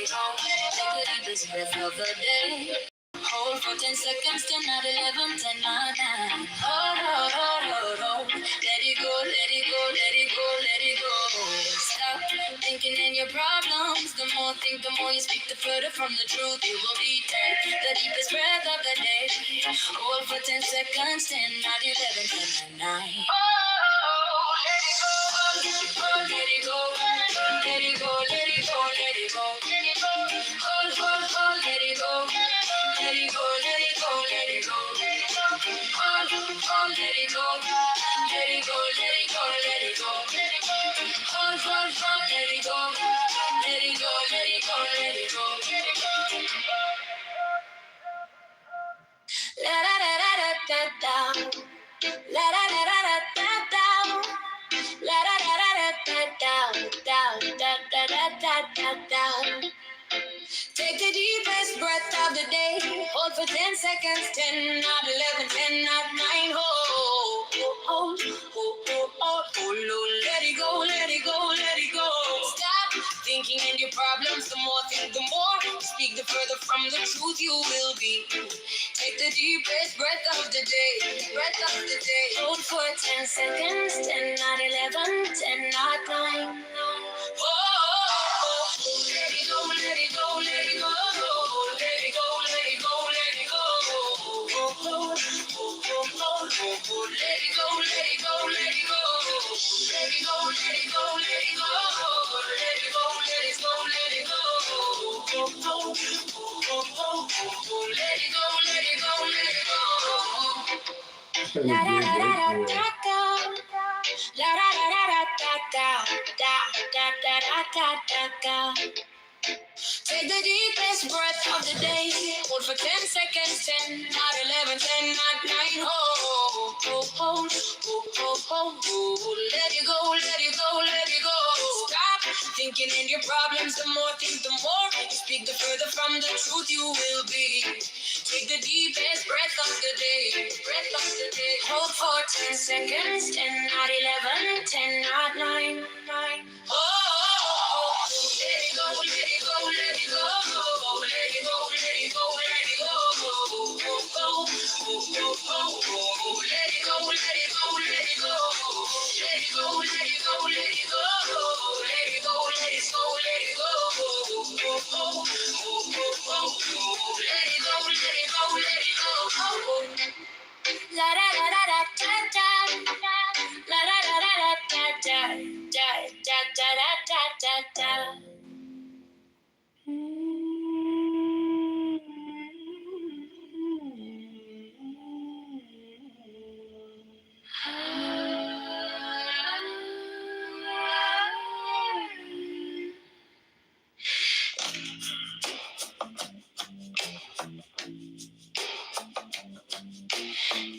go. Take the deepest breath of the day. Hold for 10 seconds, 10 at 11, 10 at 9. Hold, hold, hold, hold, hold. Let it go, let it go, let it go, let it go. Stop thinking in your problems. The more think, the more you speak, the further from the truth you will be. Take the deepest breath of the day. Hold for 10 seconds, 10 at 11, 10 at 9. Oh, let it go, oh, let it go, let it go, let it go, let it go, let it go. Hold, hold, hold, let it go. Let it go, let it go, let it go, let it go. Hold, hold, let it go. Let it go, let it go, let it go, let it go. Hold, hold, hold, let it go. Let it go, let it go, let it go, let it go. La da da da da da da. La da da da da da da. La da da da da da da da da da da da. Take the deepest breath of the day. Hold for 10 seconds. 10, not 11, 10, not 9. Hold, hold, hold, hold, hold, hold. Let it go, let it go, let it go. Stop thinking in your problems. The more think, the more speak, the further from the truth you will be. Take the deepest breath of the day. Breath of the day. Hold for 10 seconds. 10, not 11, 10, not 9. Oh, let it go, let it go, let it go. Let it go, let it go, let it go. Let it go, let it go, let it go. Let it go, let it go, let it go. Let it go, let it go, let it go. Let it go, let it go, let it go. La da da da da da. La da da da da da da da da da da da. Take the deepest breath of the day. Hold for 10 seconds. 10, not 11, 10, not 9. Hold, hold, hold, hold, hold, hold. Let it go, let it go, let it go. Stop thinking in your problems. The more think, the more you speak, the further from the truth you will be. Take the deepest breath of the day. Breath of the day. Hold for 10 seconds. 10, not 11, 10, not 9, 9. Oh, let it go, let it go, let it go. Let it go, let it go, let it go. Let it go, let it go, let it go. Let it go, let it go, let it go. Let it go, let it go, let it go. Let it go, let it go, let it go. La da da da da da da. La da da da da da da da da da da da.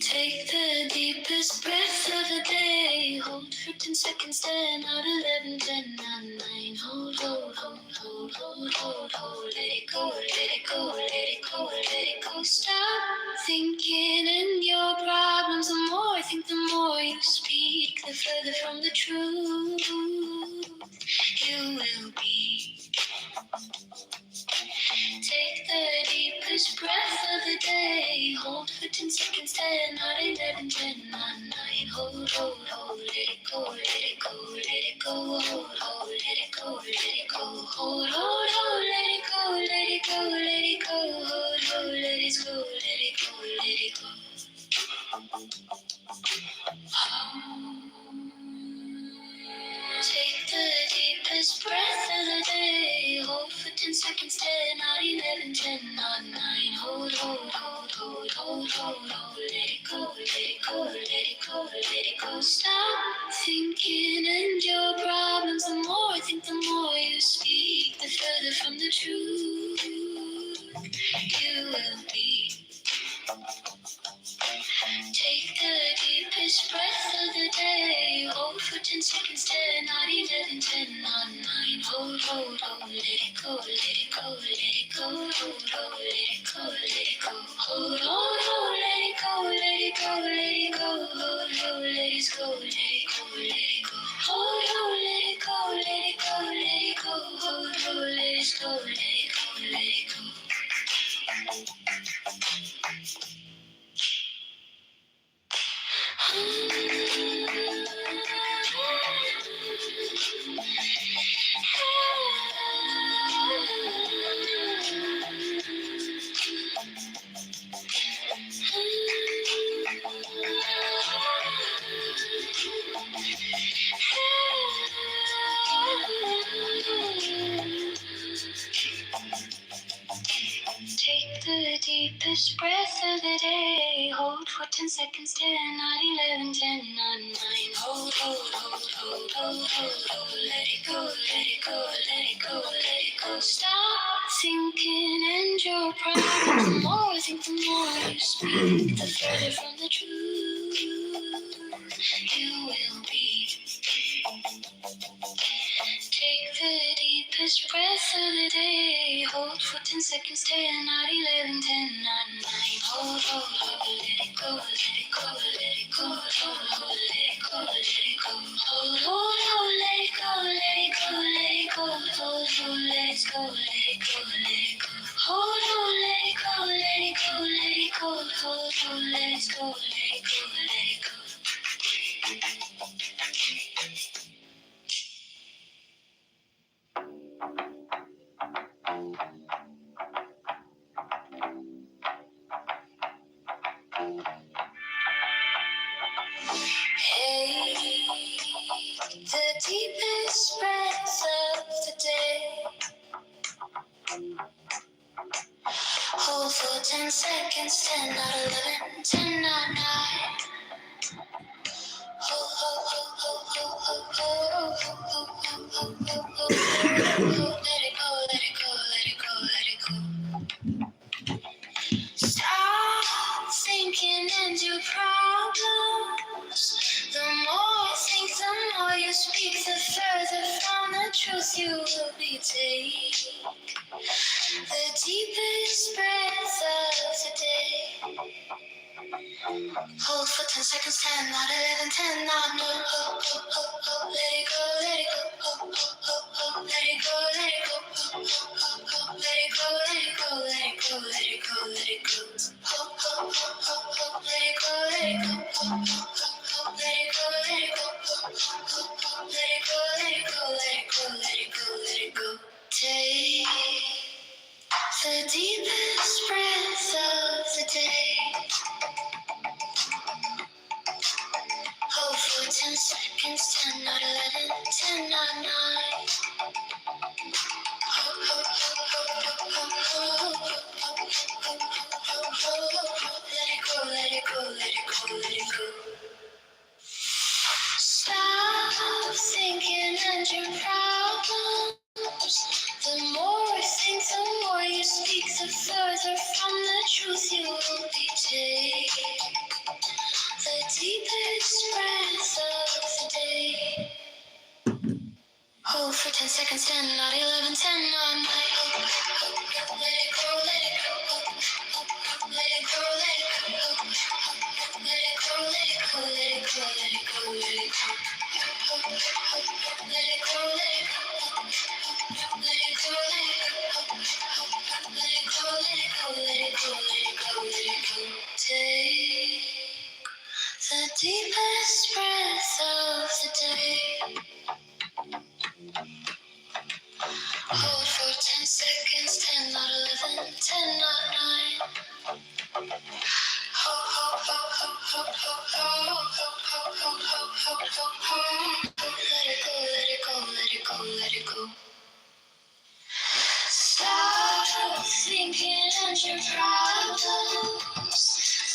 Take the deepest breath of the day. Hold for 10 seconds, 10, not 11, 10, not 9. Hold, hold, hold, hold, hold, hold, hold. Let it go, let it go, let it go, let it go. Stop thinking in your problems. The more I think, the more you speak, the further from the truth you will be. Take the deepest breath of the day. Hold for 10 seconds, 10, not 11, 10, not 9. Hold, hold, hold, let it go, let it go, let it go. Hold, hold, let it go, let it go. Hold, hold, hold, let it go, let it go, let it go. Hold, hold, let it go, let it go, let it go. Take the deepest breath of the day. Hold for 10 seconds, 10, not 11, 10, not 9. Hold, hold, hold, hold, hold, hold, hold. Let it go, let it go, let it go, let it go. Stop thinking and your problems. The more I think, the more you speak, the further from the truth you will be. Take the deepest breath of the day. Hold for 10 seconds, 10, not 11, 10, not 9. Hold, hold, hold, let it go, let it go, let it go. Hold, hold, let it go, let it go. Hold, hold, hold, let it go, let it go, let it go. Hold, hold, let it go, let it go, let it go. Hold, hold, let it go, let it go, let it go. Hold, hold, let it go, let it go. let it go. Take the deepest breath of the day. Hold for 10 seconds, 10, 9, 11, 10, 9, 9. Hold, hold, hold, hold, hold, hold, hold. Let it go, let it go, let it go, let it go. Stop thinking and your problems. The more you think, the more you speak, the further from the truth you will be. Take the deepest breath of the day. Hold for 10 seconds, 10, 9, 11, 10, 9, 9. Hold, hold, hold, let it go, let it go, let it go. Hold, hold, let it go, let it go. Hold, hold, hold, let it go, let it go, let it go. Hold, hold, let it go, let it go, let it go. Hold, hold, let it go, let it go, let it go. Hold, hold, let it go, let it go, let it go. Hey, the deepest breath of the day. Hold for 10 seconds, 10, not 11, 10, not 9. Hold, hold, hold, hold, hold, hold, hold, hold, hold, hold, hold, hold, hold. Let it go, let it go, let it go, let it go. Stop thinking into problems. The more you think, the more you speak, the further from the truth you will be. Take the deepest breath of the day. Hold for 10 seconds, 10, not 11, 10, not 9. Oh, oh, oh, oh, let it go, let it go. Oh, oh, oh, oh, let it go, let it go. Oh, oh, oh, oh, let it go, let it go, let it go, let it go, let it go. Oh, oh, oh, oh, oh, let it go, let it go. Oh, oh, oh, oh, let it go, let it go. Oh, oh, oh, let it go, let it go, let it go, let it go, let it go. Take the deepest breath of the day. Hold for 10 seconds, 10, not 11, 10, not 9. Hold, hold, hold, hold, hold, hold, hold, hold. Let it go, let it go, let it go, let it go. Stop thinking and your problems. The more you think, the more you speak, the further from the truth you will be. Take the deepest breath of the day. Hold for 10 seconds, 10, not 11, 10, not 9. Let it go, let it go. Let it go, let it go. Let it go, let it go, let it go, let it go, let it go. Let it go, let it go. Let it go, let it go. Let it go, let it go, let it go, let it go, let it go. Take the deepest breath of the day. Hold for 10 seconds, 10, not 11, 10, not 9. Hold, hold, hold, hold, hold, hold, hold, hold, hold, hold, hold. Let it go, let it go, let it go, let it go. Stop thinking and your problems.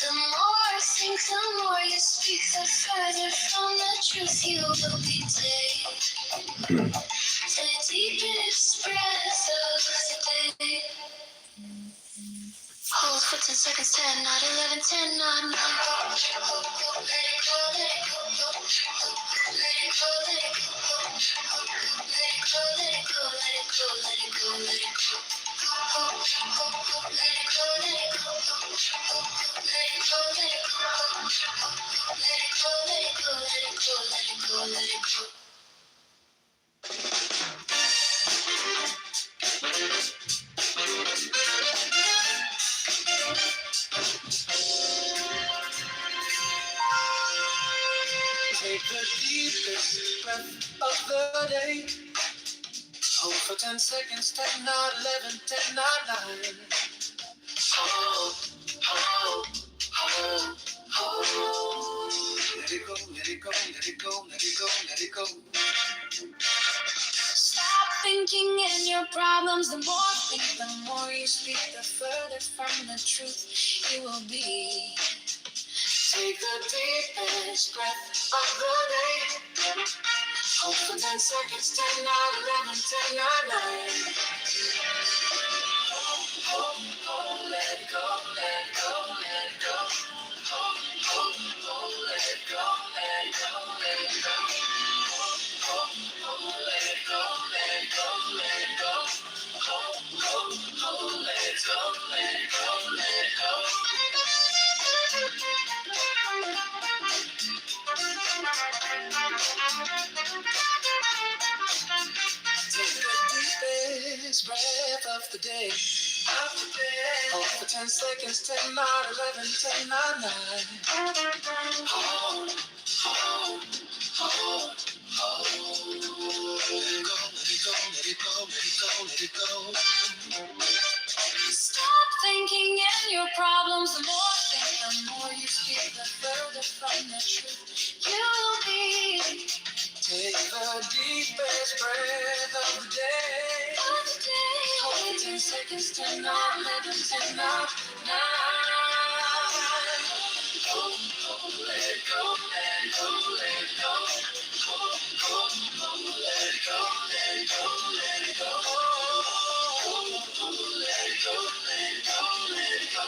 The more you think, the more you speak, the further from the truth you will be. Take the deepest breath of the day. Hold for 10 seconds, 10, not 11, 10, not 9. Let it go, let it go. Let it go, let it go. Let it go, let it go, let it go, let it go, let it go. Let it go, let it go. Let it go, let it go. Let it go, let it go, let it go, let it go, let it go. Take the deepest breath of the day. Hold for 10 seconds, 10, 9, 11, 10, 9, 9. Hold, hold, hold, hold. Let it go, let it go, let it go, let it go, let it go. Stop thinking in your problems. The more you think, the more you speak, the further from the truth you will be. Take the deepest breath of the day. Hold for 10 seconds, 10, 9, 11, 10, 9, 9. Hold, hold, let it go, let it go, let it go. Hold, hold, hold, let it go, let it go, let it go. Hold, hold, let it go, let it go, let it go. Hold, hold, hold, let it go, let it go, let it go. Take the deepest breath of the day. Hold for 10 seconds, 10, 9, 11, 10, 9, 9. Hold, hold, hold, hold. Let it go, let it go, let it go, let it go, let it go. Stop thinking in your problems. The more you think, the more you speak, the further from the truth you'll be. Take the deepest breath of the day. Hold for 10 seconds, 10, 9, 11, 10, 9, 9. Hold, hold, let it go, let it go, let it go. Hold, hold, hold, let it go, let it go, let it go. Hold, hold, let it go, let it go, let it go.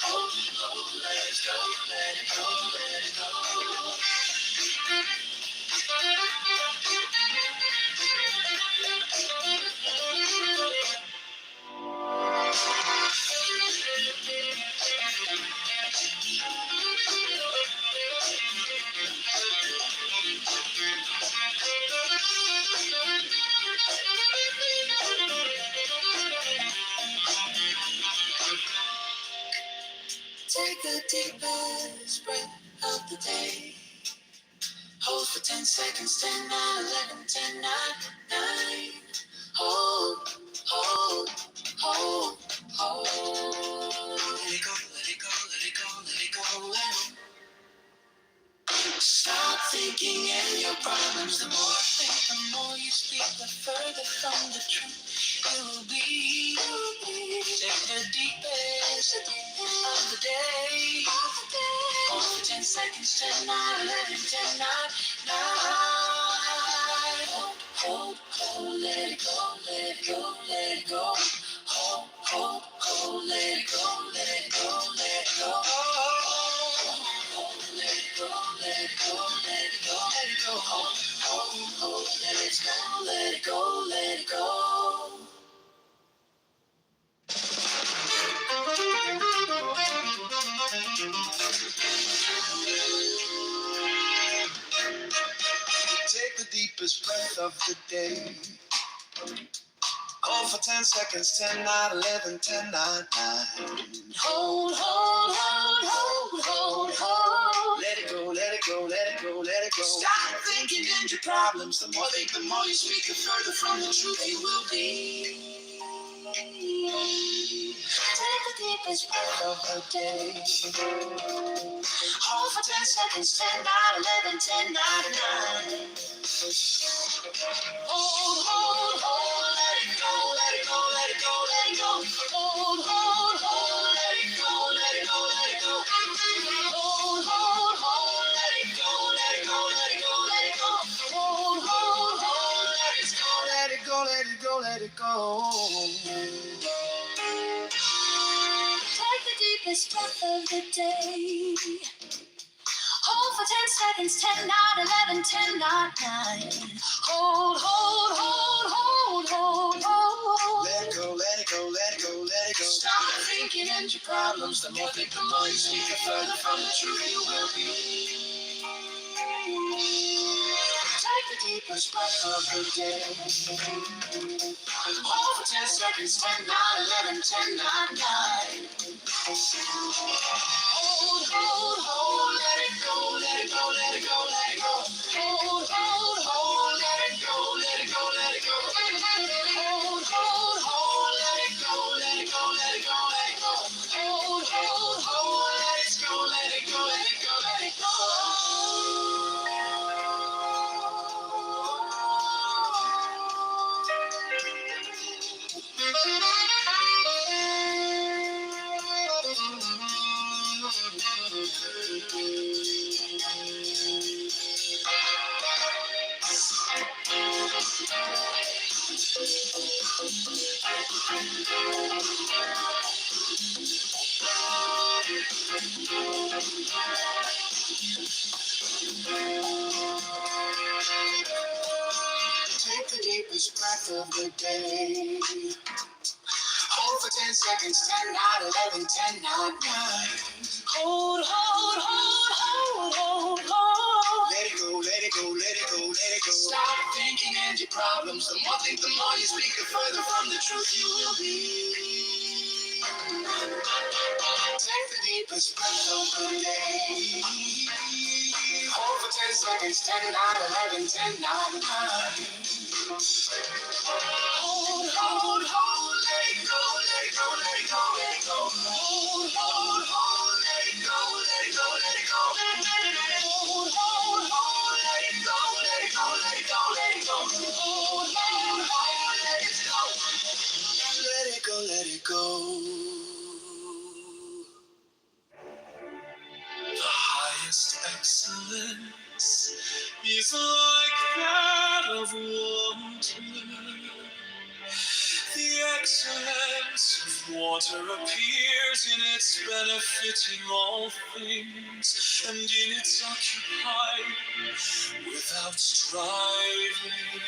Hold, hold, let it go, let it go, let it go. Take the deepest breath of the day. Hold for 10 seconds, 10, 9, 11, 10, 9, 9. Hold, hold, hold, hold. Let it go, let it go, let it go, let it go, let it go. Stop thinking in your problems. The more you think, the more you speak, the further from the truth you will be. Take the deepest of the day. Hold for 10 seconds, 10, 9, 11, 10, 9, 9. Hold, hold, let it go, let it go, let it go. Hold, hold, hold, let it go, let it go, let it go. Let it go, let it go, let it go, let it go. Hold, hold, hold, let it go, let it go, let it go. Take the deepest breath of the day. Hold for 10 seconds, 10, 9, 11, 10, 9, 9. Hold, hold, hold, hold, hold, hold. Let it go, let it go, let it go, let it go. Stop thinking in your problems. The more think, the more you speak, the further from the truth you will be. Take the deepest breath of the day. Hold for 10 seconds, 10, 9, 11, 10, 9, 9. Hold, hold, hold, let it go, let it go, let it go, let it go. Hold, hold, hold, let it go, let it go, let it go. Hold, hold, hold, let it go, let it go, let it go, let it go. Hold, hold, hold, let it go, let it go, let it go, let it go. Take the deepest breath of the day. Hold for 10 seconds, 10, 9, 11, 10, 9, 9. Hold, hold, hold, hold, hold, hold. Let it go, let it go, let it go, let it go. Stop thinking and your problems. The more think, the more you speak, the further from the truth you will be. Take the deepest breath of the day. Hold for 10 seconds, 10, 9, 11, 10, 9, 9. Hold, let it go, let it go, let it go, let it go. Hold, let it go, let it go, let it go. Hold, let it go, let it go, let it go, let it go. Hold, let it go, let it go, let it go, let it go. Take the deepest breath of the day. Hold for 10 seconds, 10, 9, 11, 10, 9, 9. Hold. Let it go, let it go, let it go, let it go. Stop thinking and your problems. The more think, the more you speak, the further from the truth you will be. Take the deepest breath of the day. Hold for 10 seconds, 10, 9, 11, 10, 9, 9. Hold, let it go, let it go, let it go, let it go. Hold, let it go, let it go, let it go. Hold, let it go, let it go, let it go, let it go. Hold, let it go. Let it go, let it go. The highest excellence is like that of water. The excellence of water appears in its benefiting all things, and in its occupying without striving.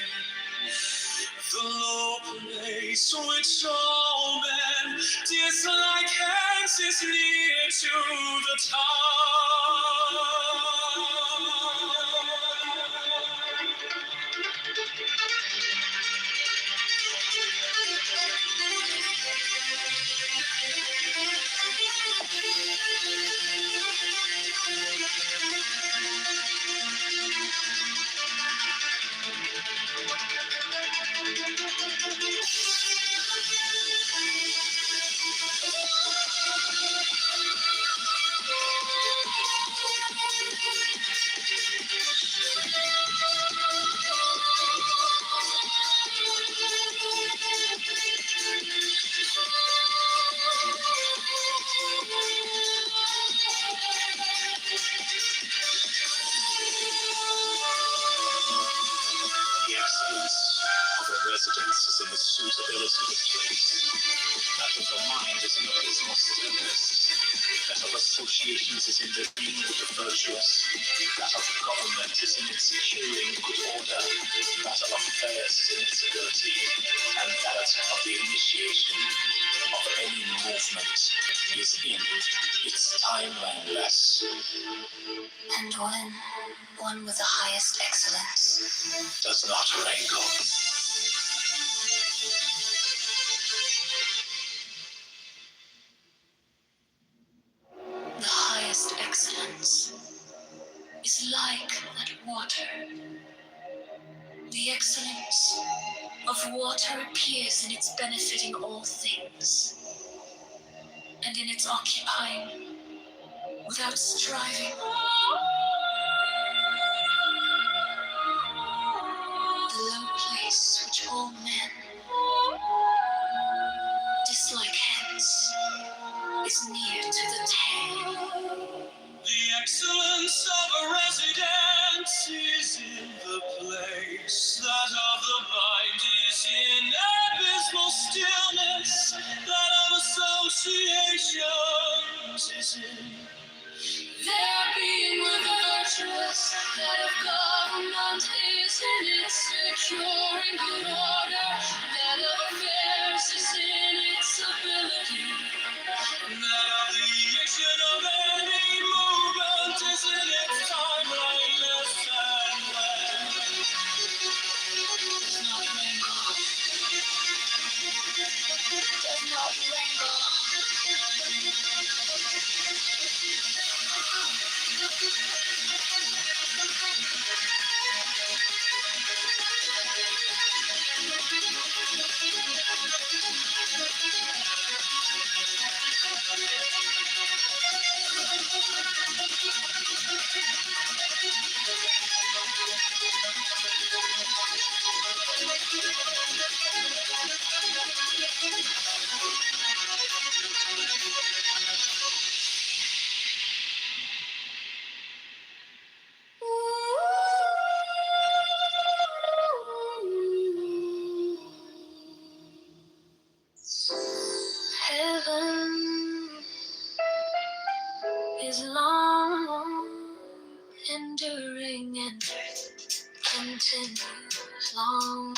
The low place which all men dislike hence is near to the top. The excellence of a residence is in the suitability of the place. That of the mind is in abysmal stillness. That of associations is in the being with the virtuous. That of government is in its securing good order. That of affairs is in its ability. And that of the initiation of any movement is in its timeliness. And one with the highest excellence does not wrangle. The highest excellence is like that water. The excellence of water appears in its benefiting all things, and in its occupying without striving. The low place which all men dislike hence is near to the tail. The excellence of a residence is in the place. That of the mind is in abysmal stillness. That of associations is in their being with the virtuous. That of government is in its securing good order. That of affairs is in its ability. That of the action of any movement is in its timeliness and when. is long, enduring and continues long.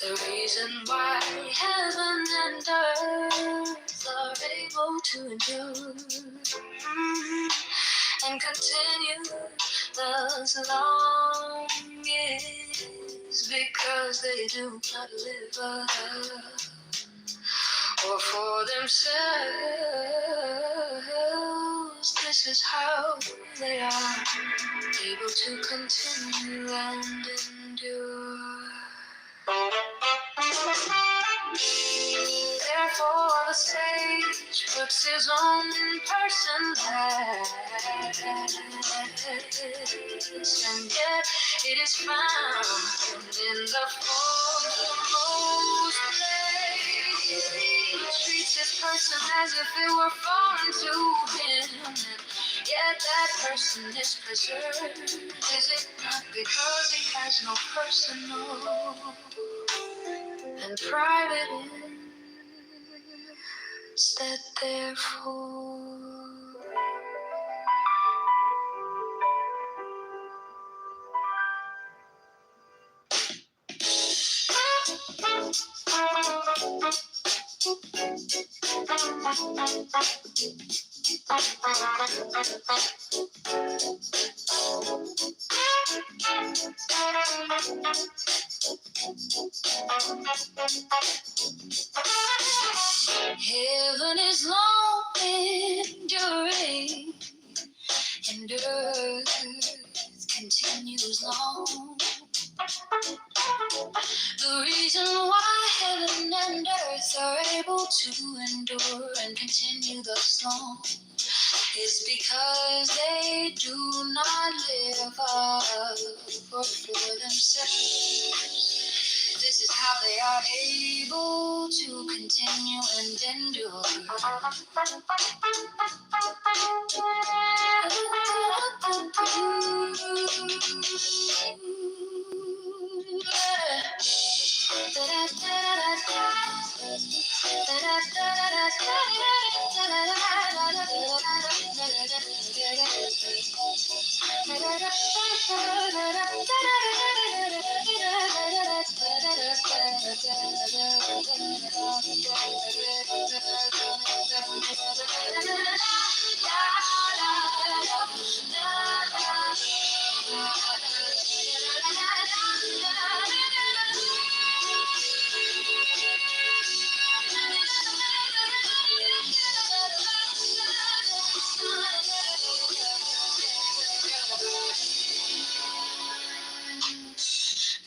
The reason why heaven and earth are able to endure and continue thus long is because they do not live or for themselves. This is how they are able to continue and endure. Therefore, the sage puts his own person last, and yet it is found in the foremost place. He treats his person as if it were foreign to him, and yet that person is preserved. Is it not because he has no personal and private ends that therefore heaven is long enduring and earth continues long. The reason why heaven and earth are able to endure and continue thus long is because they do not live up or for themselves. This is how they are able to continue and endure.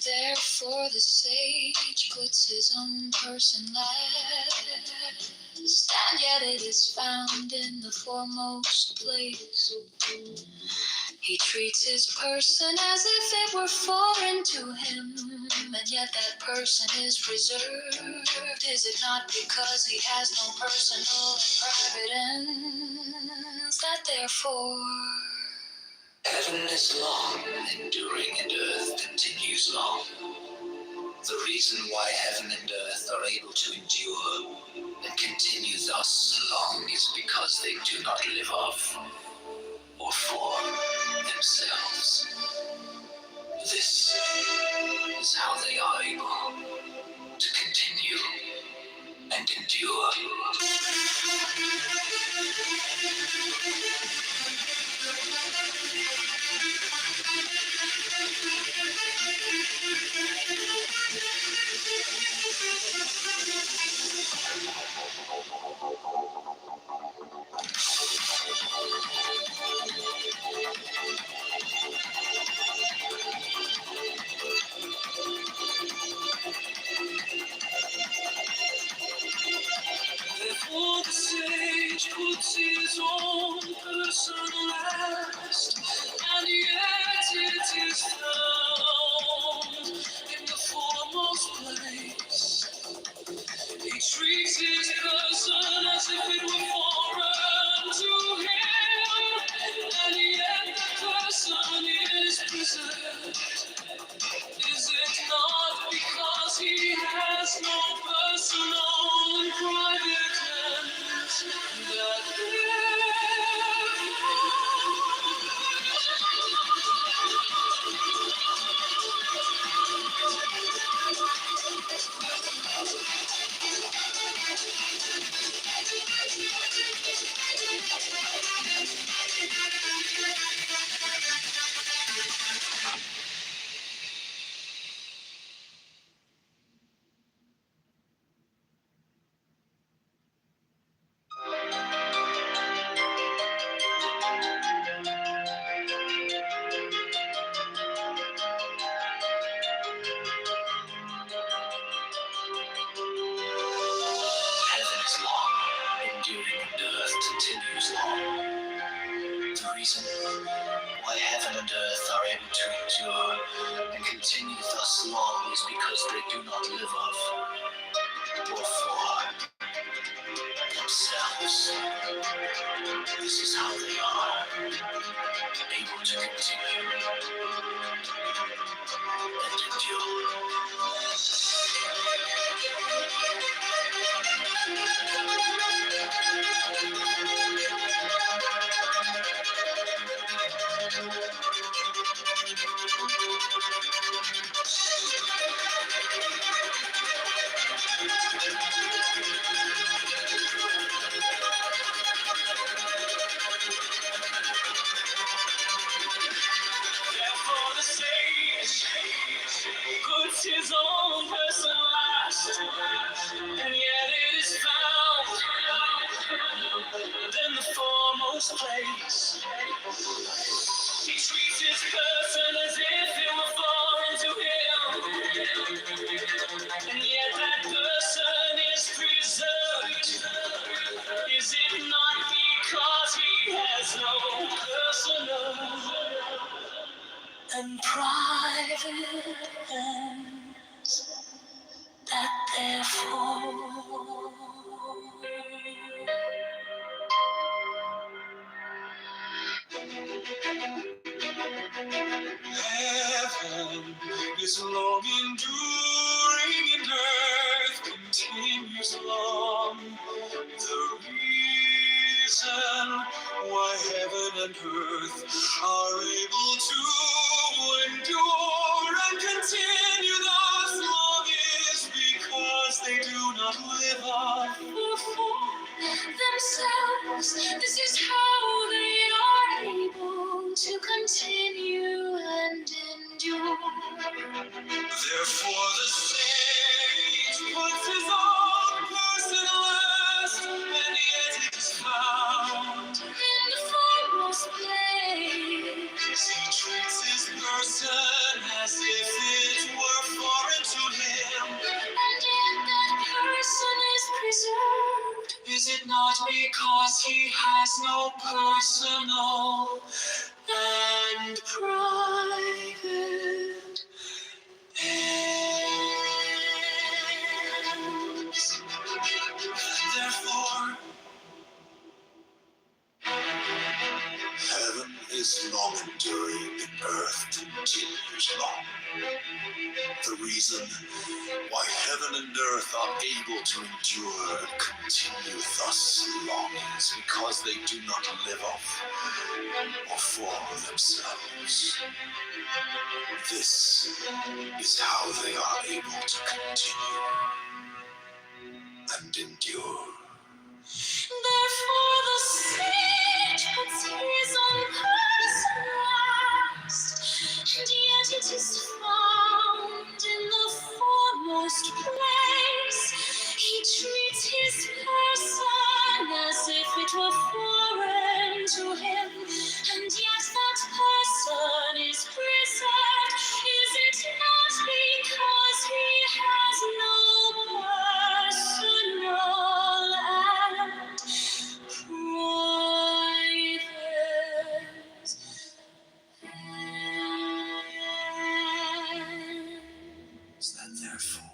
Therefore the sage puts his own person last, and yet it is found in the foremost place. He treats his person as if it were foreign to him, and yet that person is preserved. Is it not because he has no personal and private ends that therefore heaven is long, enduring, and earth continues long. The reason why heaven and earth are able to endure and continue thus long is because they do not live of or for themselves. This is how they are able to continue and endure. Therefore the sage puts his own person last, and yet it is found in the foremost place. He treats his person as if it were foreign to him, and yet the person is preserved. Is it not because he has no personal and private ends that Heaven is long, enduring, and earth continues long. The reason why heaven and earth are able to endure and continue thus long is because they do not live of or for themselves. This is how they are able to continue and endure. Therefore the sage puts his own person last, and yet it is found in the foremost place. He treats his person as if it were foreign to him, and yet that person is preserved. Is it not because he has no personal and private ends, that therefore heaven is long enduring and earth continues long. The reason why heaven and earth are able to endure and continue thus long is because they do not live on themselves. This is how they are able to continue and endure. Therefore the sage puts his own person last, and yet it is found in the foremost place. He treats his person as if it were foreign to him, and yet that person is preserved. Is it not because he has no personal and private ends? Therefore, heaven is long enduring and earth continues long. The reason why heaven and earth are able to endure and continue thus long is because they do not live of or for themselves. This is how they are able to continue and endure. Therefore the sage puts his own person last, and yet it is found in the foremost place. He treats his person as if it were foreign to him, and yet that person is preserved. Is it not because he has no personal and private ends, that therefore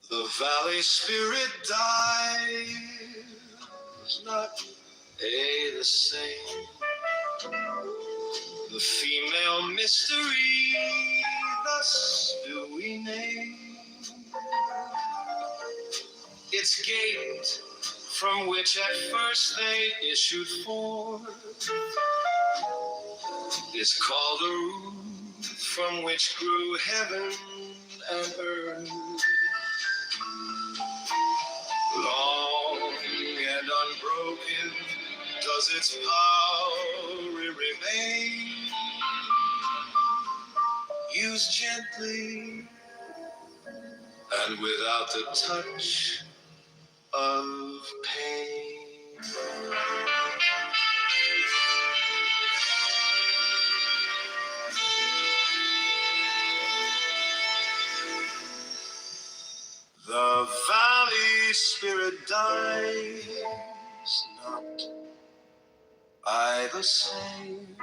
The valley spirit dies, not the same. The female mystery, thus do we name its gate, from which at first they issued forth, is called a root from which grew heaven and earth. Long and unbroken does its power remain, used gently and without the touch of pain. The valley spirit dies not I the same.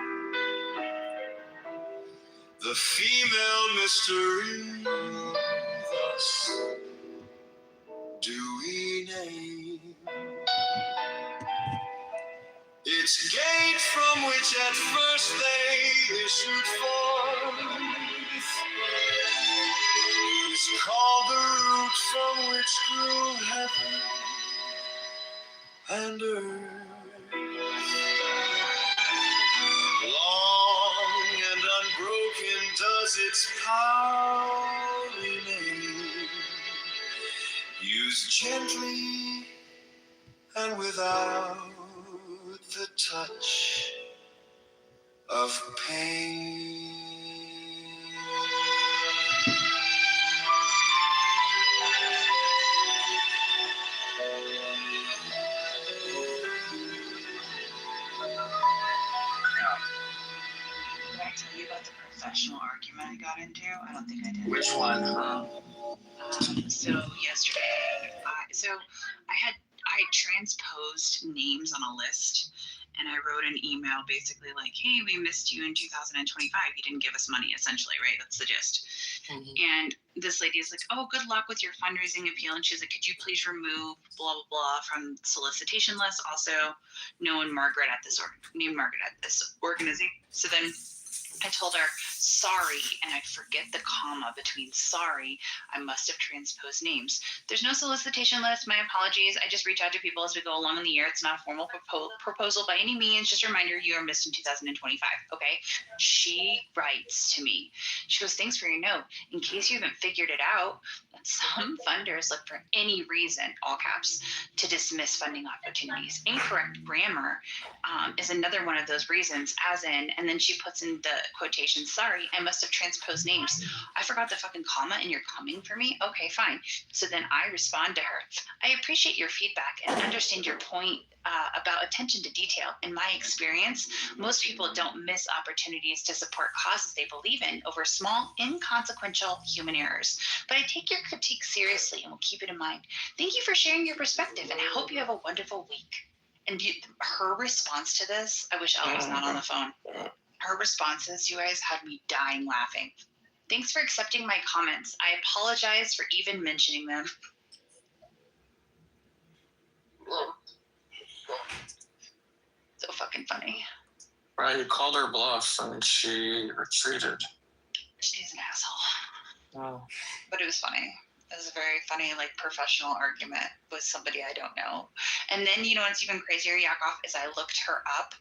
The female mystery, thus do we name its gate, from which at first they issued forth, is called the root from which grew heaven and earth. Long and unbroken does its power remain, used gently and without the touch of pain. Did I tell you about the professional argument I got into? I don't think I did. Which one? So yesterday, I had transposed names on a list, and I wrote an email basically like, "Hey, we missed you in 2025. You didn't give us money," essentially, right? That's the gist. Mm-hmm. And this lady is like, "Oh, good luck with your fundraising appeal." And she's like, "Could you please remove blah blah blah from solicitation list? Also, named Margaret at this organization." So then I told her, "Sorry," and I forget the comma between sorry. I must have transposed names. There's no solicitation list. My apologies. I just reach out to people as we go along in the year. It's not a formal proposal by any means. Just a reminder, you are missed in 2025. Okay. She writes to me. She goes, "Thanks for your note. In case you haven't figured it out, some funders look for any reason, all caps, to dismiss funding opportunities. Incorrect grammar is another one of those reasons, as in," and then she puts in the quotation, "Sorry, I must have transposed names. I forgot the fucking comma and you're coming for me? Okay, fine." So then I respond to her, "I appreciate your feedback and understand your point about attention to detail. In my experience, most people don't miss opportunities to support causes they believe in over small, inconsequential human errors. But I take your critique seriously and will keep it in mind. Thank you for sharing your perspective and I hope you have a wonderful week." And her response to this, I wish Elle was not on the phone. Her responses, you guys, had me dying laughing. "Thanks for accepting my comments. I apologize for even mentioning them." So fucking funny. Right, you called her bluff and she retreated. She's an asshole. Oh. But it was funny. It was a very funny, like, professional argument with somebody I don't know. And then, you know what's even crazier, Yakov, is I looked her up,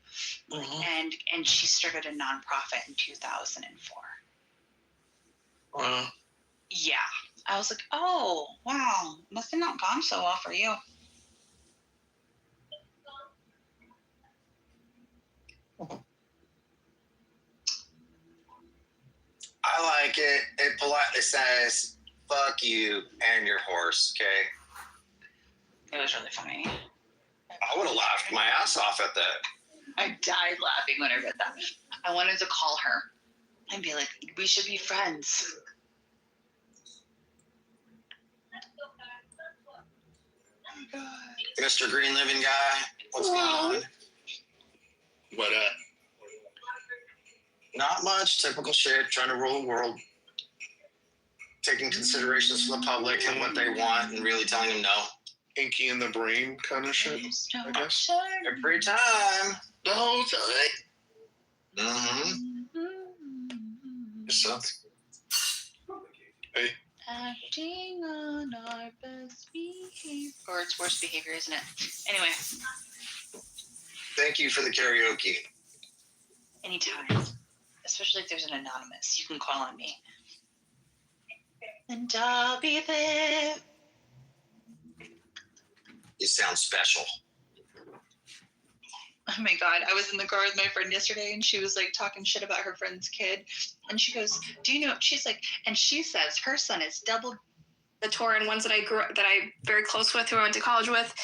and she started a nonprofit in 2004. Wow. Yeah. I was like, oh, wow. Must have not gone so well for you. I like it. It politely says, "Fuck you and your horse," okay? It was really funny. I would have laughed my ass off at that. I died laughing when I read that. I wanted to call her and be like, "We should be friends." Mr. Green Living Guy, what's going on? What up? Not much. Typical shit. Trying to rule the world. Taking considerations from the public and what they want and really telling them no. Inky in the brain kind of shit, I guess. Every time. The whole time. Mm-hmm. So, hey, Acting on our best behavior. Or it's worst behavior, isn't it? Anyway, Thank you for the karaoke. anytime. Especially if there's an anonymous. You can call on me. And I'll be there. You sound special. Oh my God. I was in the car with my friend yesterday and she was like talking shit about her friend's kid. And she goes, do you know, she's like, and she says her son is double the Torin ones that I'm very close with, who I went to college with,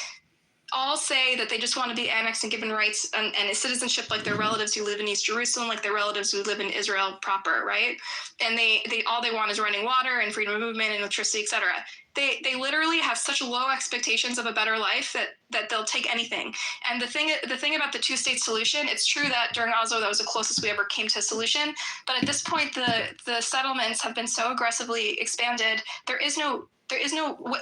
all say that they just want to be annexed and given rights and citizenship like their relatives who live in East Jerusalem, like their relatives who live in Israel proper, right? And they all they want is running water and freedom of movement and electricity, etc. They literally have such low expectations of a better life that they'll take anything. And the thing about the two-state solution, it's true that during Oslo that was the closest we ever came to a solution, but at this point the settlements have been so aggressively expanded. There is no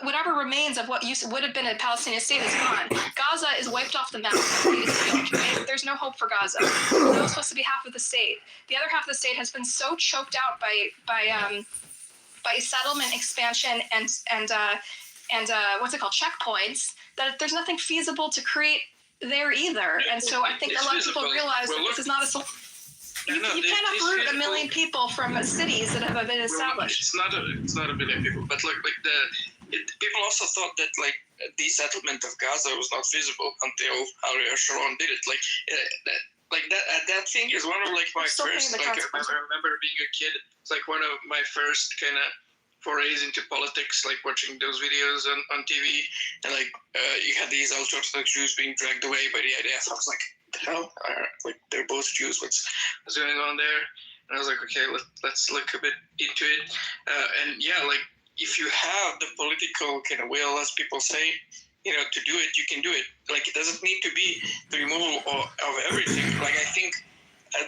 whatever remains of what would have been a Palestinian state is gone. Gaza is wiped off the map. Right? There's no hope for Gaza. That was supposed to be half of the state. The other half of the state has been so choked out by settlement expansion and what's it called, checkpoints, that there's nothing feasible to create there either. And so I think a lot of people realize that this is not a solution. You can't uproot a million people from cities that have been established. It's not a million people, but people also thought that the settlement of Gaza was not feasible until Ariel Sharon did it. That thing is one of my first. I remember being a kid. It's one of my first kind of forays into politics, watching those videos on TV, and you had these ultra-Orthodox Jews being dragged away by the IDF. I was like, the hell? They're both Jews. What's going on there? And I was like, okay, let's look a bit into it. If you have the political kind of will, as people say, to do it, you can do it. It doesn't need to be the removal of everything. I think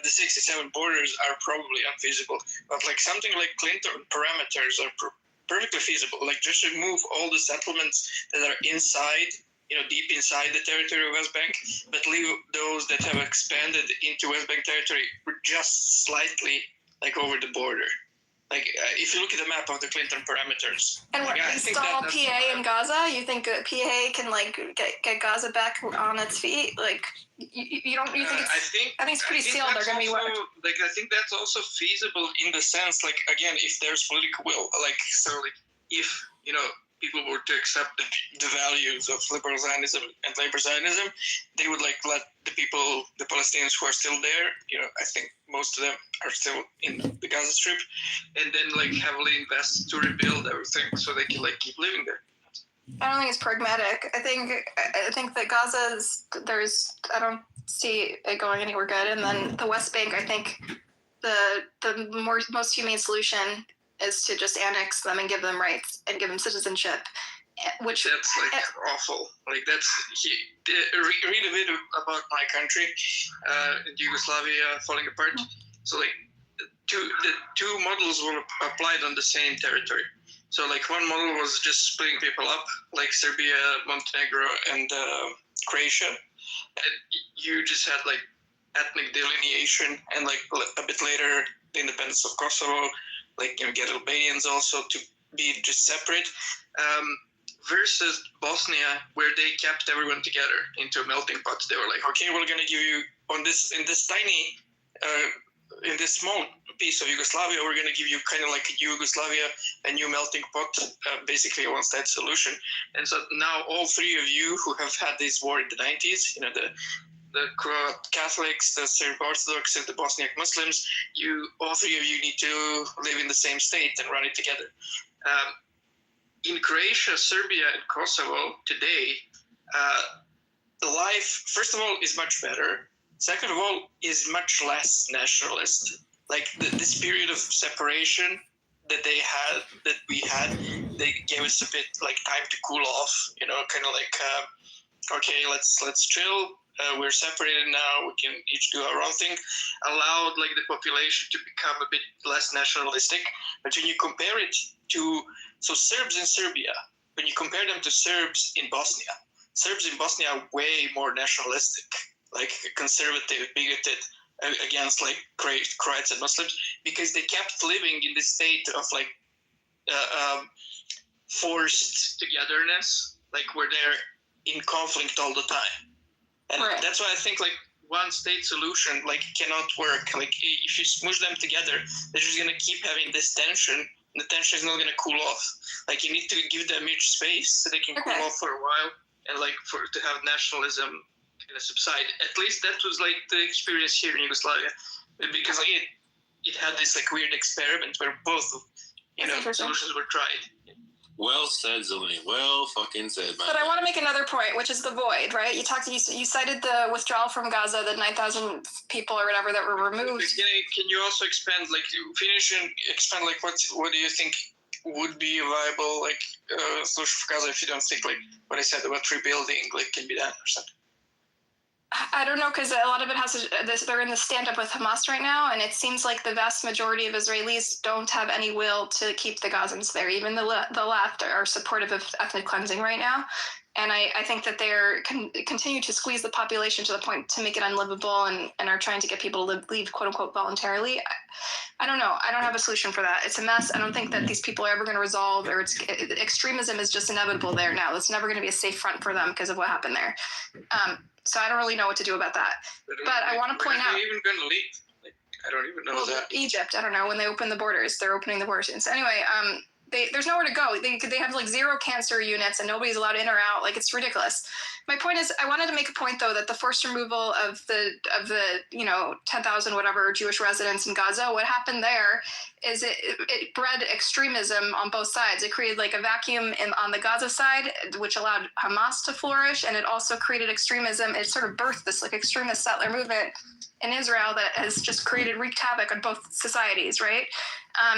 the 67 borders are probably unfeasible, but something like Clinton parameters are perfectly feasible. Just remove all the settlements that are inside, deep inside the territory of West Bank, but leave those that have expanded into West Bank territory just slightly over the border. If you look at the map of the Clinton parameters. And install PA in Gaza? You think PA can get Gaza back on its feet? You don't? You think I think it's pretty sealed. They're going to be what? I think that's also feasible in the sense, again, if there's political will, if people were to accept the values of liberal Zionism and labor Zionism, they would let the people, the Palestinians who are still there, I think most of them are still in the Gaza Strip, and then heavily invest to rebuild everything so they can keep living there. I don't think it's pragmatic. I think that Gaza's I don't see it going anywhere good. And then the West Bank, I think the most humane solution is to just annex them and give them rights and give them citizenship, which that's awful. Read a bit about my country, Yugoslavia falling apart. So the two models were applied on the same territory. So one model was just splitting people up, Serbia, Montenegro, and Croatia. And you just had ethnic delineation, and a bit later the independence of Kosovo. Get Albanians also to be just separate, versus Bosnia, where they kept everyone together into a melting pot. They were okay, we're going to give you in this small piece of Yugoslavia, we're going to give you kind of Yugoslavia, a new melting pot, basically a one-state solution. And so now all three of you who have had this war in the 90s, the Croat Catholics, the Serb Orthodox, and the Bosniak Muslims, all three of you need to live in the same state and run it together. In Croatia, Serbia, and Kosovo today, the life, first of all, is much better. Second of all, is much less nationalist. This period of separation that we had, they gave us a bit time to cool off. Okay, let's chill. we're separated now, we can each do our own thing, allowed like the population to become a bit less nationalistic. But when you compare it to, so Serbs in Serbia, when you compare them to Serbs in Bosnia are way more nationalistic, like conservative, bigoted against like Croats and Muslims, because they kept living in this state of like forced togetherness, like where they're in conflict all the time. And Right. that's why I think like one state solution like cannot work. Like if you smoosh them together, they're just gonna keep having this tension. And the tension is not gonna cool off. Like you need to give them each space so they can cool off for a while, and like to have nationalism kind of subside. At least that was like the experience here in Yugoslavia, because like it had this like weird experiment where both solutions were tried. Well said, Zeleny. Well fucking said, man. But I want to make another point, which is the void, right? You cited the withdrawal from Gaza, the 9,000 people or whatever that were removed. Can you also expand, like, finish and expand, like, what do you think would be a viable, like, solution for Gaza if you don't think, like, what I said about rebuilding, like, can be done or something? I don't know, because a lot of it has to, they're in the stand-up with Hamas right now, and it seems like the vast majority of Israelis don't have any will to keep the Gazans there. Even the left are supportive of ethnic cleansing right now, and I think that they're continue to squeeze the population to the point to make it unlivable, and are trying to get people to leave, quote-unquote, voluntarily. I don't know. I don't have a solution for that. It's a mess. I don't think that these people are ever going to resolve, or extremism is just inevitable there now. It's never going to be a safe front for them because of what happened there. So I don't really know what to do about that. But I want to point out. Are they even going to leave? Like, I don't even know that. Egypt, I don't know. When they open the borders, they're opening the borders. So anyway, there's nowhere to go. They have like 0 cancer units and nobody's allowed in or out. Like, it's ridiculous. My point is, I wanted to make a point though that the forced removal of the 10,000 whatever Jewish residents in Gaza, what happened there is it bred extremism on both sides. It created like a vacuum on the Gaza side, which allowed Hamas to flourish, and it also created extremism. It sort of birthed this like extremist settler movement in Israel that has just wreaked havoc on both societies, right?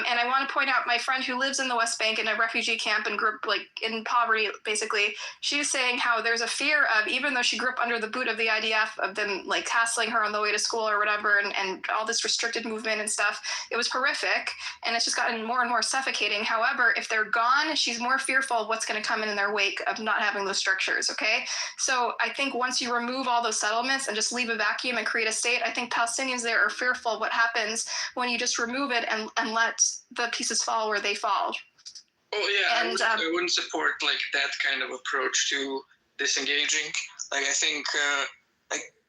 And I want to point out my friend who lives in the West Bank in a refugee camp and grew up like in poverty, basically. She's saying how there's a fear of, even though she grew up under the boot of the IDF, of them like hassling her on the way to school or whatever, and all this restricted movement and stuff. It was horrific, and it's just gotten more and more suffocating. However, if they're gone, she's more fearful of what's going to come in their wake of not having those structures, okay? So I think once you remove all those settlements and just leave a vacuum and create a state, I think Palestinians there are fearful of what happens when you just remove it and let the pieces fall where they fall. Oh yeah, and I wouldn't support like that kind of approach to disengaging. Like I think,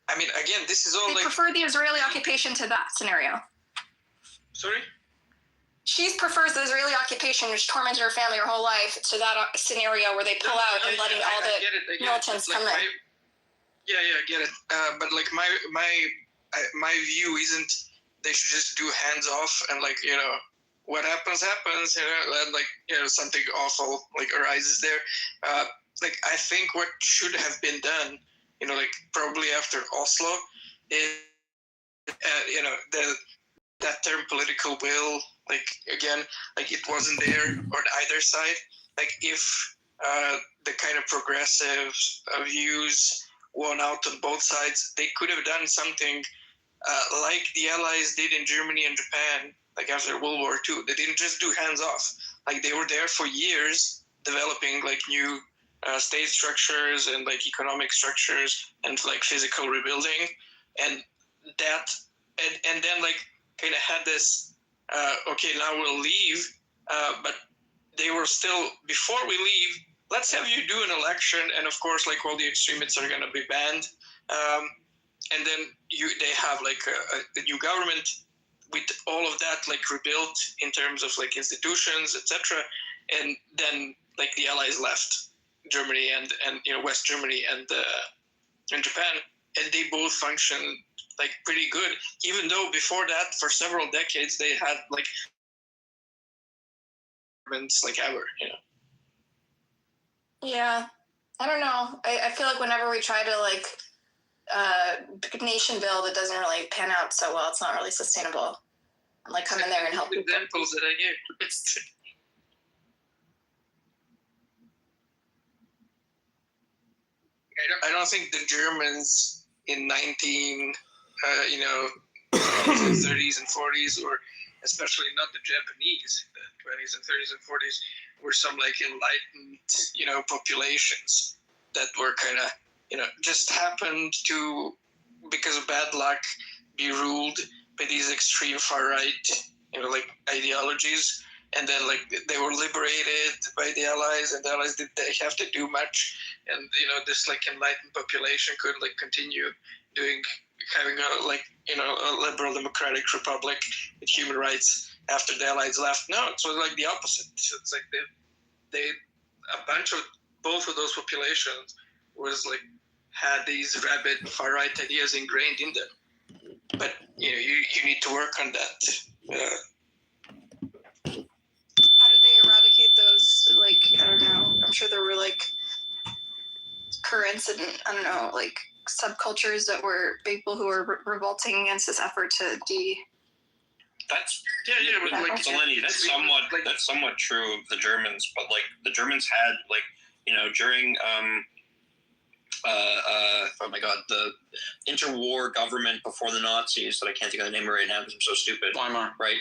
I mean, again, this is all they like. Prefer the Israeli occupation to that scenario. Sorry? She prefers the Israeli occupation, which tormented her family her whole life, to that scenario where they pull out and letting all the militants come in. Yeah, I get it. But like my view isn't they should just do hands off and like what happens, and like something awful like arises there. Like I think what should have been done, like probably after Oslo, is that term political will. Like again, like it wasn't there on either side. Like if the kind of progressive views won out on both sides, they could have done something like the Allies did in Germany and Japan, like after World War II. They didn't just do hands off. Like they were there for years developing like new state structures and like economic structures and like physical rebuilding, and that and then like kind of had this okay, now we'll leave, but they were still, before we leave, let's have you do an election, and of course like all the extremists are going to be banned, and then they have like a new government with all of that like rebuilt in terms of like institutions, etc. And then like the Allies left Germany and West Germany and Japan, and they both functioned like pretty good, even though before that for several decades they had like like ever. Yeah, I don't know. I feel like whenever we try to like nation build, it doesn't really pan out so well. It's not really sustainable. And like come in there and help people. Examples that I gave. I don't think the Germans in 30s and 40s, or especially not the Japanese, the 20s and 30s and 40s, were some like enlightened, populations that were kind of, just happened to, because of bad luck, be ruled by these extreme far right, like ideologies. And then like they were liberated by the Allies, and the Allies didn't have to do much. And, this like enlightened population could like continue having a liberal democratic republic with human rights after the Allies left. No, it's like the opposite. It's like they a bunch of both of those populations was like had these rabid far right ideas ingrained in them. But you need to work on that. How did they eradicate those? Like, I don't know. I'm sure there were like currents and like subcultures that were people who were revolting against this effort to That's but like Delaney, that's somewhat true of the Germans, but like the Germans had like during oh my god, the interwar government before the Nazis that I can't think of the name right now because I'm so stupid. Weimar. Right.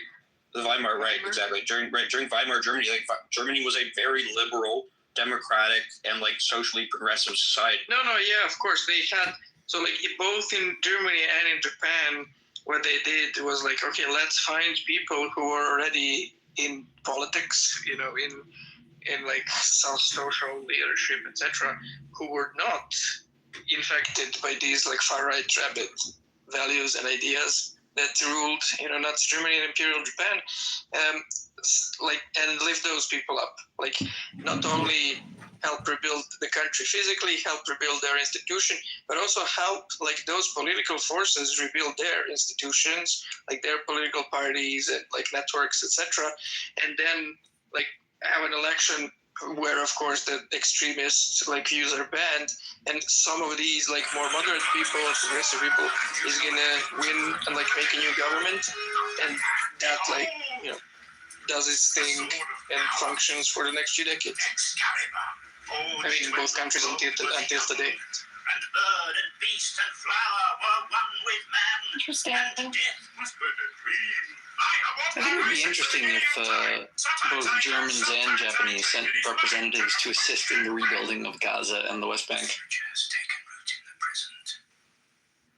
The Weimar, right, exactly. During Weimar Germany, like Germany was a very liberal, democratic, and like socially progressive society. No, yeah, of course they had. So like both in Germany and in Japan, what they did was like, okay, let's find people who are already in politics, in like social leadership, etc., who were not infected by these like far right rabid values and ideas that ruled, Nazi Germany and Imperial Japan, and lift those people up. Like, not only help rebuild the country physically, help rebuild their institution, but also help like those political forces rebuild their institutions, like their political parties and like networks, etc. And then like have an election where, of course, the extremists like views are banned, and some of these like more moderate people, progressive people, is gonna win and like make a new government, and that like does its thing and functions for the next few decades. I mean, in both countries until today. And bird and beast and flower were one with man. Interesting. And death was but a dream. I think it would be interesting if both Germans and Japanese sent representatives to assist in the rebuilding of Gaza and the West Bank. Has taken root in the present.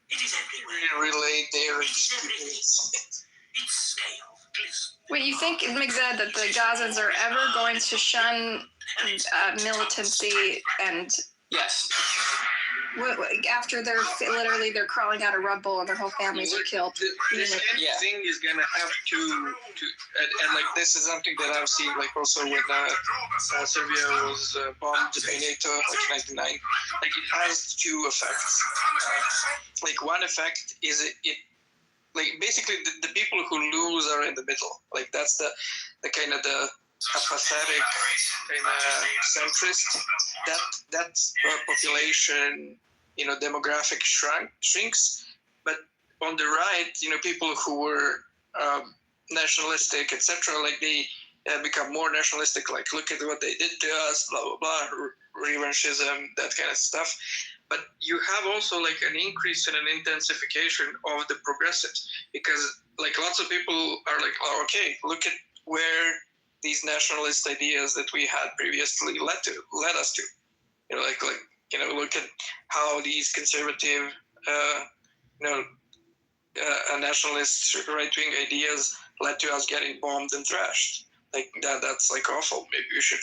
It is everywhere. Relate their It is everything. experience. Its scale glistens. Wait, you think, Migzad, that the Gazans are ever going to shun militancy and Yes. after they're crawling out of rubble and their whole families are killed? This thing is gonna have to and like this is something that I've seen like also when Serbia was bombed by NATO like 99. Like it has two effects. Like one effect is it like basically the people who lose are in the middle. Like that's the kind of the apathetic kind of centrist that population demographic shrinks, but on the right people who were nationalistic, etc., like they become more nationalistic, like look at what they did to us, blah blah blah, revanchism, that kind of stuff. But you have also like an increase and an intensification of the progressives, because like lots of people are like, oh, okay, look at where these nationalist ideas that we had previously led us to. Look at how these conservative, nationalist right-wing ideas led to us getting bombed and thrashed. Like that's like awful. Maybe we should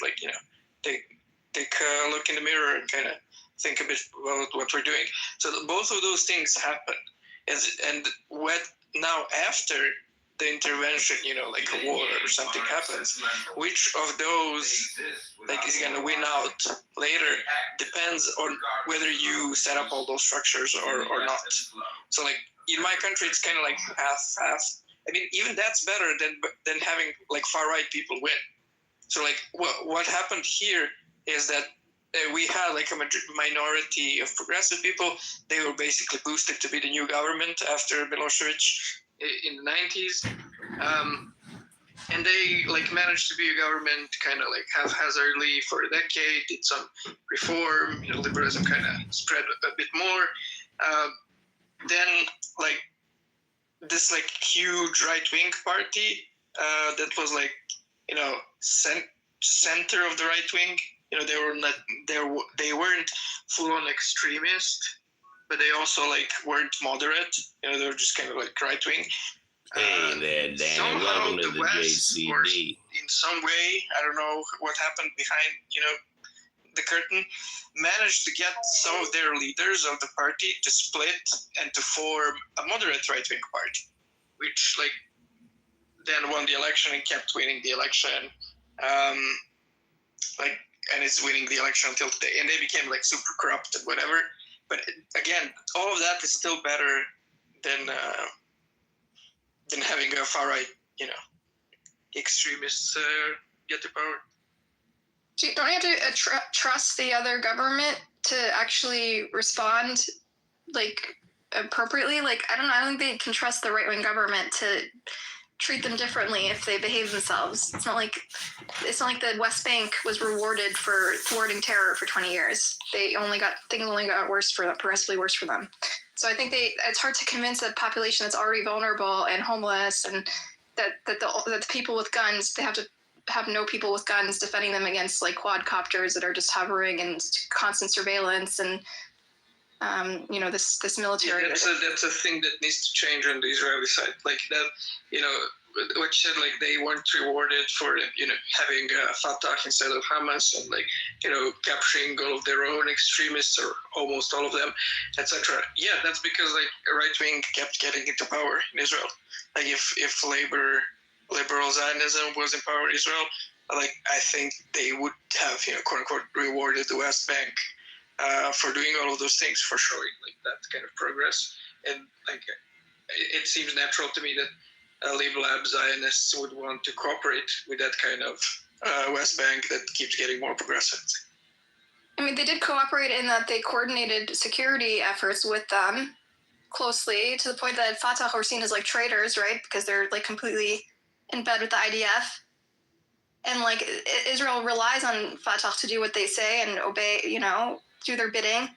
take a look in the mirror and kind of think a bit about what we're doing. So both of those things happen, and what now after the intervention, like a war or something happens, which of those like is gonna win out later depends on whether you set up all those structures or not. So like in my country, it's kind of like half. I mean, even that's better than having like far right people win. So like what happened here is that we had like a minority of progressive people. They were basically boosted to be the new government after Milosevic in the 90s, and they like managed to be a government kind of like haphazardly for a decade, did some reform, liberalism kind of spread a bit more, then like this like huge right-wing party that was like, you know, center of the right wing. You know, they weren't full-on extremist, but they also like weren't moderate. You know, they were just kind of like right-wing. Hey there, Danny. Welcome to the JCD. In some way, I don't know what happened behind, you know, the curtain, managed to get some of their leaders of the party to split and to form a moderate right-wing party, which like then won the election and kept winning the election, like, and it's winning the election until today. And they became like super corrupt and whatever. But again, all of that is still better than having a far right, you know, extremists get the power. Don't you have to trust the other government to actually respond like appropriately? Like, I don't think they can trust the right-wing government to treat them differently if they behave themselves. It's not like the West Bank was rewarded for thwarting terror for 20 years. Things only got worse for them, progressively worse for them. So I think it's hard to convince a population that's already vulnerable and homeless, and that the people with guns, they have to have no people with guns defending them against like quadcopters that are just hovering and constant surveillance and you know, this military. Yeah, that's a thing that needs to change on the Israeli side. Like that, you know, what you said, like they weren't rewarded for, you know, having Fatah instead of Hamas, and like, you know, capturing all of their own extremists or almost all of them, etc. Yeah, that's because like right wing kept getting into power in Israel. Like if liberal Zionism was in power in Israel, like I think they would have, you know, quote unquote, rewarded the West Bank for doing all of those things, for showing like that kind of progress. And like it seems natural to me that liberal Zionists would want to cooperate with that kind of West Bank that keeps getting more progressive. I mean, they did cooperate in that they coordinated security efforts with them closely, to the point that Fatah were seen as like traitors, right? Because they're like completely in bed with the IDF. And like Israel relies on Fatah to do what they say and obey, you know, do their bidding.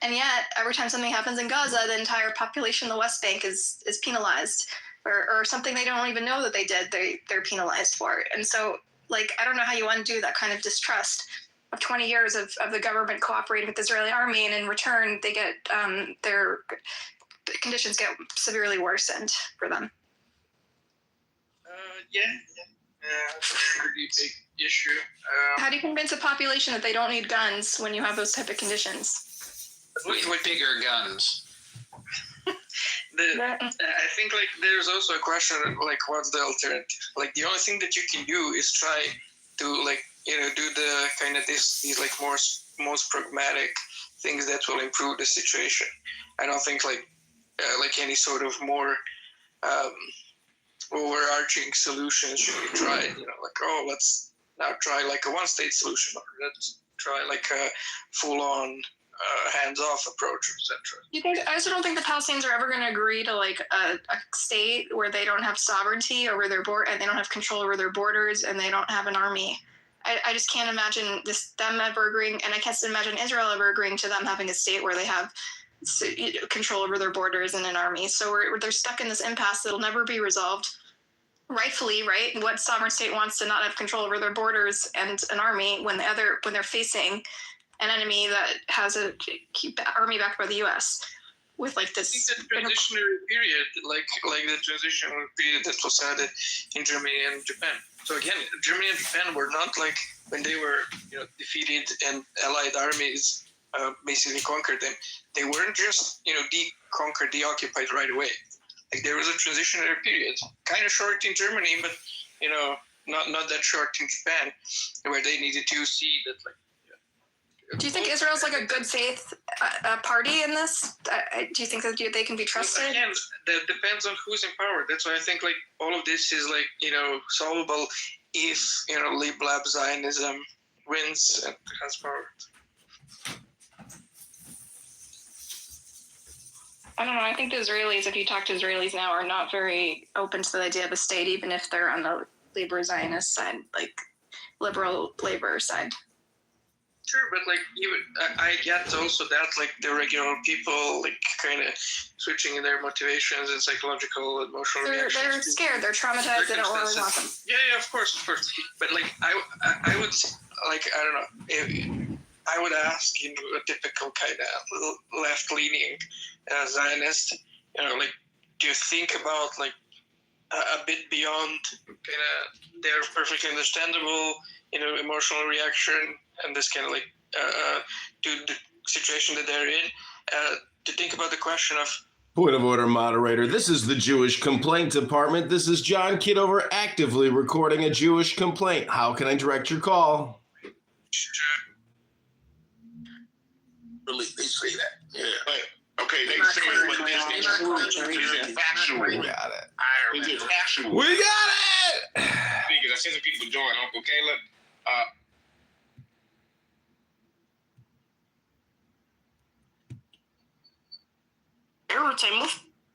And yet every time something happens in Gaza, the entire population of the West Bank is penalized, or something they don't even know that they did, they're penalized for it. And so like, I don't know how you undo that kind of distrust of 20 years of the government cooperating with the Israeli army, and in return they get their conditions get severely worsened for them. It's a pretty big issue. How do you convince a population that they don't need guns when you have those type of conditions? With bigger guns. I think like there's also a question of, like, what's the alternative? Like the only thing that you can do is try to, like, you know, do the kind of these like most pragmatic things that will improve the situation. I don't think like any sort of more overarching solutions should be tried. You know, like, oh, let's now try like a one-state solution, or let's try like a full-on hands-off approach, etc. I also don't think the Palestinians are ever going to agree to like a state where they don't have sovereignty over their border, and they don't have control over their borders, and they don't have an army. I just can't imagine them ever agreeing, and I can't imagine Israel ever agreeing to them having a state where they have control over their borders and an army. So they're stuck in this impasse that'll never be resolved. Rightfully, right? What sovereign state wants to not have control over their borders and an army when they're facing an enemy that has a army backed by the U.S. with like this? I think the transitionary period, like the transitional period that was had in Germany and Japan. So again, Germany and Japan were not like when they were, you know, defeated and Allied armies basically conquered them. They weren't just, you know, deoccupied right away. Like there was a transitionary period, kind of short in Germany, but, you know, not that short in Japan, where they needed to see that, like. Do you think Israel's like a good faith party in this? Do you think that they can be trusted? Again, that depends on who's in power. That's why I think like all of this is like, you know, solvable if, you know, liberal Zionism wins and has power. I don't know. I think the Israelis, if you talk to Israelis now, are not very open to the idea of a state, even if they're on the liberal Zionist side, like liberal labor side. Sure, but like I get also that like the regular people like kind of switching in their motivations and psychological, emotional reactions. They're scared. They're traumatized. They don't really want them. Yeah, of course. But like I would like I don't know. I would ask a typical kind of left-leaning Zionist, like, do you think about like a bit beyond kind of their perfectly understandable, emotional reaction and this kind of like to the situation that they're in, to think about the question of. Point of order, moderator. This is the Jewish Complaint Department. This is John Kitover actively recording a Jewish complaint. How can I direct your call? Really, they say that. Yeah. But, okay, they say what this is true. Is it factual? We got it. Is it factual? We got it! Because I see some people join Uncle Caleb.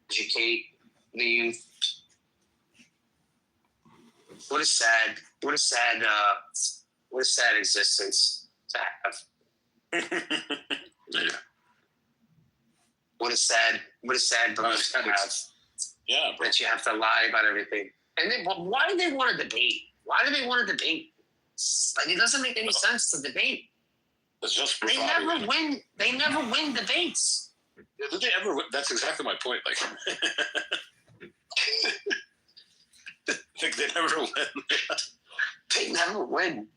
Educate the youth. What a sad existence to have. Yeah. What a sad belief to have. Yeah, bro. That you have to lie about everything. And then, well, why do they want to debate? Like, it doesn't make any sense to debate. It's just They never win. They never win debates. Yeah, did they ever win? That's exactly my point. Like, think they never win. They never win.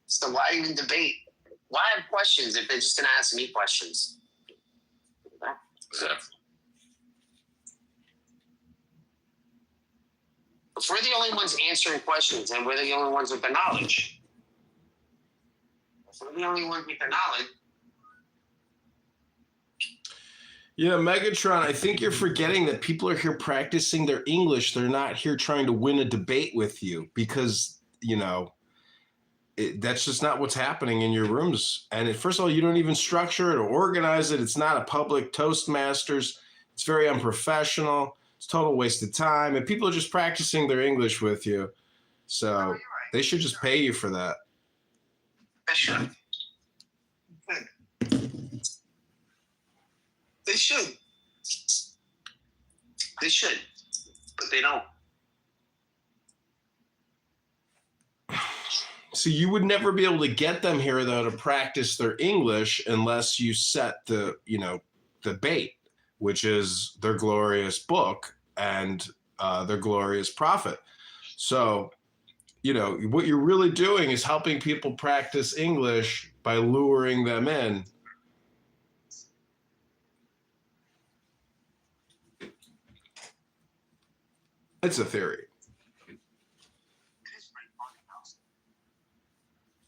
So why even debate? Why have questions if they're just going to ask me questions? Exactly. If we're the only ones answering questions and we're the only ones with the knowledge, if we're the only ones with the knowledge. Yeah, Megatron, I think you're forgetting that people are here practicing their English. They're not here trying to win a debate with you because, that's just not what's happening in your rooms. And first of all, you don't even structure it or organize it. It's not a public Toastmasters. It's very unprofessional. It's a total waste of time. And people are just practicing their English with you. So they should just pay you for that. They should. They should. They should. But they don't. So you would never be able to get them here, though, to practice their English unless you set the bait, which is their glorious book and their glorious prophet. So, what you're really doing is helping people practice English by luring them in. It's a theory.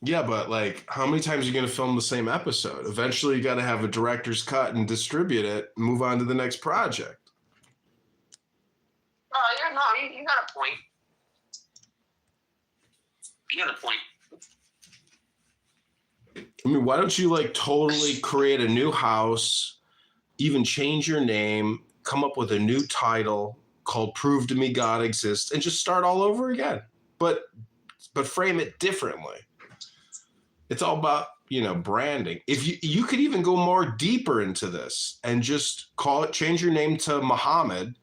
Yeah, but how many times are you going to film the same episode? Eventually, you got to have a director's cut and distribute it, and move on to the next project. You got a point. You got a point. I mean, why don't you totally create a new house, even change your name, come up with a new title called "Prove to Me God Exists," and just start all over again, but frame it differently. It's all about, branding. If you could even go more deeper into this and just change your name to Muhammad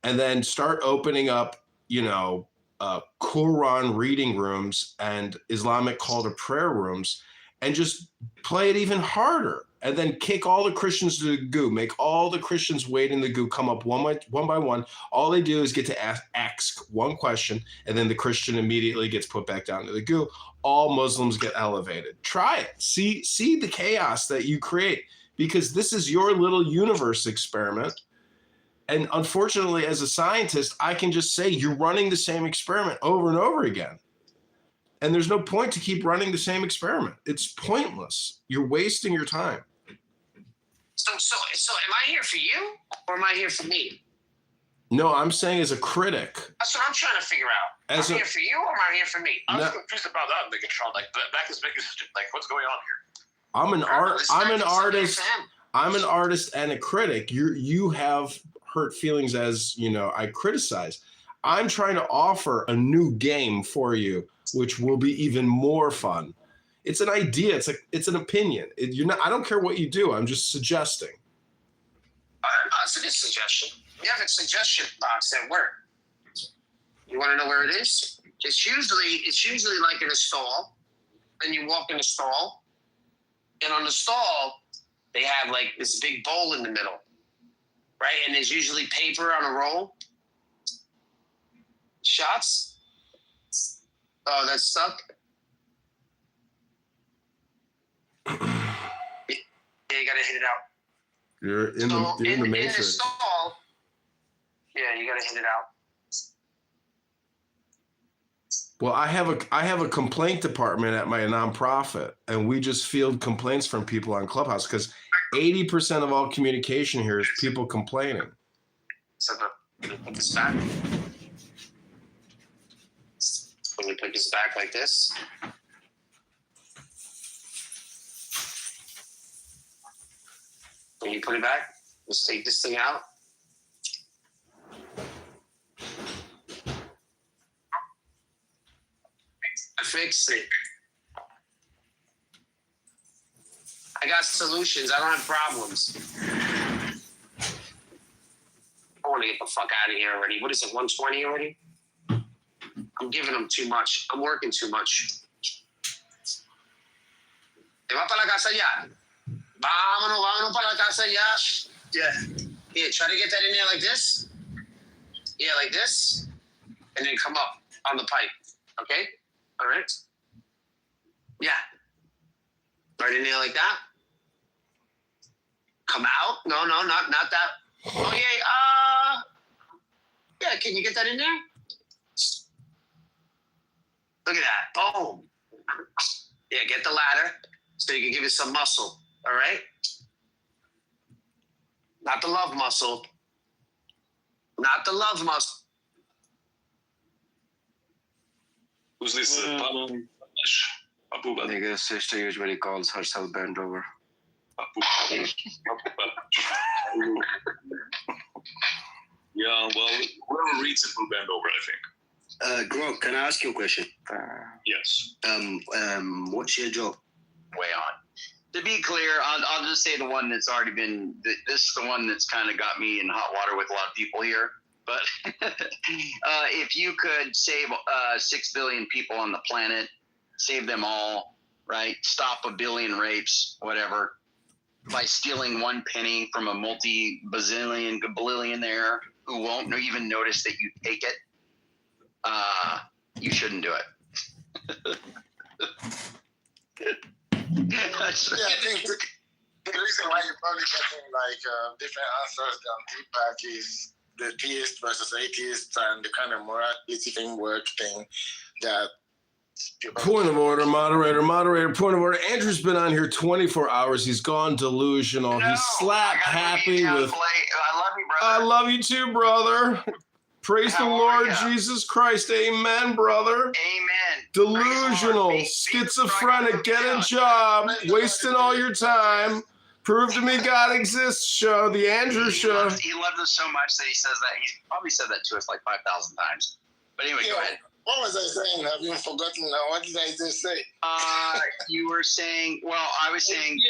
and then start opening up, Quran reading rooms and Islamic call to prayer rooms and just play it even harder. And then kick all the Christians to the goo, make all the Christians wait in the goo, come up one by one. All they do is get to ask one question, and then the Christian immediately gets put back down to the goo. All Muslims get elevated. Try it. See the chaos that you create, because this is your little universe experiment. And unfortunately, as a scientist, I can just say you're running the same experiment over and over again. And there's no point to keep running the same experiment. It's pointless. You're wasting your time. So am I here for you or am I here for me? No, I'm saying as a critic. That's what I'm trying to figure out. Am I here for you or am I here for me? I was confused about that, Megatron. Back is what's going on here? I'm an artist and a critic. You have hurt feelings as, I criticize. I'm trying to offer a new game for you, which will be even more fun. It's an idea. It's an opinion. I don't care what you do. I'm just suggesting. It's a good suggestion. You have a suggestion box at work. You want to know where it is? It's usually like in a stall. Then you walk in the stall, and on the stall they have like this big bowl in the middle, right? And there's usually paper on a roll. Shots. Oh, that's stuck. Yeah, you gotta hit it out. You're in the matrix. In the stall, yeah, you gotta hit it out. Well, I have a complaint department at my nonprofit, and we just field complaints from people on Clubhouse because 80% of all communication here is people complaining. So put this back. When you put this back like this. When you put it back, just take this thing out. Fix it. I got solutions. I don't have problems. I want to get the fuck out of here already. What is it, 120 already? I'm giving them too much. I'm working too much. Te va para la casa ya. Vámonos para la casa ya. Yeah. Yeah, try to get that in there like this. Yeah, like this. And then come up on the pipe. Okay? All right. Yeah. Right in there like that. Come out. No, not that. Oh yeah. Yeah. Can you get that in there? Look at that. Boom. Yeah. Get the ladder so you can give it some muscle. All right. Not the love muscle. Not the love muscle. Who's this? Abu I think his sister usually calls herself bent over. Yeah, well, whoever reads it will bend over, I think. Grog, can I ask you a question? Yes. What's your job? Way on. To be clear, I'll just say the one that's already been. This is the one that's kind of got me in hot water with a lot of people here. But if you could save 6 billion people on the planet, save them all, right? Stop a billion rapes, whatever, by stealing 1 penny from a multi-bazillion billionaire who won't even notice that you take it, you shouldn't do it. I think the reason why you're probably getting like different answers than Deepak is the theist versus atheist and the kind of morality framework thing that Point of order, moderator, point of order. Andrew's been on here 24 hours. He's gone delusional. No, He's slap happy with. I love you, brother. I love you too, brother. Praise the Lord Jesus Christ. Amen, brother. Amen. Delusional, schizophrenic, get a job, wasting all your time. Prove to me God exists show, the Andrew show. He loved us so much that he says that. He's probably said that to us like 5,000 times. But anyway, go ahead. What was I saying? Have you forgotten now? What did I just say? You were saying, well, I was saying,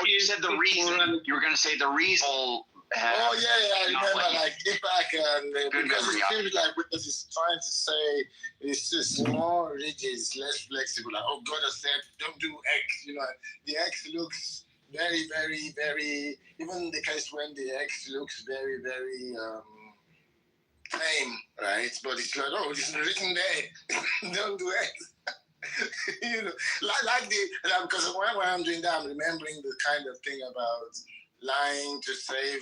you said the reason. You were going to say the reason. Oh, yeah, I remember, like, Deepak, and because it feels like what he's trying to say is just more rigid, it's less flexible. Like, oh, God has said, don't do X, you know. The X looks very, very, very, even the case when the X looks very, very, plain, right? But it's like, oh, it's written there. Don't do X. You know, like because when I'm doing that, I'm remembering the kind of thing about lying to save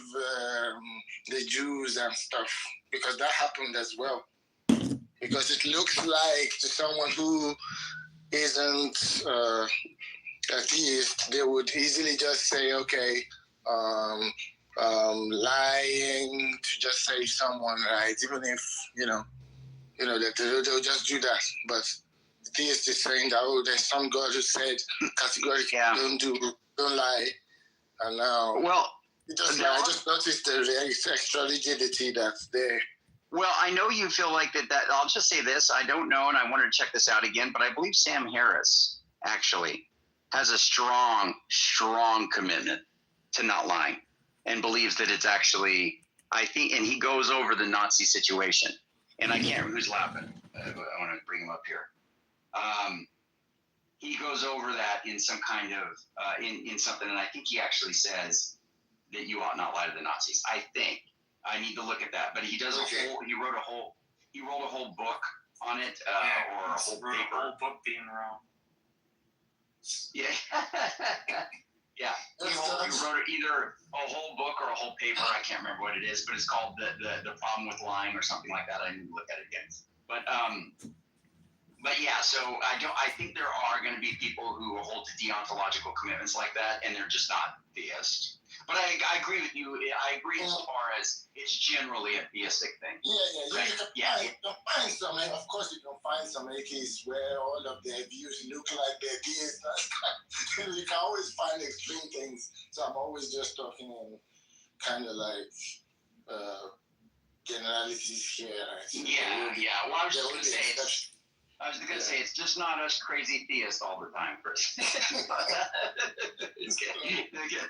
the Jews and stuff, because that happened as well. Because it looks like to someone who isn't a theist, they would easily just say, okay, lying to just save someone, right? Even if, you know that they'll just do that. But the theist is saying that, oh, there's some God who said categorically, don't lie. And now, I just noticed the extra rigidity that's there. Well, I know you feel like that. I'll just say this. I don't know, and I wanted to check this out again, but I believe Sam Harris actually has a strong commitment to not lying and believes that it's actually, I think, and he goes over the Nazi situation. And I can't remember who's laughing. I want to bring him up here. He goes over that in some kind of, in something, and I think he actually says that you ought not lie to the Nazis. I think. I need to look at that. But he does he wrote a whole book on it, or a whole paper. A whole book being wrong. Yeah. Yeah. He wrote either a whole book or a whole paper. I can't remember what it is, but it's called the problem with lying or something like that. I need to look at it again. But yeah, so I think there are going to be people who hold to deontological commitments like that, and they're just not theists. But I agree with you. I agree as far as it's generally a theistic thing. You can find some, and of course you can find some cases where all of their views look like they're theists. You can always find extreme things. So I'm always just talking in kind of like generalities here. Yeah. Well, I was just gonna say it's just not us crazy theists all the time, Chris. Okay.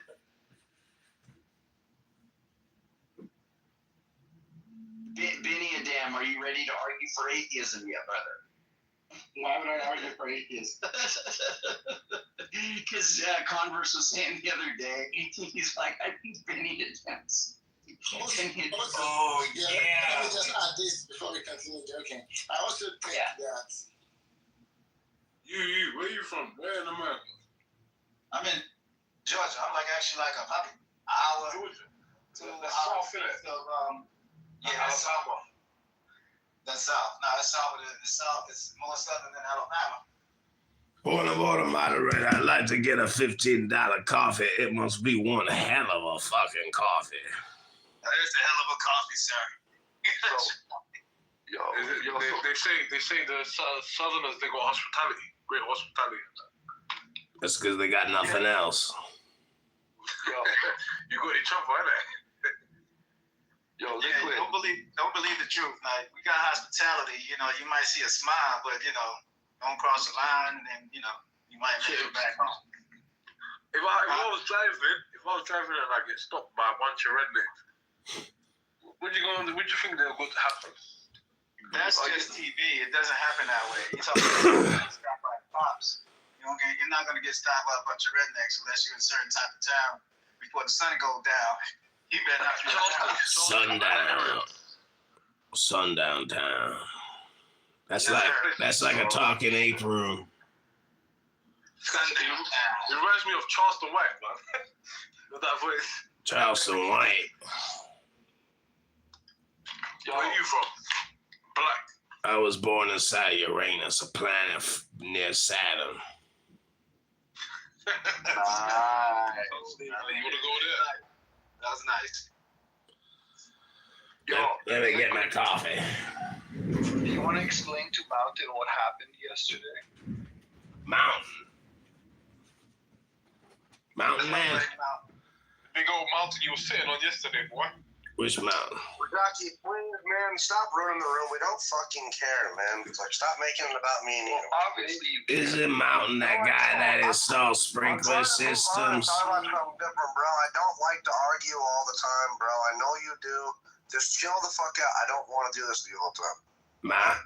Benny Adam, are you ready to argue for atheism yet, brother? Why would I argue for atheism? Because Converse was saying the other day, he's like, I think Benny Adam's. Let me just add this before we continue joking. I also think that. You, where you from? Where in America? I'm in Georgia. I'm actually like an hour to the south of that's south. That's south. No, that's south. The south is more southern than Alabama. Point of order, moderator. I'd like to get a $15 coffee. It must be one hell of a fucking coffee. That is a hell of a coffee, sir. They say the Southerners, they got hospitality, great hospitality. That's because they got nothing else. You got each other, innit? Don't believe the truth. Like, we got hospitality. You might see a smile, but don't cross the line, and then you might make it back home. If I was driving and I get stopped by a bunch of rednecks, what do you think they're going to happen? That's just TV. It doesn't happen that way. You're talking about stopped by cops. You're not going to get stopped by a bunch of rednecks unless you're in a certain type of town before the sun goes down. You better not be Sundown. Sundown town. That's like a talking ape room. Sundown town. It reminds me of Charleston White, man. With that voice. Charleston White. Where are you from? Black. I was born inside Uranus, a planet near Saturn. Nice. You want to go there? That was nice. Let me get my coffee. Do you want to explain to Mountain what happened yesterday? Mountain Man. Big old mountain you were sitting on yesterday, boy. Which mountain? Rocky, please, man, stop running the room. We don't fucking care, man. Like, stop making it about me and you. Obviously, Is it Mountain, that guy that installs sprinkler systems? I'm something different, bro. I don't like to argue all the time, bro. I know you do. Just chill the fuck out. I don't want to do this the whole time.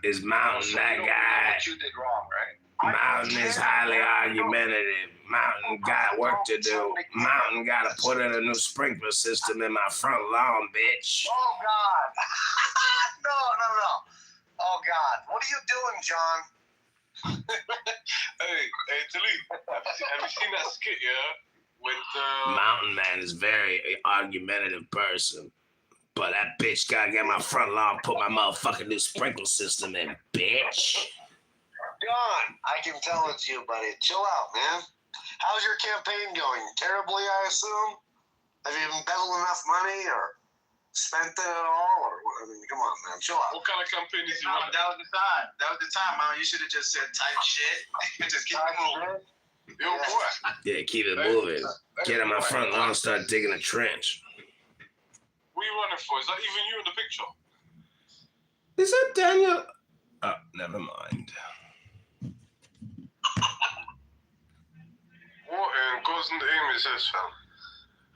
Is Mountain that guy? what you did wrong, right? Mountain is highly argumentative. Mountain got work to do. Mountain got to put in a new sprinkler system in my front lawn, bitch. Oh, God. No. Oh, God. What are you doing, John? Hey, Talib, have you seen that skit, with Mountain Man is very argumentative person. But that bitch gotta get my front lawn, put my motherfucking new sprinkler system in, bitch. John, I can tell it's you, buddy. Chill out, man. How's your campaign going? Terribly, I assume? Have you embezzled enough money or spent it at all? Or I mean, come on, man. Chill out. what kind of campaign is you running? That was the time, man. You should have just said type shit. Just keep it moving. Yo, boy. Yeah, keep it moving. Get in my front lawn, start digging a trench. What are you running for? Is that even you in the picture? Is that Daniel? Oh, never mind. What in God's name is this, fam?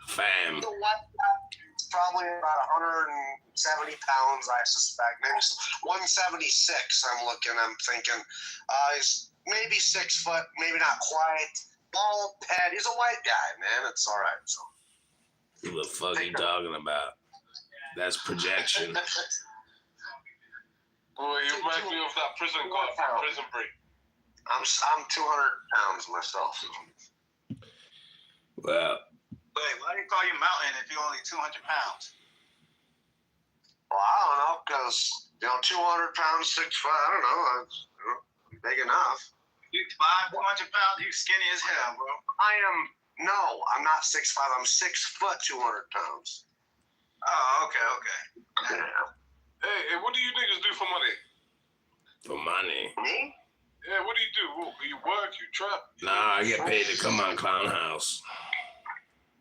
Fam. The white guy is probably about 170 pounds, I suspect. Maybe 176. I'm thinking. He's maybe 6 foot, maybe not quite. Bald head. He's a white guy, man. It's all right. So. Who the fuck are you talking about? That's projection. Boy, you remind me of that prison guard from Prison Break. I'm 200 pounds myself. Well. Wait, why do you call you mountain if you're only 200 pounds? Well, I don't know, because 200 pounds, 6 foot. I don't know. I'm big enough. You 200 pounds. You skinny as hell, bro. No, I'm not 6'5". I'm 6 foot, 200 pounds. Oh, okay. Yeah. Hey, what do you niggas do for money? For money? Me? Yeah, what do you do? You work, you trap? Nah, I get paid to come on Clown House.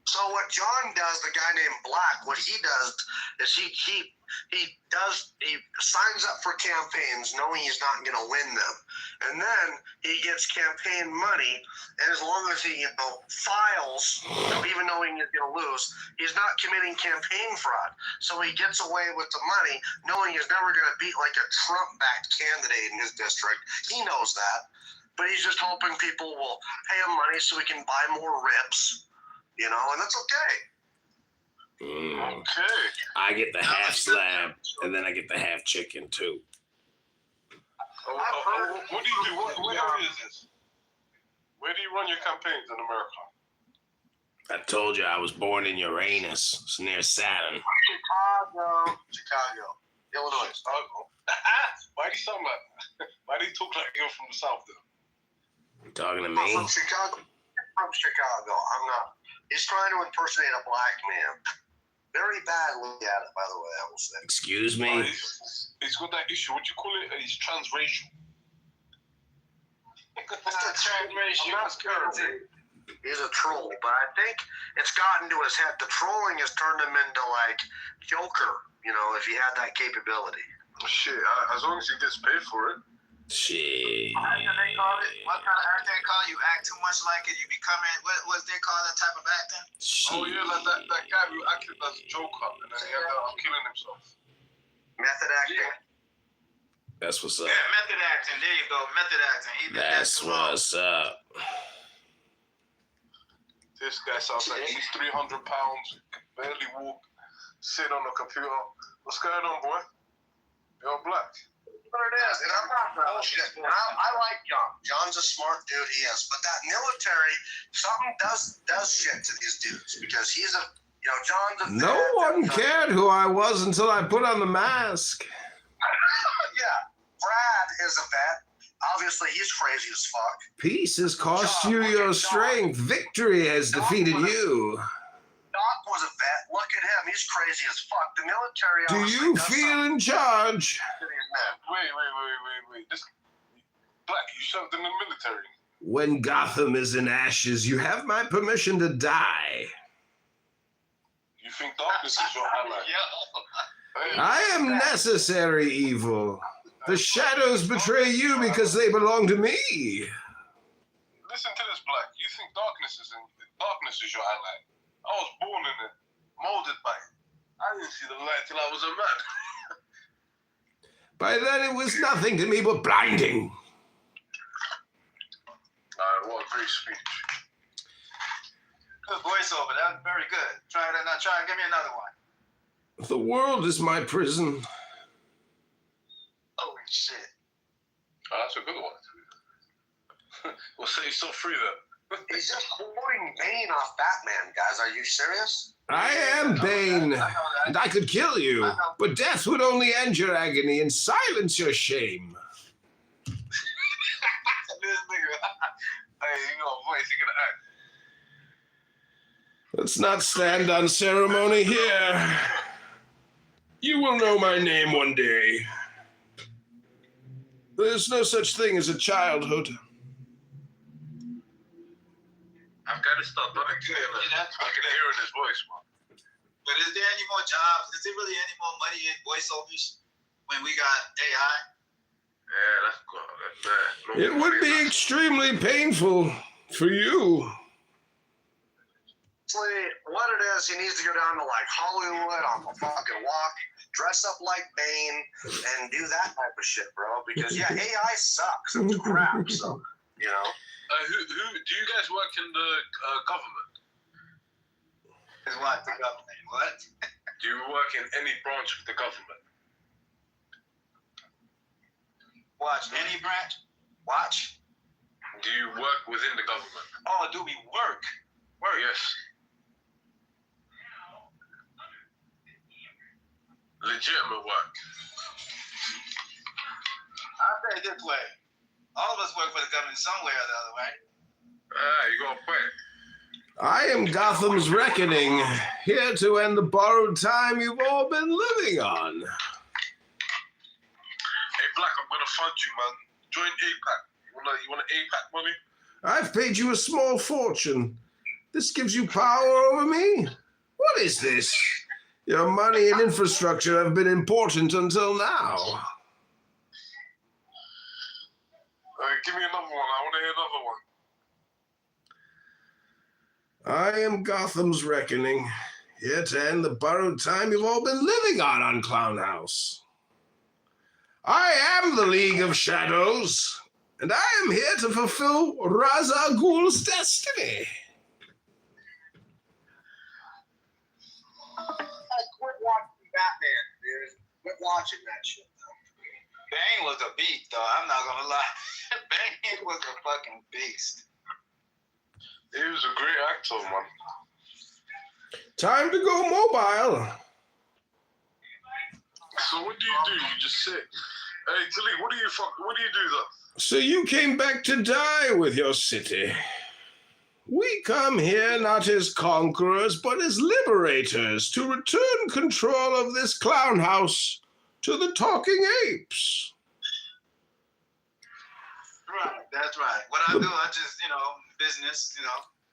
So what John does, the guy named Black, what he does is he signs up for campaigns knowing he's not going to win them. And then he gets campaign money, and as long as he, files, even knowing he's going to lose, he's not committing campaign fraud. So he gets away with the money, knowing he's never going to beat like a Trump-backed candidate in his district. He knows that. But he's just hoping people will pay him money so he can buy more ribs. And that's okay. Okay. I get the half slab, and then I get the half chicken, too. What do you do? What area is this? Where do you run your campaigns in America? I told you I was born in Uranus. It's near Saturn. Chicago. Illinois. Chicago. Why do you sound like? Why do you talk like you're from the South, though? You talking to I'm me? from Chicago. I'm not. He's trying to impersonate a black man. Very badly at it, by the way, I will say. Excuse me? He's got that issue. What do you call it? He's transracial. I'm not scared. He's a troll, but I think it's gotten to his head. The trolling has turned him into, like, Joker, if he had that capability. Shit, as long as he gets paid for it. Shit. What kind of act they call you? Act too much like it. You becoming what's they call that type of acting? Shit. Oh yeah, like that guy who acted as Joker and then he ended up killing himself. Method acting. That's what's up. Yeah, method acting. There you go, method acting. He did That's what's up. This guy sounds like he's 300 pounds, can barely walk, sit on a computer. What's going on, boy? You're black. What it is, and I'm not bullshit. I like John. John's a smart dude, he is. But that military, something does shit to these dudes because he's John's a No one cared who I was until I put on the mask. Yeah, Brad is a vet. Obviously, he's crazy as fuck. Peace has cost you your strength. Victory has defeated you. Doc was a vet. Look at him. He's crazy as fuck. The military. Do you feel in charge? Wait. This Black, you served in the military. When Gotham is in ashes, you have my permission to die. You think darkness is your ally? I am necessary evil. The shadows betray you because they belong to me. Listen to this, Black. You think darkness is your ally? I was born in it, molded by it. I didn't see the light till I was a man. By then it was nothing to me but blinding. What a great speech. Good voiceover. That was very good. Try that now. Try and give me another one. The world is my prison. Holy shit. Oh, that's a good one. We'll say you're still free then. He's just quoting Bane off Batman, guys. Are you serious? I am Bane, and I could kill you, but death would only end your agony and silence your shame. This nigga, hey, you got a voice, you gonna act. Let's not stand on ceremony here. You will know my name one day. There's no such thing as a childhood. I've got to stop running to him. I can hear in his voice, man. But is there any more jobs? Is there really any more money in voiceovers when we got AI? Yeah, that's good. That's bad. It would be extremely painful for you. what it is, he needs to go down to like Hollywood on the fucking walk, dress up like Bane, and do that type of shit, bro. Because yeah, AI sucks. It's crap. So you know. Who do you guys work in the government? Is what the government? What? Do you work in any branch of the government? Watch any branch. Watch. Do you work within the government? Oh, do we work? Work. Yes. Legitimate work. I'll say it this way. All of us work for the government some way or the other, right? You got a point. I am Gotham's Reckoning, here to end the borrowed time you've all been living on. Hey, Black, I'm gonna fund you, man. Join APAC. You want APAC money? I've paid you a small fortune. This gives you power over me? What is this? Your money and infrastructure have been important until now. Give me another one. I want to hear another one. I am Gotham's Reckoning, here to end the borrowed time you've all been living on Clown House. I am the League of Shadows, and I am here to fulfill Ra's al Ghul's destiny. Quit watching Batman, dude. Quit watching that shit, though. Bane was a beast, though. I'm not gonna lie. Bane was a fucking beast. He was a great actor, man. Time to go mobile. So what do? You just sit. Hey, Tilly, what do you do though? So you came back to die with your city. We come here not as conquerors, but as liberators to return control of this clown house to the talking apes. Right, that's right. What I do, I just, business,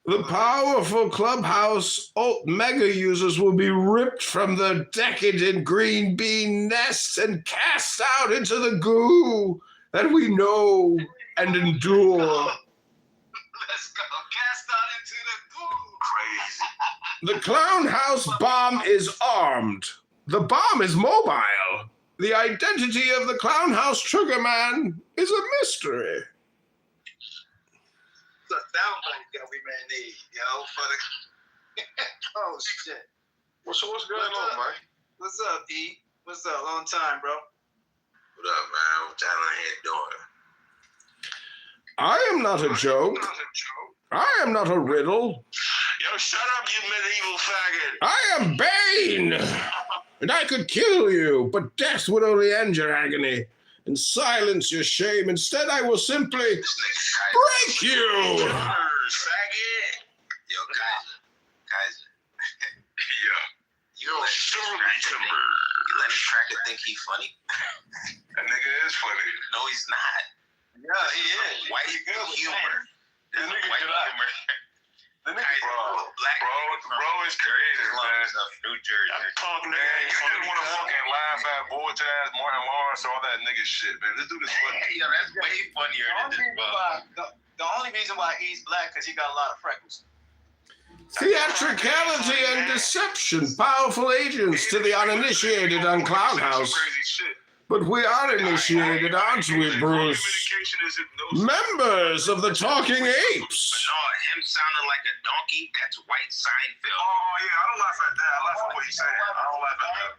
The powerful clubhouse alt mega users will be ripped from the decadent green bean nests and cast out into the goo that we know and endure. Let's go. Cast out into the goo. Crazy. The clown house bomb is armed. The bomb is mobile. The identity of the clown house trigger man is a mystery. It's a soundbite that we may need, for the. Oh shit. What's going on, man? What's up, E? What's up? Long time, bro. What up, man? What y'all on here doing? I am not a joke. I am not a riddle. Yo, shut up, you medieval faggot. I am Bane. And I could kill you, but death would only end your agony and silence your shame. Instead, I will simply break you. Faggot. Yo, Kaiser. Yo, surely timber. You let his cracker think he funny? That nigga is funny. No, he's not. Yeah, he is. White humor. This nigga White humor. The nigga, bro is creative, man. New Jersey. Man, you just want to fucking laugh at bullshit ass Martin Lawrence, all that nigga shit, man. Let's do this funny. Yo, that's way funnier than this, bro. The only reason why he's black because he got a lot of freckles. Theatricality and deception, powerful agents to the uninitiated on Clown House. But we are initiated, aren't we, Bruce? Members of the Talking Apes. But no, him sounding like a donkey, that's White Seinfeld. Oh, yeah, I don't laugh at that. I laugh at what he's saying. I don't laugh at that.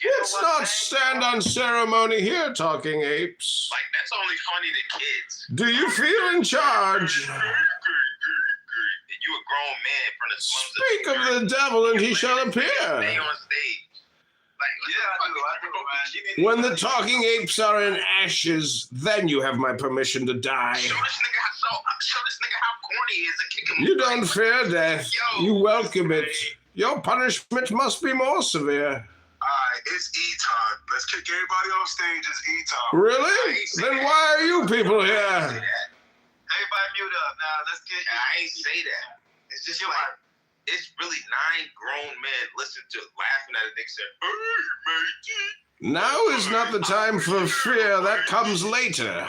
Let's not stand on ceremony here, Talking Apes. Like, that's only funny to kids. Do you feel in charge? You a grown man from the slums. Speak of the devil and he shall Stay appear. on stage. I do. When the Talking Apes are in ashes, then you have my permission to die. Show this nigga how corny he is to kick him. You don't fear death. You welcome it. Your punishment must be more severe. Alright, it's E-time. Let's kick everybody off stage. It's E-time. Really? Then why are you people here? Everybody mute up now. Let's get. I ain't say that. It's just like, it's really 9 grown men listening to laughing at a nigga say, hey, matey. Now is not the time for fear. That comes later. Like,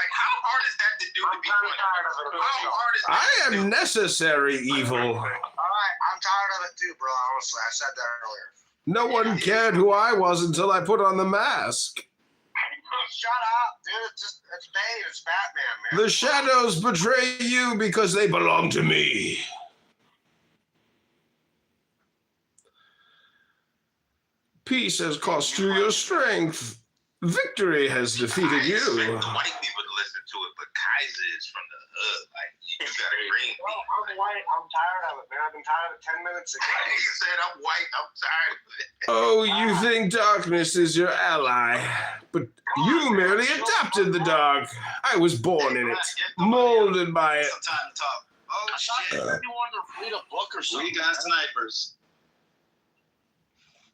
how hard is that to do? would be fun. I am necessary evil. All right, I'm tired of it too, bro. Honestly, I said that earlier. No one cared who I was until I put on the mask. Shut up, dude. It's Bane. It's Batman, man. The shadows betray you because they belong to me. Peace has cost you your strength. Victory has defeated you. 20 people to listen to it, but Kaiser is from the hood. Like, you gotta bring me. I'm white. I'm tired of it, man. I've been tired of it 10 minutes ago. He said I'm white. I'm tired of it. Oh, you think darkness is your ally, but you merely adopted the dark. I was born in it, molded by it. Some time to talk. Oh, shit. You wanted to read a book or something. We got snipers.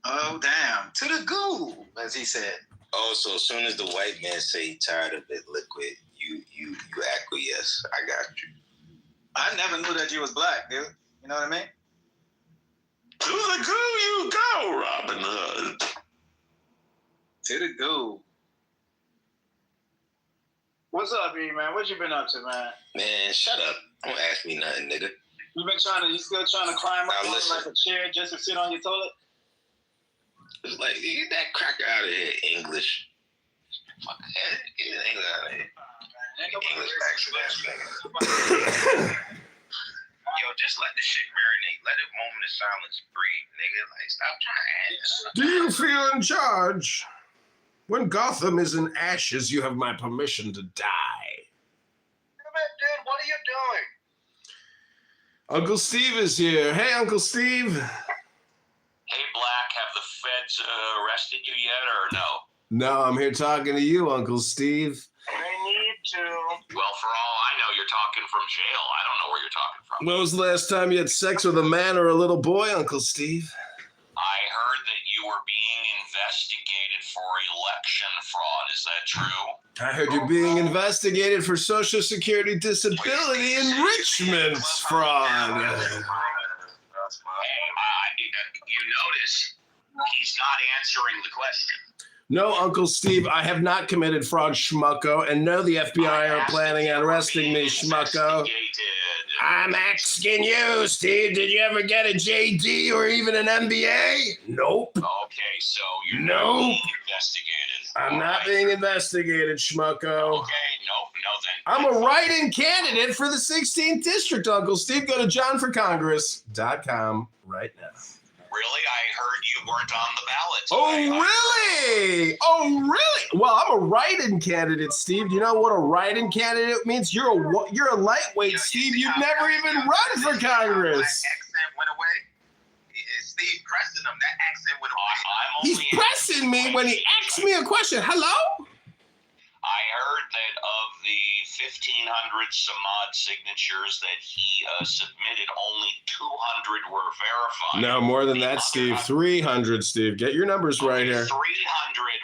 Oh, damn. To the goo, as he said. Oh, so as soon as the white man say he tired of it, Liquid, you acquiesce. I got you. I never knew that you was black, dude. You know what I mean? To the goo you go, Robin Hood. To the goo. What's up, E, man? What you been up to, man? Man, shut up. Don't ask me nothing, nigga. You still trying to climb up Now on listen. like a chair just to sit on your toilet? It's like, get that cracker out of here, English. Fuck that. Get the English out of here. English accent, nigga. Yo, just let the shit marinate. Let it moment of silence breathe, nigga. Like, stop trying to Do you feel in charge? When Gotham is in ashes, you have my permission to die. Dude, what are you doing? Uncle Steve is here. Hey, Uncle Steve. Hey, Black, have the feds arrested you yet, or no? No, I'm here talking to you, Uncle Steve. They need to. Well, for all I know, you're talking from jail. I don't know where you're talking from. When was the last time you had sex with a man or a little boy, Uncle Steve? I heard that you were being investigated for election fraud. Is that true? I heard you're being investigated for Social Security disability enrichment fraud. You notice he's not answering the question. No, Uncle Steve, I have not committed fraud, schmucko, and no, the FBI are planning on arresting me, schmucko. I'm asking you, Steve, did you ever get a JD or even an MBA? Nope. Okay, so you're Nope. being investigated. I'm not being investigated, schmucko. Okay, no then. I'm a write-in candidate for the 16th district, Uncle Steve. Go to johnforcongress.com right now. Really? I heard you weren't on the ballot. Oh, really? Oh, really? Well, I'm a write-in candidate, Steve. Do you know what a write-in candidate means? You're a lightweight, Steve. You've never even run for Congress. Accent went away. Steve pressing him. That accent went away. He's pressing me when he asks me a question. Hello? I heard that of the 1,500 some odd signatures that he submitted, only 200 were verified. No, more than that, Steve. 300, Steve. Get your numbers right here. 300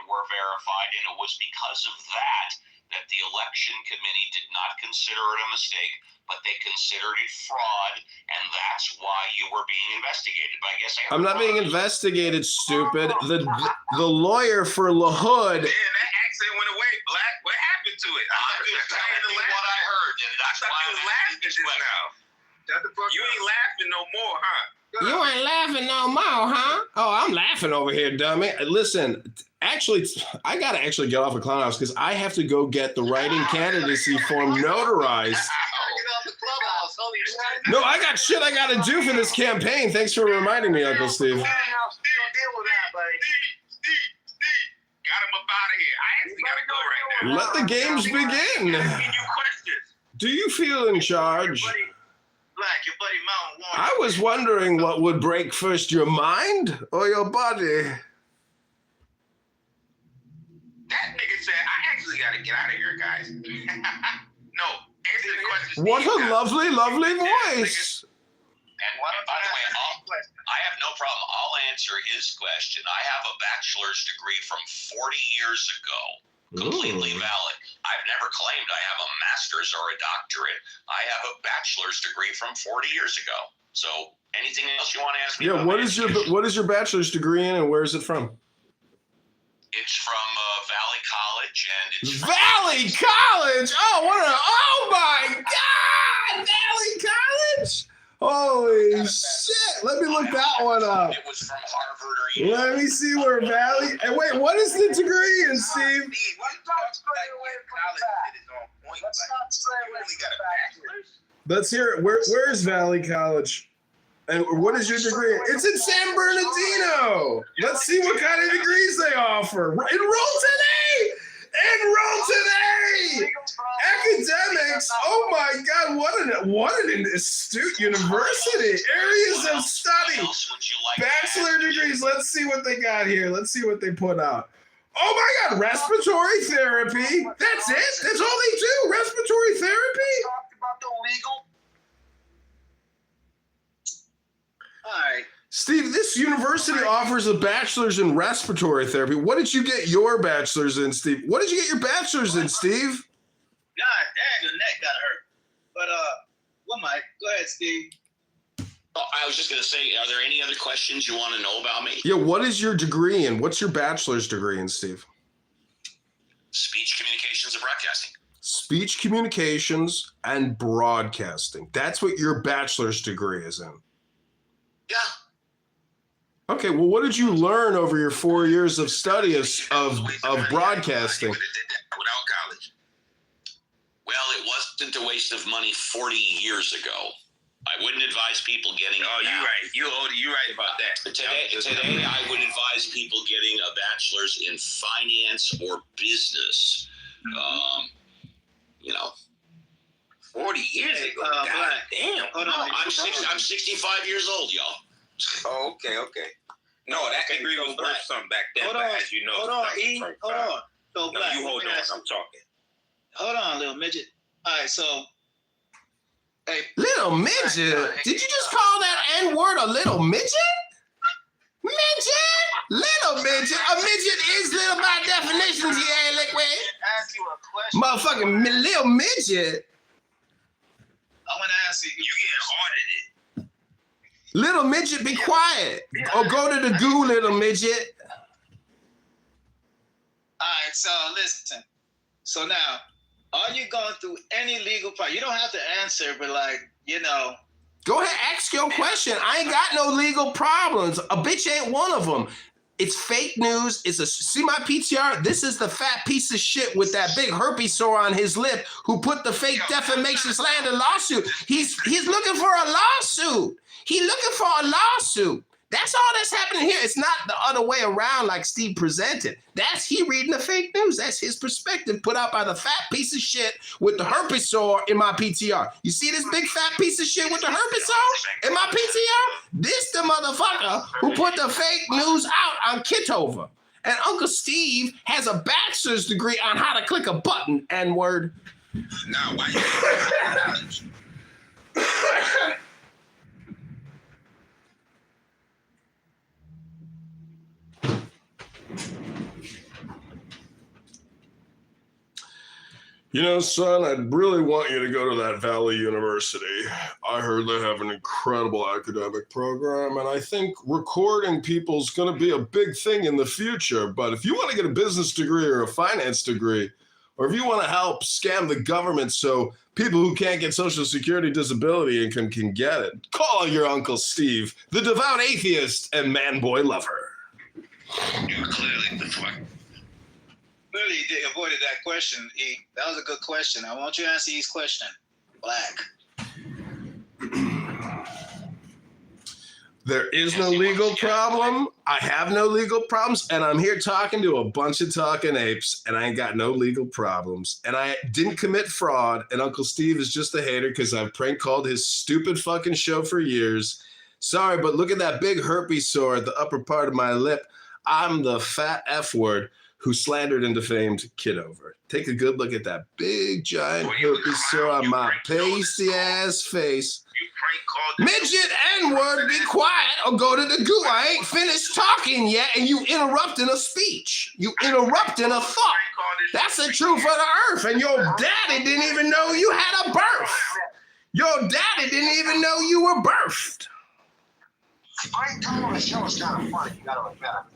were verified, and it was because of that the election committee did not consider it a mistake, but they considered it fraud, and that's why you were being investigated. But I guess I'm not being investigated, stupid. The lawyer for LaHood. Man, that accent went away, Black. What happened to it? I'm just telling you what I heard, and that's why you was laughing just now. You ain't laughing no more, huh? You ain't laughing no more, huh? Oh, I'm laughing over here, dummy. Listen, actually, I got to actually get off of Clown House because I have to go get the writing candidacy form notarized. No, I got shit I got to do for this campaign. Thanks for reminding me, Uncle Steve. Steve, got him up out of here. I actually got to go right now. Let the games begin. Do you feel in charge? Black, your buddy Mountain Warren. I was wondering what would break first, your mind or your body? That nigga said, I actually got to get out of here, guys. No, answer the question. What a lovely, lovely voice. And by the way, I have no problem. I'll answer his question. I have a bachelor's degree from 40 years ago. Completely valid. I've never claimed I have a master's or a doctorate. I have a bachelor's degree from 40 years ago. So anything else you want to ask me? Yeah, what is your bachelor's degree in and where is it from? It's from Valley College, and it's Valley College. Oh my God, Valley College. Holy shit! Let me look that one up. It was from Harvard or Yale. Let me see where Valley. And wait, what is the degree in, Steve? Let's hear it. Where's Valley College? And what is your degree? It's in San Bernardino. Let's see what kind of degrees they offer. Enroll today! Enroll today! Academics. Oh my God! What an astute university. Areas of study. Bachelor degrees. Let's see what they got here. Let's see what they put out. Oh my God! Respiratory therapy. That's it. That's all they do. Respiratory therapy. Talked about the legal. All right. Steve, this university offers a bachelor's in respiratory therapy. What did you get your bachelor's in, Steve? What did you get your bachelor's in, Steve? God dang, the neck got hurt. But what Mike? Go ahead, Steve. Oh, I was just gonna say, are there any other questions you want to know about me? Yeah, what is your degree in? What's your bachelor's degree in, Steve? Speech communications and broadcasting. Speech communications and broadcasting. That's what your bachelor's degree is in. Yeah. Okay, well, what did you learn over your 4 years of study of broadcasting? Without college. Well, it wasn't a waste of money 40 years ago. I wouldn't advise people getting. Oh, you're right. You're right about that. Today, I would advise people getting a bachelor's in finance or business. 40 years ago. God damn. Hold on. I'm 65 years old, y'all. Oh, okay. No, that degree was worth something back then. Hold but on. as you know, Hold on, E. Hold on. So, No, Black, you hold on. I'm talking. Hold on, little midget. All right, so. Hey. Little midget? Did you just call that N-word a little midget? Midget? Little midget? A midget is little by definition, T.A. Liquid. Ask you a question. Motherfucking little midget. I want to ask you. You getting hard at it. Little midget, be quiet. Or go to the goo, little midget. All right, so listen. So now, are you going through any legal problem? You don't have to answer, but Go ahead, ask your question. I ain't got no legal problems. A bitch ain't one of them. It's fake news. See my PTR? This is the fat piece of shit with that big herpes sore on his lip who put the fake defamation slander lawsuit. He's looking for a lawsuit. He's looking for a lawsuit. That's all that's happening here. It's not the other way around like Steve presented. That's he reading the fake news. That's his perspective put out by the fat piece of shit with the herpes sore in my PTR. You see this big fat piece of shit with the herpes sore in my PTR? This the motherfucker who put the fake news out on Kitover. And Uncle Steve has a bachelor's degree on how to click a button, N-word. Now, why you You know, son, I'd really want you to go to that Valley University. I heard they have an incredible academic program, and I think recording people's going to be a big thing in the future. But if you want to get a business degree or a finance degree, or if you want to help scam the government so people who can't get Social Security disability income can get it, call your Uncle Steve, the devout atheist and man-boy lover. You're clearly the fuck. Clearly, you avoided that question, E. That was a good question. I want you to answer E's question. Black. There is no legal problem. I have no legal problems, and I'm here talking to a bunch of talking apes, and I ain't got no legal problems. And I didn't commit fraud, and Uncle Steve is just a hater because I've prank called his stupid fucking show for years. Sorry, but look at that big herpes sore at the upper part of my lip. I'm the fat F word who slandered and defamed Kitover. Take a good look at that big giant herpes sore on my pasty ass face. Midget N-word, be quiet or go to the goo. I ain't finished talking yet and you interrupting a speech. You interrupting a thought. That's the truth of the earth. And your daddy didn't even know you had a birth. Your daddy didn't even know you were birthed. I told him the show was kind of funny. You gotta admit, I don't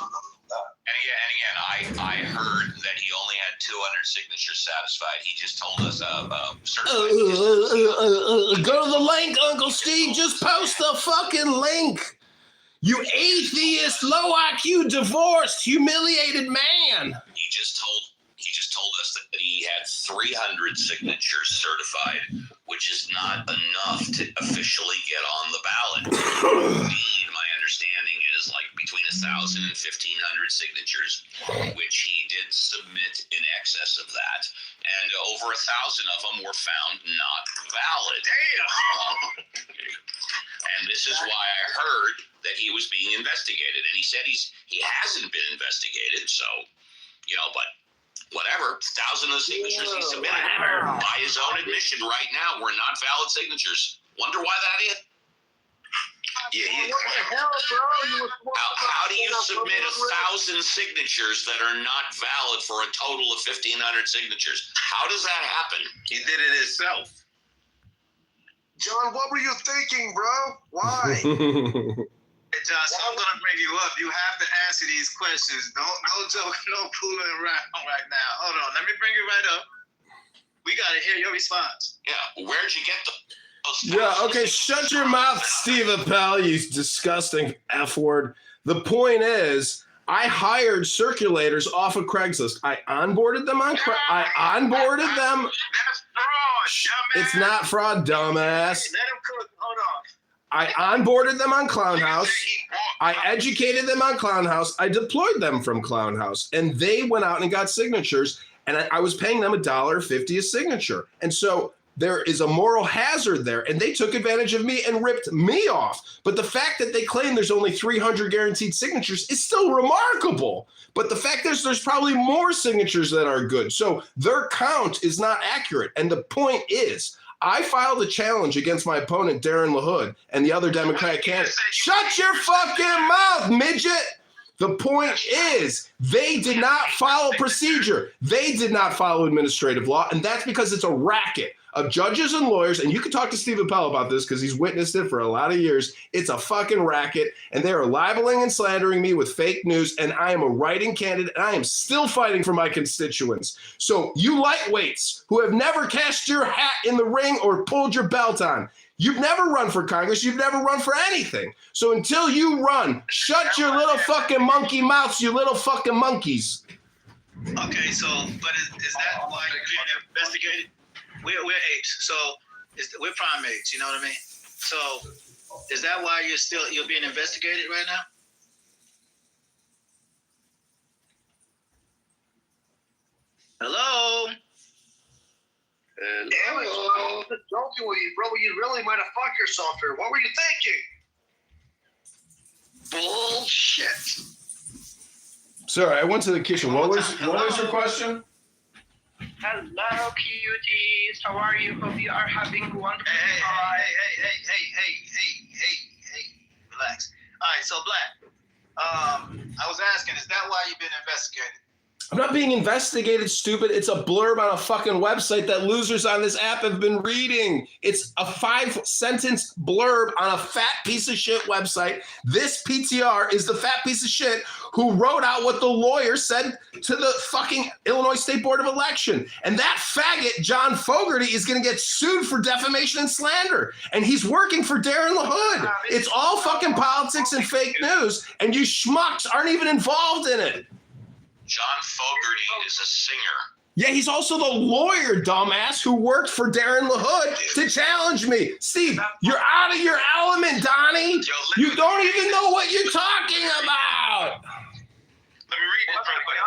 know that. And again, I heard that he only had 200 signatures satisfied. He just told us go to the link, Uncle Steve. Just post the fucking link. You atheist, low IQ, divorced, humiliated man. He just told us that he had 300 signatures certified, which is not enough to officially get on the ballot. Indeed, my understanding is like between 1,000 and 1,500 signatures, which he did submit in excess of that, and over 1,000 of them were found not valid. Damn. And this is why I heard that he was being investigated, and he said he hasn't been investigated. So, but whatever, 1,000 of the signatures he submitted by his own admission right now were not valid signatures. Wonder why that is? Yeah, what the hell, bro? How do you submit 1,000 signatures that are not valid for a total of 1,500 signatures? How does that happen? He did it himself. John, what were you thinking, bro? Why? Hey, John, so I'm gonna bring you up. You have to answer these questions. No joke, no fooling around right now. Hold on, let me bring you right up. We gotta hear your response. Yeah, where'd you get them? Yeah, okay, shut your mouth, Steve Appel, you disgusting F word. The point is, I hired circulators off of Craigslist. I onboarded them on I onboarded them. That's fraud, dumbass. It's not fraud, dumbass. Let him cook. Hold on. I onboarded them on Clownhouse. I educated them on Clownhouse. I deployed them from Clownhouse. And they went out and got signatures. And I was paying them $1.50 a signature. And so there is a moral hazard there. And they took advantage of me and ripped me off. But the fact that they claim there's only 300 guaranteed signatures is still remarkable. But the fact is there's probably more signatures that are good. So their count is not accurate. And the point is, I filed a challenge against my opponent, Darren LaHood, and the other Democratic candidate. Shut your fucking mouth, midget! The point is, they did not follow procedure. They did not follow administrative law, and that's because it's a racket of judges and lawyers, and you can talk to Steve Appel about this because he's witnessed it for a lot of years. It's a fucking racket, and they are libeling and slandering me with fake news, and I am a writing candidate, and I am still fighting for my constituents. So you lightweights who have never cast your hat in the ring or pulled your belt on, you've never run for Congress, you've never run for anything. So until you run, shut your little fucking monkey mouths, you little fucking monkeys. Okay, so, but is that why you're being investigated? We're apes, so we're primates. You know what I mean? So, is that why you're being investigated right now? Hello. Hello. Joking with you, bro. You really might have fucked yourself here. What were you thinking? Bullshit. Sorry, I went to the kitchen. What was your question? Hello, cuties. How are you? Hope you are having a wonderful time. Hey, relax. All right, so Black, I was asking, is that why you've been investigated? I'm not being investigated, stupid. It's a blurb on a fucking website that losers on this app have been reading. It's a 5-sentence blurb on a fat piece of shit website. This PTR is the fat piece of shit who wrote out what the lawyer said to the fucking Illinois State Board of Election. And that faggot, John Fogerty, is going to get sued for defamation and slander. And he's working for Darren LaHood. It's all fucking politics and fake news. And you schmucks aren't even involved in it. John Fogerty is a singer. Yeah, he's also the lawyer, dumbass, who worked for Darren LaHood to challenge me. Steve, you're out of your element, Donnie. You don't even know what you're talking about. Let me read this real quick.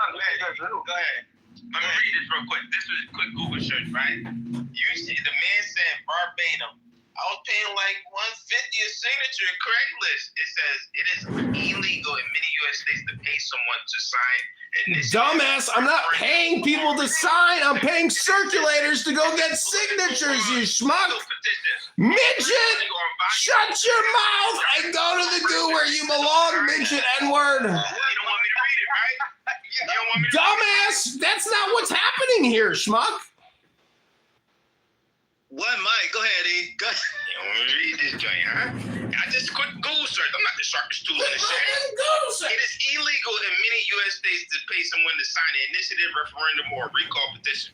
Go ahead. Let me read this real quick. This was a quick Google search, right? You see, the man said verbatim, I was paying like $150 a signature at Craigslist. It says it is illegal in many U.S. states to pay someone to sign. Dumbass, I'm not paying people to sign. I'm paying circulators to go get signatures, you schmuck. Midget, shut your mouth and go to the goo where you belong, midget N-word. You don't want me to read it, right? You don't want me to Dumbass, that's not what's happening here, schmuck. One mic. Go ahead, E. Go ahead. You want me to read this joint, huh? I just quick Google search. I'm not the sharpest tool in the shed. It is illegal in many U.S. states to pay someone to sign an initiative, referendum, or recall petition.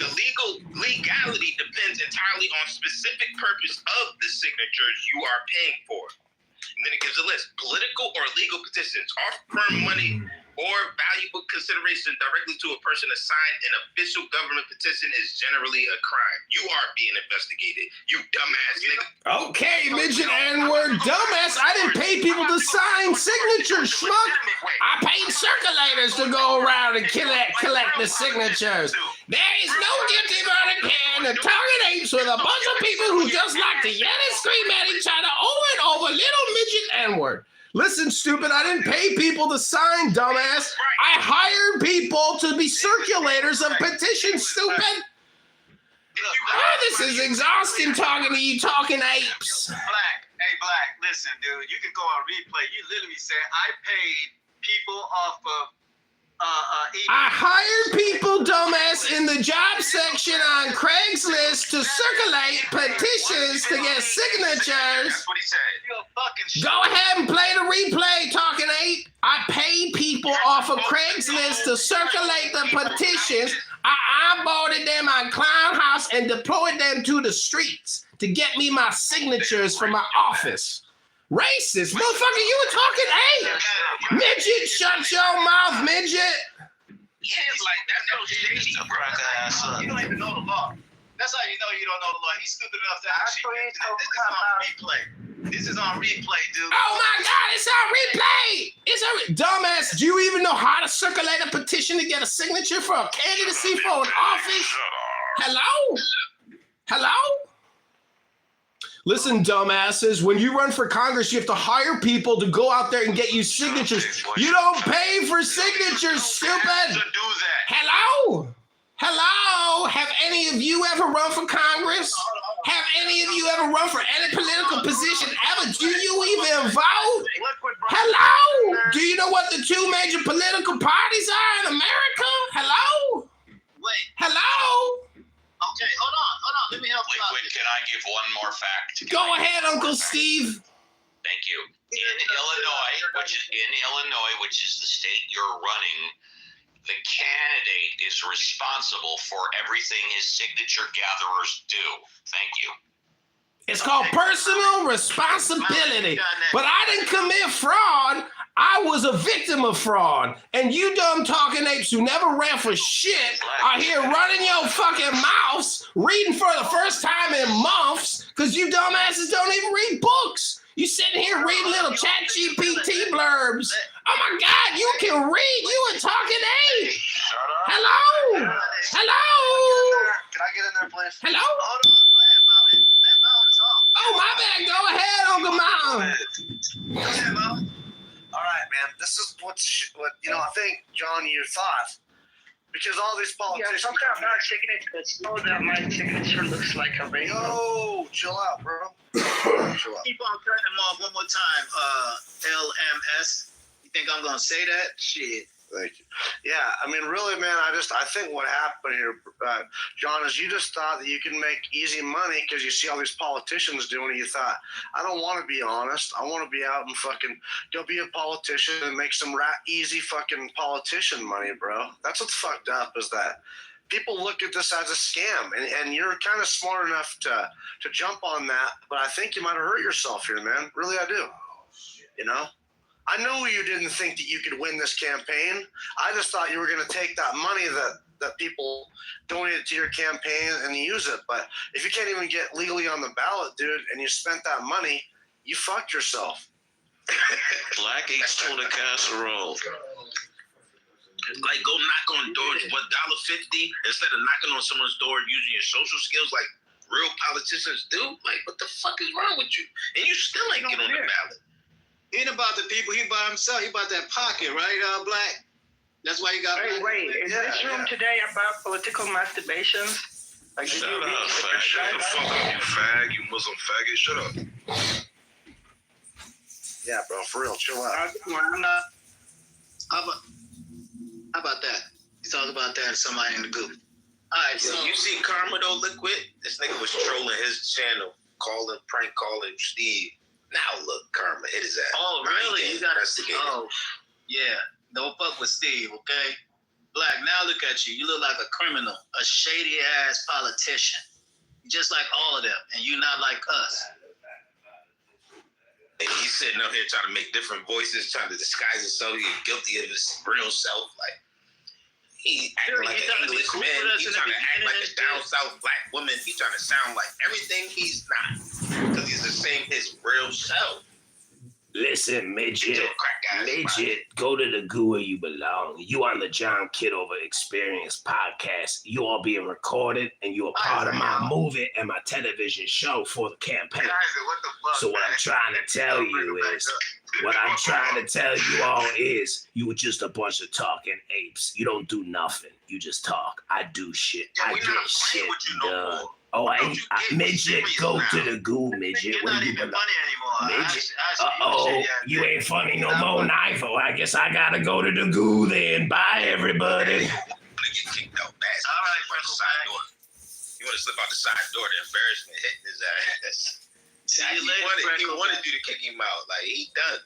The legality depends entirely on specific purpose of the signatures you are paying for. And then it gives a list. Political or legal petitions, off-firm money or valuable consideration directly to a person assigned an official government petition is generally a crime. You are being investigated, you dumbass nigga. Okay, midget N-word dumbass. I didn't pay people to sign signatures, schmuck. I paid circulators to go around and collect the signatures. There is no guilty verdict here. The target apes with a bunch of people who just like to yell and scream at each other over and over. Little midget N-word. Listen, stupid, I didn't pay people to sign, dumbass. I hired people to be circulators of petitions, stupid. Oh, this is exhausting talking to you talking apes. Black, hey, Black, listen, dude, you can go on replay. You literally said, I paid people off of I hired people, dumbass, in the job section on Craigslist to circulate petitions to get signatures. That's what he said. You're a fucking Go ahead and play the replay, talking ape. I paid people off of Craigslist to circulate the petitions. I onboarded them on Clown House and deployed them to the streets to get me my signatures for my office. Racist, motherfucker, you were talking ape. Midget, shut your mouth, midget. Yeah, it's like that's no shady, bro. You don't even know the law. That's how you know you don't know the law. He's stupid enough to actually. This is on replay. This is on replay, dude. Oh my God, it's on replay. It's on dumbass. Do you even know how to circulate a petition to get a signature for a candidacy for an office? Hello? Hello? Listen, dumbasses, when you run for Congress, you have to hire people to go out there and get you signatures. You don't pay for signatures, stupid. Hello? Hello? Have any of you ever run for Congress? Have any of you ever run for any political position ever? Do you even vote? Hello? Do you know what the two major political parties are in America? Hello? Wait. Hello? Okay, hold on. Let me help you out. Liquid, can I give one more fact? Go ahead, Uncle Steve. Thank you. In Illinois, which is the state you're running, the candidate is responsible for everything his signature gatherers do. Thank you. It's called personal responsibility. But I didn't commit fraud. I was a victim of fraud. And you dumb talking apes who never ran for shit are here running your fucking mouths, reading for the first time in months, because you dumbasses don't even read books. You sitting here reading little chat GPT blurbs. Oh my God, you can read. You a talking ape. Hello? Hello? Can I get in there, please? Hello? Hold on. Go ahead, Mountain. Let Mountain talk. Oh, my bad. Go ahead, Uncle Mountain. Go ahead, Mountain. All right, man. This is what I think, John, you thought. Because all these politicians. Yeah, sometimes my signature, so that my signature looks like a rainbow. Yo, chill out, bro. Chill out. Keep on cutting him off one more time. LMS. You think I'm gonna say that? Shit. Thank you. Yeah, I mean, really, man, I think what happened here, John, is you just thought that you can make easy money because you see all these politicians doing it. You thought, I don't want to be honest. I want to be out and fucking go be a politician and make some easy fucking politician money, bro. That's what's fucked up is that people look at this as a scam, and you're kind of smart enough to jump on that, but I think you might have hurt yourself here, man. Really, I do. You know? I know you didn't think that you could win this campaign. I just thought you were going to take that money that people donated to your campaign and use it. But if you can't even get legally on the ballot, dude, and you spent that money, you fucked yourself. Black eats tuna casserole. Like, go knock on doors, $1.50 instead of knocking on someone's door using your social skills like real politicians do. Like, what the fuck is wrong with you? And you still ain't get on the ballot. He ain't about the people. He by himself. He about that pocket, right, Black? That's why he got. Wait. Is this room today about political masturbations? Like, shut up, fag. Shut the fuck up, you fag. You Muslim faggot. Shut up. Yeah, bro, for real. Chill out. I'm not. How about that? You talk about that to somebody in the group. All right, so you see Karma though, Liquid? This nigga was trolling his channel, prank calling Steve. Now look, Karma hit his ass. Oh, really? You got investigated. Oh, yeah. Don't fuck with Steve, okay? Black, now look at you. You look like a criminal, a shady ass politician. Just like all of them, and you not like us. And he's sitting up here trying to make different voices, trying to disguise himself. He's guilty of his real self. Like, he acting like an English man. He's trying to act like a down south black woman. He's trying to sound like everything he's not. Because he's the same his real self. Listen, midget, go to the goo where you belong. You on the John Kitover Experience podcast. You all being recorded, and you are part of my movie and my television show for the campaign. So what I'm trying to tell you all is, you were just a bunch of talking apes. You don't do nothing. You just talk. I do shit. I get shit done. Oh, midget, go to the goo, midget. Where you belong? Midget. You ain't funny no more, neither. I guess I gotta go to the goo then. Bye, everybody. You want to slip out the side door, the embarrassment hitting his ass. He wanted you to kick him out. Like, he done.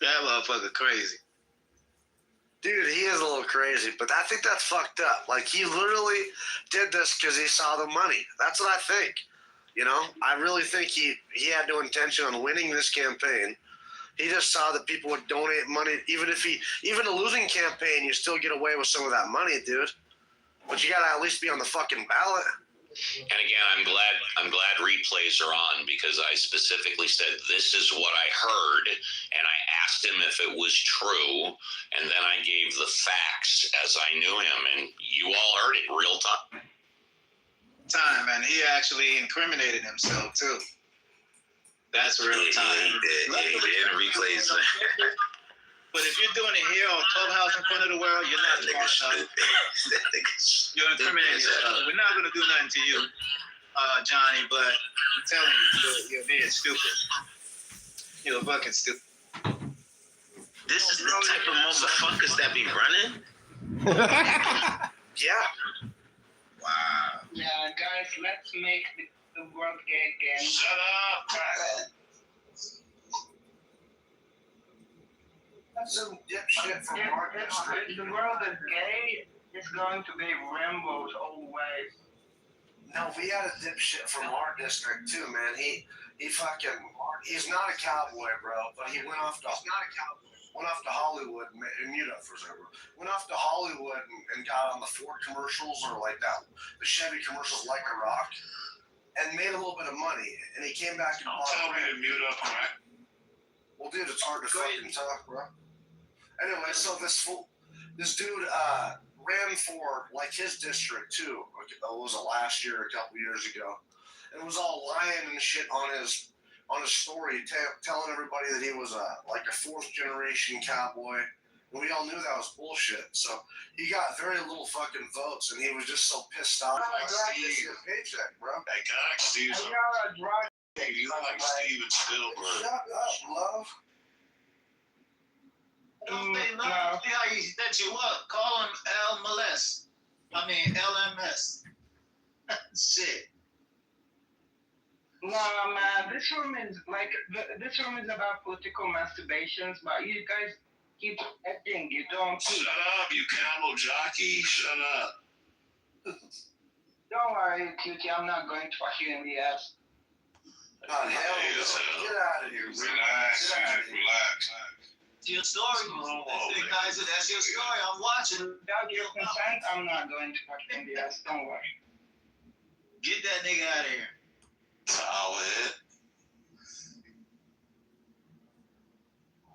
That motherfucker crazy. Dude, he is a little crazy, but I think that's fucked up. Like, he literally did this because he saw the money. That's what I think. You know, I really think he had no intention on winning this campaign. He just saw that people would donate money. Even a losing campaign, you still get away with some of that money, dude. But you gotta at least be on the fucking ballot. And again, I'm glad replays are on, because I specifically said this is what I heard, and I asked him if it was true, and then I gave the facts as I knew him, and you all heard it real time, and he actually incriminated himself too. That's real time. He did replays. But if you're doing it here on Clubhouse in front of the world, you're not smart enough. You're incriminating yourself. We're not going to do nothing to you, Johnny, but I'm telling you, you're being stupid. You're fucking stupid. This is the type of motherfuckers that be running? Yeah. Wow. Yeah, guys, let's make the world gay again. Shut up! That's some dipshit from our district. The world is gay. It's going to be rainbows always. No, we had a dipshit from our district too, man. He's not a cowboy, bro, but he went off to Hollywood and mute up for a second. Went off to Hollywood and got on the Ford commercials or like that, the Chevy commercials, like a rock, and made a little bit of money. And he came back and bought. Tell me to mute up, all right? Well, dude, it's hard to fucking talk, bro. Anyway, so this dude ran for like his district too. It was last year, a couple years ago, and was all lying and shit on his story, telling everybody that he was like a fourth generation cowboy. And we all knew that was bullshit. So he got very little fucking votes, and he was just so pissed off. Steve, paycheck, bro. Hey, can I ask Steve something? You like Steven Spielberg? Shut up, love. See how he set you up. Call him LMS. Shit. No, man, this room is about political masturbations, but you guys keep acting. You don't keep. Shut up, you camel jockey. Shut up. Don't worry, cutie. I'm not going to fuck you in the ass. God, hell, get out of here. Relax. Your story. Guys, that's your story. I'm watching. Without your consent, I'm not going to fuck you in the ass. Don't worry. Get that nigga out of here. Solid.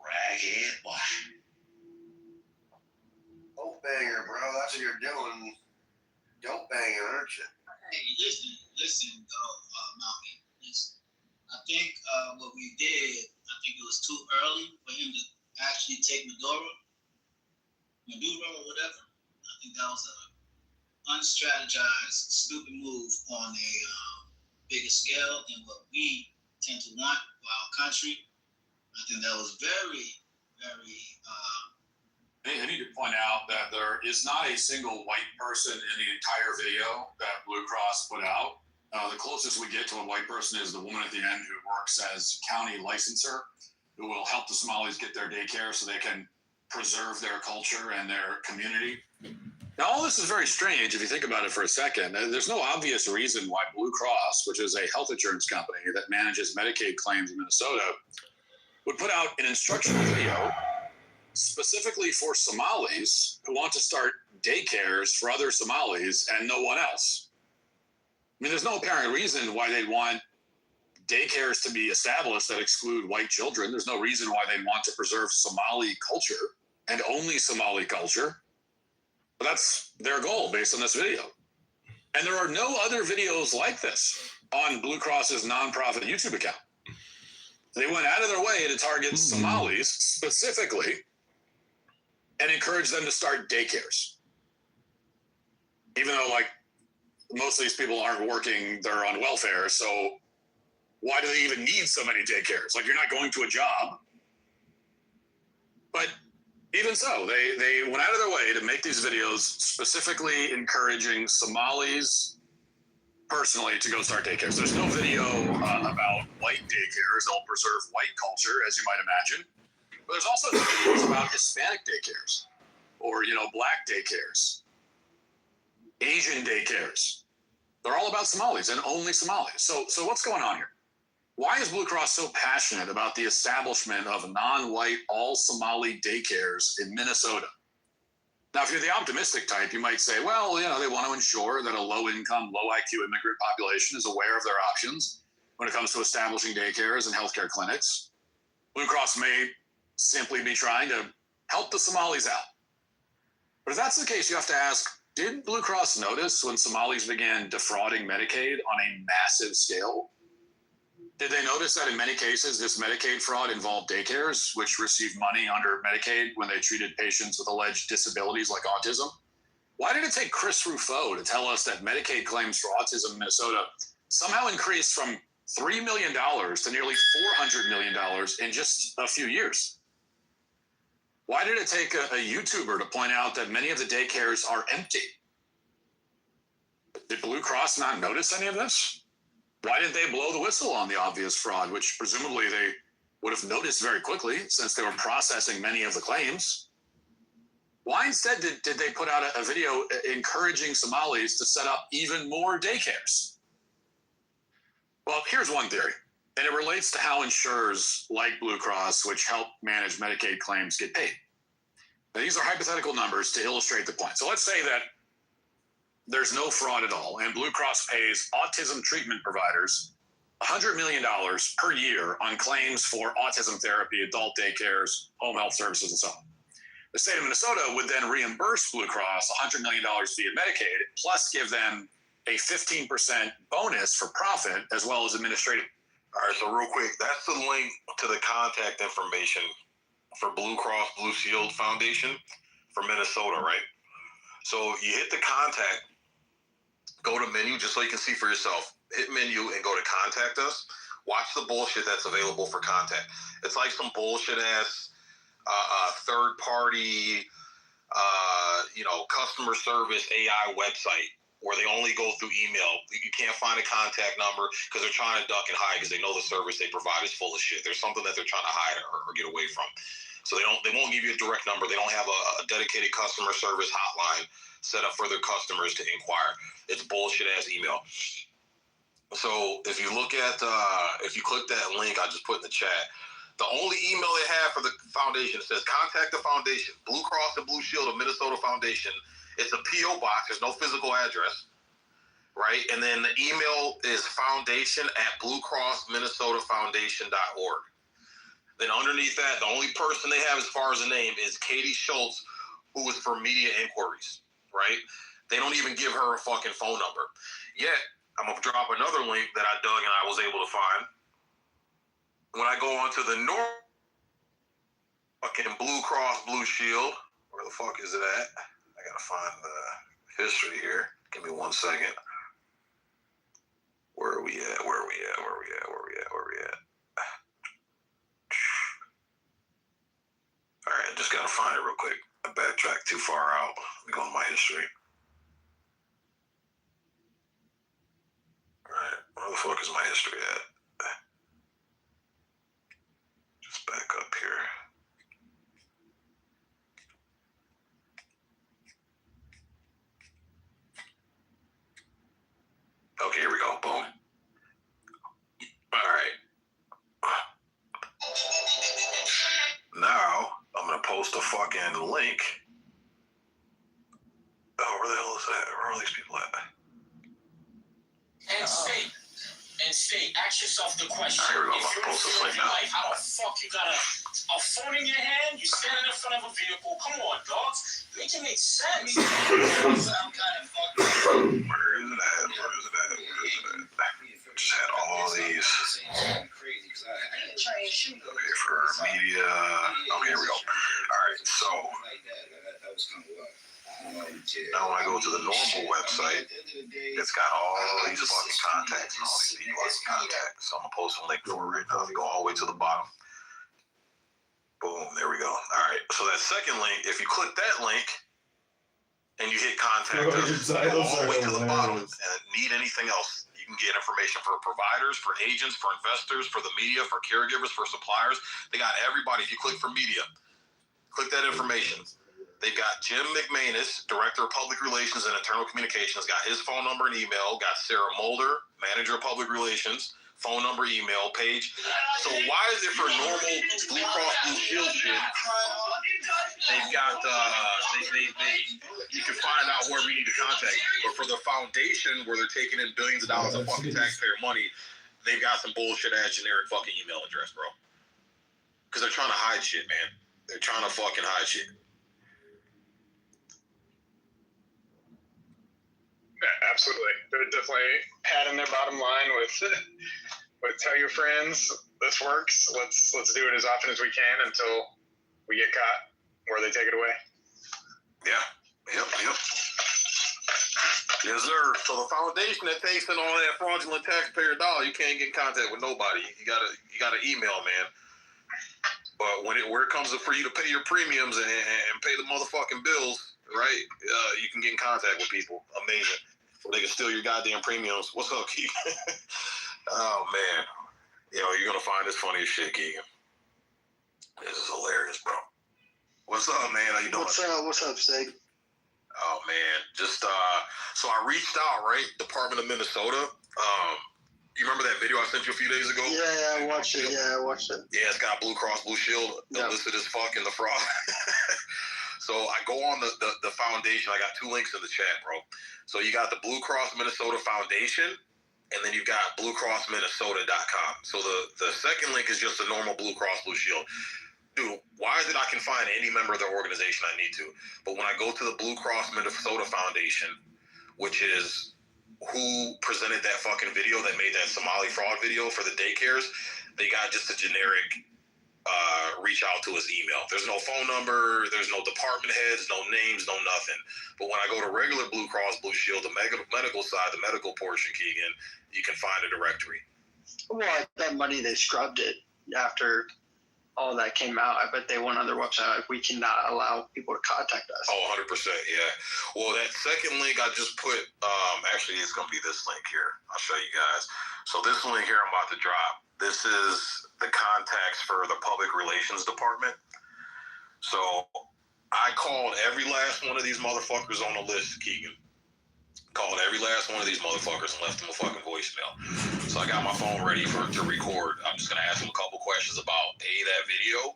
Ragged boy. Goat banger, bro. That's what you're doing. Goat banging, aren't you? Hey, listen, Malky. Listen. I think what we did, I think it was too early for him to actually take Maduro or whatever. I think that was a unstrategized, stupid move on a bigger scale than what we tend to want for our country. I think that was very, very I need to point out that there is not a single white person in the entire video that Blue Cross put out. The closest we get to a white person is the woman at the end who works as county licenser, who will help the Somalis get their daycare so they can preserve their culture and their community. Now, all this is very strange if you think about it for a second. There's no obvious reason why Blue Cross, which is a health insurance company that manages Medicaid claims in Minnesota, would put out an instructional video specifically for Somalis who want to start daycares for other Somalis and no one else. I mean, there's no apparent reason why they'd want daycares to be established that exclude white children. There's no reason why they'd want to preserve Somali culture and only Somali culture. But that's their goal based on this video. And there are no other videos like this on Blue Cross's nonprofit YouTube account. They went out of their way to target Somalis specifically and encourage them to start daycares. Even though, like, most of these people aren't working, they're on welfare, so why do they even need so many daycares? Like, you're not going to a job. But even so, they went out of their way to make these videos specifically encouraging Somalis personally to go start daycares. There's no video about white daycares. They'll preserve white culture, as you might imagine. But there's also videos about Hispanic daycares or, black daycares, Asian daycares. They're all about Somalis and only Somalis. So what's going on here? Why is Blue Cross so passionate about the establishment of non-white, all-Somali daycares in Minnesota? Now, if you're the optimistic type, you might say, well, they want to ensure that a low-income, low-IQ immigrant population is aware of their options when it comes to establishing daycares and healthcare clinics. Blue Cross may simply be trying to help the Somalis out. But if that's the case, you have to ask, did Blue Cross notice when Somalis began defrauding Medicaid on a massive scale? Did they notice that in many cases, this Medicaid fraud involved daycares, which received money under Medicaid when they treated patients with alleged disabilities like autism? Why did it take Chris Ruffo to tell us that Medicaid claims for autism in Minnesota somehow increased from $3 million to nearly $400 million in just a few years? Why did it take a YouTuber to point out that many of the daycares are empty? Did Blue Cross not notice any of this? Why didn't they blow the whistle on the obvious fraud, which presumably they would have noticed very quickly since they were processing many of the claims? Why instead did they put out a video encouraging Somalis to set up even more daycares? Well, here's one theory, and it relates to how insurers like Blue Cross, which help manage Medicaid claims, get paid. Now, these are hypothetical numbers to illustrate the point. So let's say that there's no fraud at all, and Blue Cross pays autism treatment providers $100 million per year on claims for autism therapy, adult daycares, home health services, and so on. The state of Minnesota would then reimburse Blue Cross $100 million via Medicaid, plus give them a 15% bonus for profit, as well as administrative. All right, so real quick, that's the link to the contact information for Blue Cross Blue Shield Foundation for Minnesota, right? So you hit the contact, go to menu, just so you can see for yourself. Hit menu and go to contact us. Watch the bullshit that's available for contact. It's like some bullshit ass third party, customer service AI website where they only go through email. You can't find a contact number because they're trying to duck and hide because they know the service they provide is full of shit. There's something that they're trying to hide or get away from. So they won't give you a direct number. They don't have a dedicated customer service hotline set up for their customers to inquire. It's bullshit ass email. So if you look at, if you click that link I just put in the chat, the only email they have for the foundation says contact the foundation, Blue Cross and Blue Shield of Minnesota Foundation. It's a P.O. box. There's no physical address, right? And then the email is foundation@bluecrossminnesotafoundation.org. Then underneath that, the only person they have as far as a name is Katie Schultz, who is for media inquiries, right? They don't even give her a fucking phone number. Yet, I'm going to drop another link that I dug and I was able to find. When I go onto the fucking Blue Cross Blue Shield, where the fuck is it at? I got to find the history here. Give me 1 second. Where are we at? All right, I just got to find it real quick. I backtracked too far out. Let me go to my history. All right, where the fuck is my history at? Just back up here. Okay, here we go. Boom. All right. Now, I'm going to post a fucking link. Oh, where the hell is that? Where are all these people at? And stay. Ask yourself the question. Here we go. I'm If going to you're post this in link your now. life, how the fuck you got a phone in your hand? You standing in front of a vehicle. Come on, dogs. Make it make sense. Some kind of fucking. Where is it at? Just had all these. Okay, for media. Okay, here we go. All right, so now when I go to the normal website, it's got all these fucking contacts and all these people I can contact. So I'm gonna post a link for it right now. If you go all the way to the bottom. Boom, there we go. All right, so that second link, if you click that link and you hit contact us, go all the way to the bottom and need anything else. You can get information for providers, for agents, for investors, for the media, for caregivers, for suppliers. They got everybody. If you click for media, click that information. They've got Jim McManus, Director of Public Relations and Internal Communications, got his phone number and email, got Sarah Mulder, Manager of Public Relations, phone number, email, page. So why is it for normal Blue Cross Blue Shield shit, they've got, you can find out whoever you need to contact. But for the foundation where they're taking in billions of dollars of fucking taxpayer money, they've got some bullshit ass generic fucking email address, bro. Because they're trying to hide shit, man. They're trying to fucking hide shit. Yeah, absolutely. They're definitely padding their bottom line with tell your friends this works. Let's do it as often as we can until we get caught, or they take it away. Yeah. Yep. Yes, sir. So the foundation that takes in all that fraudulent taxpayer dollar, you can't get in contact with nobody. You gotta email, man. But where it comes for you to pay your premiums and pay the motherfucking bills, right? You can get in contact with people. Amazing. So they can steal your goddamn premiums. What's up, Keegan? Oh, man. Yo, you're going to find this funny as shit, Keegan. This is hilarious, bro. What's up, man? How you doing? What's up, Sig? Oh, man. Just, so I reached out, right? Department of Minnesota. You remember that video I sent you a few days ago? Yeah, I watched it. Yeah, it's got Blue Cross Blue Shield listed as fuck in the fraud. So I go on the foundation. I got two links in the chat, bro. So you got the Blue Cross Minnesota Foundation, and then you've got BlueCrossMinnesota.com. So the second link is just a normal Blue Cross Blue Shield. Dude, why is it I can find any member of their organization I need to? But when I go to the Blue Cross Minnesota Foundation, which is who presented that fucking video that made that Somali fraud video for the daycares, they got just a generic reach out to his email. There's no phone number, there's no department heads, no names, no nothing. But when I go to regular Blue Cross Blue Shield, the medical side, the medical portion, Keegan, you can find a directory. Well, I bet money they scrubbed it after all that came out. I bet they went on their website like, we cannot allow people to contact us. Oh, 100%, yeah. Well, that second link I just put, actually it's going to be this link here. I'll show you guys. So this link here I'm about to drop. This is the contacts for the public relations department. So I called every last one of these motherfuckers on the list, Keegan. Called every last one of these motherfuckers and left them a fucking voicemail. So I got my phone ready to record. I'm just going to ask them a couple questions about, that video,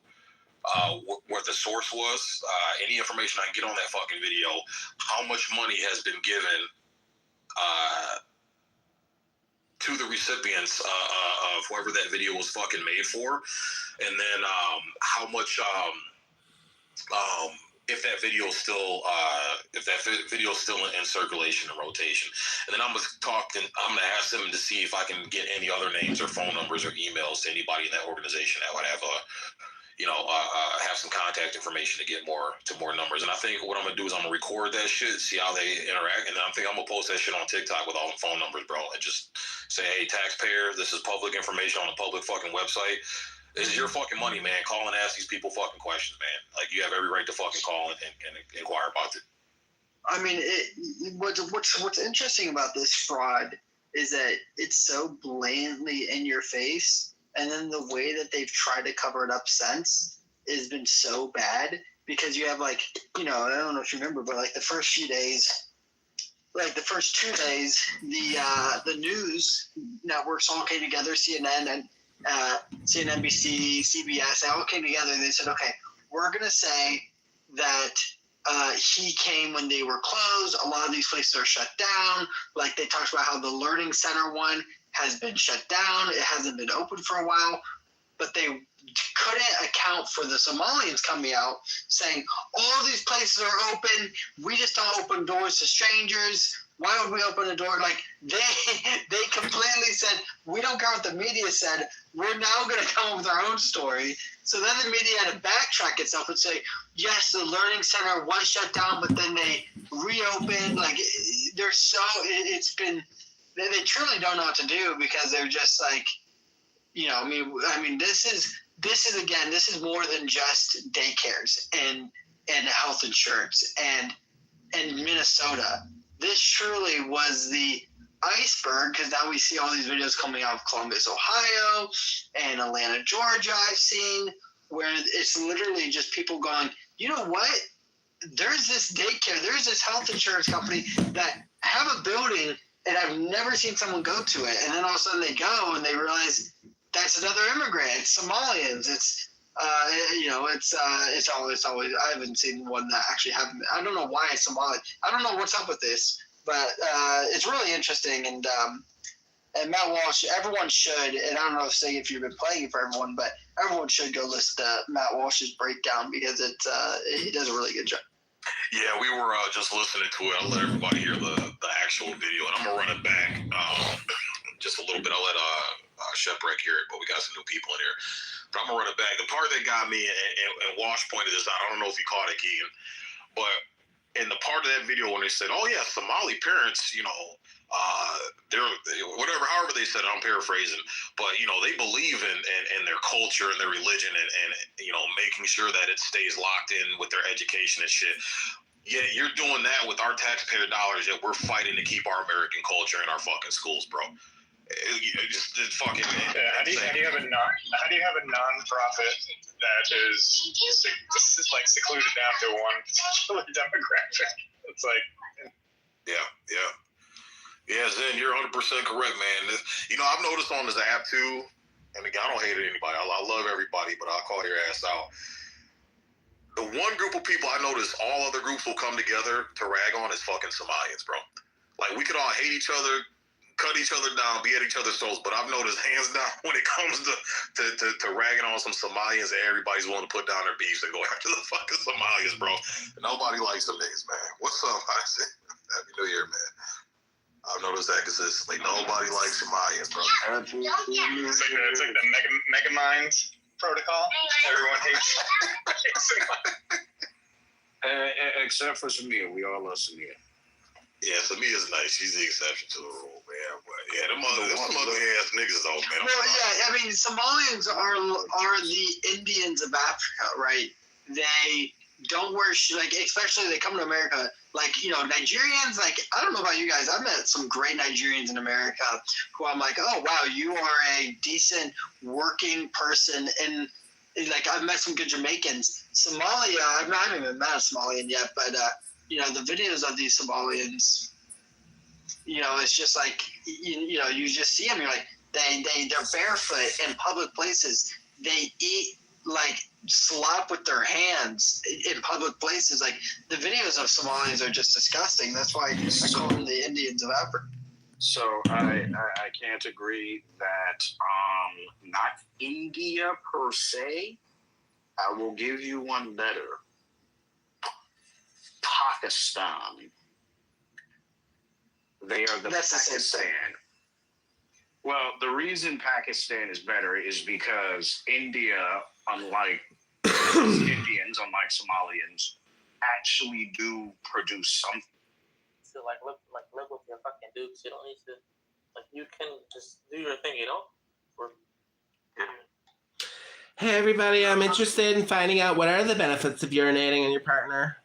what the source was, any information I can get on that fucking video, how much money has been given to the recipients of whoever that video was fucking made for, and then how much if that video is still in circulation and rotation. And then I'm gonna ask them to see if I can get any other names or phone numbers or emails to anybody in that organization that would have have some contact information to get more numbers. And I think what I'm gonna do is I'm gonna record that shit, see how they interact, and then I'm gonna post that shit on TikTok with all the phone numbers, bro, and just say, hey, taxpayer, this is public information on a public fucking website. This is your fucking money, man. Call and ask these people fucking questions, man. Like, you have every right to fucking call and inquire about it. I mean, what's interesting about this fraud is that it's so blatantly in your face, and then the way that they've tried to cover it up since has been so bad, because you have, like, you know, I don't know if you remember, but like the first few days, like the first 2 days, the news networks all came together, CNN and CNBC, CBS, they all came together and they said, okay, we're going to say that he came when they were closed. A lot of these places are shut down. Like, they talked about how the Learning Center one has been shut down. It hasn't been open for a while. But they couldn't account for the Somalians coming out saying, all these places are open. We just don't open doors to strangers. Why would we open a door? Like, they completely said, we don't care what the media said. We're now going to come up with our own story. So then the media had to backtrack itself and say, yes, the Learning Center was shut down, but then they reopened. Like, they're so, it's been, they truly don't know what to do, because they're just like, you know, I mean, this is again, this is more than just daycares and health insurance and Minnesota. This truly was the iceberg, because now we see all these videos coming out of Columbus, Ohio, and Atlanta, Georgia. I've seen where it's literally just people going, you know what? There's this daycare, there's this health insurance company that have a building, and I've never seen someone go to it. And then all of a sudden they go and they realize that's another immigrant. It's Somalians. It's you know, it's always. I haven't seen one that actually happened. I don't know why it's Somali. I don't know what's up with this, but it's really interesting. And Matt Walsh, everyone should. And I don't know if you've been playing it for everyone, but everyone should go listen to Matt Walsh's breakdown, because he does a really good job. Yeah, we were just listening to it. I'll let everybody hear the actual video, and I'm gonna run it back just a little bit. I'll let Chef Breck hear it, but we got some new people in here. But I'm gonna run it back. The part that got me, and Walsh pointed this out, I don't know if you caught it, Keegan, but in the part of that video when they said, "Oh yeah, Somali parents, you know, they're whatever, however they said it, I'm paraphrasing, but you know, they believe in their culture and their religion and you know, making sure that it stays locked in with their education and shit." Yeah, you're doing that with our taxpayer dollars, yet we're fighting to keep our American culture in our fucking schools, bro. It's fucking. Yeah, how do you have a nonprofit that is like secluded down to one particular demographic? It's like, yeah, Zen, you're 100% correct, man. You know, I've noticed on this app too, and again, I don't hate anybody. I love everybody, but I'll call your ass out. The one group of people I notice all other groups will come together to rag on is fucking Somalians, bro. Like, we could all hate each other, cut each other down, be at each other's throats, but I've noticed hands down when it comes to ragging on some Somalians, everybody's willing to put down their beefs and go after the fucking Somalians, bro. Nobody likes them niggas, man. What's up, Isaac? Happy New Year, man. I've noticed that consistently. Nobody likes Somalians, bro. It's like the mega minds protocol. Everyone hates except for Samir. We all love Samir. Yeah, Samia's nice. She's the exception to the rule, man. But yeah, there's some ugly ass niggas though, man. Well, yeah, I mean, Somalians are the Indians of Africa, right? They don't wear like, especially they come to America. Like, you know, Nigerians. Like, I don't know about you guys. I've met some great Nigerians in America who I'm like, oh wow, you are a decent working person. And like, I've met some good Jamaicans. Somalia, I haven't even met a Somalian yet, but you know, the videos of these Somalians, you know, it's just like, you know, you just see them. You're like, they're barefoot in public places. They eat like slop with their hands in public places. Like, the videos of Somalians are just disgusting. That's why I call them the Indians of Africa. So I can't agree that not India per se. I will give you one better. Pakistan. They are That's Pakistan. Well, the reason Pakistan is better is because India, unlike Indians, unlike Somalians, actually do produce something. So live with your fucking dukes. You don't need to, like, you can just do your thing, you know? Hey everybody, I'm interested in finding out what are the benefits of urinating on your partner.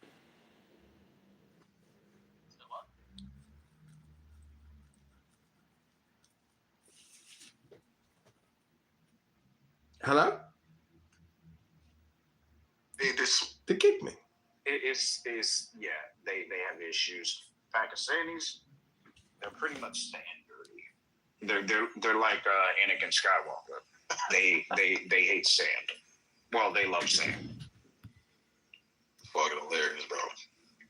Hello? They kicked me. It's yeah, they have issues. Pakistanis, they're pretty much sand dirty. They're like Anakin Skywalker. They hate sand. Well, they love sand. Fucking hilarious, bro.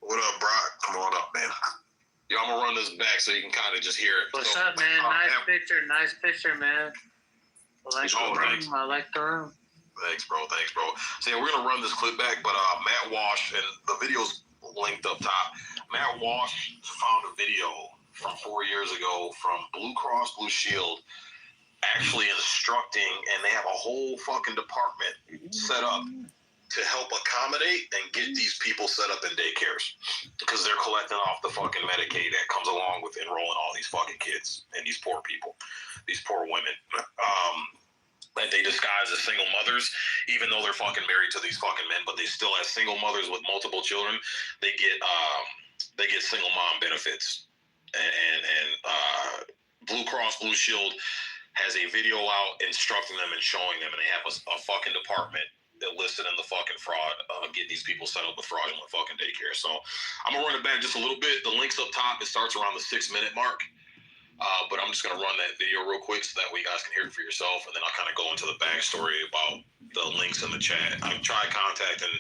What up, Brock? Come on up, man. Yo, I'm gonna run this back so you can kind of just hear it. What's up, man? Nice picture, man. I like the room. Thanks, bro. So yeah, we're gonna run this clip back, but Matt Walsh, and the video's linked up top. Matt Walsh found a video from 4 years ago from Blue Cross Blue Shield, actually instructing, and they have a whole fucking department set up to help accommodate and get these people set up in daycares, because they're collecting off the fucking Medicaid that comes along with enrolling all these fucking kids and these poor people, these poor women. That they disguise as single mothers, even though they're fucking married to these fucking men, but they still, as single mothers with multiple children, they get single mom benefits. And Blue Cross Blue Shield has a video out instructing them and showing them, and they have a fucking department that listed in the fucking fraud, get these people set up with fraudulent fucking daycare. So I'm gonna run it back just a little bit. The link's up top. It starts around the 6-minute mark. But I'm just going to run that video real quick so that way you guys can hear it for yourself, and then I'll kind of go into the backstory about the links in the chat. I've tried contacting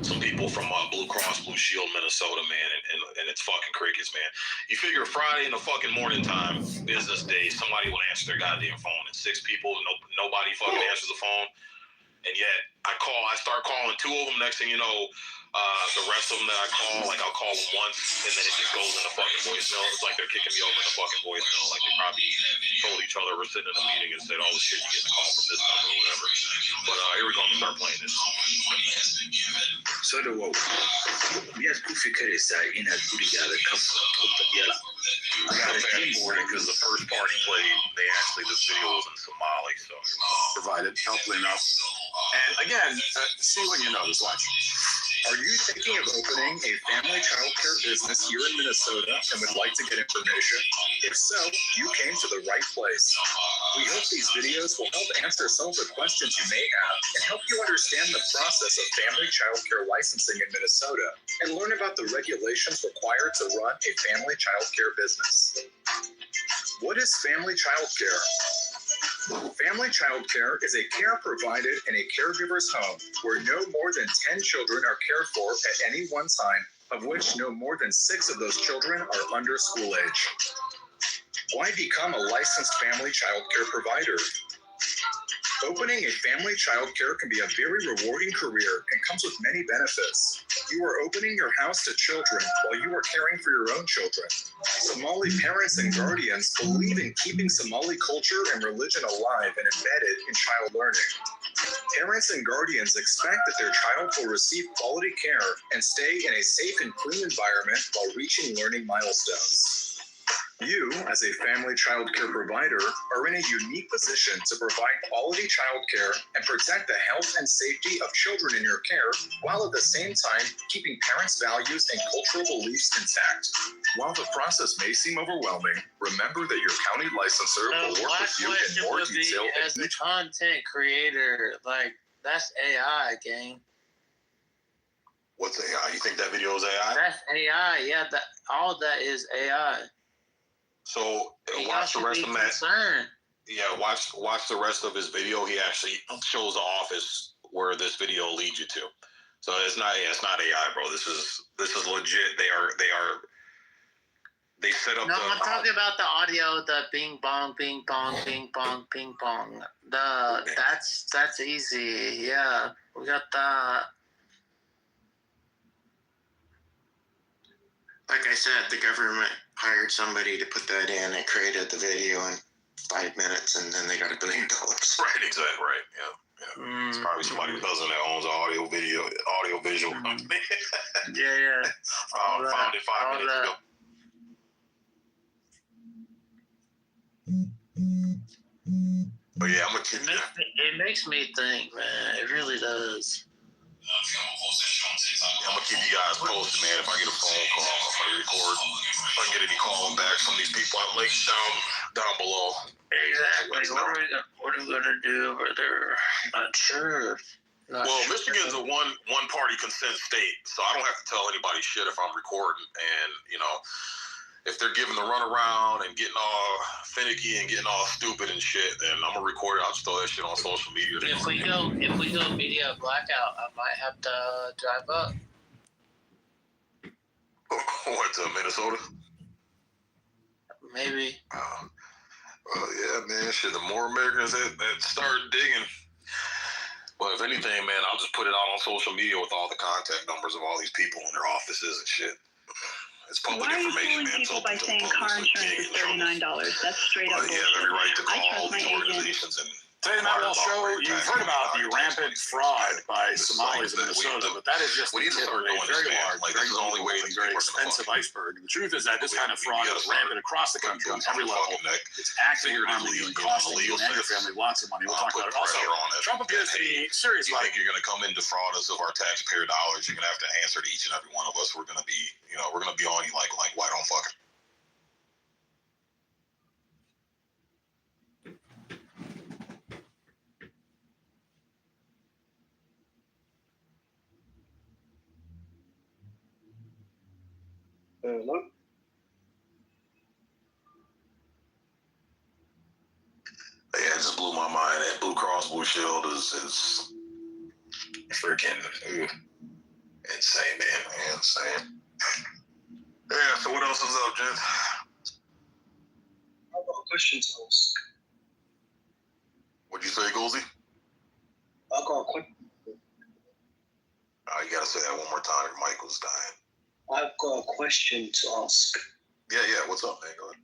some people from Blue Cross Blue Shield, Minnesota, man, and it's fucking crickets, man. You figure Friday in the fucking morning time, business day, somebody will answer their goddamn phone, and 6 people, nobody fucking answers the phone. And yet I start calling 2 of them. Next thing you know, the rest of them that I call, like I'll call them once, and then it just goes in the fucking voicemail. It's like they're kicking me over in the fucking voicemail. Like they probably told each other we're sitting in a meeting and said, "Oh shit, you get the call from this number or whatever." But here we go. I'm gonna start playing this. Så det var jag skulle fick det så innan jag hade kappat I gotta fast forward it because the first part he played, this video was in Somali, so provided helpfully enough. And again, see when you know this. Watch. Are you thinking of opening a family child care business here in Minnesota and would like to get information? If so, you came to the right place. We hope these videos will help answer some of the questions you may have and help you understand the process of family child care licensing in Minnesota and learn about the regulations required to run a family child care business. What is family child care? Family child care is a care provided in a caregiver's home where no more than 10 children are cared for at any one time, of which no more than 6 of those children are under school age. Why become a licensed family child care provider? Opening a family child care can be a very rewarding career and comes with many benefits. You are opening your house to children while you are caring for your own children. Somali parents and guardians believe in keeping Somali culture and religion alive and embedded in child learning. Parents and guardians expect that their child will receive quality care and stay in a safe and clean environment while reaching learning milestones. You, as a family child care provider, are in a unique position to provide quality child care and protect the health and safety of children in your care, while at the same time keeping parents' values and cultural beliefs intact. While the process may seem overwhelming, remember that your county licensor will work with you in more detail. As a content creator, like that's AI, gang. What's AI? You think that video is AI? That's AI. Yeah, all that is AI. So watch the rest of that. Yeah, watch the rest of his video. He actually shows the office where this video leads you to. So it's not AI, bro. This is legit. They set up. No, I'm talking about the audio, the bing bong, bing bong, bing bong, ping pong. That's easy. Yeah, we got that. Like I said, the government hired somebody to put that in and created the video in 5 minutes, and then they got $1 billion. Right, exactly. Right. Yeah. It's probably somebody who doesn't that owns an audio visual company. Yeah. Found it 5 minutes ago. But yeah, I'm gonna keep It makes me think, man. It really does. I'm gonna keep you guys posted, man. If I get a phone call, I'm gonna record. If I get any calling back from these people out links down below. Exactly. What are we gonna do over there? Not sure. Michigan's a one party consent state, so I don't have to tell anybody shit if I'm recording. And if they're giving the runaround and getting all finicky and getting all stupid and shit, then I'm gonna record it. I'll just throw that shit on social media. If we go media blackout, I might have to drive up. What, to Minnesota? Maybe. Well, yeah, man. Shit, the more Americans that start digging. Well, if anything, man, I'll just put it out on social media with all the contact numbers of all these people and their offices and shit. It's public information, man. People by saying car insurance is $39. That's straight up bullshit. Yeah, every right to call I trust my these agent. organizations and Today, Matt will show you've heard about the rampant fraud by Somalis in Minnesota, but that is just the tip of a very large, very deep, very expensive iceberg. The truth is that this kind of fraud is rampant across the country on every level. It's actively harming you and costing you and your family lots of money. We'll talk about it. Also, Trump appears to be serious You about think you're going to come in defraud us of our taxpayer dollars? You're going to have to answer to each and every one of us. We're going to be, we're going to be on you like white on fucking. Hello? Yeah, it just blew my mind. That Blue Cross Blue Shield is freaking insane, man. Insane. Yeah, so what else is up, Jen? I've got a question to ask. What'd you say, Goolsey? I've got a question. You gotta say that one more time. Your mic was dying. I've got a question to ask. Yeah, what's up, man? Go ahead.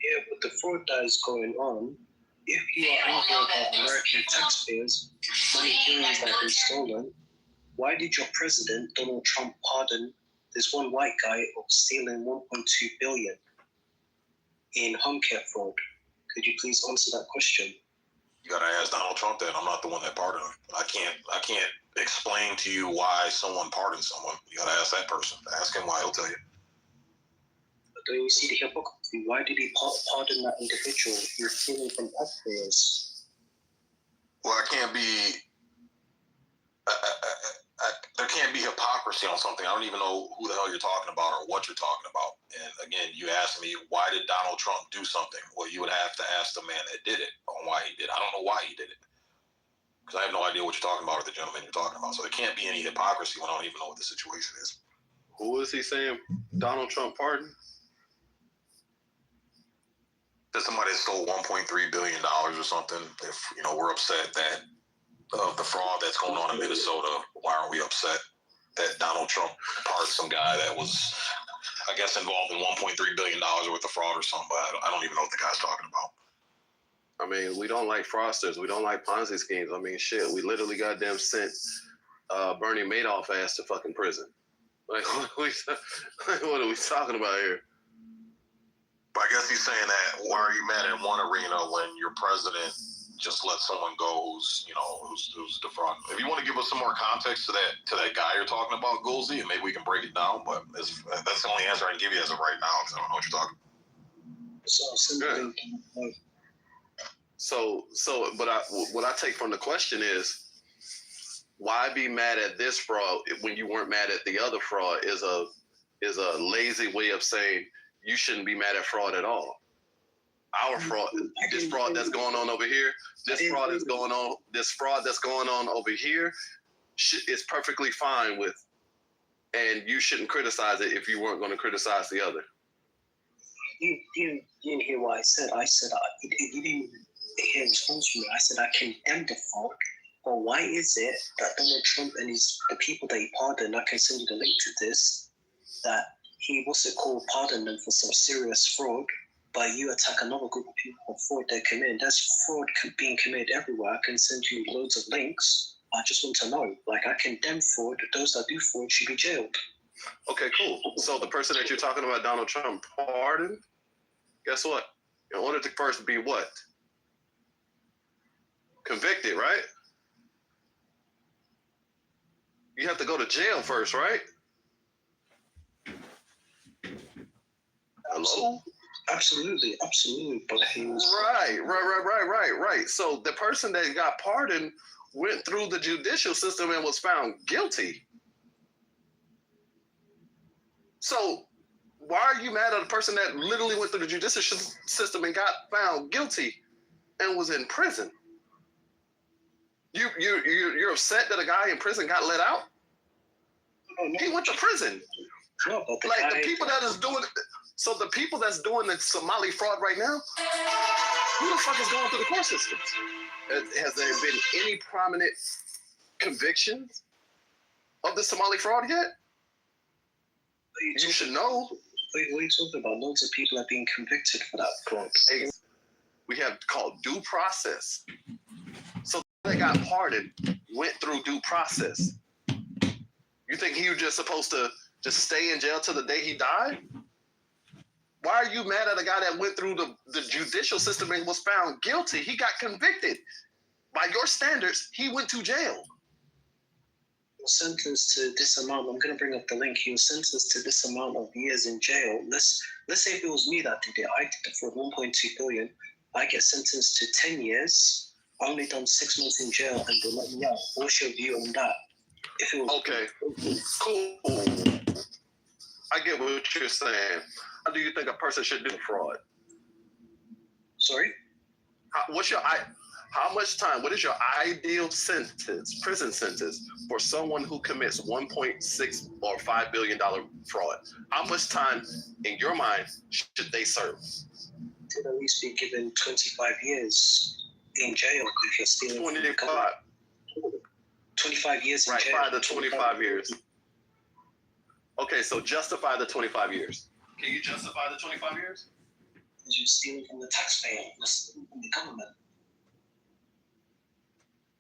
Yeah, with the fraud that is going on, if you are angry about American taxpayers, money billions that have been stolen, why did your president, Donald Trump, pardon this one white guy of stealing $1.2 billion in home care fraud? Could you please answer that question? You gotta ask Donald Trump that. I'm not the one that pardoned him. I can't explain to you why someone pardoned someone. You gotta ask that person. Ask him why, he'll tell you. But don't you see the hypocrisy? Why did he pardon that individual? You're stealing from taxpayers. Well, I can't be. There can't be hypocrisy on something. I don't even know who the hell you're talking about or what you're talking about. And again, you asked me, why did Donald Trump do something? Well, you would have to ask the man that did it on why he did it. I don't know why he did it. Because I have no idea what you're talking about or the gentleman you're talking about. So there can't be any hypocrisy when I don't even know what the situation is. Who is he saying Donald Trump pardoned? That somebody stole $1.3 billion or something. If, we're upset that of the fraud that's going on in Minnesota, why aren't we upset that Donald Trump pardoned some guy that was, I guess, involved in $1.3 billion worth of fraud or something? But I don't even know what the guy's talking about. I mean, we don't like fraudsters. We don't like Ponzi schemes. I mean, shit, we literally goddamn sent Bernie Madoff ass to fucking prison. Like, what are we talking about here? But I guess he's saying that, why are you mad in one arena when your president just let someone go who's defrauding? If you want to give us some more context to that guy you're talking about, Goolsey, and maybe we can break it down, but that's the only answer I can give you as of right now, because I don't know what you're talking about. But what I take from the question is, why be mad at this fraud when you weren't mad at the other fraud? Is a lazy way of saying you shouldn't be mad at fraud at all. Our fraud, this fraud that's going on over here, this fraud that's going on over here, is perfectly fine with, and you shouldn't criticize it if you weren't going to criticize the other. You didn't hear what I said. I said you didn't hear a response from me. I said I condemn the fraud, but why is it that Donald Trump and the people that he pardoned, I can send you the link to this, that he pardoned them for some serious fraud, but you attack another group of people for fraud they're committing. There's fraud being committed everywhere. I can send you loads of links. I just want to know. Like, I condemn fraud. Those that do fraud should be jailed. Okay, cool. So the person that you're talking about, Donald Trump, pardoned, guess what? In order to first be what? Convicted, right? You have to go to jail first, right? Hello? Absolutely. But he was Right. So the person that got pardoned went through the judicial system and was found guilty. So why are you mad at a person that literally went through the judicial system and got found guilty and was in prison? You're upset that a guy in prison got let out? He went to prison. No, but like the people that is doing it. So the people that's doing the Somali fraud right now, who the fuck is going through the court systems? Has there been any prominent convictions of the Somali fraud yet? You should know. What are you talking about? Loads of people are being convicted for that fraud. We have called due process. So they got pardoned, went through due process. You think he was just supposed to just stay in jail till the day he died? Why are you mad at a guy that went through the judicial system and was found guilty? He got convicted. By your standards, he went to jail. He was sentenced to this amount. I'm going to bring up the link. He was sentenced to this amount of years in jail. Let's say if it was me that did it, I did it for 1.2 billion. I get sentenced to 10 years. I only done 6 months in jail, and they let me out. What's your view on that? If it was okay, cool. I get what you're saying. How do you think a person should do fraud? Sorry? How much time, what is your ideal sentence, prison sentence, for someone who commits $1.6 or $5 billion fraud? How much time, in your mind, should they serve? Should at least be given 25 years in jail if you're stealing. 25 years in jail. Right, 5 to 25 years. Okay, so justify the 25 years. Can you justify the 25 years? Because you're stealing from the taxpayer, you're stealing from the government.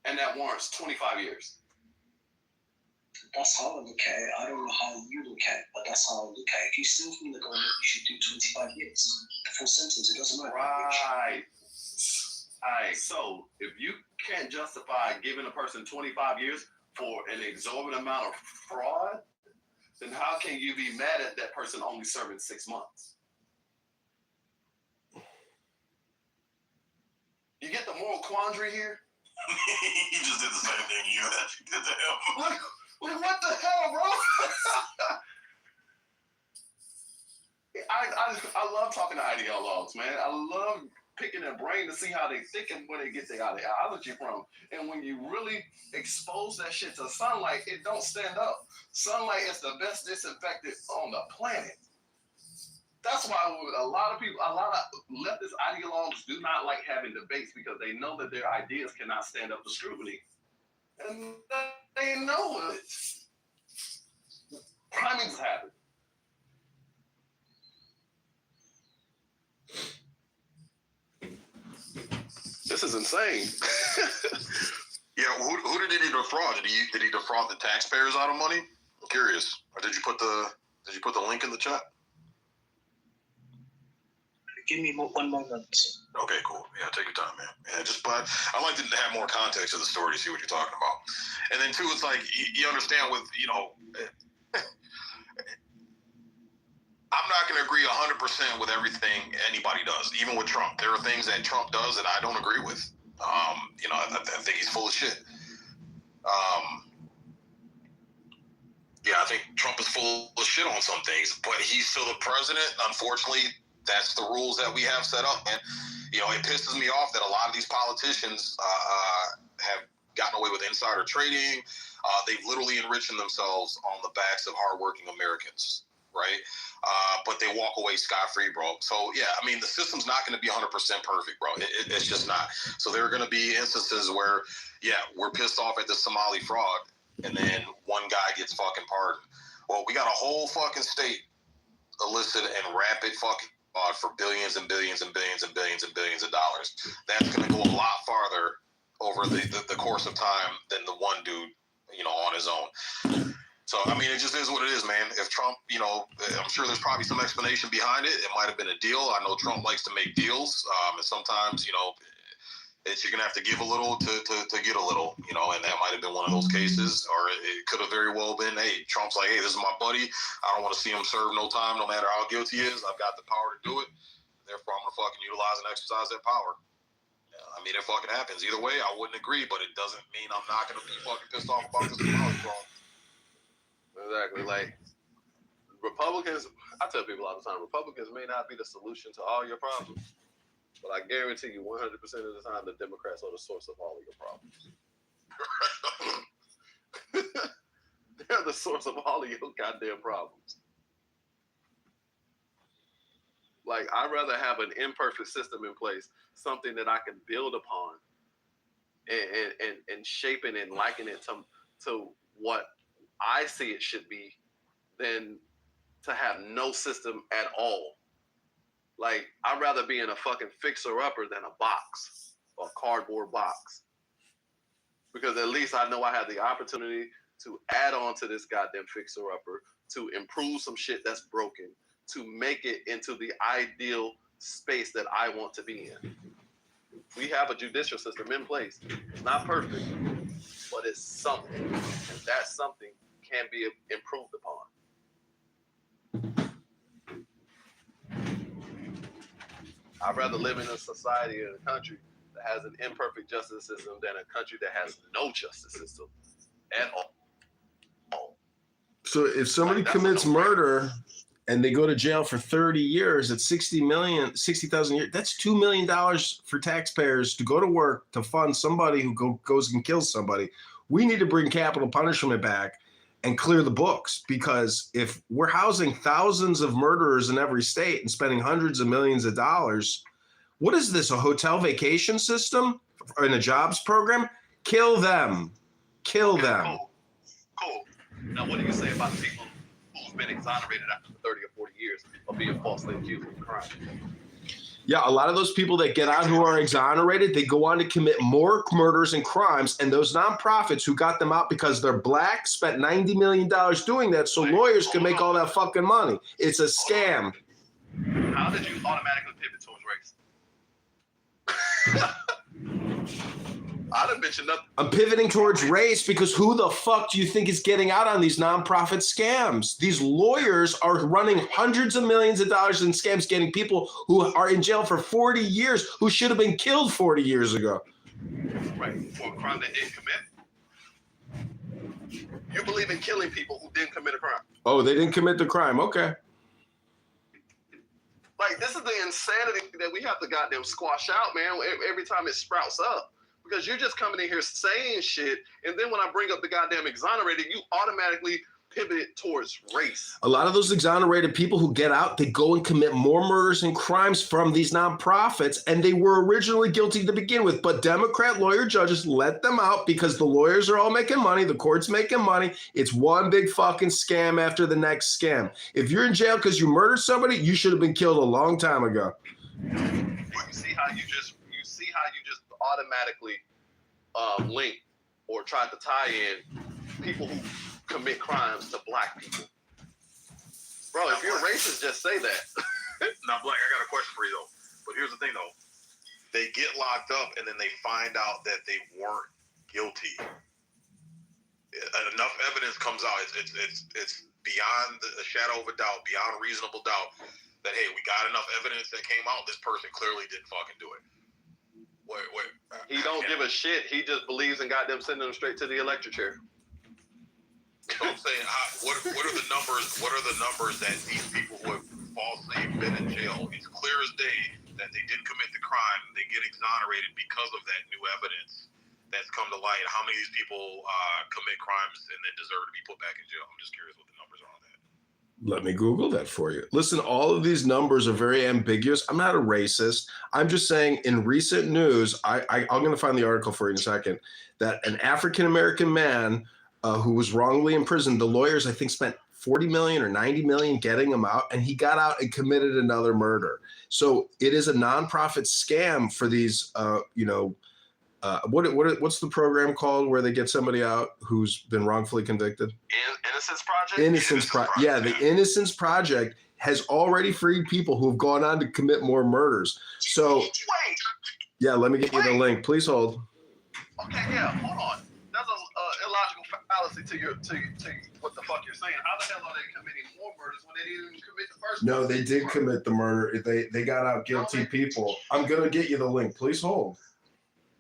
And that warrants 25 years. That's how I look at it. I don't know how you look at it, but that's how I look at it. If you steal from the government, you should do 25 years. The full sentence, it doesn't matter. Right. So if you can't justify giving a person 25 years for an exorbitant amount of fraud, then how can you be mad at that person only serving 6 months? You get the moral quandary here? He just did the same thing you did to him. What the hell, bro? I love talking to ideologues, man. I love picking their brain to see how they think and where they get their ideology from. And when you really expose that shit to sunlight, it don't stand up. Sunlight is the best disinfectant on the planet. That's why a lot of leftist ideologues do not like having debates, because they know that their ideas cannot stand up to scrutiny. And they know it. Prime example. This is insane. Yeah, who did he defraud? Did he defraud the taxpayers out of money? I'm curious. Or did you put the link in the chat? Give me 1 moment. Okay, cool. Yeah, take your time, man. Yeah, but I like to have more context to the story to see what you're talking about. And then two, it's like you understand with, I'm not going to agree 100% with everything anybody does, even with Trump. There are things that Trump does that I don't agree with. I think he's full of shit. I think Trump is full of shit on some things, but he's still the president. Unfortunately, that's the rules that we have set up. And, it pisses me off that a lot of these politicians have gotten away with insider trading. They've literally enriched themselves on the backs of hardworking Americans, right? But they walk away scot-free, bro. So, the system's not going to be 100% perfect, bro. It's just not. So there are going to be instances where, we're pissed off at the Somali fraud, and then one guy gets fucking pardoned. Well, we got a whole fucking state illicit and rampant fucking fraud for billions and billions and billions and billions and billions of dollars. That's going to go a lot farther over the course of time than the one dude, on his own. So, I mean, it just is what it is, man. If Trump, I'm sure there's probably some explanation behind it. It might have been a deal. I know Trump likes to make deals. And sometimes, you're going to have to give a little to get a little, and that might have been one of those cases. Or it could have very well been, hey, Trump's like, hey, this is my buddy. I don't want to see him serve no time, no matter how guilty he is. I've got the power to do it. Therefore, I'm going to fucking utilize and exercise that power. I mean, it fucking happens. Either way, I wouldn't agree, but it doesn't mean I'm not going to be fucking pissed off about this Somali problem. Exactly. Like, Republicans, I tell people all the time, Republicans may not be the solution to all your problems, but I guarantee you 100% of the time the Democrats are the source of all of your problems. They're the source of all of your goddamn problems. Like, I'd rather have an imperfect system in place, something that I can build upon and shaping and liken it to what I see it should be, than to have no system at all. Like, I'd rather be in a fucking fixer-upper than a box, or a cardboard box. Because at least I know I have the opportunity to add on to this goddamn fixer-upper, to improve some shit that's broken, to make it into the ideal space that I want to be in. We have a judicial system in place. It's not perfect, but it's something. And that something can be improved upon. I'd rather live in a society or a country that has an imperfect justice system than a country that has no justice system at all. So if somebody commits murder and they go to jail for 30 years at 60,000 a year, that's $2 million for taxpayers to go to work to fund somebody who goes and kills somebody. We need to bring capital punishment back and clear the books, because if we're housing thousands of murderers in every state and spending hundreds of millions of dollars, what is this, a hotel vacation system and a jobs program? Kill them. Kill them. Cool. Now, what do you say about the people who've been exonerated after 30 or 40 years of being falsely accused of crime? Yeah, a lot of those people that get out who are exonerated, they go on to commit more murders and crimes. And those nonprofits who got them out because they're black spent $90 million doing that so lawyers can make all that fucking money. It's a scam. How did you automatically pivot towards race? I didn't mention nothing. I'm pivoting towards race because who the fuck do you think is getting out on these nonprofit scams? These lawyers are running hundreds of millions of dollars in scams, getting people who are in jail for 40 years who should have been killed 40 years ago. Right, for a crime they didn't commit. You believe in killing people who didn't commit a crime? Oh, they didn't commit the crime. Okay. Like, this is the insanity that we have to goddamn squash out, man, every time it sprouts up. Because you're just coming in here saying shit, and then when I bring up the goddamn exonerated, you automatically pivot towards race. A lot of those exonerated people who get out, they go and commit more murders and crimes from these nonprofits, and they were originally guilty to begin with. But Democrat lawyer judges let them out because the lawyers are all making money, the court's making money. It's one big fucking scam after the next scam. If you're in jail because you murdered somebody, you should have been killed a long time ago. You see how you just automatically link or try to tie in people who commit crimes to black people. Bro, if you're racist, just say that. Now, Black, I got a question for you, though. But here's the thing, though. They get locked up, and then they find out that they weren't guilty. Enough evidence comes out. It's beyond a shadow of a doubt, beyond reasonable doubt, that, hey, we got enough evidence that came out. This person clearly didn't fucking do it. Wait. He don't give a shit. He just believes in goddamn sending them straight to the electric chair. So I'm saying, what are the numbers? What are the numbers that these people who have falsely been in jail? It's clear as day that they didn't commit the crime. They get exonerated because of that new evidence that's come to light. How many of these people commit crimes and then deserve to be put back in jail? I'm just curious what the numbers are on that. Let me Google that for you. Listen, all of these numbers are very ambiguous. I'm not a racist. I'm just saying in recent news, I'm going to find the article for you in a second, that an African-American man who was wrongly imprisoned, the lawyers, I think, spent $40 million or $90 million getting him out, and he got out and committed another murder. So it is a nonprofit scam for these, What's the program called where they get somebody out who's been wrongfully convicted? Innocence Project. Innocence Project. Yeah, the Innocence Project has already freed people who have gone on to commit more murders. So, yeah, let me get you the link. Please hold. Okay, yeah, hold on. That's a illogical fallacy to what the fuck you're saying. How the hell are they committing more murders when they didn't even commit the first? No, they did commit the murder. They got out guilty people. I'm gonna get you the link. Please hold.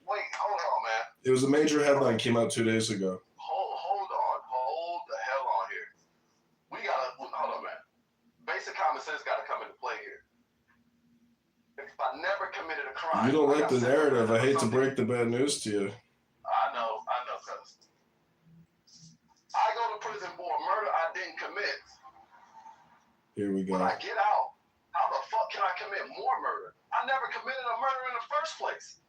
Wait, hold on, man. It was a major headline, came out 2 days ago. Hold the hell on here. Hold on, man. Basic common sense got to come into play here. If I never committed a crime, You don't like the narrative. I hate to break the bad news to you. I know, cuz. I go to prison for a murder I didn't commit. Here we go. When I get out, how the fuck can I commit more murder? I never committed a murder in the first place.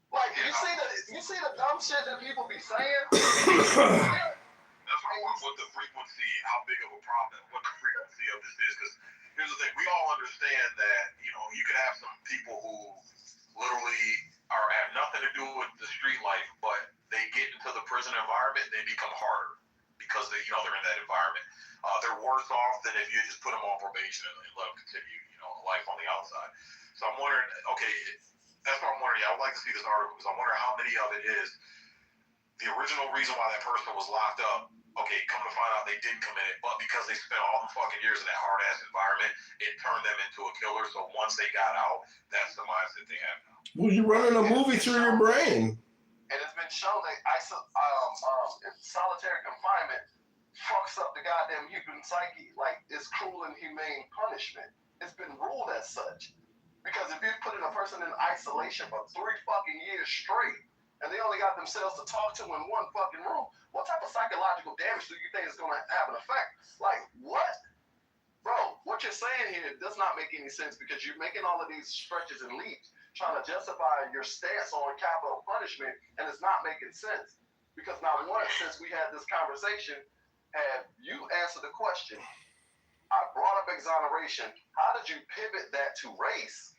Like, you see the dumb shit that people be saying? That's what the frequency, how big of a problem, what the frequency of this is. Because here's the thing, we all understand that, you can have some people who literally have nothing to do with the street life, but they get into the prison environment and they become harder because they're in that environment. They're worse off than if you just put them on probation and let them continue, life on the outside. So I'm wondering, okay, that's what I'm wondering. I would like to see this article because I'm wondering how many of it is the original reason why that person was locked up. Okay, come to find out they didn't commit it, but because they spent all the fucking years in that hard ass environment, it turned them into a killer. So once they got out, that's the mindset they have now. Well, you're running a movie through your brain. And it's been shown that solitary confinement fucks up the goddamn human psyche. Like, it's cruel and humane punishment. It's been ruled as such. Because if you put in a person in isolation for 3 fucking years straight, and they only got themselves to talk to in one fucking room, what type of psychological damage do you think is going to have an effect? Like, what? Bro, what you're saying here does not make any sense because you're making all of these stretches and leaps, trying to justify your stance on capital punishment, and it's not making sense. Because now once since we had this conversation, have you answered the question, I brought up exoneration. How did you pivot that to race?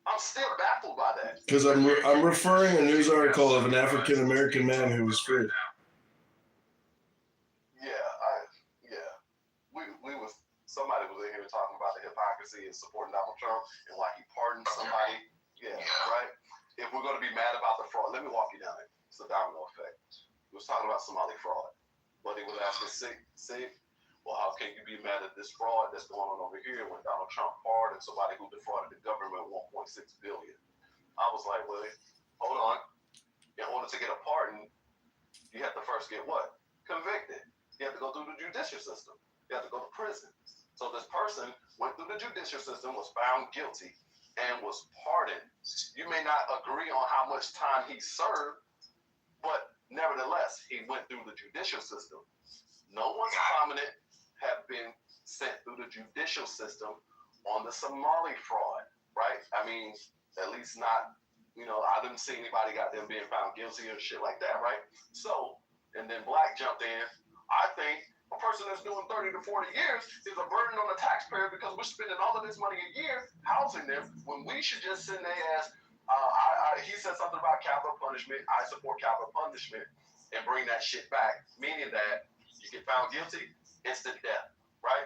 I'm still baffled by that. Because I'm referring a news article of an African American man who was freed. Somebody was in here talking about the hypocrisy and supporting Donald Trump and why he pardoned somebody. Yeah, right. If we're going to be mad about the fraud, let me walk you down it. It's a domino effect. He was talking about Somali fraud, but he was asking, well, how can you be mad at this fraud that's going on over here when Donald Trump pardoned somebody who defrauded the government $1.6 billion? I was like, well, hold on. In order to get a pardon, you have to first get what? Convicted. You have to go through the judicial system. You have to go to prison. So this person went through the judicial system, was found guilty, and was pardoned. You may not agree on how much time he served, but nevertheless, he went through the judicial system. No one's prominent have been sent through the judicial system on the Somali fraud, right? I mean, at least not, I didn't see anybody got them being found guilty or shit like that, right? So, and then Black jumped in. I think a person that's doing 30 to 40 years is a burden on the taxpayer because we're spending all of this money a year housing them when we should just send their ass. He said something about capital punishment. I support capital punishment and bring that shit back, meaning that you get found guilty, instant death, right?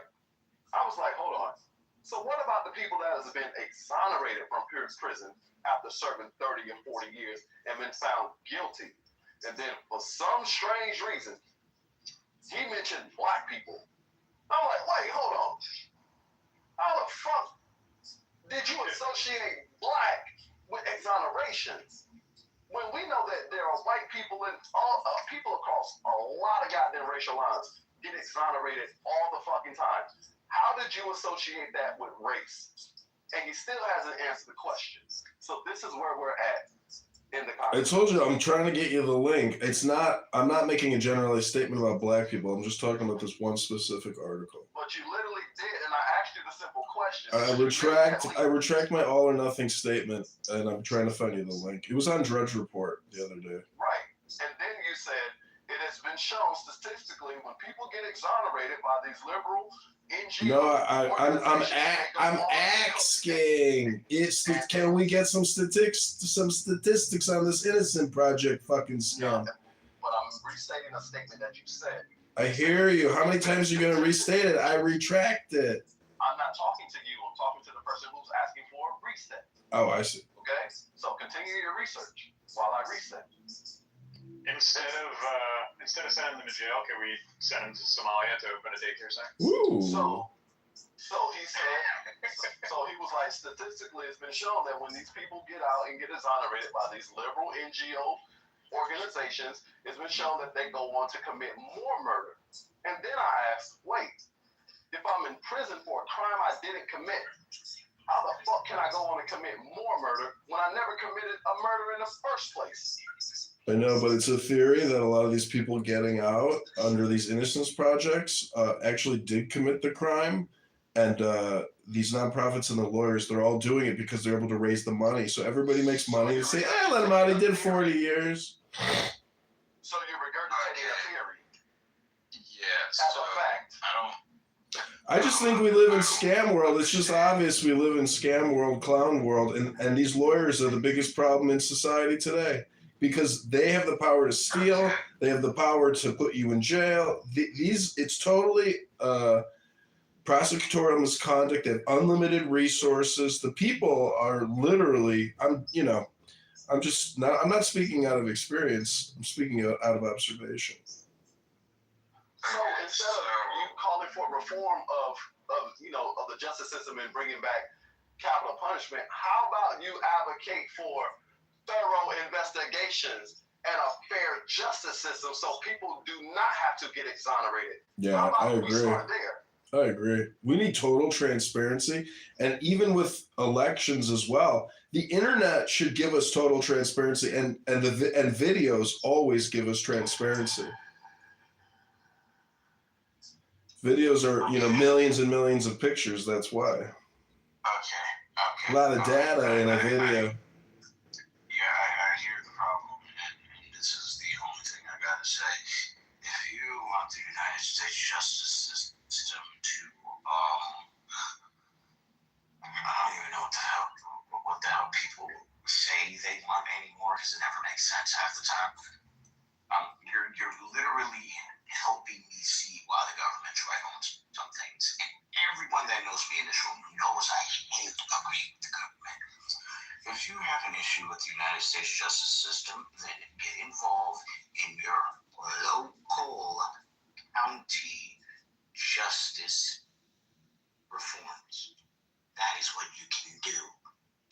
I was like, hold on. So what about the people that has been exonerated from prison after serving 30 or 40 years and been found guilty? And then for some strange reason, he mentioned Black people. I'm like, wait, hold on. How the fuck did you associate Black with exonerations? When we know that there are white people and all people across a lot of goddamn racial lines get exonerated all the fucking time. How did you associate that with race? And he still hasn't answered the question. So this is where we're at in the I told you I'm trying to get you the link. I'm not making a generalized statement about Black people. I'm just talking about this one specific article. But you literally did, and I asked you the simple question. I retract my all or nothing statement, and I'm trying to find you the link. It was on Drudge Report the other day. Right. And then you said it has been shown statistically when people get exonerated by these liberal NGO No, I'm asking. Can we get some statistics on this Innocent Project fucking scam? But I'm restating a statement that you said. I hear you. How many times are you gonna restate it? I retract it. I'm not talking to you. I'm talking to the person who's asking for a reset. Oh, I see. Okay? So continue your research while I reset. Instead of sending them to jail, can we send them to Somalia to open a daycare center? Ooh. So he said, so he was like, statistically, it's been shown that when these people get out and get exonerated by these liberal NGO organizations, it's been shown that they go on to commit more murder. And then I asked, wait, if I'm in prison for a crime I didn't commit, how the fuck can I go on and commit more murder when I never committed a murder in the first place? I know, but it's a theory that a lot of these people getting out under these innocence projects actually did commit the crime. And these nonprofits and the lawyers, they're all doing it because they're able to raise the money. So everybody makes money and say, let him out. He did 40 years. So you're regurgitating a theory. Yes. As a fact. I just think we live in scam world. It's just obvious we live in scam world, clown world. And these lawyers are the biggest problem in society today because they have the power to steal. They have the power to put you in jail. It's totally prosecutorial misconduct. They have unlimited resources. The people are literally, I'm not speaking out of experience. I'm speaking out of observation. So instead of you calling for reform of the justice system and bringing back capital punishment, how about you advocate for thorough investigations and a fair justice system so people do not have to get exonerated? Yeah, I agree. We start there? I agree. We need total transparency. And even with elections as well, the internet should give us total transparency and videos always give us transparency. Videos are, millions and millions of pictures. That's why. Okay. A lot of data in a video. I hear the problem. And this is the only thing I gotta say. If you want the United States justice system to, I don't even know what the hell people say they want anymore because it never makes sense half the time. You're literally helping me see why the government's right on some things. And everyone that knows me in this room knows I hate agreeing with the government. If you have an issue with the United States justice system, then get involved in your local county justice reforms. That is what you can do.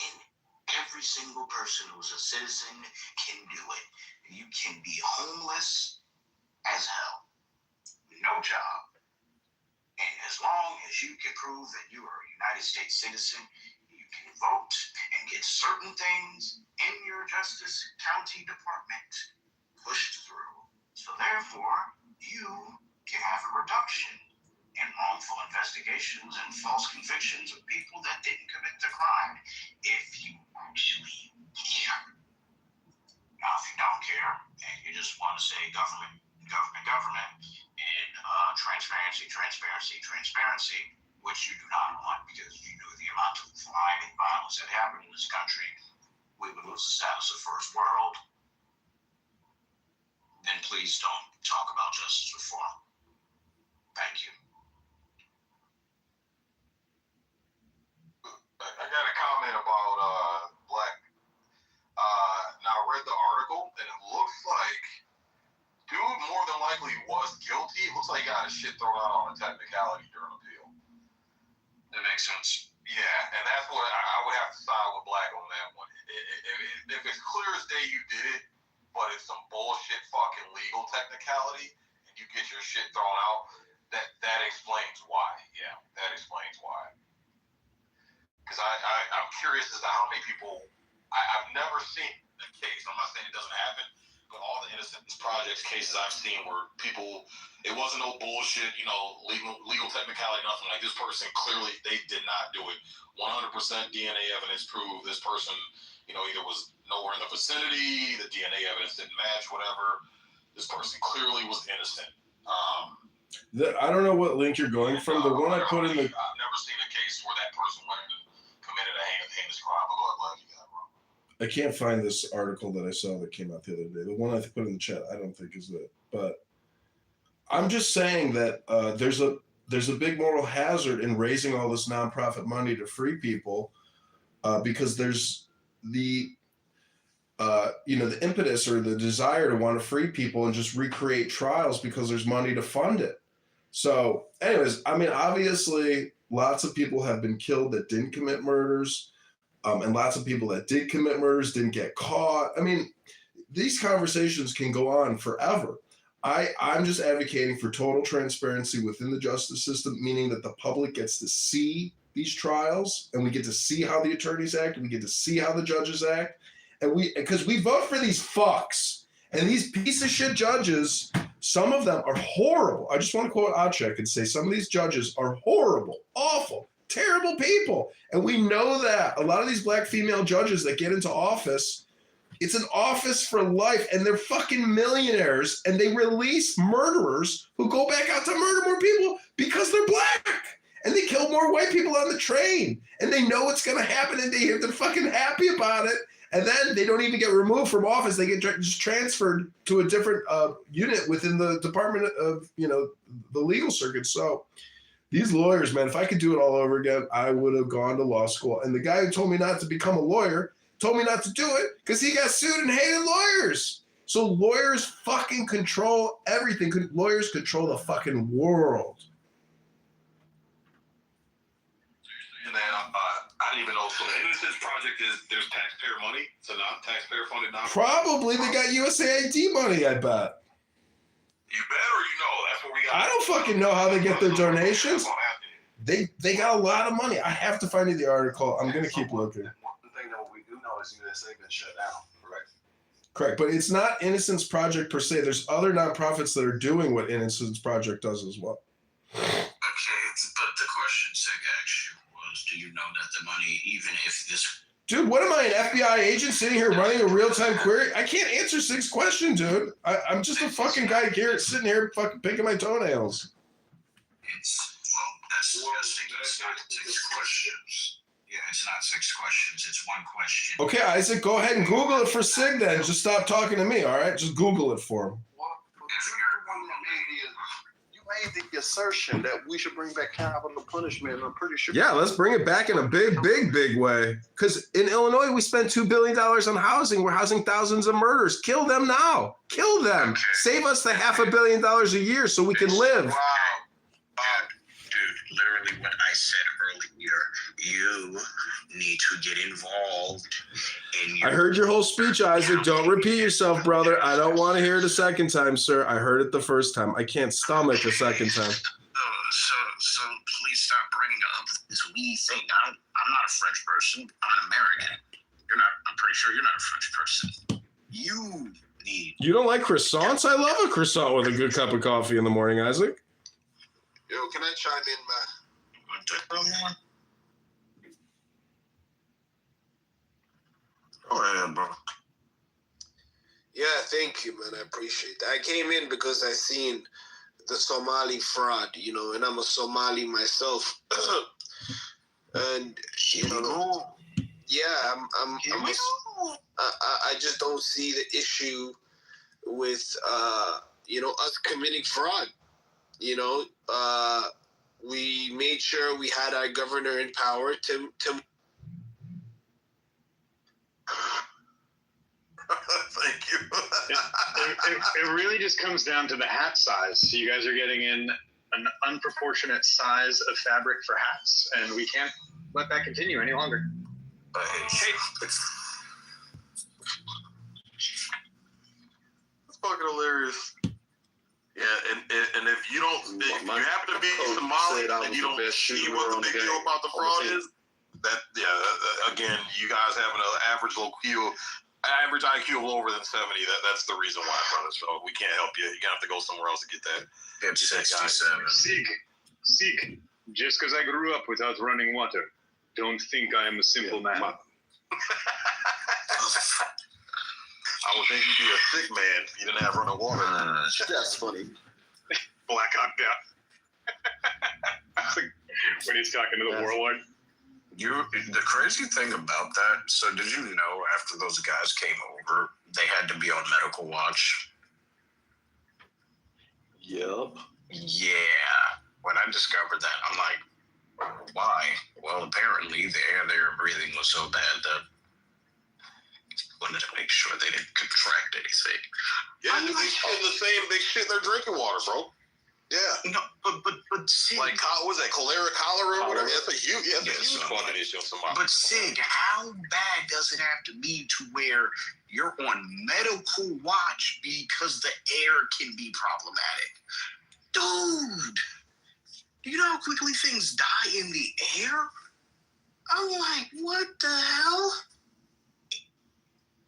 And every single person who's a citizen can do it. You can be homeless as hell, no job. And as long as you can prove that you are a United States citizen, you can vote and get certain things in your Justice County Department pushed through. So therefore, you can have a reduction in wrongful investigations and false convictions of people that didn't commit the crime if you actually care. Now, if you don't care and you just want to say government, and transparency, which you do not want because you knew the amount of crime and violence that happened in this country, we would lose the status of first world. Then please don't talk about justice reform. Thank you. I got a comment about Black. Now I read the article and it looks like dude more than likely was guilty. It looks like he got his shit thrown out on a technicality during appeal. That makes sense. Yeah, and that's what I would have to side with Black on that one. If it's clear as day you did it, but it's some bullshit fucking legal technicality, and you get your shit thrown out, that explains why. Yeah, that explains why. Because I'm curious as to how many people, I've never seen a case, I'm not saying it doesn't happen, but all the Innocence Projects cases I've seen where people, it wasn't no bullshit, legal technicality, nothing. Like this person clearly, they did not do it. 100% DNA evidence proved this person, either was nowhere in the vicinity, the DNA evidence didn't match, whatever. This person clearly was innocent. I don't know what link you're going from. The one I put in the. I've never seen a case where that person went and committed a heinous crime. But go ahead, you got it, bro. I can't find this article that I saw that came out the other day. The one I put in the chat, I don't think is it. But I'm just saying that there's a big moral hazard in raising all this nonprofit money to free people because there's the the impetus or the desire to want to free people and just recreate trials because there's money to fund it. So, anyways, I mean, obviously, lots of people have been killed that didn't commit murders, and lots of people that did commit murders didn't get caught. I mean, these conversations can go on forever. I'm just advocating for total transparency within the justice system, meaning that the public gets to see these trials, and we get to see how the attorneys act, and we get to see how the judges act, and because we vote for these fucks, and these piece of shit judges. Some of them are horrible. I just want to quote Acek and say some of these judges are horrible, awful, terrible people. And we know that. A lot of these black female judges that get into office, it's an office for life, and they're fucking millionaires, and they release murderers who go back out to murder more people because they're black. And they kill more white people on the train. And they know what's going to happen, and they're fucking happy about it. And then they don't even get removed from office. They get just transferred to a different unit within the Department of, the legal circuit. So these lawyers, man, if I could do it all over again, I would have gone to law school. And the guy who told me not to become a lawyer told me not to do it because he got sued and hated lawyers. So lawyers fucking control everything. Lawyers control the fucking world. And then I didn't even know. So the Innocence Project there's taxpayer money. It's a non-taxpayer funded nonprofit. Probably they got USAID money, I bet. You bet or you know. That's what we got. I don't fucking know how they get their donations. They got a lot of money. I have to find you the article. I'm gonna keep looking. One thing that we do know is USA been shut down. Correct, but it's not Innocence Project per se. There's other nonprofits that are doing what Innocence Project does as well. Okay, but the question Sig asked you was, do you know that the money, even if this... Dude, what am I, an FBI agent sitting here running a real-time query? I can't answer Sig's question, dude. I'm just a fucking guy here sitting here fucking picking my toenails. That's suggesting it's not 6 questions. Yeah, it's not 6 questions. It's 1 question. Okay, Isaac, go ahead and Google it for Sig then. Just stop talking to me, all right? Just Google it for him. You made the assertion that we should bring back capital punishment. I'm pretty sure. Yeah, let's bring it back in a big, big, big way. Because in Illinois, we spend $2 billion on housing. We're housing thousands of murderers. Kill them now. Kill them. Okay. Save us the $500 million a year so we can live. Wow. Dude, literally what I said earlier, you need to get involved in your... I heard your whole speech, Isaac. Don't repeat yourself, brother. I don't want to hear it a second time, sir. I heard it the first time. I can't stomach a second time. So please stop bringing up this we thing. I'm not a French person. I'm an American. You're not. I'm pretty sure you're not a French person. You need... You don't like croissants? I love a croissant with a good cup of coffee in the morning, Isaac. Yo, can I chime in, man? Go ahead, bro. Yeah, thank you, man. I appreciate that. I came in because I seen the Somali fraud, and I'm a Somali myself. And yeah, I just don't see the issue with us committing fraud. We made sure we had our governor in power. Tim. Thank you. It really just comes down to the hat size. So you guys are getting in an unproportionate size of fabric for hats, and we can't let that continue any longer. It's fucking hilarious. Yeah, and if you don't, if you happen to be Somali and you don't see what the big deal about the fraud is, again, you guys having an average IQ of lower than 70, that's the reason why, brother. So we can't help you. You're gonna have to go somewhere else to get that. 67. Seek. Just because I grew up without running water, don't think I am a simple man. I would think you'd be a sick man if you didn't have running water. That's funny. Black Hawk Down. When he's talking to the warlord. The crazy thing about that, so did you know after those guys came over, they had to be on medical watch? Yep. Yeah. When I discovered that, I'm like, why? Well, apparently the air they were breathing was so bad that wanted to make sure they didn't contract anything. Yeah, they shit the same. They shit their drinking water, bro. Yeah. No, but Sig, like was that cholera or whatever? That's a huge, fucking issue. But Sig, how bad does it have to be to where you're on medical watch because the air can be problematic? Dude, do you know how quickly things die in the air? I'm like, what the hell?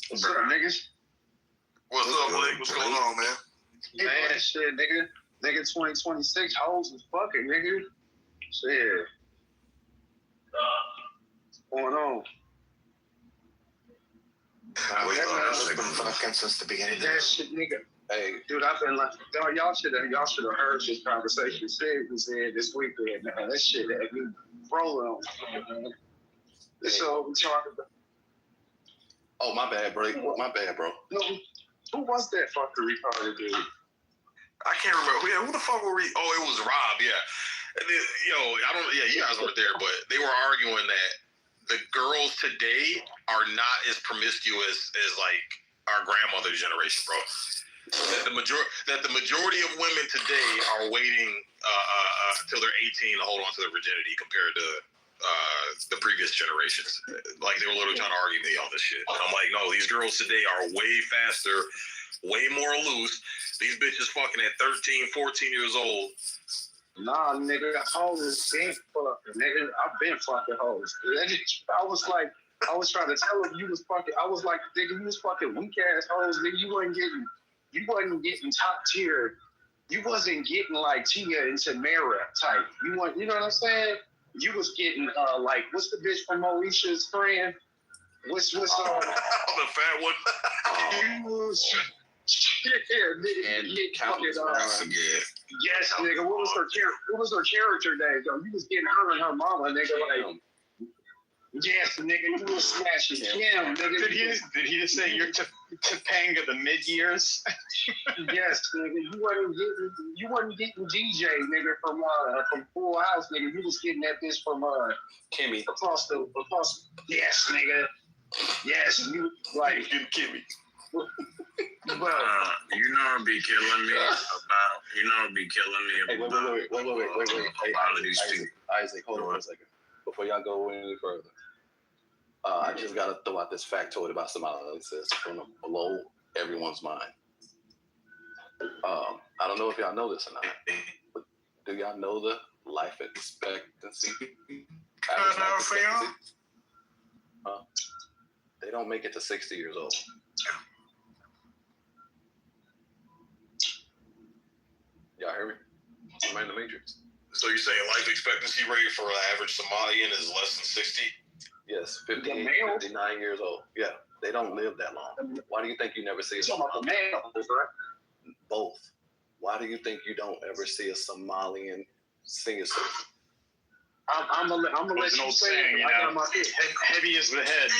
What's up, niggas? What's up, Blake? What's going on, man? Man, shit, nigga. Nigga, 2026, hoes is fucking, nigga. Shit. What's going on? I've been fucking since the beginning. That shit, nigga. Hey, dude, I've been like, dog, y'all should have heard this conversation. Sid was there this weekend, man. That shit had me rolling on, man. This all we talking about. Oh, my bad, bro. My bad, bro. No, who was that fucking retarded dude? I can't remember. Yeah, who the fuck were we? Oh, it was Rob. Yeah. And then, you guys weren't there, but they were arguing that the girls today are not as promiscuous as like our grandmother's generation, bro. That the majority of women today are waiting till they're 18 to hold on to their virginity compared to the previous generations. Like they were literally trying to argue me on this shit. And I'm like, no, these girls today are way faster, way more loose. These bitches fucking at 13, 14 years old. Nah, nigga, hoes been fucking, nigga. I've been fucking hoes. I was trying to tell him you was fucking. I was like, nigga, you was fucking weak ass hoes, nigga. You wasn't getting top tier. You wasn't getting like Tia and Tamara type. You know what I'm saying? You was getting like, what's the bitch from Moesha's friend? What's the fat one? Yes, nigga. What was her character name? Though you was getting her and her mama, nigga. Like, yes, nigga. You was smashing him, nigga. Did he just say you're Topanga the mid years? Yes, nigga. You wasn't getting DJ, nigga, from Full House, nigga. You was getting that bitch from Kimmy. Across. Yes, nigga. Yes, you like Kimmy. You know be killing me about. Hey, wait. Isaac, hold on a second. Before y'all go any further, I just gotta throw out this factoid about Somalis that's gonna blow everyone's mind. I don't know if y'all know this or not, but do y'all know the life expectancy? They don't make it to 60 years old. Y'all hear me? I'm in the Matrix. So you're saying life expectancy rate for an average Somalian is less than 60? Yes, 58, 59 years old. Yeah, they don't live that long. Why do you think you never see a Somalian? Both. Why do you think you don't ever see a Somalian senior citizen? I'm gonna let you say it. I got my heavy is the head.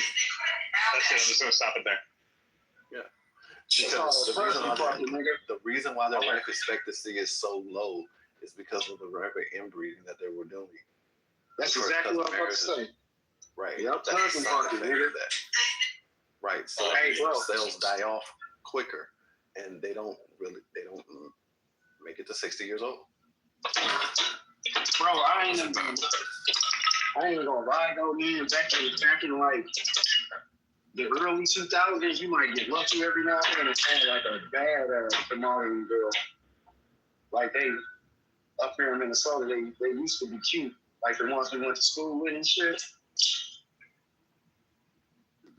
That's it. I'm just gonna stop it there. Yeah. Because the reason why their life expectancy is so low is because of the rapid inbreeding that they were doing. That's exactly what I'm about to say. Right. Yep. That's the side effect of that. Right. So cells die off quicker, and they don't make it to 60 years old. Bro, I ain't even gonna lie though, man. Back in like the early 2000s, you might get lucky every now and then and find like a bad Somalian girl. Like they up here in Minnesota, they used to be cute, like the ones we went to school with and shit.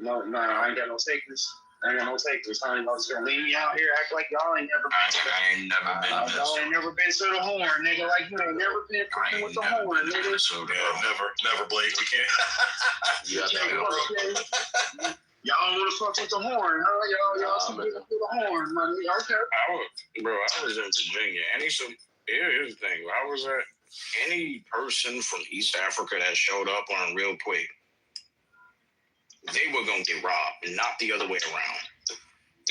No, I ain't got no takers. I ain't just gonna leave me out here, act like y'all ain't never been. Y'all ain't never been to the horn, nigga. Like you ain't never been fucking with the horn, nigga. Never, Blake. We can't. Y'all wanna fuck with the horn, huh? Y'all should get up with the horn, man. Okay. I was in Virginia. Here's the thing. I was at any person from East Africa that showed up on real quick, they were gonna get robbed, not the other way around.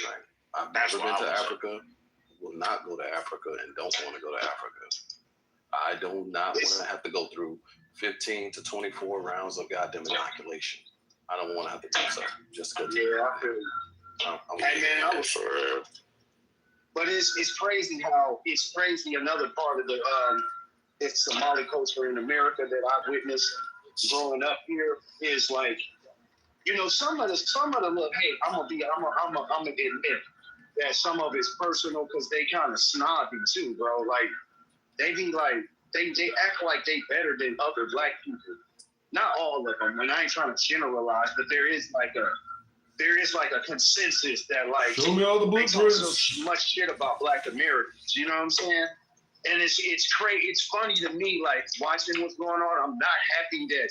Right. I've never been to Africa. Will not go to Africa and don't want to go to Africa. I do not want to have to go through 15 to 24 rounds of goddamn inoculation. I don't want to have to do so. Just go. Yeah, I feel you. Hey man, I was for real. But it's crazy how it's crazy. Another part of the Somali culture in America that I've witnessed growing up here is like, you know, some of the look. Hey, I'm gonna admit that some of it's personal because they kind of snobby too, bro. Like they be like they act like they better than other black people. Not all of them, and I ain't trying to generalize, but there is like a consensus that like show me all the they talk blueprints. so much shit about Black Americans. You know what I'm saying? And it's crazy. It's funny to me, like watching what's going on. I'm not happy that,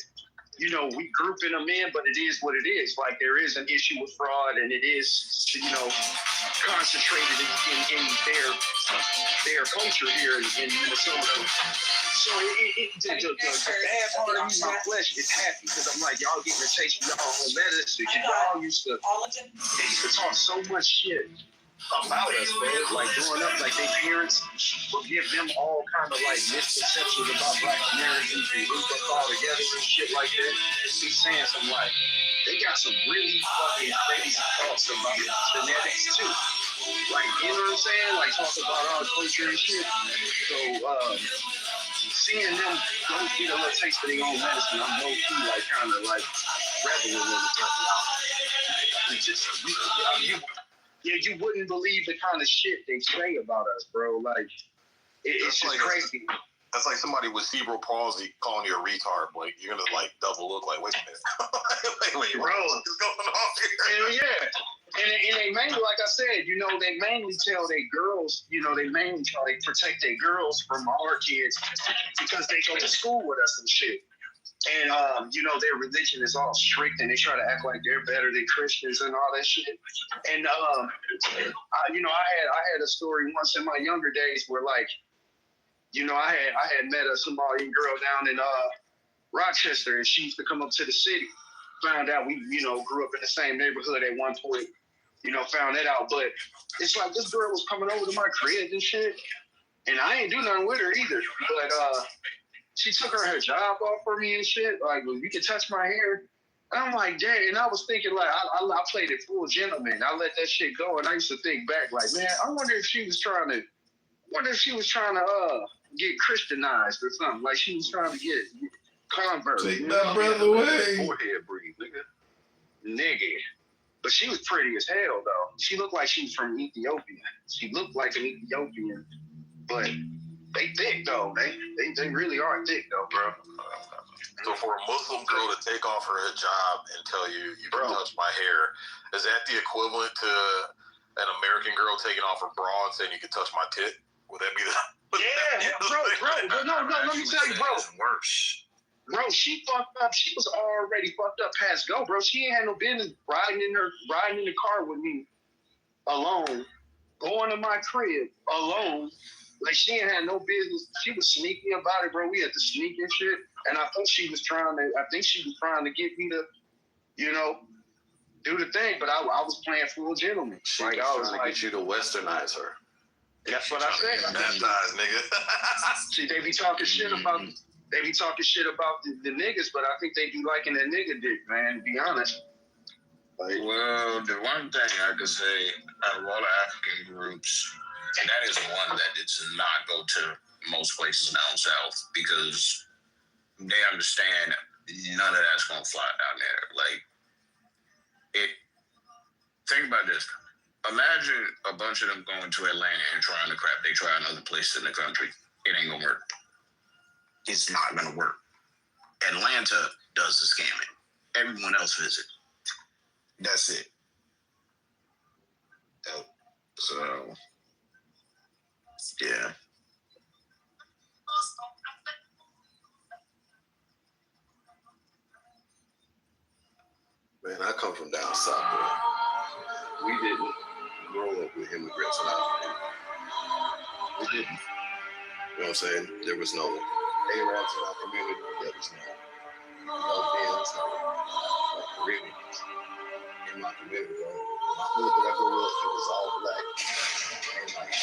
you know, we grouping them in, but it is what it is. Like there is an issue with fraud, and it is, you know, concentrated in their culture here in Minnesota. So the bad part of me, my flesh is happy because I'm like, y'all getting a taste of y'all own medicine. Y'all used to talk so much shit about us, man. Like growing up, like their parents would give them all kind of like misconceptions about Black Americans and group us all together and shit like that. He's saying some like they got some really fucking crazy thoughts about genetics too. Like, you know what I'm saying? Like talk about our culture and shit. So seeing them go get a little taste of their own medicine, I'm low key like kind of like reveling in it. Just you wouldn't believe the kind of shit they say about us, bro. Like it's just crazy. That's like somebody with cerebral palsy calling you a retard. Like you're gonna like double look. Like wait a minute, wait, bro, what is going on here? Yeah. And they mainly, like I said, you know, they mainly tell their girls, you know, they mainly try to protect their girls from our kids because they go to school with us and shit. And, you know, their religion is all strict and they try to act like they're better than Christians and all that shit. And, you know, I had a story once in my younger days where, like, you know, I had met a Somalian girl down in Rochester, and she used to come up to the city. Found out we, you know, grew up in the same neighborhood at one point, you know, found that out. But it's like this girl was coming over to my crib and shit, and I ain't do nothing with her either. But she took her job off for me and shit. Like, well, you can touch my hair. And I'm like, dang. And I was thinking, like, I played it full gentleman. I let that shit go, and I used to think back, like, man, I wonder if she was trying to get Christianized or something. Like she was trying to get convert. Take that breath away. Forehead breathe, nigga. But she was pretty as hell though. She looked like she was from Ethiopia. She looked like an Ethiopian, but they thick though. They really are thick though, bro. So for a Muslim girl to take off her hijab and tell you can touch my hair, is that the equivalent to an American girl taking off her bra and saying you can touch my tit? Would that be the? Yeah, bro. No. Let me tell you, bro. Worse. Bro, she fucked up. She was already fucked up past go, bro. She ain't had no business riding in the car with me alone, going to my crib alone. Like she ain't had no business. She was sneaky about it, bro. We had to sneak and shit. And I think she was trying to get me to, you know, do the thing. But I was playing full gentleman. She was trying to get you to westernize her. That's what I said. Baptized, nigga. See, they be talking shit about the niggas, but I think they be liking that nigga dick, man, to be honest. Like, well, the one thing I could say out of all the African groups, and that is one that does not go to most places down south because they understand none of that's gonna fly down there. Like, think about this. Imagine a bunch of them going to Atlanta and trying to crap they try in other places in the country. It ain't gonna work. It's not gonna work. Atlanta does the scamming. Everyone else visits. That's it. So, yeah. Man, I come from down south, bro. We didn't grow up with immigrants in our family. We didn't. know what I'm saying? There was no Arabs in our community. There was no Bens, no Caribbeans in my community, bro. My hood that I grew up, it was all black. And like,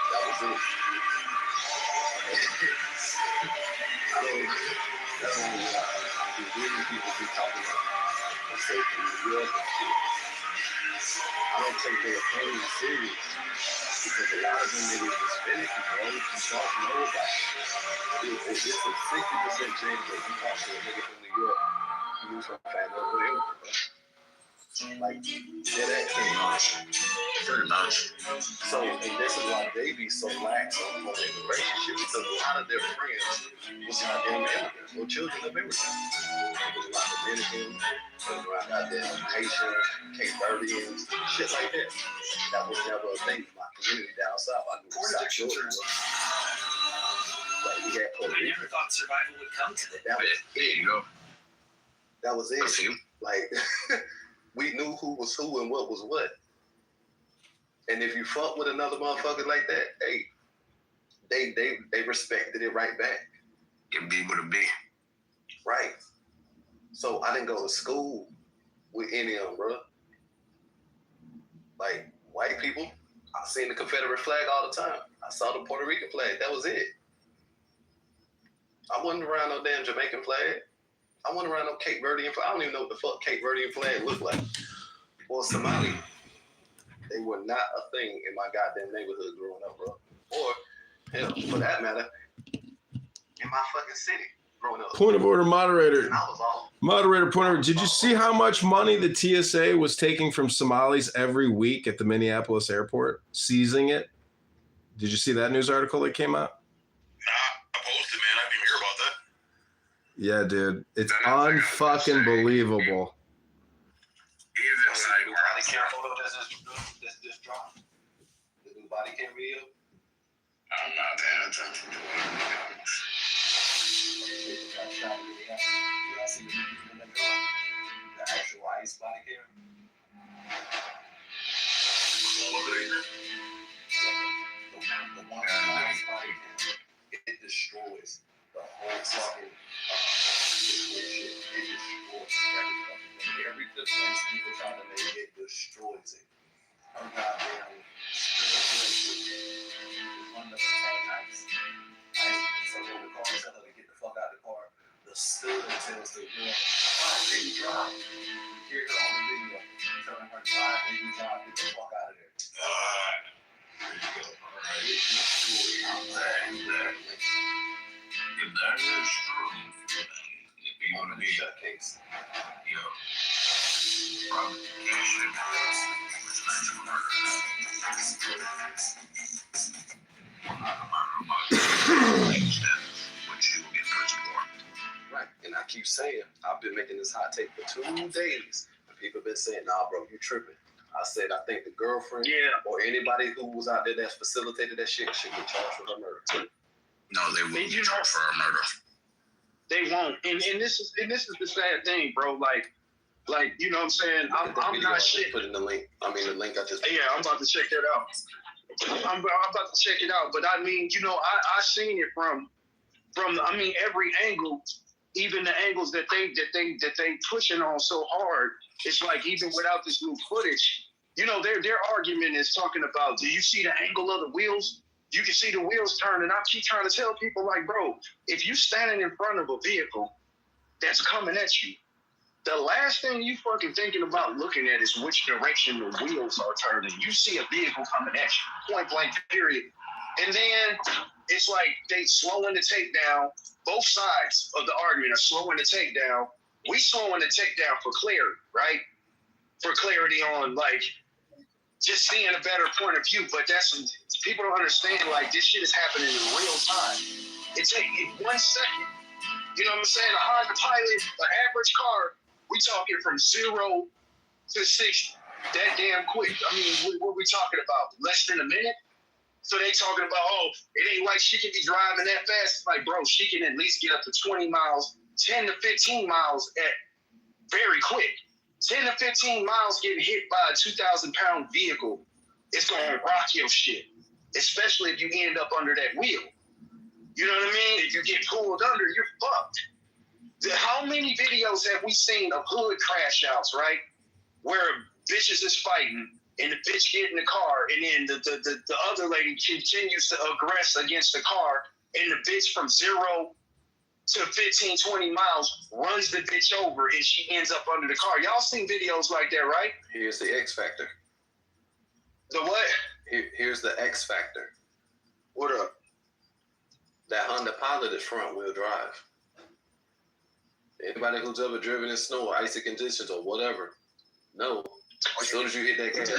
that was it. I don't, that's only I be hearing people be talking about, let's say, from New York and shit. I don't take their pain serious because a lot of them niggas is finicky, bro. You don't know about it. It's just a 60% chance that you talk to a nigga from New York, you from Fat or whatever, bro. Like, yeah, that pretty much. Pretty much. So, and this is why they be so lax on their relationship because a lot of their friends was goddamn immigrants or children of immigrants. It was a lot of Dominicans, it was a lot of goddamn Haitians, Cape Verdeans, shit like that. That was never a thing in my community down south. I knew South Georgia was. Like, we had Puerto Rico. I never thought survival would come to that. That was it. You know? That was it. Like, we knew who was who and what was what. And if you fuck with another motherfucker like that, hey, they respected it right back. It be what it be. Right. So I didn't go to school with any of them, bro. Like, white people, I seen the Confederate flag all the time. I saw the Puerto Rican flag. That was it. I wasn't around no damn Jamaican flag. I wasn't around no Cape Verdean flag. I don't even know what the fuck Cape Verdean flag looked like. Or Somali. They were not a thing in my goddamn neighborhood growing up, bro. Or, hell, for that matter, in my fucking city growing up. Point of order, moderator. Moderator, point of order. Did you see how much money the TSA was taking from Somalis every week at the Minneapolis airport, seizing it? Did you see that news article that came out? I posted, man. I didn't even hear about that. Yeah, dude. It's unfucking believable. Body cam photo that's just dropped. The new body cam video. I'm not paying attention to it. Y'all see the movie from that girl? The actual ice body cam. The one ice body cam. It destroys the whole fucking shit. It destroys everything. Every defense people try to make, it destroys it. Her goddamn one of the ice. So when the car tell her to get the fuck out of the car, the stood tells the girl, baby, drive. You hear her on the video telling her, drive, baby, drive, get the fuck out of there. There you go. It destroys exactly. If that is true, if you want to be that case, yo, provocation right, and I keep saying, I've been making this hot take for 2 days, and people have been saying, nah, bro, you tripping. I said, I think the girlfriend or anybody who was out there that facilitated that shit should get charged for her murder. No, they won't get charged for her murder. They won't. And this is the sad thing, bro. Like you know what I'm saying? I'm not shit. Put in the link. I mean, the link I just. Yeah, I'm about to check that out. I'm about to check it out. But I mean, you know, I seen it from I mean, every angle, even the angles that they pushing on so hard. It's like even without this new footage, you know, their argument is talking about, do you see the angle of the wheels? You can see the wheels turn, and I keep trying to tell people, like, bro, if you standing in front of a vehicle that's coming at you, the last thing you fucking thinking about looking at is which direction the wheels are turning. You see a vehicle coming at you, point blank, period. And then it's like they slowing the takedown. Both sides of the argument are slowing the takedown. We slowing the takedown for clarity, right? For clarity on, like, just seeing a better point of view. But people don't understand, like, this shit is happening in real time. It takes 1 second. You know what I'm saying? A Honda Pilot, an average car, we talking from 0 to 60. That damn quick. I mean, what are we talking about? Less than a minute? So they talking about, oh, it ain't like she can be driving that fast. Like, bro, she can at least get up to 20 miles, 10 to 15 miles at very quick. 10 to 15 miles getting hit by a 2,000-pound vehicle, it's going to rock your shit. especially if you end up under that wheel. You know what I mean? If you get pulled under, you're fucked. How many videos have we seen of hood crash outs, right? Where bitches is fighting and the bitch get in the car and then the other lady continues to aggress against the car and the bitch from 0 to 15, 20 miles runs the bitch over and she ends up under the car. Y'all seen videos like that, right? Here's the X factor. The what? Here's the X factor. What up? That Honda Pilot is front wheel drive. Anybody who's ever driven in snow or icy conditions or whatever, no. As soon as you hit that gas,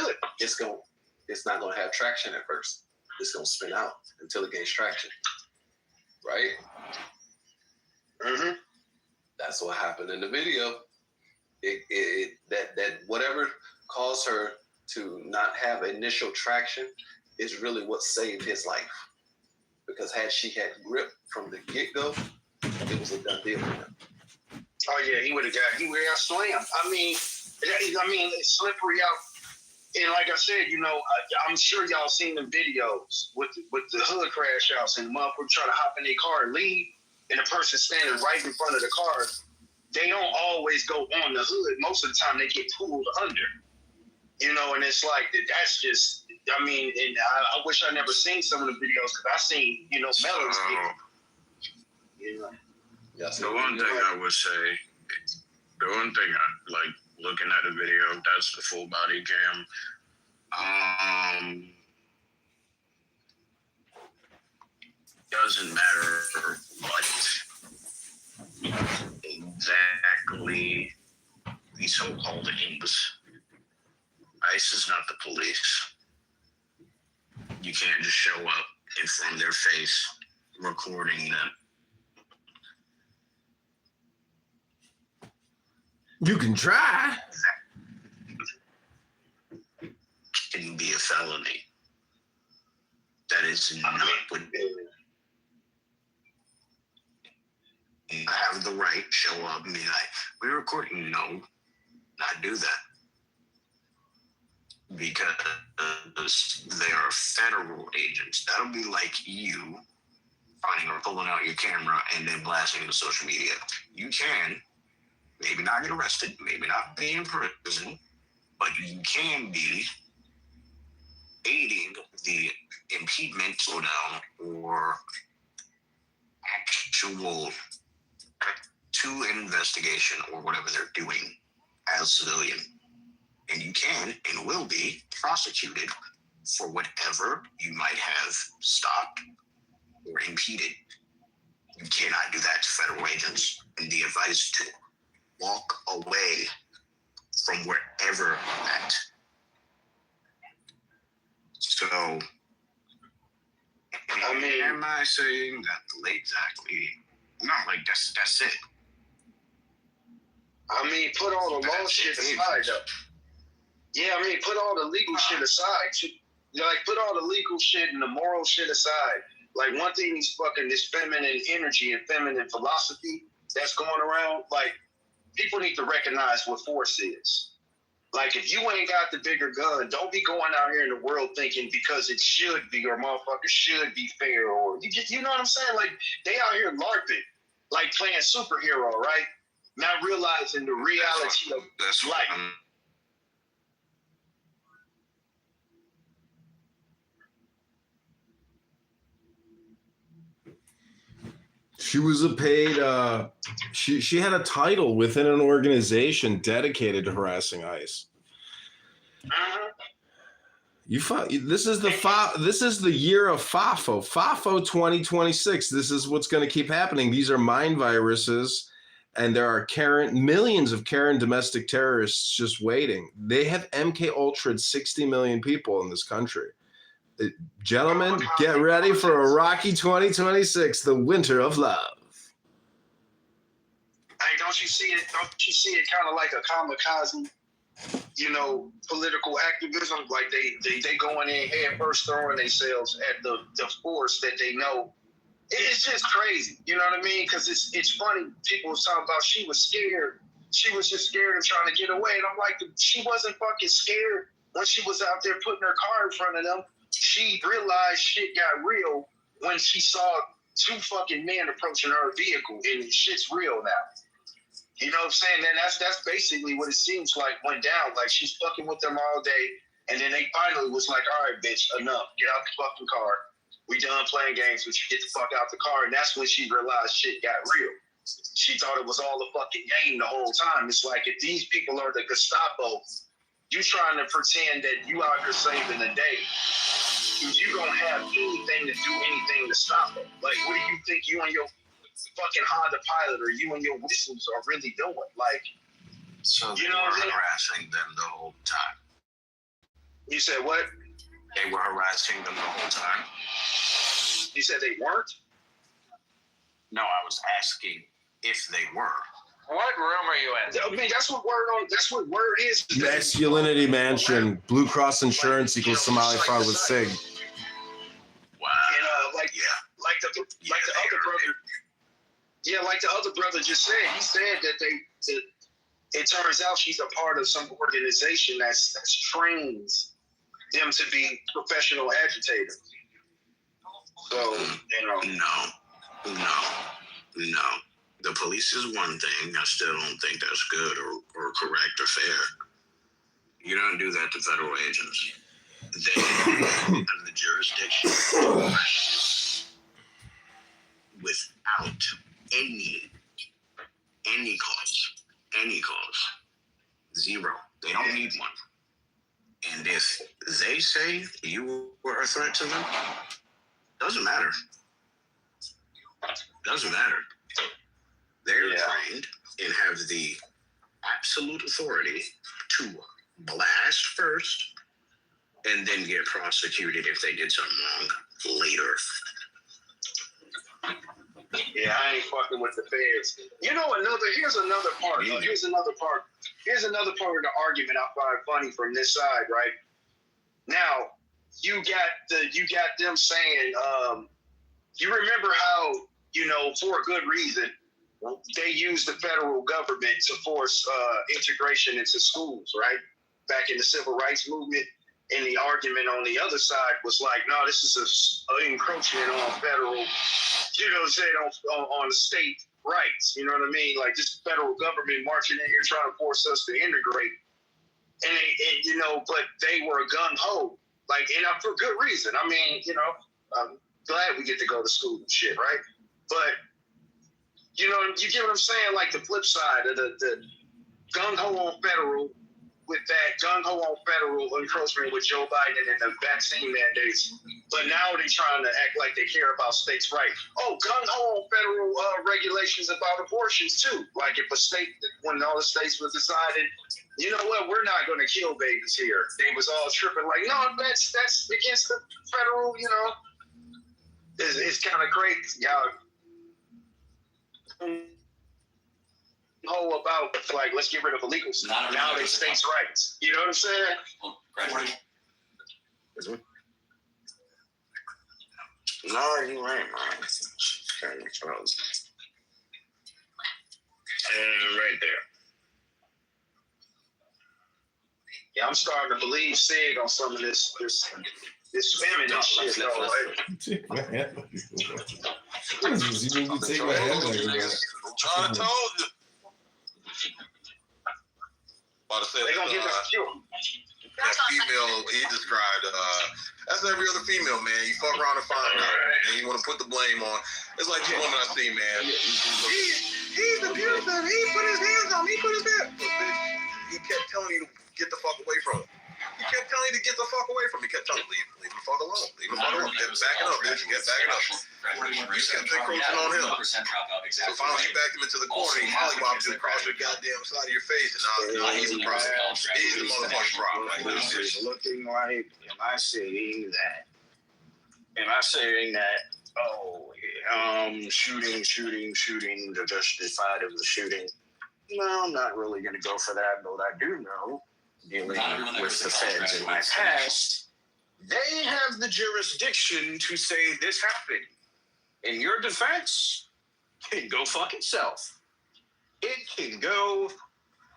it's not gonna have traction at first. It's gonna spin out until it gains traction. Right? Mm-hmm. That's what happened in the video. That whatever caused her to not have initial traction is really what saved his life. Because had she had grip from the get-go, it was a done deal for him. Oh yeah, he would have got slammed. I mean, it's slippery out. And like I said, you know, I'm sure y'all seen the videos with the hood crash outs and the motherfucker trying to hop in their car and leave, and the person standing right in front of the car. They don't always go on the hood. Most of the time, they get pulled under. You know, and it's like that's just. I mean, and I wish I never seen some of the videos because I seen, you know, Mellows people. You know. The one thing I would say, the one thing I like looking at the video, that's the full body cam. Doesn't matter what exactly the so-called aims. ICE is not the police. You can't just show up in front of their face recording them. You can try. Can be a felony. That is not what you have the right to show up and be like, we're recording. No, not do that. Because they are federal agents. That'll be like you finding or pulling out your camera and then blasting it to social media. You can maybe not get arrested, maybe not be in prison, but you can be aiding the impediment, slowdown, or actual to an investigation or whatever they're doing as civilian. And you can and will be prosecuted for whatever you might have stopped or impeded. You cannot do that to federal agents. And the advice to walk away from wherever at. So, I mean, am I saying that exactly? No, like that's it. I mean, put all the law shit aside, though. Yeah, I mean, put all the legal shit aside. Like, put all the legal shit and the moral shit aside. Like, one thing is fucking this feminine energy and feminine philosophy that's going around. Like, people need to recognize what force is. Like, if you ain't got the bigger gun, don't be going out here in the world thinking because it should be or motherfuckers should be fair or you know what I'm saying? Like, they out here LARPing, like playing superhero, right? Not realizing the reality of life. She was a paid. She had a title within an organization dedicated to harassing ICE. This is the year of FAFO. FAFO 2026. This is what's going to keep happening. These are mind viruses, and there are millions of Karen domestic terrorists just waiting. They have MK Ultra'd 60 million people in this country. Gentlemen, get ready for a rocky 2026, the winter of love. Hey, don't you see it kind of like a kamikaze, you know, political activism? Like they going in head first, throwing themselves at the force that they know. It's just crazy, you know what I mean? Because it's funny. People was talking about she was scared. She was just scared and trying to get away. And I'm like, she wasn't fucking scared when she was out there putting her car in front of them. she realized shit got real when she saw two fucking men approaching her vehicle, and shit's real now. You know what I'm saying? And that's basically what it seems like went down. Like, she's fucking with them all day, and then they finally was like, all right, bitch, enough. Get out the fucking car. We done playing games, but you get the fuck out the car. And that's when she realized shit got real. She thought it was all a fucking game the whole time. It's like, if these people are the Gestapo, you trying to pretend that you out here saving the day. You don't have anything to do anything to stop them. Like, what do you think you and your fucking Honda Pilot or you and your whistles are really doing? Like, so they you know were what I mean? harassing them the whole time. You said what? They were harassing them the whole time. You said they weren't? No, I was asking if they were. What room are you in? I mean, that's what word is. Masculinity Mansion, Blue Cross Insurance equals Somali fraud with SIG. Wow. And like the other brother. Yeah, like the other brother just said. He said that it turns out she's a part of some organization that trains them to be professional agitators. So, you know. No. The police is one thing. I still don't think that's good or correct or fair. You don't do that to federal agents. They have the jurisdiction without any cause. Zero. They don't need one. And if they say you were a threat to them, doesn't matter. They're trained and have the absolute authority to blast first and then get prosecuted if they did something wrong later. Yeah, I ain't fucking with the feds. You know, here's another part. Here's another part of the argument I find funny from this side, right? Now, you got them saying, you remember how, you know, for a good reason, they used the federal government to force integration into schools, right? Back in the civil rights movement. And the argument on the other side was like, no, this is an encroachment on federal, you know what I'm saying, on the state rights. You know what I mean? Like, this federal government marching in here trying to force us to integrate. And you know, but they were gung-ho. Like, and for good reason. I mean, you know, I'm glad we get to go to school and shit, right? But, you know, you get what I'm saying? Like, the flip side of the gung-ho on federal, with that gung-ho on federal encroachment with Joe Biden and the vaccine mandates. But now they're trying to act like they care about states' rights. Oh, gung-ho on federal regulations about abortions, too. Like, if a state, when all the states was decided, you know what, we're not going to kill babies here. They was all tripping like, no, that's against the federal, you know. It's kind of crazy. Y'all about, like, let's get rid of illegals. Now they states' rights. You know what I'm saying? No, you're right, man. And right there. Yeah, I'm starting to believe Sig on some of this feminine shit. Take my hand. What does he mean you take my hand like that? I told you. About to say they gonna give us a that female he described, that's every other female, man. You fuck around and find out, and you want to put the blame on. It's like the woman I see, man. He's abusive. He put his hands on me. He put his hands. He kept telling you to get the fuck away from him. He kept telling you to get the fuck away from him. He kept telling you, leave the fuck alone. Leave the fuck alone. Get backing up, bitch. Get backing up. You kept encroaching on him. So finally, you backed him into the corner. He mollywopped you across your goddamn side of your face, and now he's the problem. He's the motherfucking problem. This is looking like, am I saying that, shooting, the justified of the shooting? No, I'm not really going to go for that, but I do know, dealing with the feds in my past, they have the jurisdiction to say this happened. In your defense, it can go fuck itself. It can go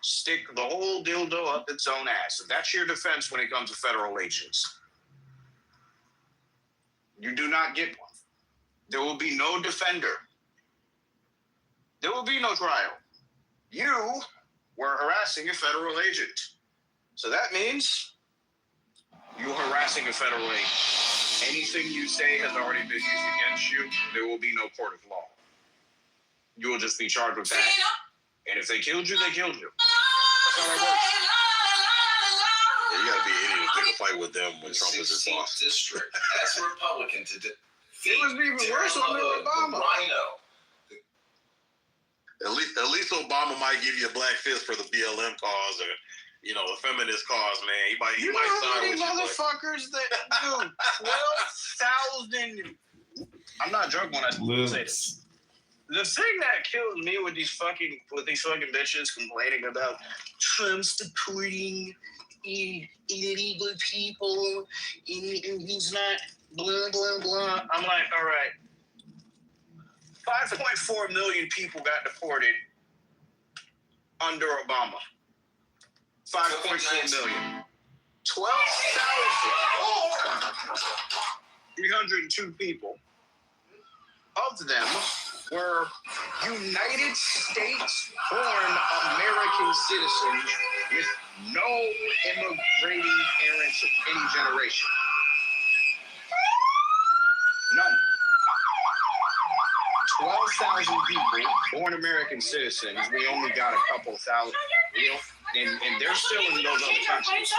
stick the whole dildo up its own ass. If that's your defense when it comes to federal agents. You do not get one. There will be no defender. There will be no trial. You were harassing a federal agent. So that means you're harassing a federal agent. Anything you say has already been used against you. There will be no court of law. You will just be charged with that. And if they killed you, they killed you. That's how that works. Yeah, you gotta be an idiot to pick a fight with them when Trump is his boss. District as a Republican to defeat it was even worse under Obama. Rhino. At least Obama might give you a black fist for the BLM cause or, you know, the feminist cause, man. He might side with you. Motherfuckers that do 12,000. I'm not drunk when I say this. The thing that kills me with these fucking bitches complaining about Trump supporting illegal people and he's not blah blah blah. I'm like, all right. 5.4 million people got deported under Obama. 5.4 million. 12,302 people. Of them were United States born American citizens with no immigrating parents of any generation. None. 12,000 people, born American citizens. We only got a couple thousand. And they're still in those other countries.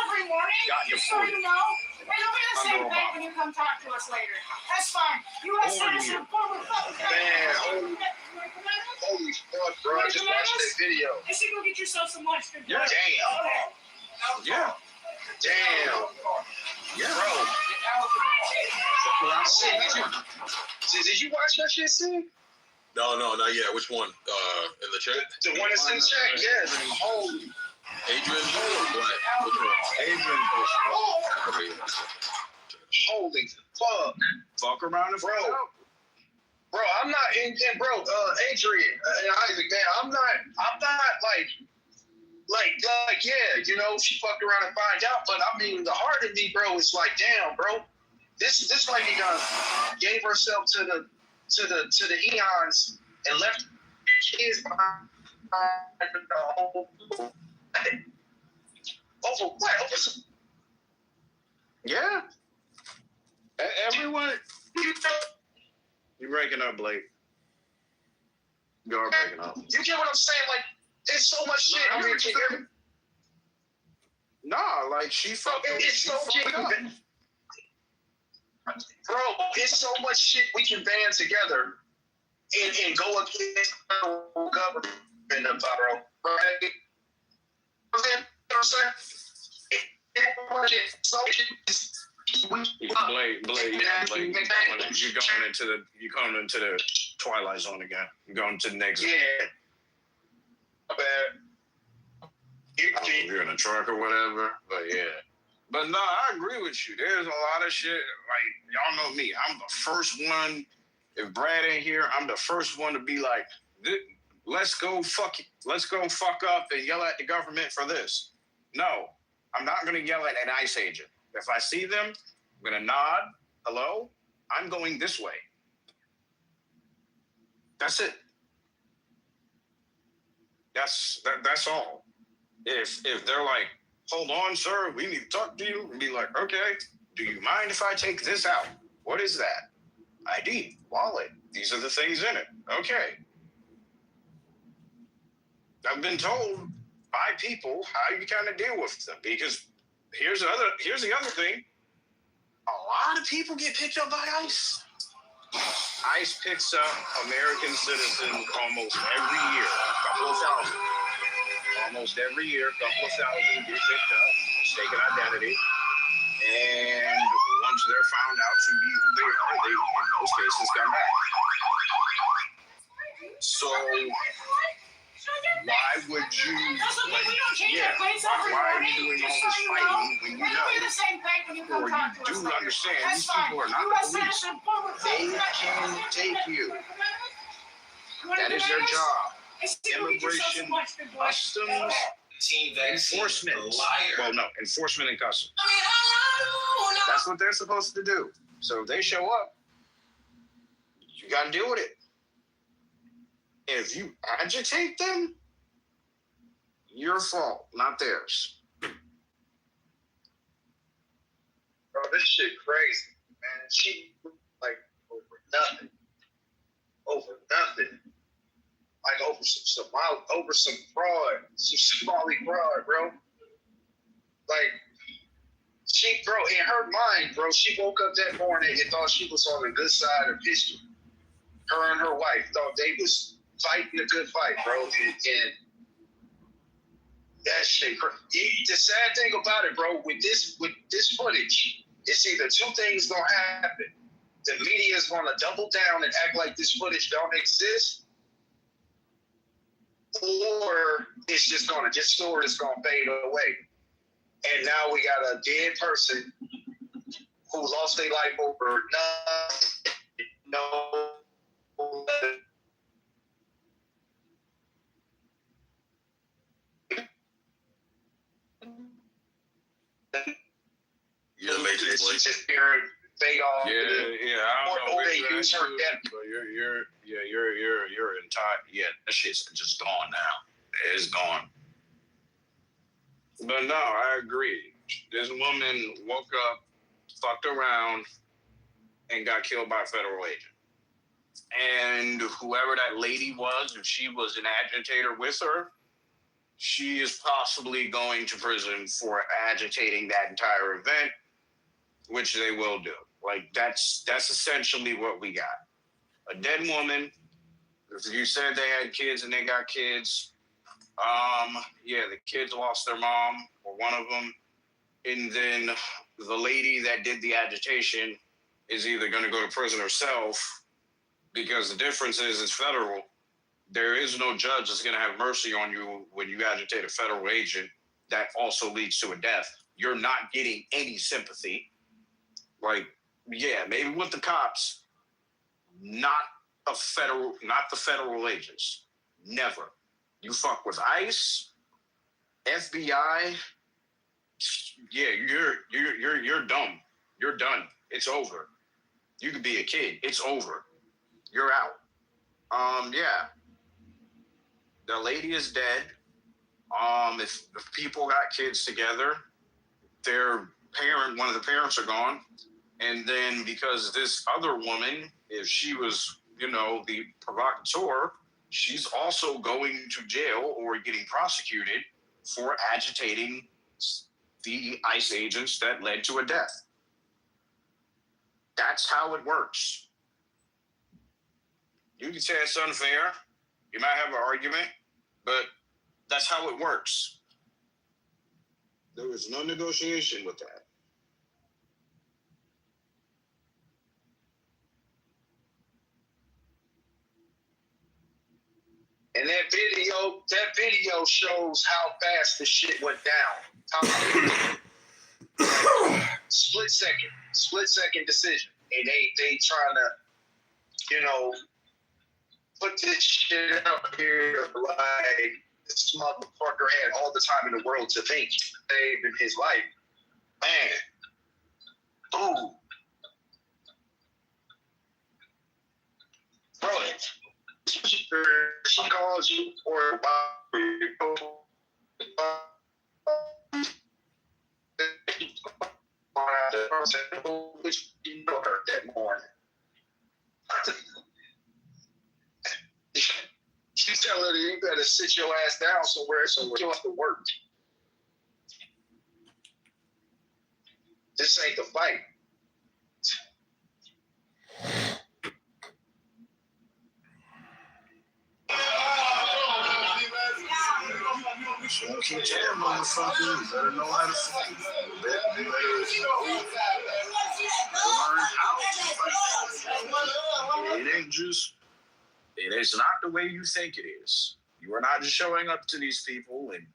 Got deported. Hey, you'll be the same thing when you come talk to us later. That's fine. U.S. citizen, former Man, holy fuck, bro. I just watched that video. You should go get yourself some lunch. Yeah. Damn. Yeah. Damn. Yeah. Bro. Did you watch that shit, Sid? No, not yet. Which one? In the chat? The one that's in the chat, yes. Holy. Adrian or Black? Which one? Adrian. Okay. Holy fuck. Fuck around and find out. Bro, I'm not in, bro, Adrian and Isaac, man, I'm not like, yeah, you know, she fucked around and find out, but I mean, the heart of me, bro, is like, damn, bro, this lady done gave herself to the eons and left kids behind. Over what? Over some. Yeah. Everyone. You're breaking up, Blake. You're breaking up. You get what I'm saying? Like, there's so much shit. I mean, nah, like she fucking. It's so bro, it's so much shit we can band together and go against the government, bro. Right? You know what I'm saying? Blake, you're going into the Twilight Zone again. You're going to the next. Yeah. My bad. You're in a truck or whatever, but yeah. But no, I agree with you. There's a lot of shit. Like, y'all know me. I'm the first one. If Brad ain't here, I'm the first one to be like, let's go fuck up and yell at the government for this. No, I'm not going to yell at an ICE agent. If I see them, I'm going to nod. Hello? I'm going this way. That's it. That's all. If they're like, hold on, sir, we need to talk to you, and be like, okay, do you mind if I take this out? What is that? ID, wallet. These are the things in it. Okay. I've been told by people how you kind of deal with them, because here's the other thing. A lot of people get picked up by ICE. ICE picks up American citizens almost every year, a couple of thousand. Almost every year, a couple of thousand get picked up, mistaken identity, and once they're found out to be who they are, they, in most cases, come back. So, why would you, why are you doing all this fighting when you know, or you do understand these people are not the police? They can take you. That is their job. Immigration, customs, enforcement. Well, no, enforcement and customs. That's what they're supposed to do. So if they show up, you got to deal with it. If you agitate them, your fault, not theirs. Bro, this shit crazy, man. She like over nothing. Like over some fraud, some Somali fraud, bro. Like she, bro, in her mind, bro, she woke up that morning and thought she was on the good side of history. Her and her wife thought they was fighting a good fight, bro. And that shit. The sad thing about it, bro, with this footage, it's either two things gonna happen. The media is gonna double down and act like this footage don't exist, or it's just gonna fade away. And now we got a dead person who lost their life over nothing. You're the Matrix voice. Fade off. Yeah. I don't know Or where they you're use at, her too, death. but you're entire. Yeah, that shit's just gone now. It's gone. But no, I agree. This woman woke up, fucked around, and got killed by a federal agent. And whoever that lady was, if she was an agitator with her, she is possibly going to prison for agitating that entire event, which they will do. Like that's essentially what we got. A dead woman. If you said they had kids and they got kids, the kids lost their mom or one of them, and then the lady that did the agitation is either going to go to prison herself, because the difference is it's federal. There is no judge that's going to have mercy on you when you agitate a federal agent that also leads to a death. You're not getting any sympathy. Like, yeah, maybe with the cops, not the federal agents. Never. You fuck with ICE, FBI. Yeah, you're dumb. You're done. It's over. You could be a kid. It's over. You're out. The lady is dead. If people got kids together, one of the parents are gone. And then because this other woman, if she was, the provocateur, she's also going to jail or getting prosecuted for agitating the ICE agents that led to a death. That's how it works. You can say it's unfair. You might have an argument, but that's how it works. There was no negotiation with that. And that video shows how fast the shit went down. Split second decision. And they trying to, put this shit up here like this motherfucker had all the time in the world to think, saving his life. Man. Ooh. Bro, she calls you or that morning. She tell her you better sit your ass down somewhere you have to work. This ain't the fight. Don't keep telling motherfuckers, you better know how to fight. You better learn how to fight. It is not the way you think it is. You are not just showing up to these people and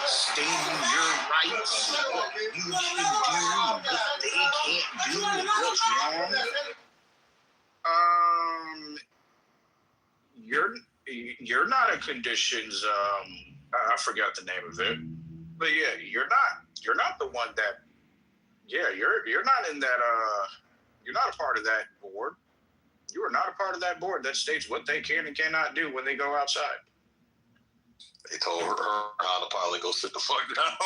stating your rights, what you can do, what they can't do, and what's wrong. You're not a conditions. I forgot the name of it, but yeah, you're not the one that. Yeah, you're not in that. You're not a part of that board. You are not a part of that board that states what they can and cannot do when they go outside. They told her to go sit the fuck down.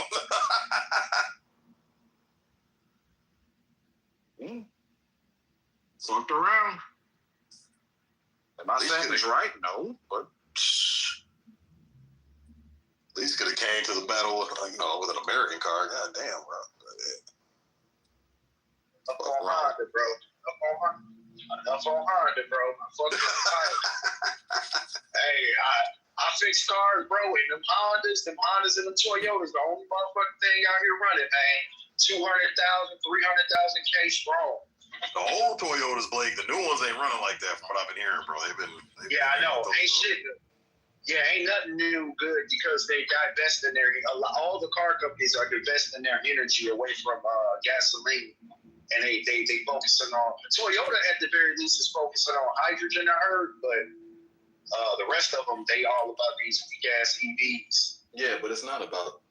Fucked around. Am I saying it's right? No, but at least could have came to the battle with, with an American car. God damn, bro. Up on Honda, bro. Up on Honda, bro. I fucking Hey, I fix cars, bro, and them Hondas and them Toyotas, the only motherfucking thing out here running, man. 200,000, 300,000 K strong. The old Toyotas, Blake, the new ones ain't running like that from what I've been hearing, bro. Yeah, I know. Ain't shit. Yeah, ain't nothing new good because they divest in their, all the car companies are divesting their energy away from gasoline. And they focusing on, Toyota at the very least is focusing on hydrogen, I heard, but the rest of them, they all about these weak ass EVs. Yeah, but it's not about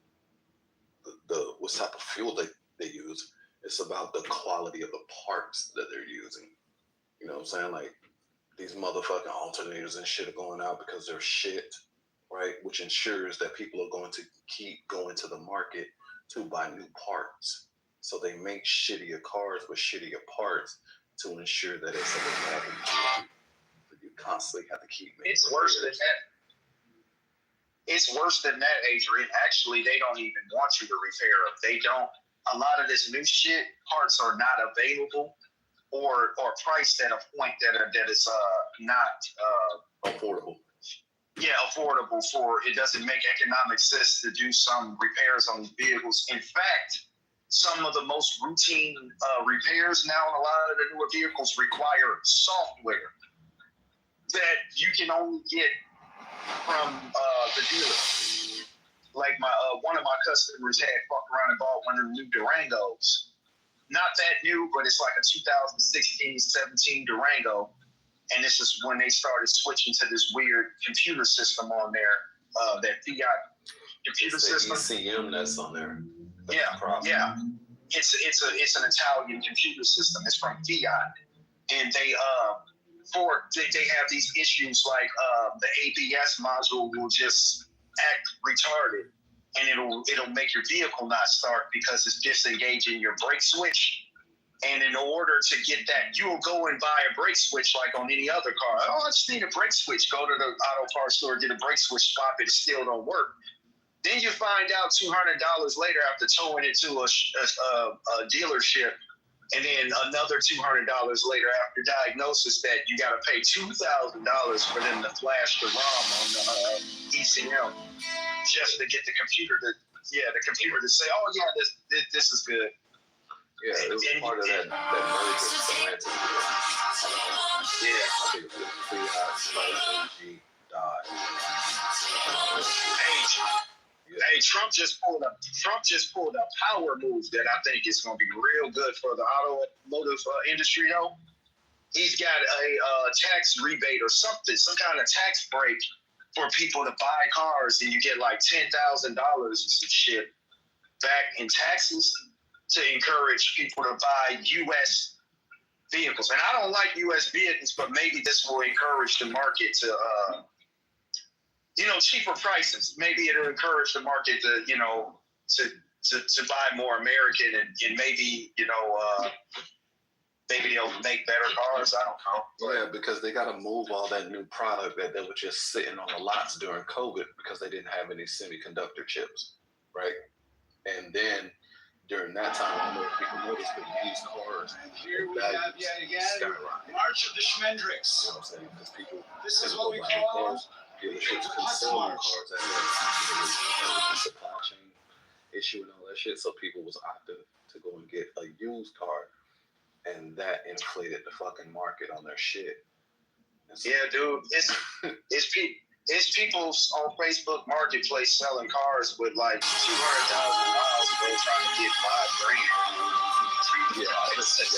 the what type of fuel they use. It's about the quality of the parts that they're using. You know what I'm saying? Like, these motherfucking alternators and shit are going out because they're shit, right? Which ensures that people are going to keep going to the market to buy new parts. So they make shittier cars with shittier parts to ensure that it's a you constantly have to keep making. It's worse than that. It's worse than that, Adrian. Actually, they don't even want you to repair them. They don't. A lot of this new shit, parts are not available or priced at a point that is not affordable. Yeah, affordable for it doesn't make economic sense to do some repairs on these vehicles. In fact, some of the most routine repairs now in a lot of the newer vehicles require software that you can only get from the dealer. Like one of my customers had fucked around and bought one of the new Durangos. Not that new, but it's like a 2016, 17 Durango. And this is when they started switching to this weird computer system on there, that Fiat computer system. ECM that's on there. Yeah. It's an Italian computer system. It's from Fiat, and they have these issues like the ABS module will just act retarded, and it'll make your vehicle not start because it's disengaging your brake switch. And in order to get that, you'll go and buy a brake switch like on any other car. Oh, I just need a brake switch. Go to the auto parts store, get a brake switch, swap it. It still don't work. Then you find out $200 later after towing it to a dealership, and then another $200 later after diagnosis that you got to pay $2,000 for them to flash the ROM on the ECM just to get the computer to say, oh yeah, this is good. Yeah, it was part of that merger. Yeah. I think it was Fiat/AG died. Hey, Trump just pulled a power move that I think is going to be real good for the automotive industry. Though he's got a tax rebate or something, some kind of tax break for people to buy cars, and you get like $10,000 and some shit back in taxes to encourage people to buy U.S. vehicles. And I don't like U.S. vehicles, but maybe this will encourage the market to, cheaper prices. Maybe it'll encourage the market to, to buy more American and maybe, maybe they'll make better cars. I don't know. Yeah, because they got to move all that new product that was just sitting on the lots during COVID because they didn't have any semiconductor chips, right? And then during that time, I know people noticed that used cars skyrocketed. March of the Schmendricks. You know what I'm saying? Because this is what we call cars. Dealerships could sell their cars at the supply chain issue and all that shit. So people was opting to go and get a used car, and that inflated the fucking market on their shit. So, yeah, dude, it's people on Facebook Marketplace selling cars with like 200,000 miles ago trying to get $5,000. Yeah, 06.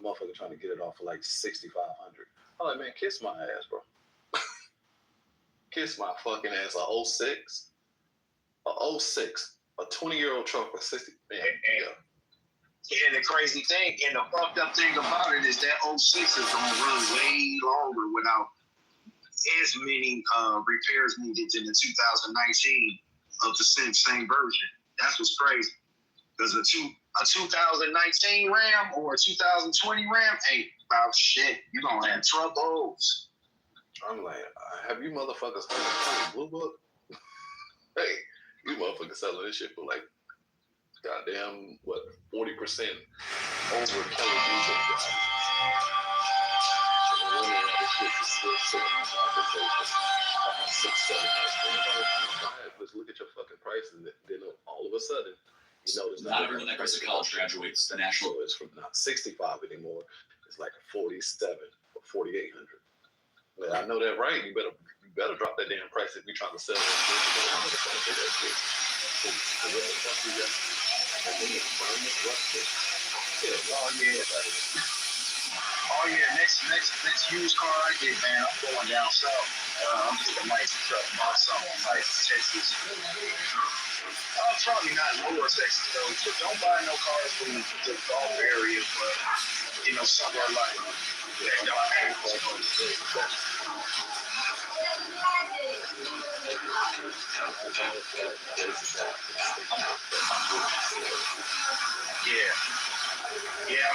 Motherfucker trying to get it off for like 6,500. I'm like, man, kiss my ass, bro. Kiss my fucking ass. A 06. A 06, a 20-year-old truck with 60. Man, And the crazy thing, and the fucked up thing about it is that 06 is gonna run way longer without as many repairs needed in the 2019 of the same version. That's what's crazy. Because a 2019 Ram or a 2020 Ram ain't about shit. You're gonna have troubles. I'm like, have you motherfuckers heard of Blue Book? Hey, you motherfuckers selling this shit for like goddamn 40% over Kelly Diesel price. Let's look at your fucking price, and then all of a sudden, you know, there's not everyone that goes to college graduates the national. So it's from not 65 anymore. It's like 47 or 4,800. Well, I know that, right? You better drop that damn price if you're trying to sell that shit. So what the fuck you got? And then it's burning, rusted. Oh yeah, next used car I get, man, I'm going down south. I'm just a nice truck, buy something like Texas. Probably not lower Texas though. So don't buy no cars from the Gulf area, but you know, somewhere like that don't have Yeah,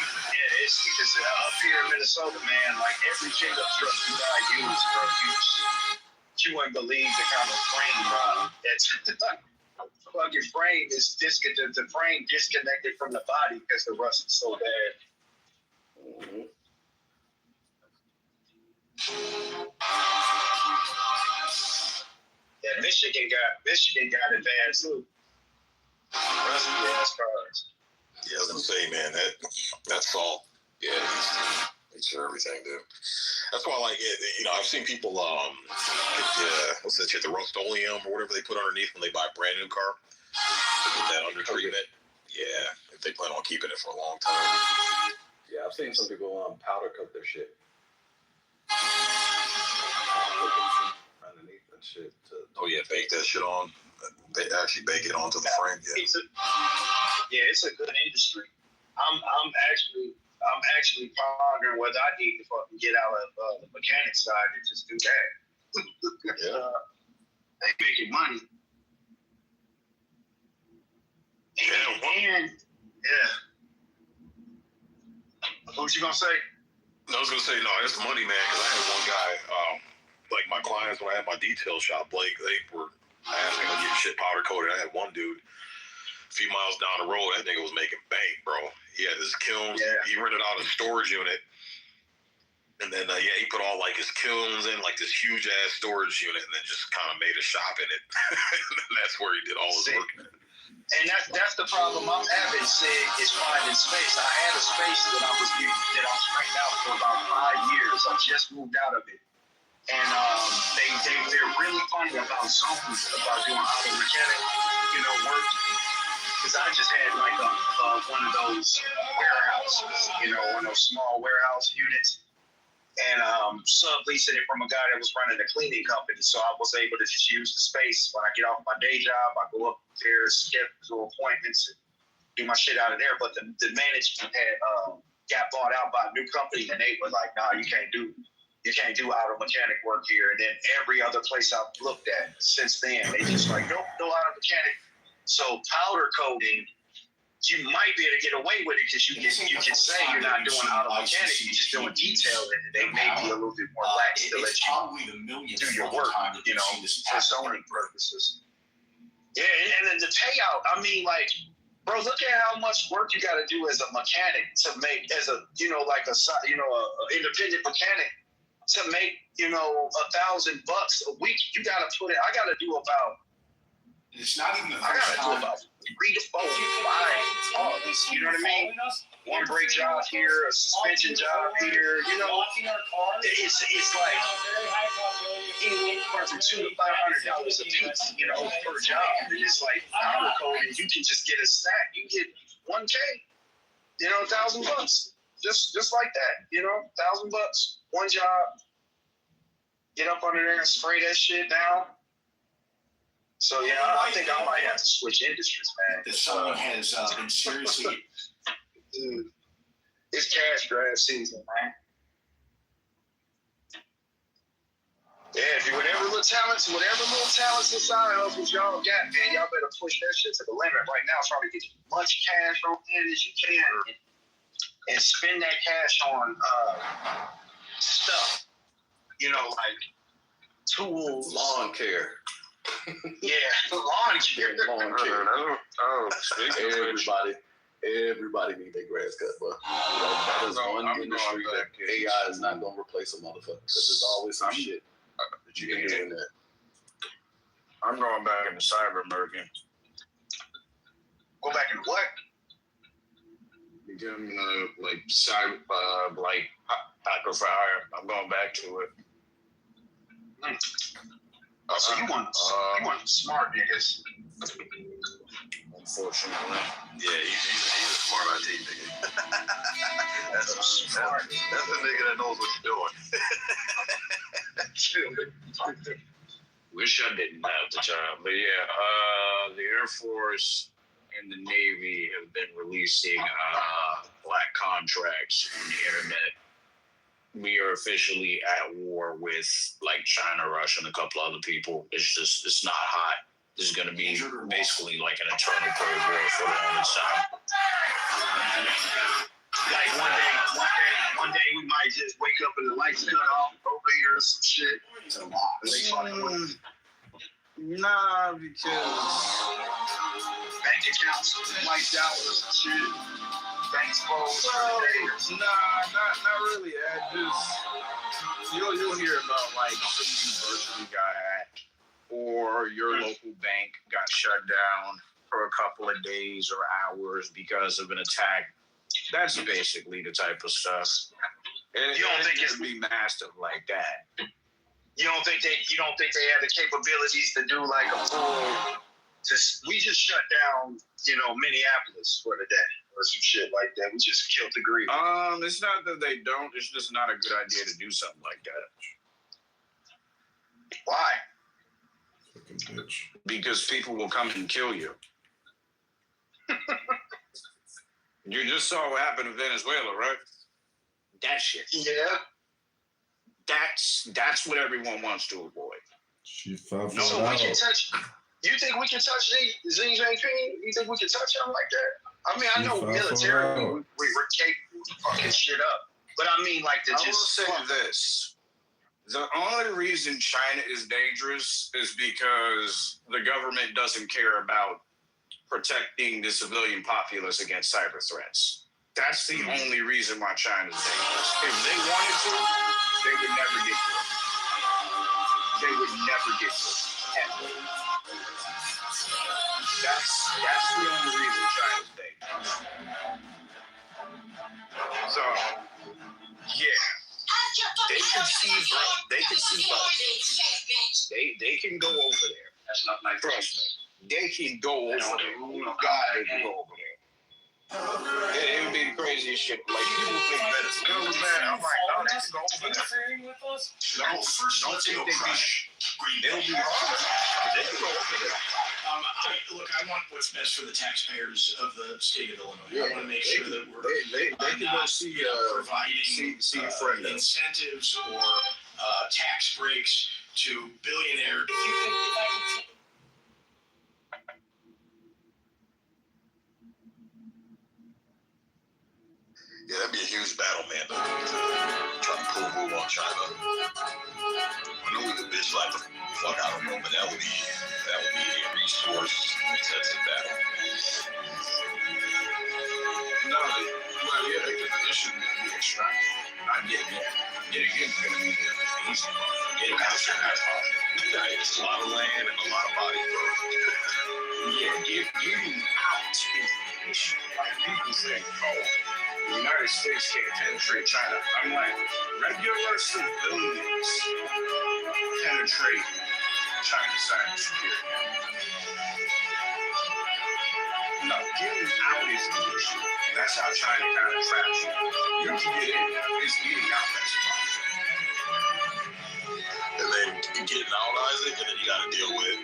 it's because up here in Minnesota, man, like every pickup truck you buy used, bro, you wouldn't believe the kind of frame that's fucking frame is disconnected. The frame disconnected from the body because the rust is so bad. Mm-hmm. Yeah, Michigan got advanced too. Rusty ass cars. Yeah, I was gonna say, man, that salt, yeah, it's for everything, dude. That's why, like, you know, I've seen people, what's that shit, the Rust-Oleum or whatever they put underneath when they buy a brand new car. They put that under treatment. Yeah, if they plan on keeping it for a long time. Yeah, I've seen some people powder coat their shit. Underneath that shit. Oh yeah, bake that shit on. They actually bake it onto the frame. Yeah. It's a good industry. I'm actually pondering whether I need to fucking get out of the mechanic side and just do that. Yeah. They making money. And what you gonna say? I was gonna say no, it's money, man. Because I had one guy, like my clients when I had my detail shop, Blake, they were asking to get shit powder coated. I had one dude a few miles down the road, that nigga was making bank, bro. He had his kilns. Yeah. He rented out a storage unit. And then, he put all, like, his kilns in, like, this huge-ass storage unit, and then just kind of made a shop in it. And that's where he did all his work. And that's the problem I'm having, Sid, is finding space. I had a space that I was renting out for about 5 years. I just moved out of it. And they're really funny about zones, about doing auto mechanic, work. Because I just had like one of those warehouses, one of those small warehouse units, and subleasing it from a guy that was running a cleaning company. So I was able to just use the space when I get off my day job. I go up there, schedule appointments, and do my shit out of there. But the management had got bought out by a new company, and they were like, "Nah, you can't do auto mechanic work here." And then every other place I've looked at since then, they just like, "Nope, no auto mechanic." So powder coating, you might be able to get away with it because you can say you're not doing auto mechanic, you're just doing detailing, and they may be a little bit more lax to let you do your work, for zoning purposes. Yeah, and then the payout, I mean, like, bro, look at how much work you got to do as a mechanic to make, as a, like a independent mechanic, to make, $1,000 a week. You got to put it, I got to do about, it's not even the I got to do about 3 to 4, 5 jobs, you know what I mean? One brake job here, a suspension job here, it's like anywhere from $200 to $500 a piece, per job. And it's like powder coating, you can just get a stack, you get $1K, $1,000, just like that, $1,000, one job. Get up under there and spray that shit down. So yeah, I think I might have to switch industries, man. That someone has been seriously. Dude, it's cash grab season, man. Yeah, if you whatever little talents and side hustles y'all got, man, y'all better push that shit to the limit right now. Try to get as much cash on in as you can, and spend that cash on stuff. You know, like tools, lawn care. Yeah, lawn care. Everybody need their grass cut, but that is one industry that AI is not gonna replace a motherfucker because there's always some shit that you can do in that. I'm going back into cyber marketing. Go back and what? Becoming like cyber, like hacker for hire. I'm going back to it. Oh, so you want smart niggas? Unfortunately, yeah, he's a smart IT nigga. That's the nigga that knows what you're doing. Wish I didn't have the job, but yeah, the Air Force and the Navy have been releasing black contracts on the internet. We are officially at war with like China, Russia, and a couple other people. It's not hot. This is going to be basically like an eternal Cold War for the longest time. Like one day we might just wake up and the lights cut off over here or some shit. It's a lot. Nah, because bank accounts wiped out or some shit. Banks closed. Nah, not really. You'll hear about like some university got hacked, or your local bank got shut down for a couple of days or hours because of an attack. That's basically the type of stuff. You don't think it's be massive like that? You don't think they have the capabilities to do like a full? We just shut down, Minneapolis for the day or some shit like that. We just killed the greed. It's not that they don't. It's just not a good idea to do something like that. Why? Fucking bitch. Because people will come and kill you. You just saw what happened in Venezuela, right? That shit. Yeah. That's what everyone wants to avoid. She fell for So we can touch. You think we can touch Xi Jinping? You think we can touch him like that? I mean, I know militarily we're capable of fucking shit up, but I mean, like to just. I will say this: the only reason China is dangerous is because the government doesn't care about protecting the civilian populace against cyber threats. That's the only reason why China's dangerous. If they wanted to, they would never get to it. They would never get to it. Ever. That's the only reason China's dangerous. So, yeah. They can see both. They can go over there. That's not my trust me. They can go over there. God, they can go over there. It would be the craziest shit. Like, people think Venezuela was bad. I'm like, no, they can go over there. Don't think they can. They'll be they can go over there. Look, I want what's best for the taxpayers of the state of Illinois. Yeah, I want to make sure that we're they can go see providing incentives or tax breaks to billionaire. Yeah, that'd be a huge battle, man. Trying to pull move on China. I know we could bitch like the fuck out of them, but that would be a resource intensive battle. No, well, yeah, this shouldn't be extracted. I get it. Getting it's gonna be easy. Getting out there, it's a lot of land and a lot of bodies, bro. Yeah, getting out is the issue. Like people think, the United States can't penetrate China. I'm like, regular civilians penetrate China's cybersecurity. No, getting out is the issue. That's how China kind of traps you. You can get in, it's getting out that's the problem. And then getting out, Isaac, and then you got to deal with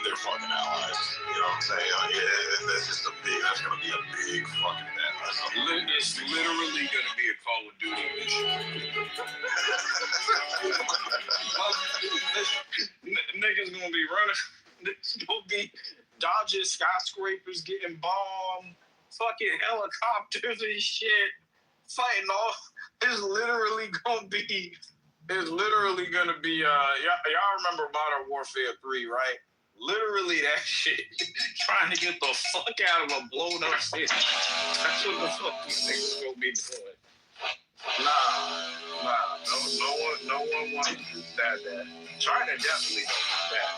they're fucking allies. You know what I'm saying? That's gonna be a big fucking bet. It's literally gonna be a Call of Duty mission. Niggas gonna be running. It's gonna be dodging skyscrapers, getting bombed, fucking helicopters and shit, fighting off. It's literally gonna be. Y'all remember Modern Warfare 3, right? Literally that shit. Trying to get the fuck out of a blown up city. That's what the fuck these niggas gonna be doing. Nah. No one wants that. China definitely don't want that.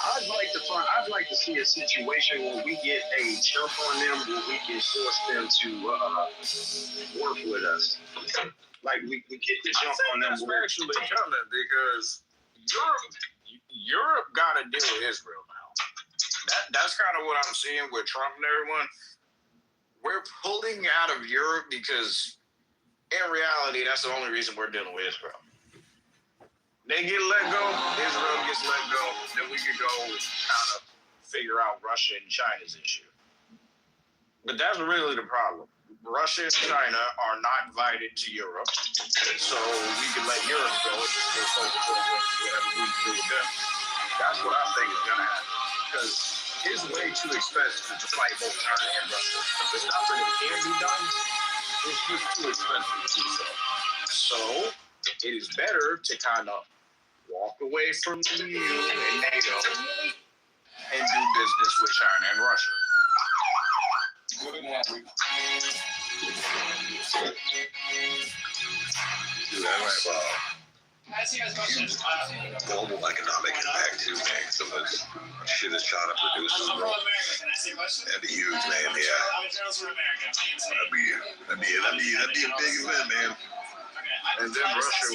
I'd like to see a situation where we get a jump on them, where we can force them to work with us. Like we get the jump on them. That's actually coming because Europe got to deal with Israel now. That's kind of what I'm seeing with Trump and everyone. We're pulling out of Europe because, in reality, that's the only reason we're dealing with Israel. They get let go, Israel gets let go, then we could go kind of figure out Russia and China's issue. But that's really the problem. Russia and China are not invited to Europe, so we can let Europe go and just go focus on whatever we can do with them. That's what I think is going to happen, because it's way too expensive to fight both China and Russia. There's nothing that can be done. It's just too expensive to do so. So it is better to kind of walk away from the EU and NATO and do business with China and Russia. Global economic impact too, man. So much shit is China produces. That'd be huge, man. Yeah. That'd be a big event, man. And then Russia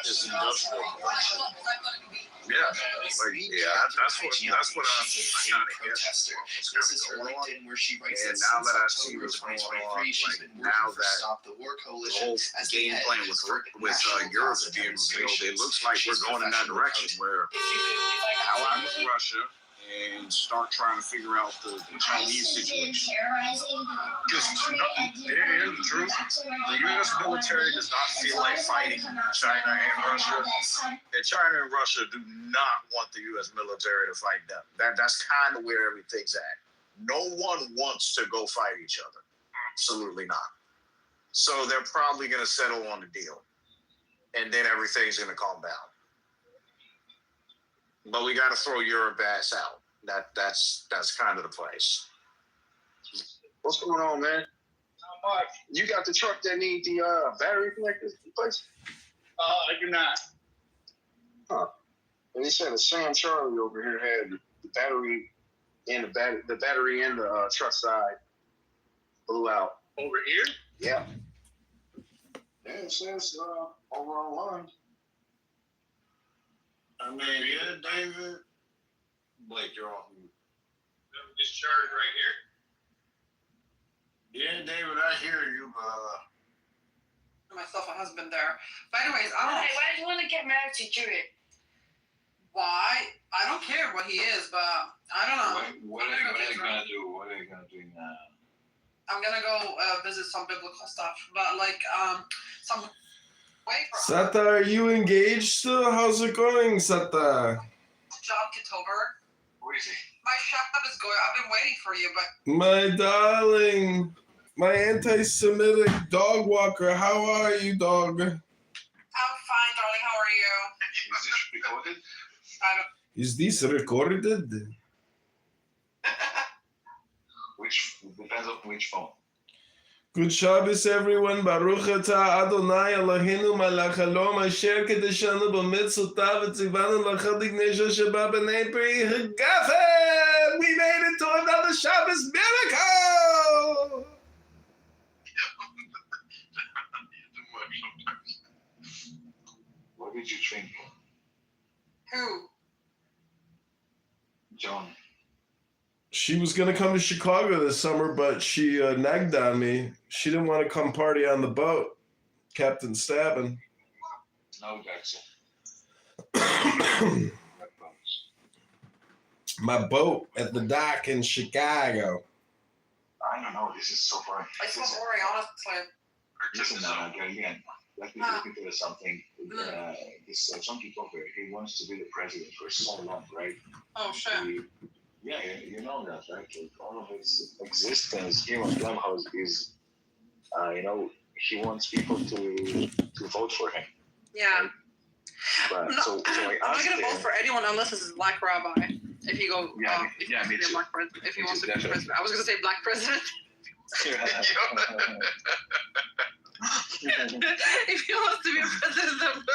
is industrial. Yeah, that's what I'm kind of guessing. This is her LinkedIn where she writes that now that I since see October what's going 2023, on, she's like been now working for that Stop the War the Coalition whole as the game head plan of with Europe is being revealed, it looks like we're going in that direction where ally with Russia and start trying to figure out the Chinese situation. Because here's the truth, the U.S. military does not feel like fighting China and Russia. And China and Russia do not want the U.S. military to fight them. That's kind of where everything's at. No one wants to go fight each other. Absolutely not. So they're probably going to settle on a deal. And then everything's going to calm down. But we got to throw Europe ass out. That's kind of the place. What's going on, man? You got the truck that need the battery connectors replaced? I do not. Huh. And they said a Sam Charlie over here had the battery and the battery and the truck side blew out. Over here? Yeah. Yeah, it says over online. I mean, yeah, David. Blake, you're off mute. This charge right here. Yeah, David, I hear you, but myself a husband there. But anyways, I don't know. Why do you want to get married to Jude? Why? I don't care what he is, but I don't know. What are you gonna do? What are you gonna do now? I'm gonna go visit some biblical stuff, but like some way for Sata, are you engaged still? How's it going, Sata? job Kitover. Where is he? My shop is going. I've been waiting for you, but My darling, my anti-Semitic dog walker, how are you, dog? I'm fine, darling. How are you? Is this recorded? I don't. Is this recorded? Depends on which phone. Good Shabbos, everyone. Baruch atah Adonai Eloheinu melech haolam asher kedeshanu b'mitzotav v'tzivanu l'chadik nesha sheba b'nei pri hagafen. We made it to another Shabbos miracle. What did you drink? Who? John. She was going to come to Chicago this summer, but she nagged on me. She didn't want to come party on the boat. Captain Stabbin. No, Jackson. my boat at the dock in Chicago. I don't know. This is so boring. It's so boring, honestly. Listen, again, let me tell you something. This John Kitover, he wants to be the president for so long, right? Oh, shit. Yeah, you know that, right? Like, all of his existence here on Clubhouse is, he wants people to vote for him. Yeah. But, no, so I I'm not asked gonna vote him. for anyone unless it's a black rabbi. If he go, Yeah, me too. If he wants to be president, I was gonna say black president. If he wants to be a president,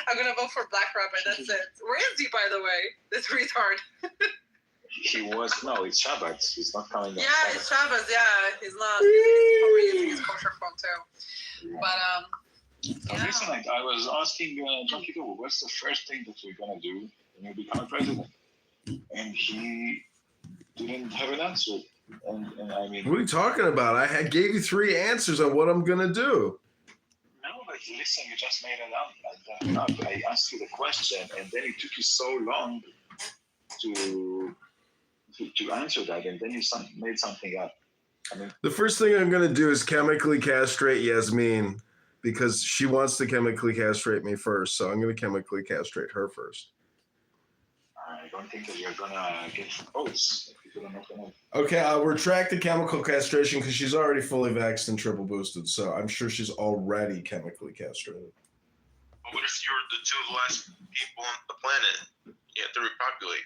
I'm gonna vote for black rabbi. That's it. Where is he, by the way? This retard. It's Shabbat. He's not coming. Yeah, it's Shabbos. Yeah, he's not. He's probably using his kosher phone too. Yeah. But Listen, I was asking John Kitover, what's the first thing that we're gonna do when you become president? And he didn't have an answer. And I mean, What are you talking about? I gave you 3 answers on what I'm gonna do. no, but listen, you just made it up. I asked you the question, and then it took you so long to answer that, and then you made something up. I mean, The first thing I'm gonna do is chemically castrate Yasmin because she wants to chemically castrate me first. So I'm gonna chemically castrate her first. I don't think that you're gonna get votes. People are not gonna. Okay, I'll retract the chemical castration because she's already fully vaxxed and triple boosted. So I'm sure she's already chemically castrated. But what if you're the 2 last people on the planet? You have to repopulate.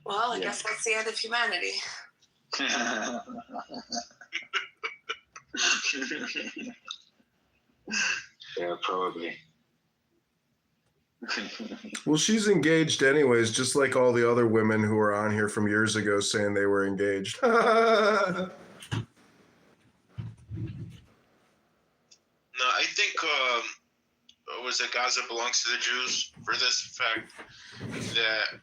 well, I guess that's the end of humanity. Yeah, probably. Well, she's engaged anyways, just like all the other women who were on here from years ago saying they were engaged. No, I think was it Gaza belongs to the Jews for this fact that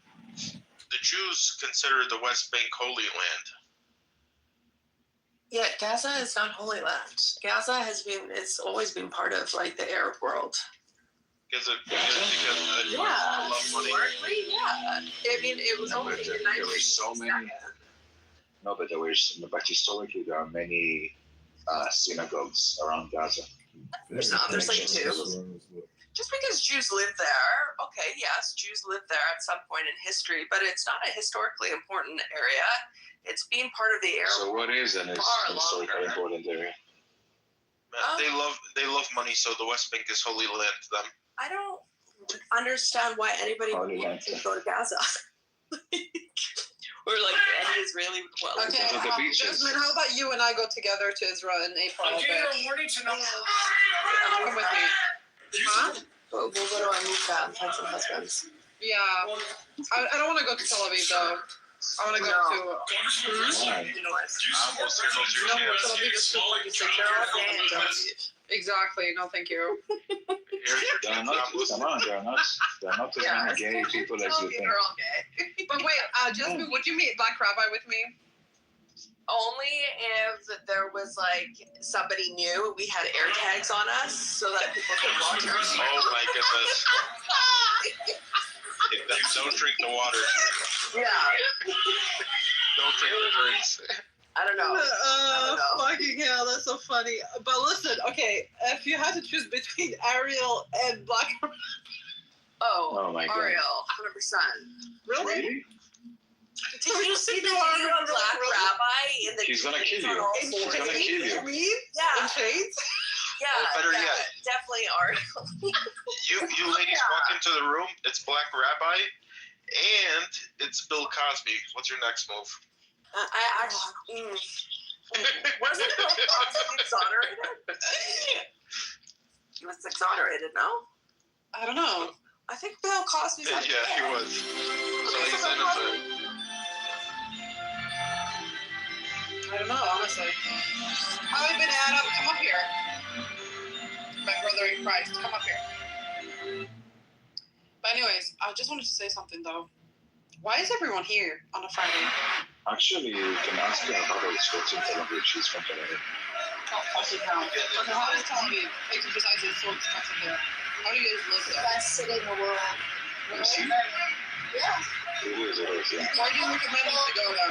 the Jews consider the West Bank holy land. Yeah, Gaza is not Holy Land. Gaza it's always been part of like the Arab world. Because Yeah, love money. Yeah. I mean, it was only in There were so many. No, but historically there are many synagogues around Gaza. There's like 2. Just because Jews live there, okay, yes, Jews lived there at some point in history, but it's not a historically important area. It's being part of the Arab. So what is an historically important area? They love money, so the West Bank is holy land to them. I don't understand why anybody would want to go to Gaza. Or like any Israeli. Well, okay, Jasmine, how about you and I go together to Israel in April? Warning to no. Come with me. Huh? We'll go to Amuka and find some husbands. Yeah. I don't want to go to Tel Aviv though. I want to go to. Tel Aviv is too fucking sick. Exactly. No, thank you. There are not as many gay people as you think. They're all gay. But wait, Jasmine, would you meet Black Rabbi with me? Only if there was like somebody new. We had air tags on us so that people could watch us. Oh my goodness. Don't drink the water. Yeah. Don't drink the drinks. I don't know. Fucking hell, that's so funny. But listen, okay, if you had to choose between Ariel and Black Oh my God. Ariel, 100%. Really? Did you see the Ariel Black Rabbi in the He's gonna kill you. He's gonna kill you. Yeah. In shades? Yeah, better yet. Definitely Ariel. You ladies walk into the room, it's Black Rabbi, and it's Bill Cosby. What's your next move? I actually wasn't Bill Cosby exonerated? He was exonerated, no? I don't know. I think Bill Cosby's Yeah, he was. So he's innocent. I don't know, honestly. How have you been, Adam? Come up here. My brother in Christ, come up here. But anyways, I just wanted to say something though. Why is everyone here on a Friday? Actually, you can ask her about the sports in Tel Aviv. She's from Tel Aviv. Oh, okay, how is Tel Aviv? Besides it's so expensive there. How do you guys live there? Best city in the world. You see? Yeah. Yeah. Where do you recommend me to go then?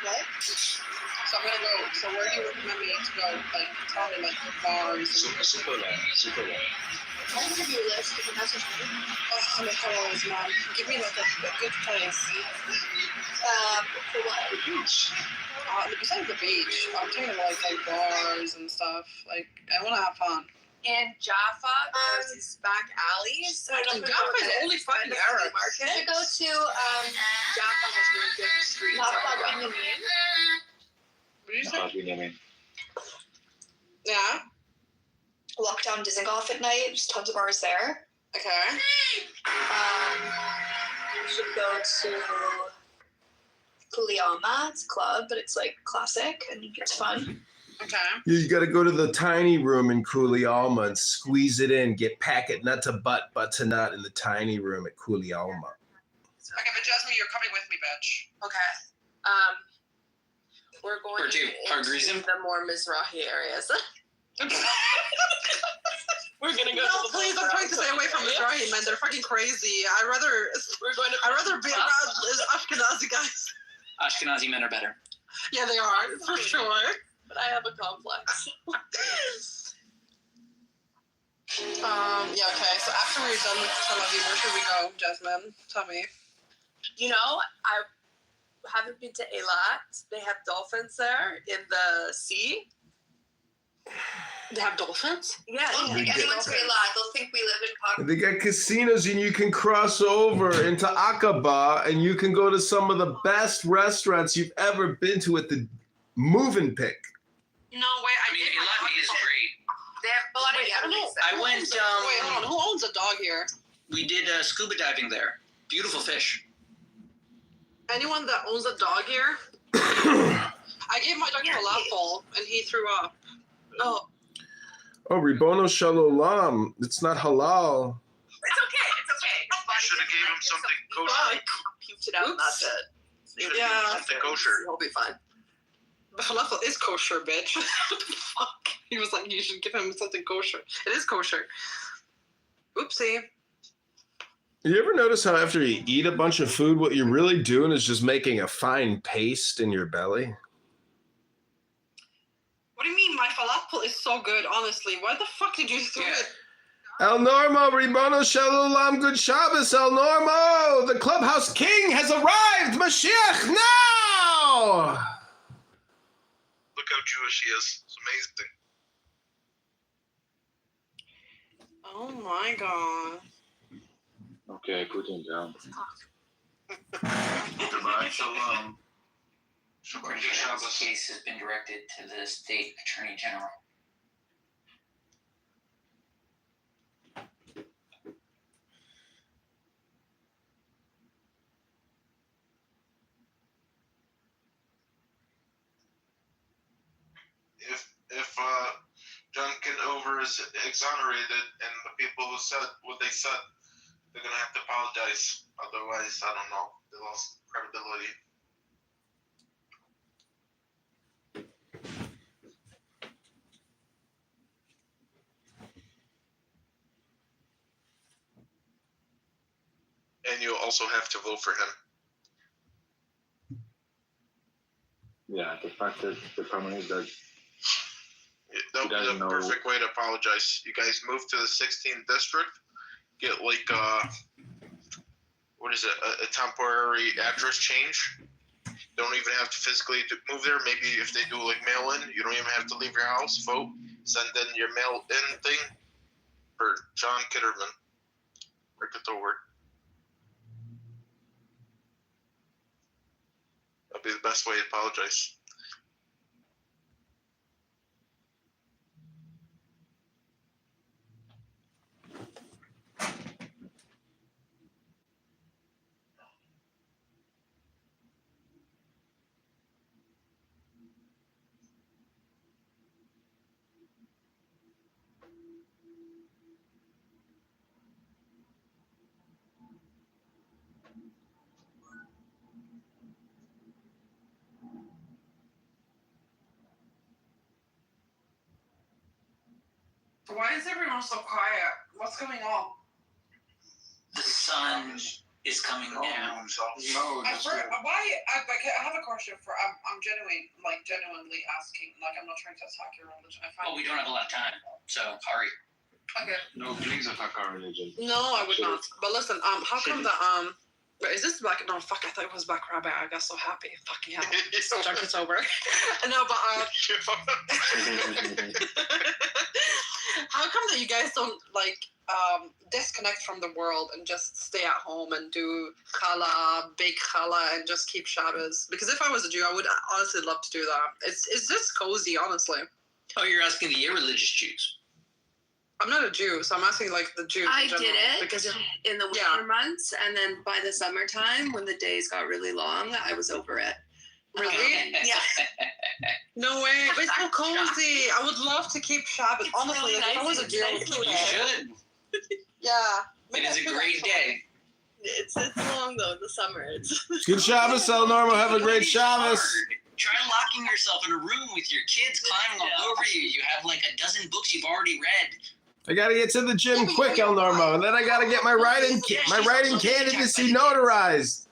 What? So I'm gonna go. So where do you recommend me to go? Like, tell me, like, bars. Super long. I'll give you a list. You can message me. Oh, I'm a fellows, man. Give me like a good place. For what? The beach. Besides the beach, I'm talking about like bars and stuff. Like, I want to have fun. And Jaffa, there's these back alleys. Jaffa is only fucking Arab. You should go to Jaffa has really good streets. What did you say? Yeah. Walk down Dizengoff at night. There's tons of bars there. Okay. You should go to Kuliama. It's a club, but it's like classic and it's fun. Okay. You got to go to the tiny room in Kulialma and squeeze it in. Get packet nut to butt, butt to nut in the tiny room at Kulialma. Okay, but Jasmine, you're coming with me, bitch. Okay. We're going into the more Mizrahi areas. We're gonna go. No, please! I'm trying to stay away from Mizrahi men. They're fucking crazy. I'd rather be around Ashkenazi guys. Ashkenazi men are better. Yeah, they are for sure. But I have a complex. Yeah. Okay. So after we're done with Tel Aviv, where should we go, Jasmine? Tell me. You know, I haven't been to Eilat. They have dolphins there in the sea. They have dolphins? Yeah. Don't take anyone to Eilat. They'll think we live in And they got casinos, and you can cross over into Aqaba, and you can go to some of the best restaurants you've ever been to at the Moving Pick. No way. I mean, Eilat is great. They have a lot of animals there. I went. Wait, hold on. Who owns a dog here? We did scuba diving there. Beautiful fish. Anyone that owns a dog here? I gave my dog falafel, and he threw up. Oh. Oh, Ribono Shalom. It's not halal. It's okay. You should have gave him something kosher. Puked it out, and that's it. Yeah. Something kosher. He'll be fine. But falafel is kosher, bitch. What the fuck? He was like, you should give him something kosher. It is kosher. Oopsie. You ever notice how after you eat a bunch of food, what you're really doing is just making a fine paste in your belly? What do you mean? My falafel is so good, honestly. Why the fuck did you throw it? El Normo, Ribono Shalom, good Shabbos, El Normo. The clubhouse king has arrived. Mashiach now. Look how Jewish he is. It's amazing. Oh my god. Okay, put him down. Shalom. This case has been directed to the state attorney general. If John Kitover is exonerated and the people who said what they said, they're gonna have to apologize. Otherwise, I don't know. They lost credibility. And you'll also have to vote for him. Yeah, the fact that the problem is that That would be the perfect way to apologize. You guys move to the 16th district, get like what is it, a temporary address change. Don't even have to physically move there. Maybe if they do like mail in, you don't even have to leave your house. Vote, send in your mail in thing for John Kitterman or Kitover. That'd be the best way to apologize. Why is everyone so quiet? What's going on? The sun is coming down. No, I have a question for. I'm genuinely asking. Like, I'm not trying to attack your religion. Well, we don't have a lot of time, so hurry. Okay. no, please attack our religion. No, I would not. But listen, how come the Wait, is this back? No, fuck. I thought it was Black Rabbit. I got so happy. Fucking hell. So drunk it's over. No, but how come that you guys don't like disconnect from the world and just stay at home and do challah, bake challah, and just keep Shabbos? Because if I was a Jew, I would honestly love to do that. It's just cozy, honestly. Oh, you're asking the irreligious Jews. I'm not a Jew, so I'm asking like the Jews. I in general, did it because in the winter months, and then by the summertime, when the days got really long, I was over it. Really? Yeah. No way. But it's so cozy. I would love to keep Shabbos. It's Honestly, really like, if I nice was a and Jew, I would nice. keep You it. should. Yeah. It is a great day. It's long though in the summer. It's Good Shabbos, El Normo. Have a great Shabbos. Try locking yourself in a room with your kids climbing all over you. You have like a dozen books you've already read. I gotta get to the gym quick, El Normo, and then I gotta get my writing candidacy notarized.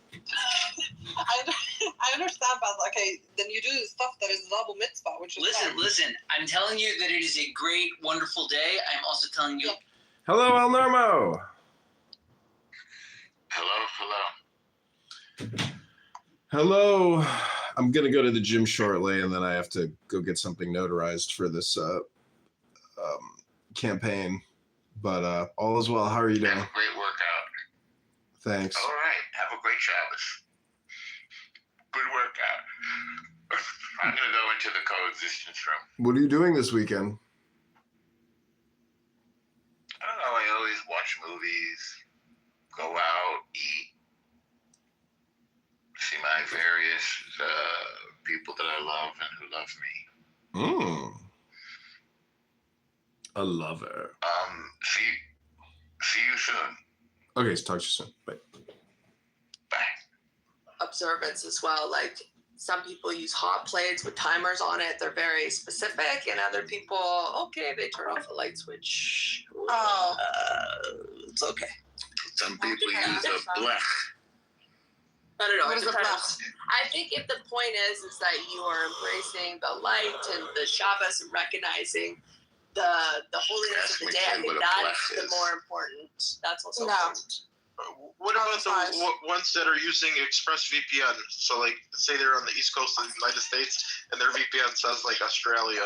I understand, but okay, then you do stuff that is double mitzvah, which is Listen. I'm telling you that it is a great, wonderful day. I'm also telling you. Hello, El Normo. Hello. I'm gonna go to the gym shortly, and then I have to go get something notarized for this campaign. But all is well. How are you doing? Have a great workout. Thanks. All right. Have a great Shabbos. Good workout. I'm gonna go into the coexistence room. What are you doing this weekend? I don't know. I always watch movies, go out, eat, see my various people that I love and who love me. A lover. See you soon. Okay, so talk to you soon. Bye. observance as well. Like some people use hot plates with timers on it. They're very specific, and other people, okay, they turn off a light switch. It's okay. Some people use a blech. I don't know. What It is a depends. I think if the point is that you are embracing the light and the Shabbos and recognizing the holiness of the day, I think that's the more important. That's also important. What about the ones that are using ExpressVPN? So, like, say they're on the East Coast of the United States, and their VPN says like Australia.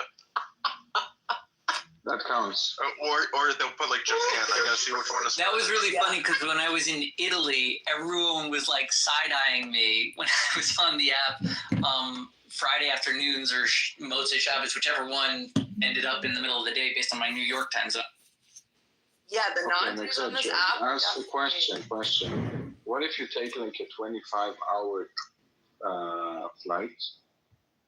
That counts. Or they'll put like Japan. I gotta see which one is. That was really funny because when I was in Italy, everyone was like side-eyeing me when I was on the app Friday afternoons or Motzei Shabbos, whichever one ended up in the middle of the day based on my New York time zone. Yeah, the non-Jews on this app. Ask a question. What if you take like a 25-hour flight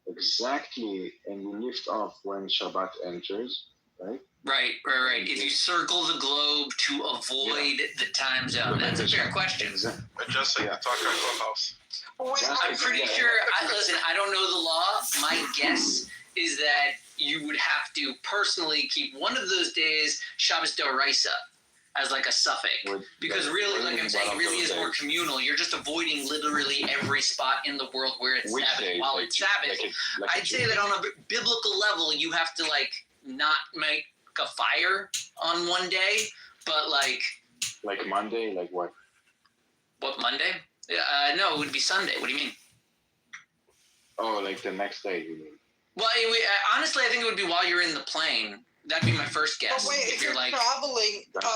exactly and you lift off when Shabbat enters, right? Right. If you circle the globe to avoid the time zone, that's a fair question. Just so you talk about Clubhouse. I'm pretty sure. Listen, I don't know the law. My guess is that you would have to personally keep one of those days Shabbos Doraisa as like a suffix, because really, like I'm saying, it really is more communal. You're just avoiding literally every spot in the world where it's Sabbath. While it's Sabbath, I'd say that on a biblical level, you have to like not make a fire on one day, but like Monday, like what? What, Monday? No, it would be Sunday. What do you mean? Oh, like the next day, you mean? Well, honestly, I think it would be while you're in the plane. That'd be my first guess. But wait, if you're like traveling, that's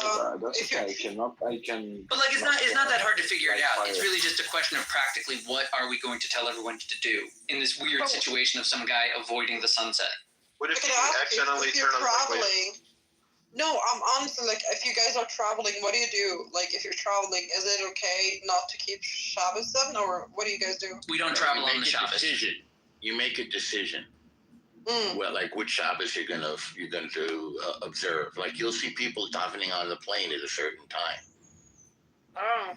okay. I can. But like, it's not that hard to figure it out. It's really just a question of practically what are we going to tell everyone to do in this weird situation of some guy avoiding the sunset. What if you accidentally turn on the light? No, I'm honestly like, if you guys are traveling, what do you do? Like, if you're traveling, is it okay not to keep Shabbos then, or what do you guys do? We don't travel on the Shabbos. You make a decision. Well, like which Shabbos you're gonna observe. Like you'll see people davening on the plane at a certain time. Oh.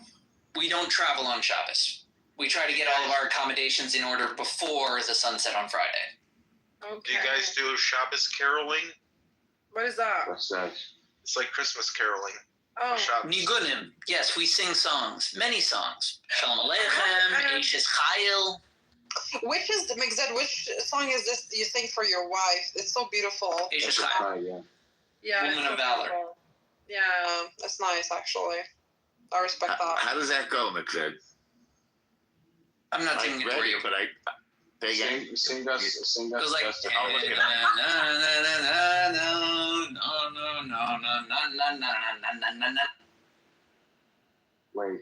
We don't travel on Shabbos. We try to get all of our accommodations in order before the sunset on Friday. Okay. Do you guys do Shabbos caroling? What is that? What's that? It's like Christmas caroling. Oh. Nigunim. Yes, we sing songs. Many songs. Shalom Aleichem, Eishes Chayil. Which song is this you sing for your wife? It's so beautiful. Eishes Chayil. Yeah. Woman of Valor. Beautiful. Yeah, that's nice, actually. I respect that. How does that go, McZed? I'm not singing it for you. But Sing us. It was like, I'll look it up. Wait.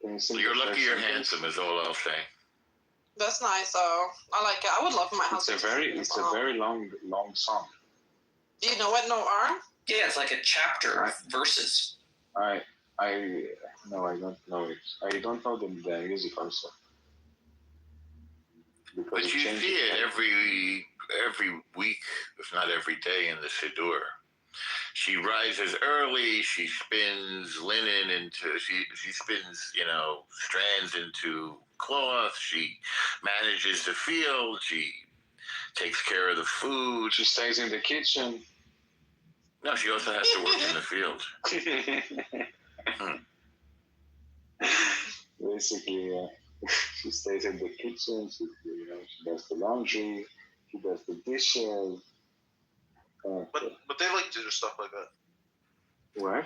Can you sing You're the lucky first you're sentence? handsome is all I'll say. That's nice, though. I like it. I would love my It's husband. a very long song. Do you know it? No, Arn? Yeah, it's like a chapter of verses. I no, I don't know it. I don't know the music also. Because But it you changes, see it right? every week, if not every day, in the Siddur. She rises early. She spins linen into. She spins strands into cloth. She manages the field. She takes care of the food. She stays in the kitchen. No, she also has to work in the field. Basically, she stays in the kitchen. She does the laundry. She does the dishes. But they like to do stuff like that. What?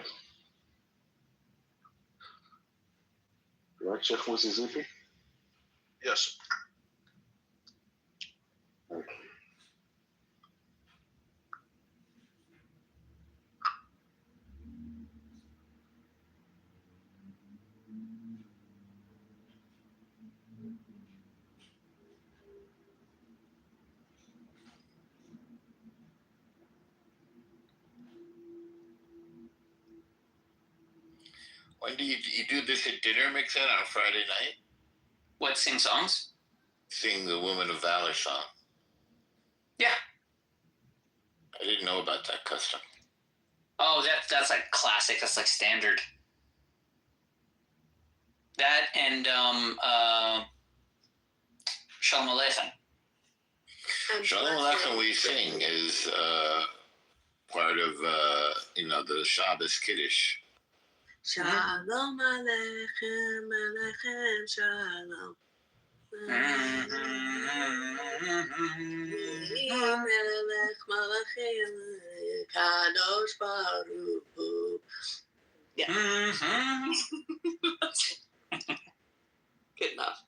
What, Chef Mosizipi? Yes. Okay. When do you do this at dinner, Mixon, on Friday night? What, sing songs? Sing the Woman of Valor song. Yeah. I didn't know about that custom. Oh, that's like classic. That's like standard. That and Shalom Aleichem. Shalom Aleichem we sing is part of the Shabbos Kiddush. Shalom Aleichem, Aleichem Shalom. Melech Malachim, Kadosh Baruch Hu. Yeah. Good enough.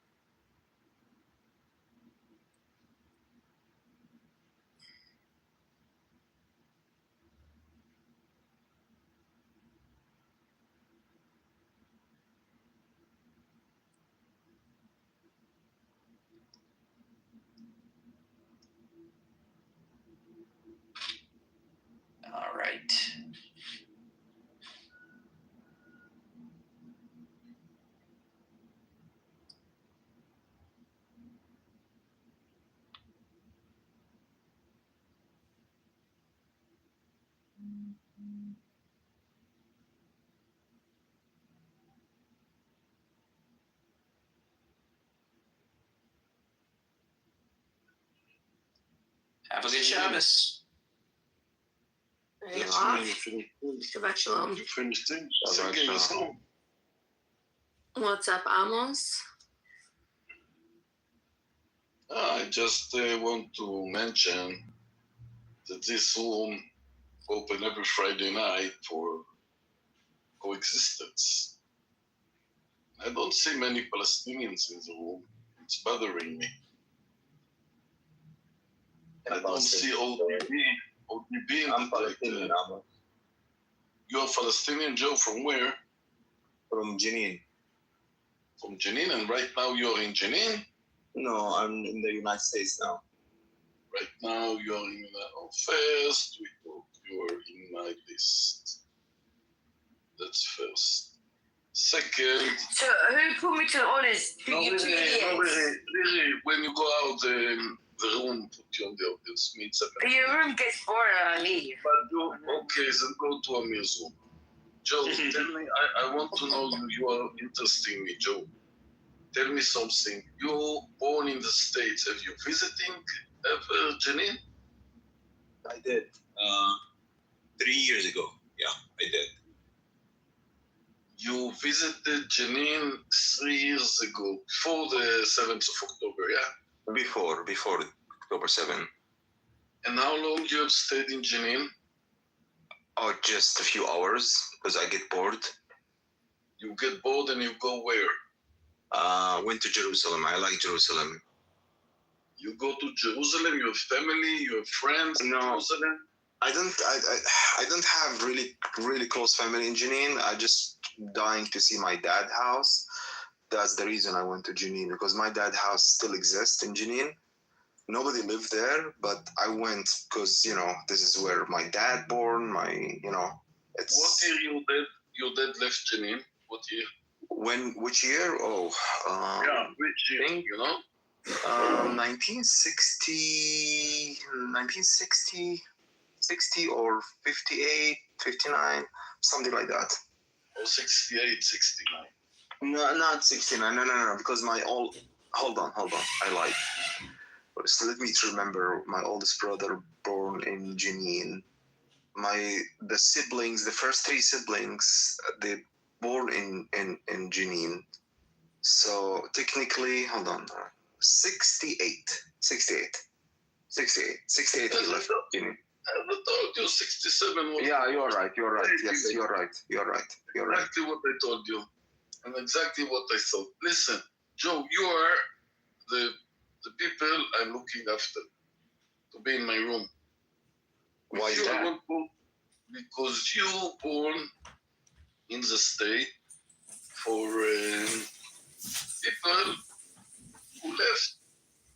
All right. Have a good Shabbos. Are you off? Shabbat Shalom. You finished it? Shabbat Shalom. What's up, Amos? I just want to mention that this room open every Friday night for coexistence. I don't see many Palestinians in the room. It's bothering me. I don't see ODB in I'm Palestinian. You're a Palestinian, Joe, from where? From Jenin. From Jenin, and right now you're in Jenin? No, I'm in the United States now. Right now you're in first, we thought you were in my list. That's first. Second. So who put me to the honors? Who you two idiots? When you go out, the room put you on the audience. Your room gets bored and I leave. But okay, then go to Amir's room. Joe, tell me, I want to know you are interesting me, Joe. Tell me something. You born in the States. Have you visiting ever Jenin? I did. 3 years ago. Yeah. I did. You visited Jenin 3 years ago, before the 7th of October, yeah? Before October 7. And how long you have stayed in Jenin? Oh, just a few hours because I get bored. You get bored and you go where? Went to Jerusalem. I like Jerusalem. You go to Jerusalem, you have family, you have friends in Jerusalem? I don't have really close family in Jenin. I just dying to see my dad's house. That's the reason I went to Jenin, because my dad's house still exists in Jenin. Nobody lived there, but I went because, this is where my dad born, What year your dad left Jenin? What year? Which year? Oh, yeah, which year, 1960 or 58, 59, something like that. Or 68, 69. No, not 69. No, because hold on. I lied. So let me remember. My oldest brother born in Jenin. The siblings, the first 3 siblings, they born in Jenin. So technically, hold on, 68 he left Jenin. I told you 67. Yeah, you're right. Yes, you're right. Exactly what I told you, and exactly what I thought. Listen, Joe, you are the people I'm looking after to be in my room. Why is that? Because you born in the state for people who left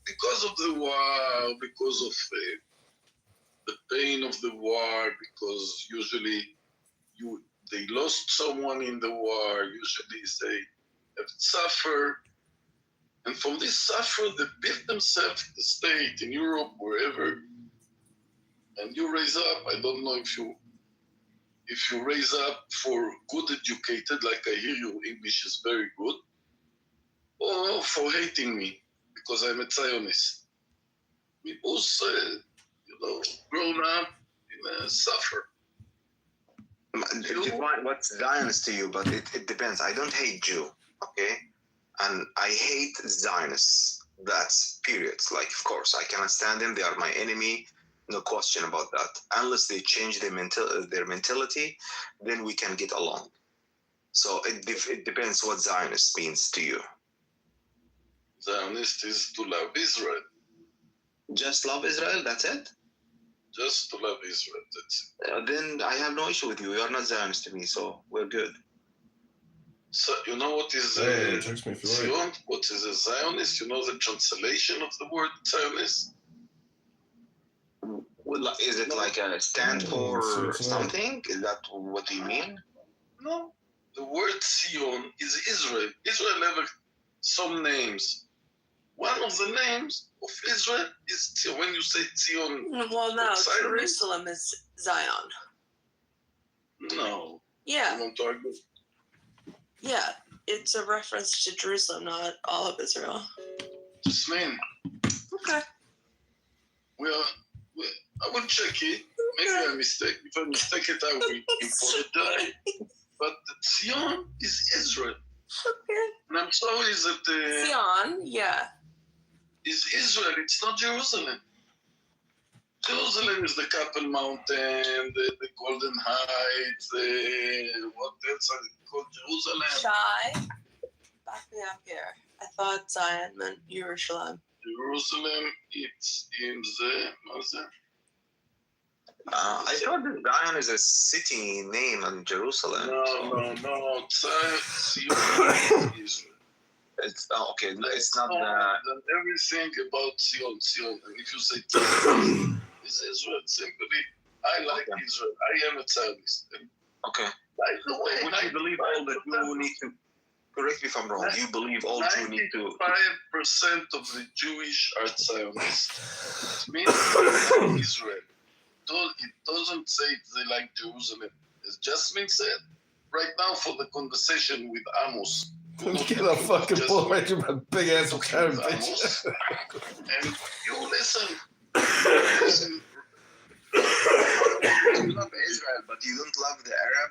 because of the war, because of the pain of the war, because usually they lost someone in the war, usually they have suffered. And from this suffer, they built themselves the state in Europe, wherever. And you raise up, I don't know if you raise up for good educated, like I hear your English is very good, or for hating me, because I'm a Zionist. We both, grown up in a suffer. Define what's Zionist to you, but it depends. I don't hate Jew, okay? And I hate Zionists. That's periods. Like, of course, I cannot stand them. They are my enemy. No question about that. Unless they change their mentality, then we can get along. So it depends what Zionist means to you. Zionist is to love Israel. Just love Israel, that's it? Just to love Israel, that's it. Then I have no issue with you. You are not Zionist to me, so we're good. So you know what is Zion? What is a Zionist? You know the translation of the word Zionist? Well, is it like a stand for something? Is that what you mean? No. The word Zion is Israel. Israel have some names. One of the names of Israel is Zion. When you say Zion, well, no, Jerusalem is Zion. No. Yeah. You want to argue? Yeah, it's a reference to Jerusalem, not all of Israel. Jasmine. Okay. I will check it. Maybe I mistake. If I mistake it, I will apologize. But Zion is Israel. Okay. And I'm sorry that Zion, yeah. Is Israel. It's not Jerusalem. Jerusalem is the Couple Mountain, the Golden Heights, what else are they called? Jerusalem. Shy. Back me up here. I thought Zion meant Jerusalem. Jerusalem, it's in the... I thought that Zion is a city name in Jerusalem. No. Zion is Israel. It's okay. It's not everything about Zion. And if you say Zion, it's Israel. Simply, I like Israel. I am a Zionist. Okay. By the way, would you believe all that you need to? Correct me if I'm wrong. You believe all Jews need to? 95% of the Jewish are Zionists. It means they like Israel. It doesn't say they like Jerusalem. As Jasmine said, right now for the conversation with Amos. Don't get a fucking bullshit with a big ass kind of bitch. And you listen. You love Israel, but you don't love the Arab,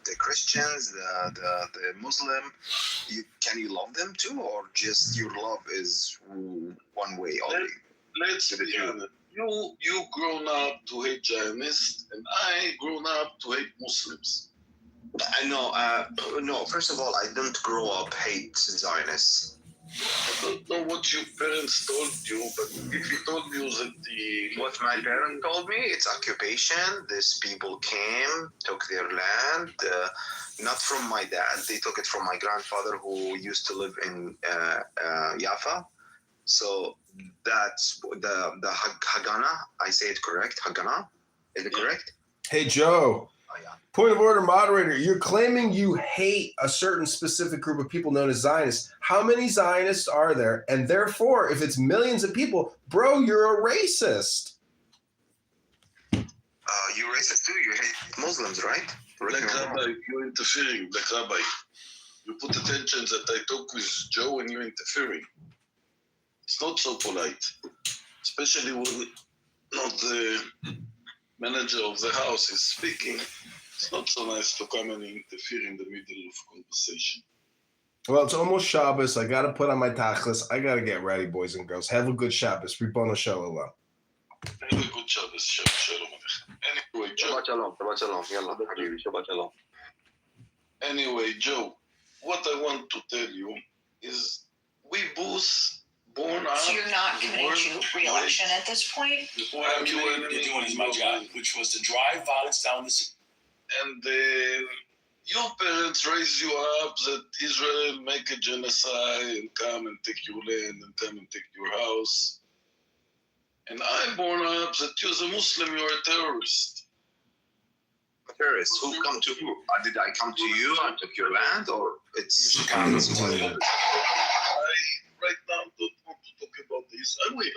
the Christians, the Muslim. Can you love them too, or just your love is one way only? Let's be honest. You grown up to hate Zionists, and I grown up to hate Muslims. I know. No, first of all, I don't grow up hate Zionists. I don't know what your parents told you, but if he told you that what my parents told me, it's occupation. These people came, took their land, not from my dad. They took it from my grandfather, who used to live in Jaffa. So that's the Haganah. I say it correct. Haganah, is it correct? Hey, Joe. Point of order, moderator. You're claiming you hate a certain specific group of people known as Zionists. How many Zionists are there? And therefore, if it's millions of people, bro, you're a racist. You're racist too. You hate Muslims, right? Black Rabbi, you're interfering. Black Rabbi, you put attention that I talk with Joe and you're interfering. It's not so polite, especially when not the manager of the house is speaking. It's not so nice to come and interfere in the middle of conversation. Well, it's almost Shabbos. I got to put on my tachlis. I got to get ready, boys and girls. Have a good Shabbos. Ribono shalom. Have a good Shabbos. Shalom. Anyway, Joe. Shabbat shalom. Yalla, habibi. Shabbat shalom. Anyway, Joe, what I want to tell you is we both born up. So you're not committing to re-election at this point? What I'm committed to doing is my job, which was to drive violence down the city. And your parents raised you up that Israel make a genocide and come and take your land and come and take your house. And I'm born up that you're a Muslim, you're a terrorist. A terrorist? Who come to who? Did I come to you and took your land, or it's Chicago? Right now, don't want to talk about this. I will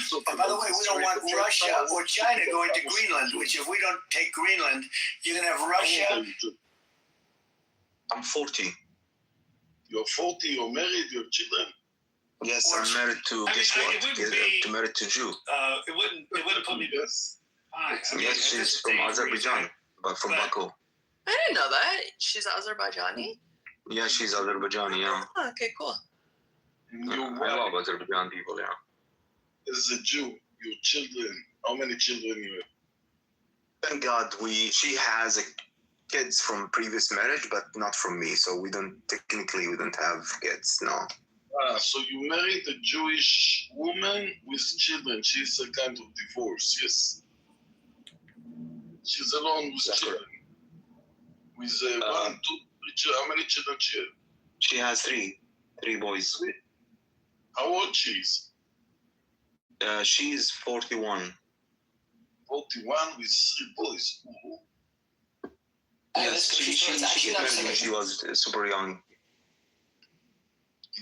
talk about. By the way, we don't want Russia or China going to Greenland, which if we don't take Greenland, you're going to have Russia. I'm 40. You're 40, you're married, you have children? Yes, I'm married to, married to Jew. It wouldn't put me best. Yes, she's from Azerbaijan, but from Baku. I didn't know that. She's Azerbaijani? Yeah, she's Azerbaijani, yeah. Oh, okay, cool. I love Azerbaijan people, yeah. As a Jew, your children, how many children you have? Thank God she has kids from previous marriage, but not from me. So we don't have kids, no. So you married a Jewish woman with children. She's a kind of divorce, yes. She's alone with children. With 1, 2, 3, how many children she has? She has three boys. How old she is? She's 41. 41 with 3 boys. Yes, she was super young.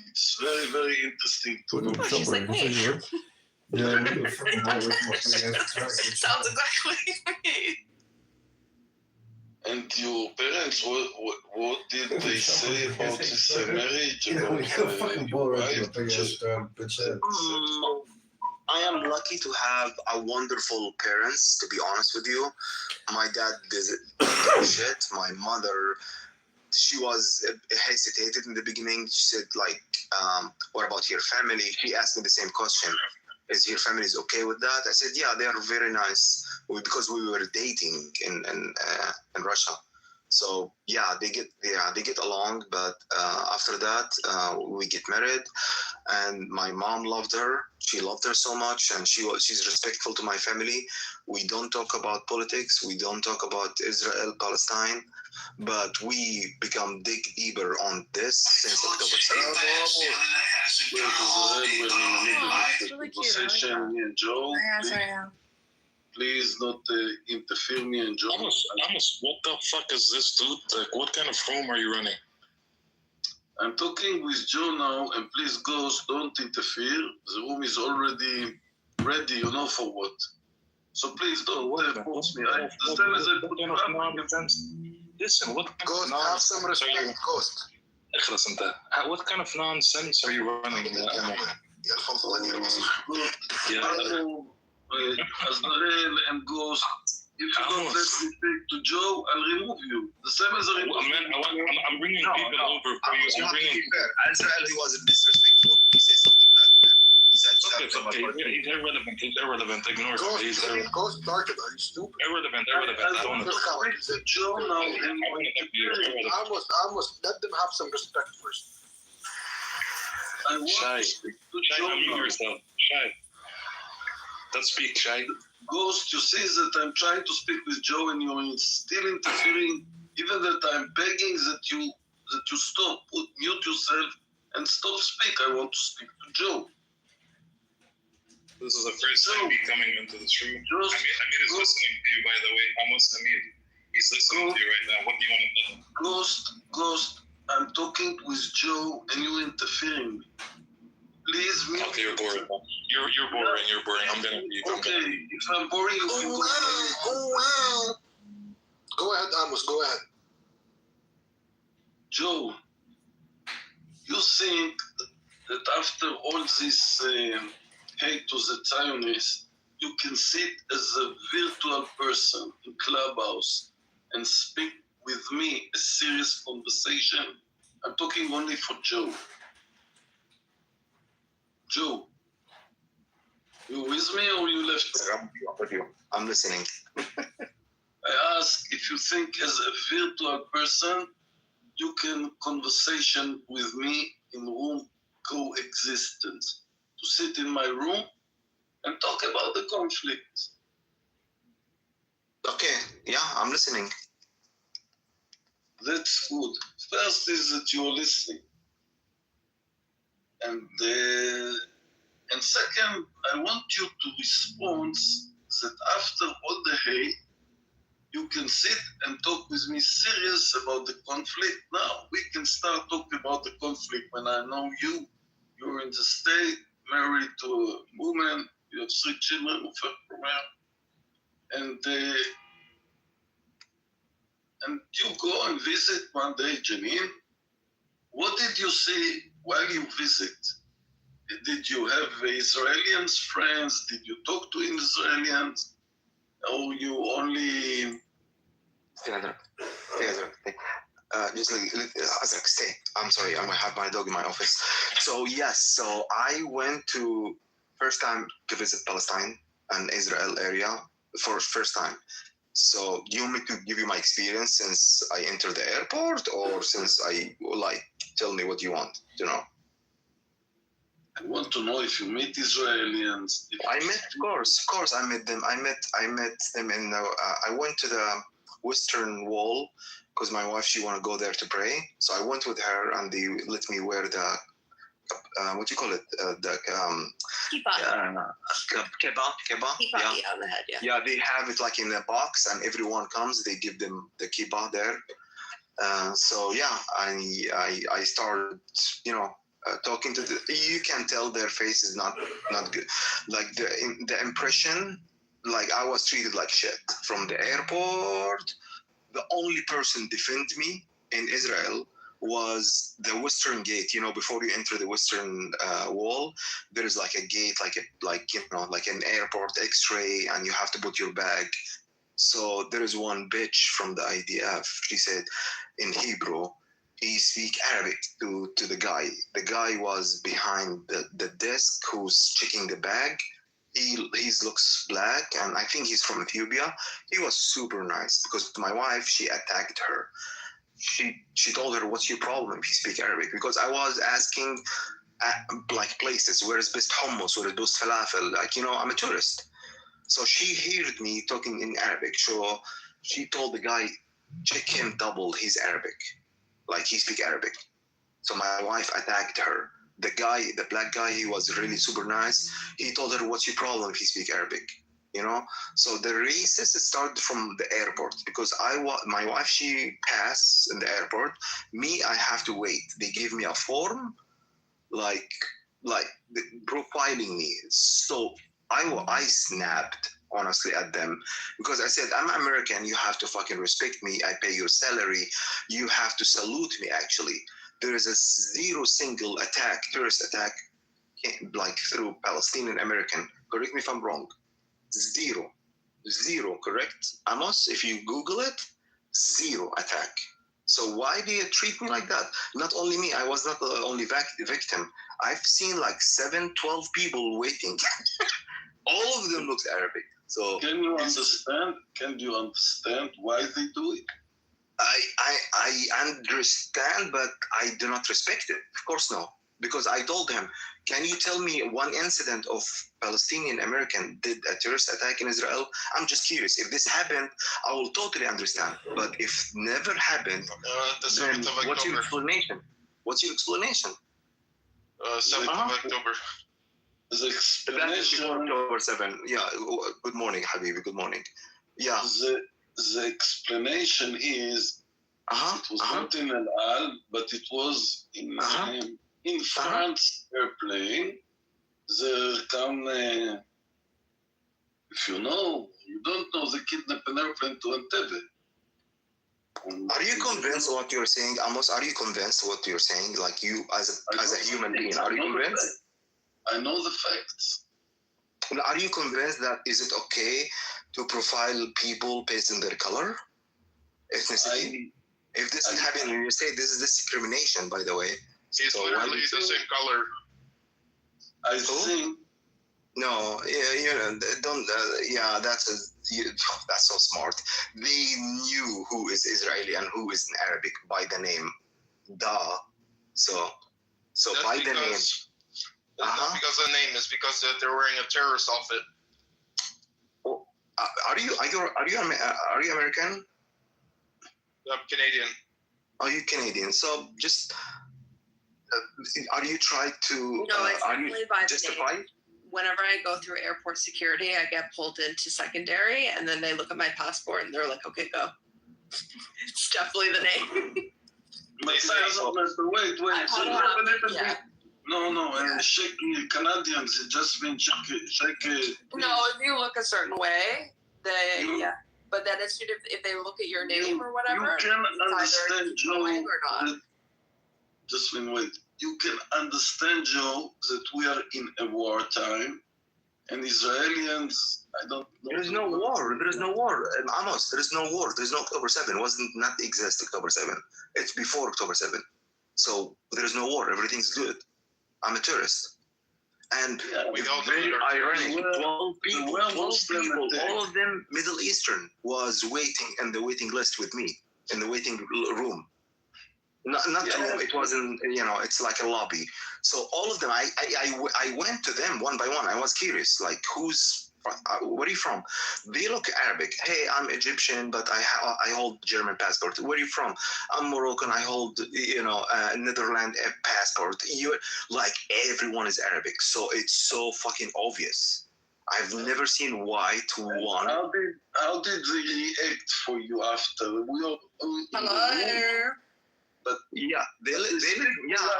It's very, very interesting to know. She's like me. Sounds exactly like me. And your parents, what did they say about this marriage? I am lucky to have a wonderful parents, to be honest with you. My dad did shit. My mother, she was hesitated in the beginning. She said, like, what about your family? She asked me the same question. Is your family okay with that? I said, yeah, they are very nice, because we were dating in Russia. So yeah, they get along. But after that, we get married, and my mom loved her. She loved her so much, and she's respectful to my family. We don't talk about politics. We don't talk about Israel, Palestine, but we become dig deeper on this since October 7th. Me and Joe. Please not interfere, me and Joe. Amos, what the fuck is this, dude? Like, what kind of room are you running? I'm talking with Joe now, and please, girls, don't interfere. The room is already ready, you know for what. So please don't force me. Listen, what kind of nonsense are you? What kind of nonsense are you running? Azrael and Ghost, If you don't let me speak to Joe, I'll remove you. The same as a remove. Man, I'm bringing people over for you. I'm bringing. Israel, he was disrespectful. He said something bad, man. He said It's okay. He's irrelevant. He's irrelevant. Ignore him. He's irrelevant. Go start it. Are you stupid? Irrelevant. I want to speak to Joe now. I must let them have some respect first. I want Shy. to speak to Shy, Joe unmute now. yourself. Shy. Let's speak, Shy. Ghost, you see that I'm trying to speak with Joe and you're still interfering, even that I'm begging that you stop, mute yourself and stop speak. I want to speak to Joe. This is the first time me coming into this room. Amir is listening to you, by the way. Amos Amir. He's listening to you right now. What do you want to tell him? Ghost, I'm talking with Joe and you're interfering. Please, mute. Okay, you're boring. You're boring. You're boring. I'm gonna be. Okay, if I'm boring, you can go. Go ahead, Amos. Go ahead. Joe, you think that after all this hate to the Zionists, you can sit as a virtual person in Clubhouse and speak with me a serious conversation? I'm talking only for Joe. Joe, you with me or you left? I'm with you. I'm listening. I ask if you think as a virtual person, you can conversation with me in room coexistence. To sit in my room and talk about the conflict. Okay, yeah, I'm listening. That's good. First is that you're listening. And second, I want you to respond that after all the hate, you can sit and talk with me serious about the conflict. Now we can start talking about the conflict when I know you're in the state, married to a woman, you have 3 children who fell from her, and you go and visit one day Janine. What did you see while you visit? Did you have Israelis friends? Did you talk to Israelis? Or you only... Just Azrak, stay. I'm sorry, I might have my dog in my office. So yes, so I went to first time to visit Palestine and Israel area for first time. So do you want me to give you my experience since I entered the airport, or since tell me what you want to know? I want to know if you meet Israelis. I met, of course, I met them. I met them in. I went to the Western Wall because my wife, she want to go there to pray. So I went with her, and they let me wear the what do you call it? Kippah. Kippah. Yeah, on the head. Yeah. Yeah, they have it like in a box, and everyone comes. They give them the kippah there. So yeah, I started, talking to you can tell their face is not good. Like the impression, like I was treated like shit from the airport. The only person defend me in Israel was the Western Gate. Before you enter the Western Wall, there is like a gate, like an airport X-ray, and you have to put your bag. So there is one bitch from the IDF. She said in Hebrew, he speak Arabic to the guy. The guy was behind the desk who's checking the bag. He looks black, and I think he's from Ethiopia. He was super nice because my wife, she attacked her. She told her, what's your problem if you speak Arabic? Because I was asking places, where is best hummus, where is best falafel? I'm a tourist. So she heard me talking in Arabic. So she told the guy, check him double his Arabic. Like he speak Arabic. So my wife attacked her. The black guy, he was really super nice. He told her, what's your problem if you speak Arabic? So the racist started from the airport because my wife, she passed in the airport. Me, I have to wait. They gave me a form, like profiling me. So I snapped honestly at them because I said, I'm American. You have to fucking respect me. I pay your salary. You have to salute me. Actually, there is a single terrorist attack, like through Palestinian American. Correct me if I'm wrong. Zero Zero, correct, Amos? If you Google it, zero attack. So why do you treat me like that? Not only me, I was not the only victim. I've seen like 7, 12 people waiting. All of them looks Arabic. So can you understand? Can you understand why they do it? I understand, but I do not respect it. Of course, no. Because I told him, can you tell me one incident of Palestinian American did a terrorist attack in Israel? I'm just curious. If this happened, I will totally understand. But if never happened, the 7th then of October. what's your explanation? What's your explanation? 7th of October. The explanation. October 7. Yeah. Good morning, Habibi. Good morning. Yeah. The explanation is it was not in Al Al, but it was in France airplane. There come, if you know, you don't know, they kidnap an airplane to Entebbe. Are you convinced what you're saying, Amos? Are you convinced what you're saying? Like you as a human being, are you convinced? I know the facts. Are you convinced that is it okay to profile people based on their color, ethnicity? If this is happening, you say this is discrimination, by the way. He's literally the same color. I think. No, don't. That's so smart. They knew who is Israeli and who is Arabic by the name. Duh. So that's by the name. It's not because of the name. It's because they're wearing a terrorist outfit. Are you American? I'm Canadian. Are you Canadian? So just are you trying to? No, it's only by justify? name. Whenever I go through airport security, I get pulled into secondary, and then they look at my passport and they're like, "Okay, go." It's definitely the name. Wait. No. Check Canadians. It just been check. No, if you look a certain way, yeah. But then as soon if they look at your name or whatever, you can understand, Joe, or not. Just wait. You can understand, Joe, that we are in a wartime, and Israelis, I don't know. There is no war. Amos, there is no war. There is no October 7. Not exist October 7. It's before October 7. So there is no war. Everything's good. I'm a tourist. And very ironic, 12 people, all of them Middle Eastern, was waiting in the waiting list with me, in the waiting room. Not room, it wasn't, it's like a lobby. So all of them, I went to them one by one. I was curious, like, where are you from? They look Arabic. Hey, I'm Egyptian, but I hold German passport. Where are you from? I'm Moroccan. I hold, Netherlands passport. Like, everyone is Arabic. So it's so fucking obvious. I've never seen white one. How did they react for you after? Hello. But yeah,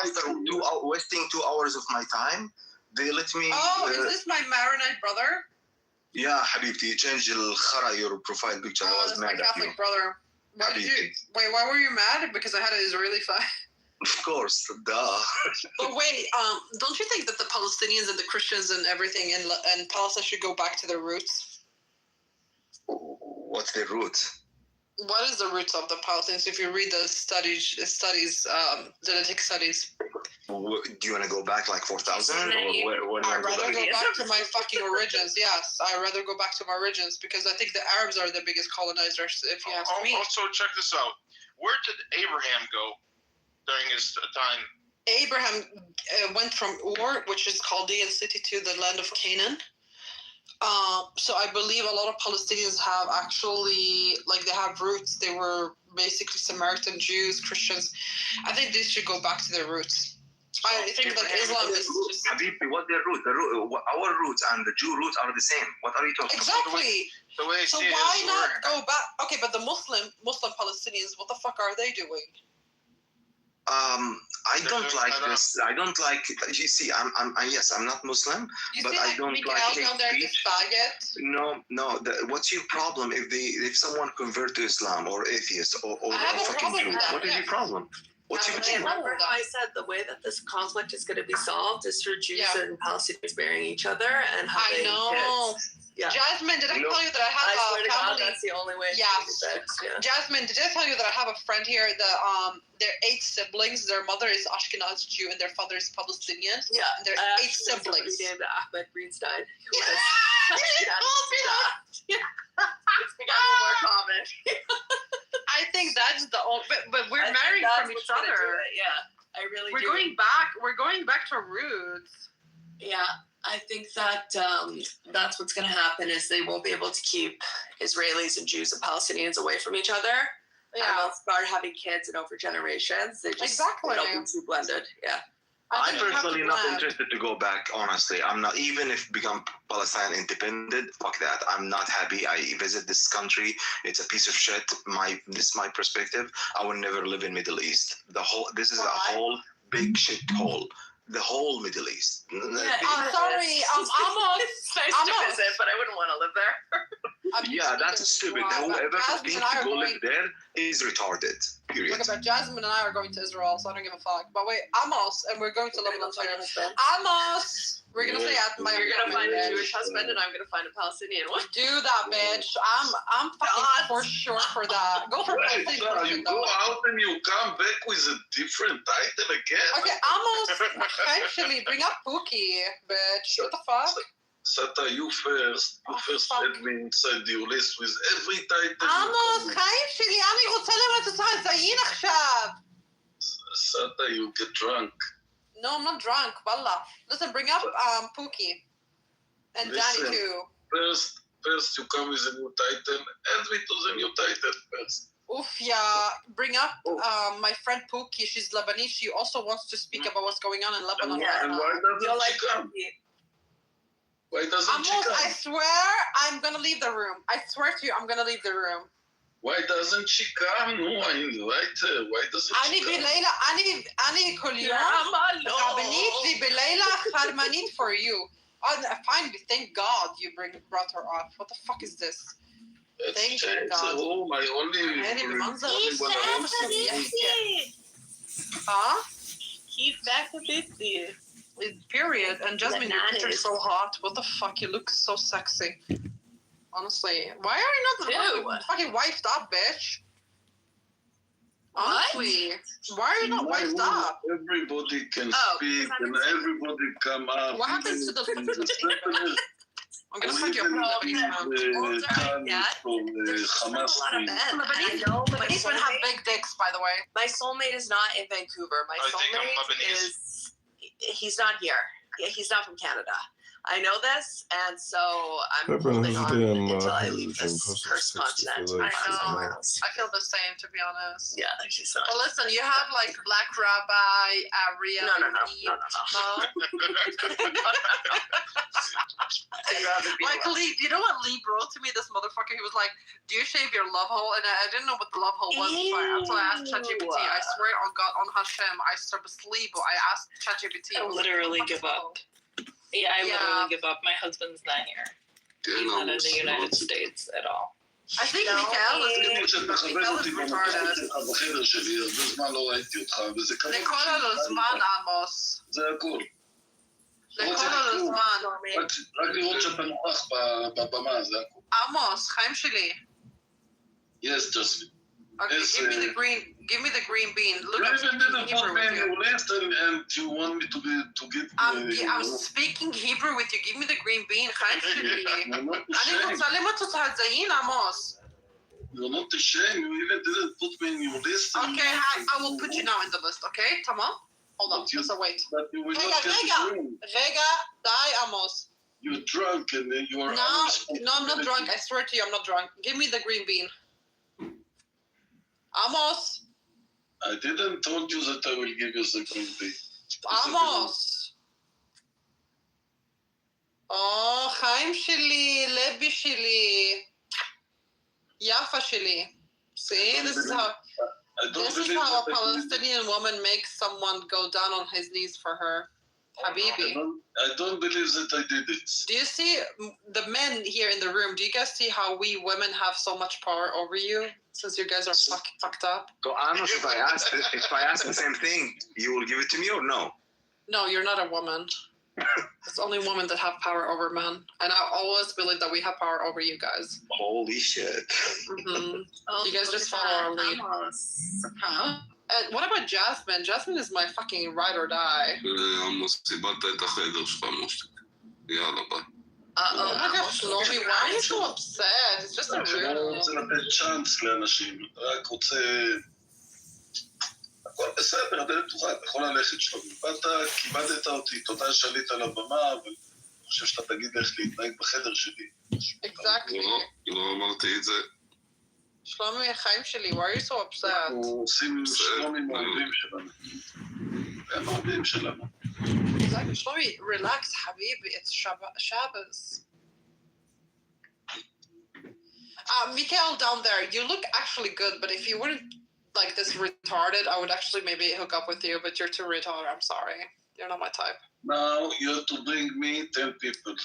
after wasting 2 hours of my time, they let me. Oh, is this my Maronite brother? Yeah, Habibti, change your profile picture. I was mad my Catholic at you. Brother. Why were you mad? Because I had an Israeli flag. Of course, duh. But wait, don't you think that the Palestinians and the Christians and everything in Palestine should go back to their roots? What's their roots? What is the roots of the Palestinians? If you read the genetic studies. Do you want to go back like 4,000? I'd rather go back to my fucking origins. Yes, I'd rather go back to my origins because I think the Arabs are the biggest colonizers. If you ask me. Also, check this out. Where did Abraham go during his time? Abraham went from Ur, which is Chaldean city, to the land of Canaan. So I believe a lot of Palestinians have actually, they have roots. They were basically Samaritan Jews, Christians. I think they should go back to their roots. I think Islam is just... Habibi, what's their root? Our roots and the Jew roots are the same. What are you talking about? Exactly. So why not go back? Okay, but the Muslim Palestinians, what the fuck are they doing? I don't like this. I don't like. You see, I'm not Muslim, but I don't like hate speech. No. What's your problem if someone convert to Islam or atheist or a fucking Jew? What is your problem? Remember how I said the way that this conflict is going to be solved is through Jews and Palestinians marrying each other and having kids. Yeah. Jasmine, did I tell you that I have I swear to God, family? that's the only way. Yeah. Jasmine, did I tell you that I have a friend here? They're 8 siblings. Their mother is Ashkenaz Jew and their father is Palestinian. Yeah. And they're 8 siblings. Named Ahmed Greenstein. Who It's becoming more common. I think that's the only. But we're married from each other. Yeah, I really. We're do. going back. We're going back to roots. Yeah, I think that that's what's going to happen is they won't be able to keep Israelis and Jews and Palestinians away from each other. Yeah. And they'll start having kids and over generations. They just they'll be too blended. Yeah. I'm personally not interested to go back, honestly. I'm not, even if become Palestine independent, fuck that. I'm not happy. I visit this country. It's a piece of shit. This is my perspective. I will never live in Middle East. This is a whole big shit hole. The whole Middle East. I'm sorry. It's nice to visit, but I wouldn't want to live there. Yeah, that's stupid. Whoever thinks to go live there is retarded. Period. Look about Jasmine and I are going to Israel, so I don't give a fuck. But wait, Amos, and we're going to Lebanon too. Amos, we're gonna stay at my. You're gonna find a Jewish husband, and I'm gonna find a Palestinian one. Do that, bitch. I'm fucking for sure for that. Go for Palestinian. You go out and you come back with a different title again. Okay, Amos, actually, bring up Pookie, bitch. What the fuck? Sata, you first had me inside your list with every title. עמוס, חיים שלי, אני רוצה לראות אותך זיין עכשיו. Sata, you get drunk. No, I'm not drunk, wallah. Listen, bring up Pookie. And Danny too. First you come with a new title, and we do the new title first. Oof, yeah. Bring up my friend Pookie. She's Lebanese. She also wants to speak about what's going on in Lebanon. And why doesn't she come? Why doesn't she come? I swear I'm gonna leave the room. I swear to you, I'm gonna leave the room. Why doesn't she come? No, I invite her. Why doesn't she come? אני כל יום רבנית ובלילה חרמנית for you. Finally, thank God you brought her off. What the fuck is this? Thank you, God. Oh, my only. Huh? Keep back a bit there. Period. And Jasmine, your picture's so hot. What the fuck? You look so sexy. Honestly, why are you not fucking wifed up, bitch? Honestly, why are you not wifed up? Everybody can speak and everybody come up. What happens to the I'm gonna suck your Lebanese men have big dicks, by the way. My soulmate is not in Vancouver. My soulmate is. He's not here. He's not from Canada. I know this, and so I'm holding on until I leave this cursed continent. I know. I feel the same, to be honest. Yeah, she's not. Well, listen, you have like Black Rabbi, Aria. No. Like Lee, you know what Lee wrote to me? This motherfucker. He was like, "Do you shave your love hole?" And I didn't know what the love hole was, so I asked ChatGPT. I swear on God, on Hashem, I serve a sleep. I asked ChatGPT. I literally give up. Yeah, I literally give up. My husband's not here. He's not in the United States at all. I think Mikael is retarded. לכל הזמן, עמוס. זה הכל. לכל הזמן. רק לראות שאתה נוכח בבמה, זה הכל. עמוס, חיים שלי. Yes, Jasmine. Okay, give me the green bean. Look, I'm speaking Hebrew with you. And you want me to get I'm speaking Hebrew with you. Give me the green bean. חיים שלי. אני רוצה לראות אותך זיין, עמוס. You're not ashamed. You even didn't put me in your list. Okay, I will put you now in the list, okay? Tamam? Hold on, just wait. Rega, die, Amos. You're drunk and you are... No, I'm not drunk. I swear to you, I'm not drunk. Give me the green bean. Amos. I didn't told you that I will give you the green bean. Amos. Oh, חיים שלי, לבי שלי. יפה שלי. See, this is how a Palestinian woman makes someone go down on his knees for her. Habibi. I don't believe that I did it. Do you see the men here in the room? Do you guys see how we women have so much power over you? Since you guys are fucked up. So Amos, if I ask the same thing, you will give it to me or no? No, you're not a woman. It's only women that have power over men. And I always believe that we have power over you guys. Holy shit. Mm-hmm. You guys just follow our lead. And what about Jasmine? Jasmine is my fucking ride or die. Oh my gosh, Shlomi, why are you so upset? It's just a אני לא רוצה לתת צ'אנס לאנשים, רק רוצה... הכל בסדר, הדלת פתוחה, אתה יכול ללכת שלומי. באת, כיבדת אותי, תודה שעלית על הבמה, ואני חושב שאתה תגיד איך להתנהג בחדר שלי. Exactly. לא אמרתי את זה. שלומי, החיים שלי, why are you so upset? אנחנו עושים שלומים מהאוהבים שלנו. הם האוהבים שלנו. Exactly. Shlomi, relax, habibi. It's Shabbos. Mikael down there, you look actually good, but if you weren't like this retarded, I would actually maybe hook up with you, but you're too retarded. I'm sorry. You're not my type. Now you have to bring me 10 people.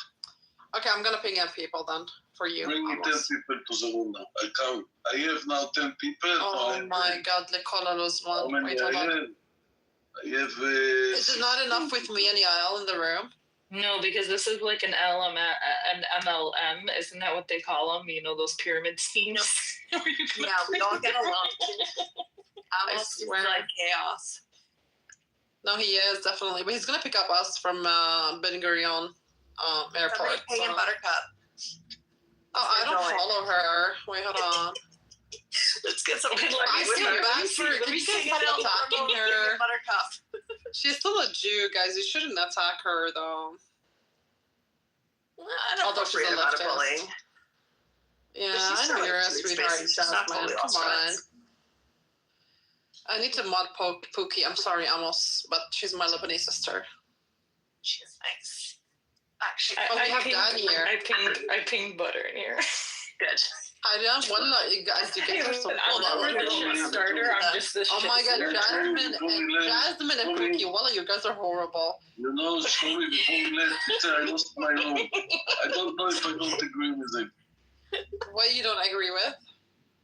Okay, I'm gonna ping up people then for you. Bring me 10 people to the room now. I count. I have now 10 people. Oh my God, Lekola Luzman. Wait, hold on. Is it not enough with me and Yael in the room? No, because this is like an MLM. Isn't that what they call them? You know, those pyramid schemes? Yeah, we all get along. Almost like chaos. No, he is, definitely. But he's going to pick up us from Ben Gurion airport. Pay in Buttercup. Oh, I don't follow her. Wait, hold on. Let's get some. I feel bad for her. Can you guys stop attacking her? Buttercup. She's still a Jew, guys. You shouldn't attack her, though. Although she's a leftist. Yeah, I know you're a sweetheart, Jasmine. Come on. I need to mod Pookie. I'm sorry, Amos, but she's my Lebanese sister. She's nice. Actually, we have Dan here. I pinged Butter in here. Good. I don't want to, you guys, you guys are so cool. I'm just this oh my God, Jasmine and Pookie, Wallah, you guys are horrible. You know, sorry, before we left, I lost my room. I don't know if I don't agree with him. What you don't agree with?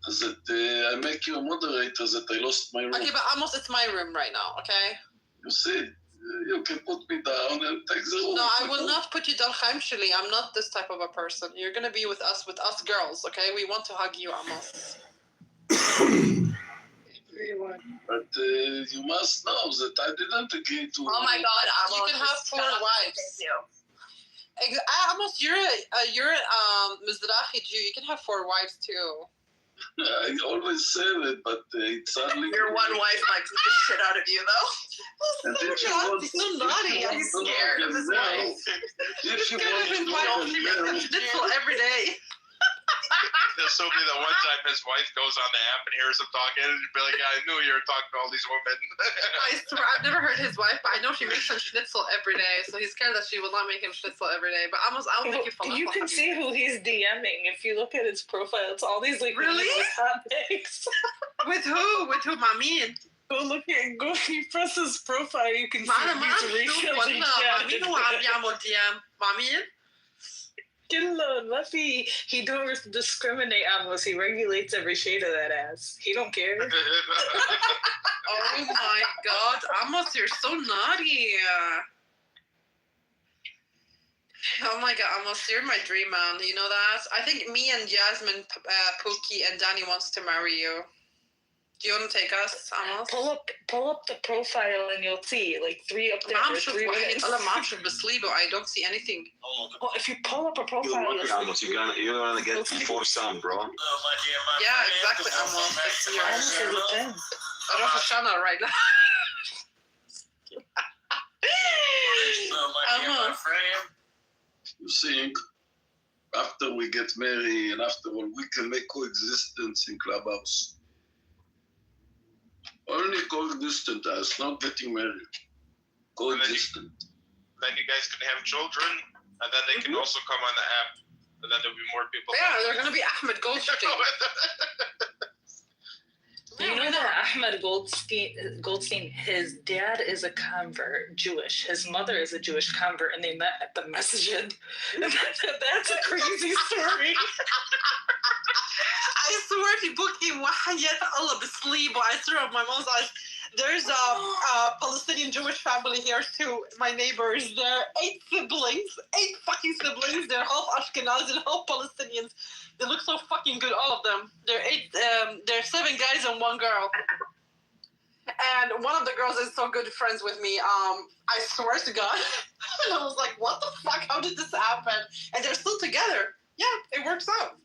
That I make you a moderator that I lost my room. Okay, but almost it's my room right now, okay? You see, you can put me down and take the room. No, I will not put you down, Chaimshili. I'm not this type of a person. You're going to be with us girls, okay? We want to hug you, Amos. But you must know that I didn't agree to... Oh my God, Amos. You can have 4 wives. Thank you. Amos, you're a Mizrahi Jew. You can have 4 wives, too. I always say that, but it's sadly... Your one wife might beat the shit out of you, though. He's so naughty. He's scared of his wife. If you want She makes him schnitzel every day. There's so many that one time his wife goes on the app and hears him talking and be like, I knew you were talking to all these women. I swear, I've never heard his wife, but I know she makes him schnitzel every day, so he's scared that she will not make him schnitzel every day. But I'll make you fall. You can see who he's DMing. If you look at his profile, it's all these like really hot pics. With who? With who, Mamin? Go look at if you press his profile, you can see he's refilling chat. Mamin? He don't discriminate, Amos. He regulates every shade of that ass. He don't care. Oh my God, Amos, you're so naughty. Oh my God, Amos, you're my dream man. You know that? I think me and Jasmine, Pookie, and Danny wants to marry you. Do you want to take us, Amos? Pull up the profile and you'll see like 3 up there. I don't see anything. Well, if you pull up a profile, you're gonna get 4 some, bro. Yeah, exactly, Amos. Rosh Hashanah right now. You see, after we get married and after all, we can make coexistence in Clubhouse. Only coexistent as not getting married. Coexistent. Then you guys can have children, and then they can also come on the app, and then there'll be more people. Yeah, they're gonna be Ahmed Goldstein. You know that Ahmed Goldstein, his dad is a convert, Jewish. His mother is a Jewish convert, and they met at the masjid. That's a crazy story. I swear في بوكي وحياة الله بسليب I swear on my mom's eyes. There's a Palestinian Jewish family here too. My neighbors, they're 8 siblings, 8 fucking siblings. They're half Ashkenazi and half Palestinians. They look so fucking good, all of them. They're 7 guys and 1 girl. And one of the girls is so good friends with me. I swear to God. And I was like, what the fuck? How did this happen? And they're still together. Yeah, it works out.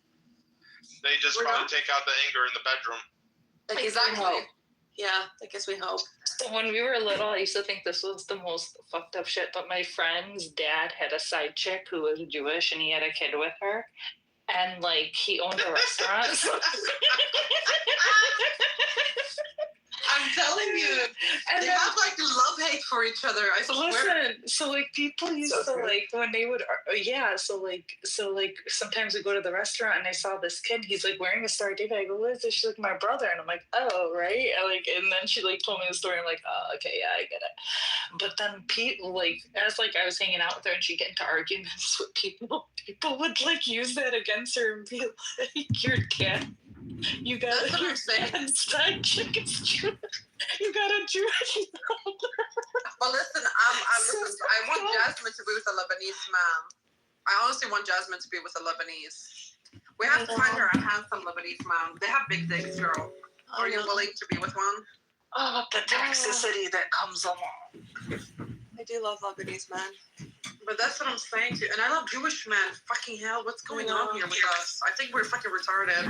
They just probably take out the anger in the bedroom. Exactly. Yeah, I guess we hope. When we were little, I used to think this was the most fucked up shit, but my friend's dad had a side chick who was Jewish, and he had a kid with her, and, like, he owned a restaurant. So I'm telling you, and they have like love-hate for each other. I swear. Listen, so like people used to like when they would, so like sometimes we go to the restaurant and I saw this kid. He's like wearing a Star David. I go, what is this? She's like, my brother, and I'm like, oh, right. And then she like told me the story. I'm like, oh, okay, yeah, I get it. But then people like as like I was hanging out with her and she'd get into arguments with people would like use that against her and be like, your cat. You got a side chick is Jewish. You got a Jewish brother. Well, listen, I want Jasmine to be with a Lebanese man. I honestly want Jasmine to be with a Lebanese. We have to find her a handsome Lebanese man. They have big dicks, girl. Are you willing to be with one? Oh, the toxicity that comes along. I do love Lebanese men. But that's what I'm saying to you. And I love Jewish men. Fucking hell, what's going on here with us? I think we're fucking retarded.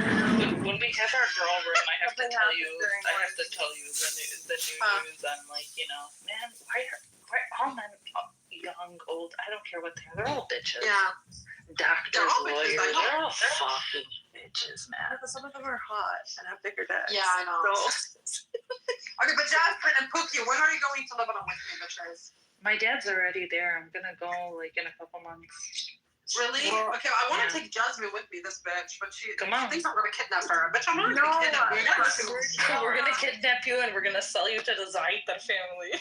When we have our girl room, I have to tell you the new news on, like, you know, man, why all men, young, old, I don't care what they are, they're all bitches. Yeah. Doctors, lawyers, they're all fucking bitches, man. But some of them are hot and have bigger dicks. Yeah, I know. Okay, but Jasmine and Pookie, when are you going to Lebanon with me, bitches? My dad's already there. I'm gonna go like in a couple months. Really? Well, okay, I want to take Jasmine with me, this bitch, but she Come on. thinks I'm gonna kidnap her. Bitch, I'm not gonna kidnap you. We're gonna kidnap you and we're gonna sell you to the Zaiter family.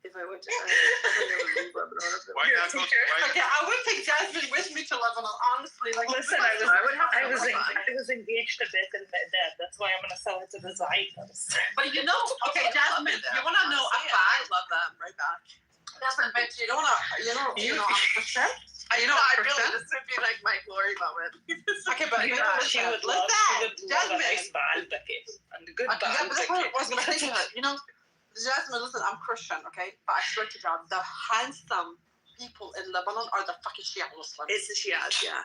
If I went to Okay, I would take Jasmine with me to Lebanon, honestly. Like, listen, I was engaged a bit in that. That's why I'm gonna sell it to the Zaiters. But you know, okay, Jasmine, you wanna know a fact? I love them. Right back. Jasmine, but you don't wanna, you know, I'm Christian. You know, I I'm really, Christian. this would be like my glory moment. Okay, but you know, she would love a nice ball bucket and a good ball yeah, but that's what I was gonna say to her. bucket. You know, Jasmine, listen, I'm Christian, okay? But I swear to God, the handsome people in Lebanon are the fucking Shia Muslims. It's the Shias, yeah.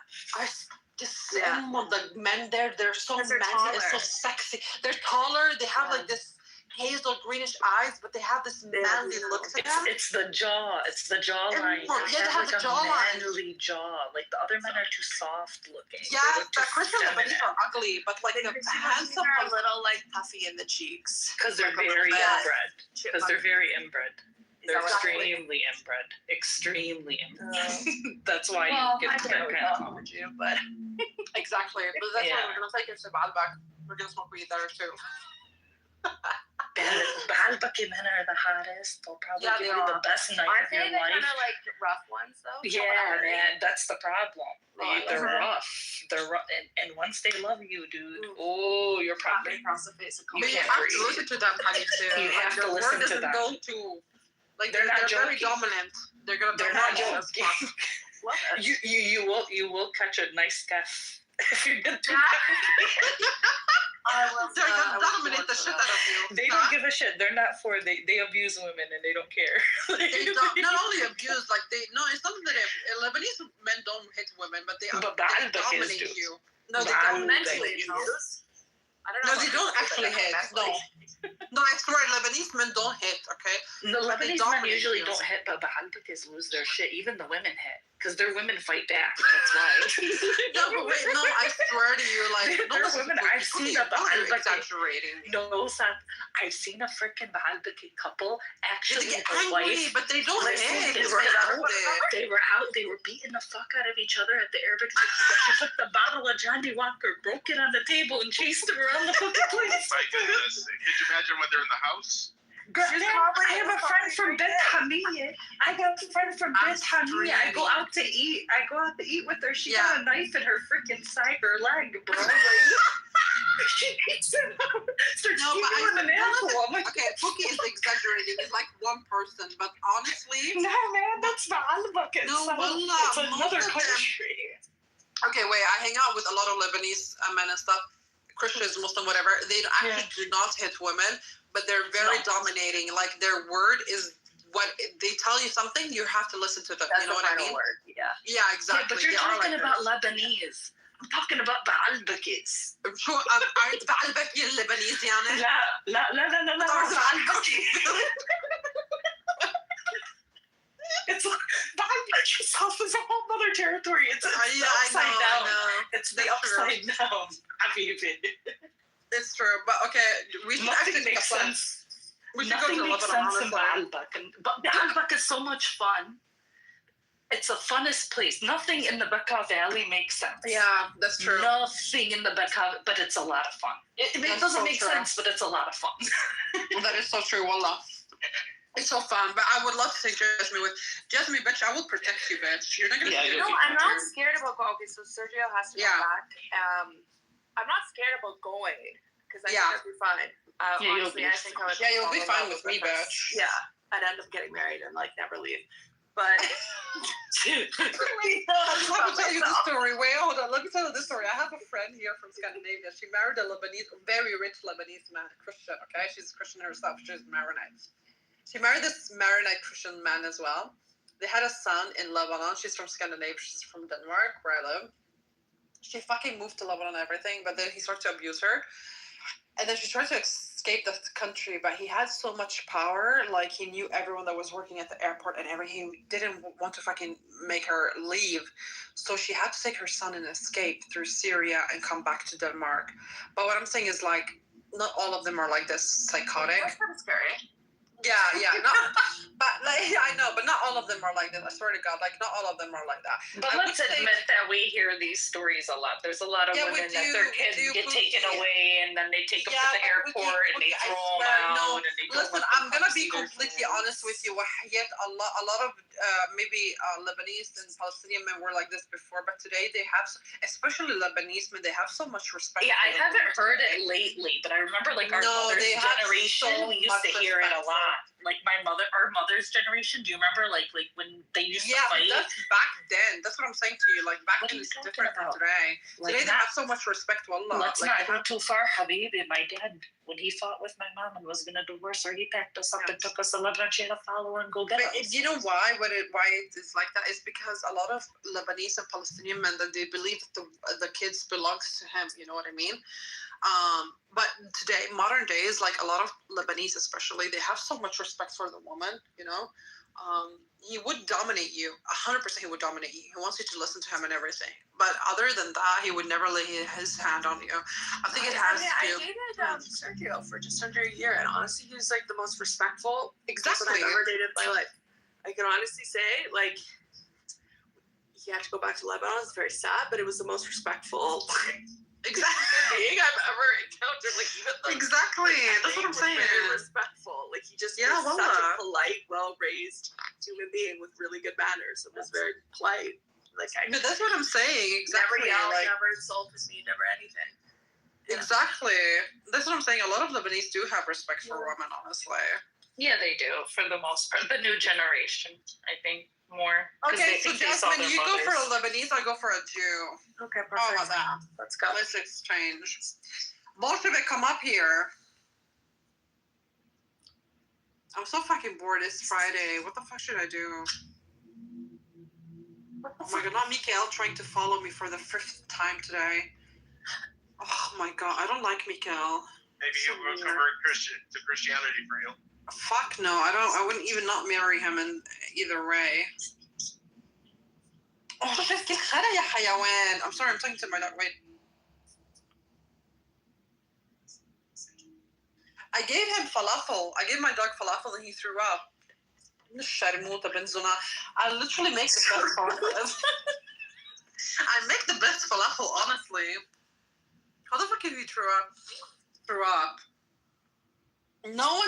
Some of the men there, they're so manly, it's so sexy. They're taller, they have like this hazel greenish eyes, but they have this manly look to them. It's the jaw. It's the jawline. Yeah, they have like the jawline. A manly jaw. Like the other men are too soft looking. Yeah, the Christian Lebanese are ugly, but like the handsome are a little like puffy in the cheeks. Because they're very inbred. Because they're very inbred. They're extremely inbred. Extremely inbred. That's why you get that kind of with you, but exactly. But that's why we're gonna take her to Baalbek. We're gonna smoke weed there too. Baalbeki men are the hottest. They'll probably give you the best night of your life. Kind of like rough ones though? Yeah, man, that's the problem. They're rough. They're rough, and once they love you, dude, oh, you're probably across the face. You have to listen to them, honey, too. You have to listen to them. Like they're very dominant. They're not joking. You will catch a nice scuff if you're good to They're gonna dominate the shit out of you. They don't give a shit. They're not for they abuse women and they don't care. They don't, not only abuse, like it's not that Lebanese men don't hit women, but they dominate you. No, they don't mentally abuse. No, they don't actually hit. No, I swear, Lebanese men don't hit. Okay. The Lebanese men usually don't hit, but Baalbekis lose their shit. Even the women hit. because their women fight back. That's why. No, but wait, no, I swear to you, like, their women. I've seen a exaggerating. No, Seth, I've seen a freaking Bahalbaki couple actually. They get the angry, wife, but they don't hit. They were out. They were beating the fuck out of each other at the Arabic. She took the bottle of Johnny Walker, broke it on the table, and chased them around the fucking place. My goodness. Could you imagine when they're in the house? Girl, I have a friend from Bet Hamiyah. I got a friend from Bet Hamiyah. I go out to eat. With her. She got a knife in her freaking side, her leg, bro. She takes it out. Starts keeping an apple. Okay, Pookie is exaggerating. It's like one person, but honestly, no, man, that's not all bucket. No, it's another country. Okay, wait. I hang out with a lot of Lebanese men and stuff, Christians, Muslim, whatever. They actually do not hit women. But they're very dominating. Like, their word is what they tell you something, you have to listen to them. That's you know what I mean? Word. Yeah. Yeah, exactly. Yeah, but you're talking about Lebanese. I'm talking about Baalbakis. Sure, aren't Baalbaki Lebanese, يعني? لا Baalbaki. It's Baalbaki itself is a whole other territory. It's upside down. It's the upside down. It's true, but okay, we should actually make sense. We should Nothing go to makes Lebanon, sense in Baalbak. But Baalbak is so much fun. It's the funnest place. Nothing in the Bekaa Valley makes sense. Yeah, that's true. Nothing in the Bekaa, but it's a lot of fun. It doesn't make sense, but it's a lot of fun. Well, that is so true, wallah. It's so fun, but I would love to take Jasmine with. Jasmine, bitch, I will protect you, bitch. You're not gonna. No, I'm not scared about going. Okay, so Sergio has to go back. I'm not scared about going because I think I'd be fine. Honestly, I think I would. Yeah, you'll be fine with me, bitch. Yeah, I'd end up getting married and like never leave. But let me tell you the story. Wait, hold on. Let me tell you this story. I have a friend here from Scandinavia. She married a Lebanese, very rich Lebanese man, Christian. Okay, she's a Christian herself. She's Maronite. She married this Maronite Christian man as well. They had a son in Lebanon. She's from Scandinavia. She's from Denmark, where I live. She fucking moved to Lebanon and everything, but then he started to abuse her. And then she tried to escape the country, but he had so much power. Like, he knew everyone that was working at the airport and everything. He didn't want to fucking make her leave. So she had to take her son and escape through Syria and come back to Denmark. But what I'm saying is, like, not all of them are like this psychotic. That's kind of scary. Yeah, but like, I know, but not all of them are like that. I swear to God, like, not all of them are like that. But let's admit that we hear these stories a lot. There's a lot of women that their kids get taken away, and then they take them to the airport and they throw them out. And they listen, I'm gonna be completely honest with you. Yet a lot of maybe Lebanese and Palestinian men were like this before, but today they have, especially Lebanese men, they have so much respect. Yeah, I haven't heard it lately, but I remember like our mother's generation, we used to hear it a lot. Like our mother's generation. Do you remember like when they used to fight? Yeah, that's back then. That's what I'm saying to you. Like, back then is different from today. Today they have so much respect to Allah. Let's not go too far, Habibi. My dad, when he fought with my mom and was gonna divorce her, he packed us up and took us to Lebanon to follow her and go get us. You know why? Why it is like that is because a lot of Lebanese and Palestinian men, that they believe that the kids belongs to him. You know what I mean? But today, modern days, like a lot of Lebanese especially, they have so much respect for the woman, you know. He would dominate you, 100% he would dominate you. He wants you to listen to him and everything. But other than that, he would never lay his hand on you. I think it has to. I dated Sergio for just under a year, and honestly, he was like the most respectful person I've ever dated in my life. I can honestly say, like, he had to go back to Lebanon. It's very sad, but it was the most respectful being I've ever encountered. Like, even exactly, that's what I'm saying. Very respectful. Like, he just was such a polite, well-raised human being with really good manners. It was very polite. Like, that's what I'm saying. Exactly. Never yelled, never insulted me, never anything. Exactly. That's what I'm saying. A lot of Lebanese do have respect for women, honestly. Yeah, they do, for the most part. The new generation, I think, more. Okay, so Jasmine, you go for a Lebanese, I go for a Jew. Okay, perfect. How about that? Let's go. Let's exchange. Bolshevik, come up here. I'm so fucking bored. It's Friday. What the fuck should I do? Oh my god, not Mikael trying to follow me for the 5th time today. Oh my god, I don't like Mikael. Maybe he will convert to Christianity for you. Fuck no, I wouldn't even not marry him in either way. I'm sorry, I'm talking to my dog. Wait. I gave him falafel. I gave my dog falafel and he threw up. I literally make the best falafel. I make the best falafel, honestly. How the fuck did he throw up? No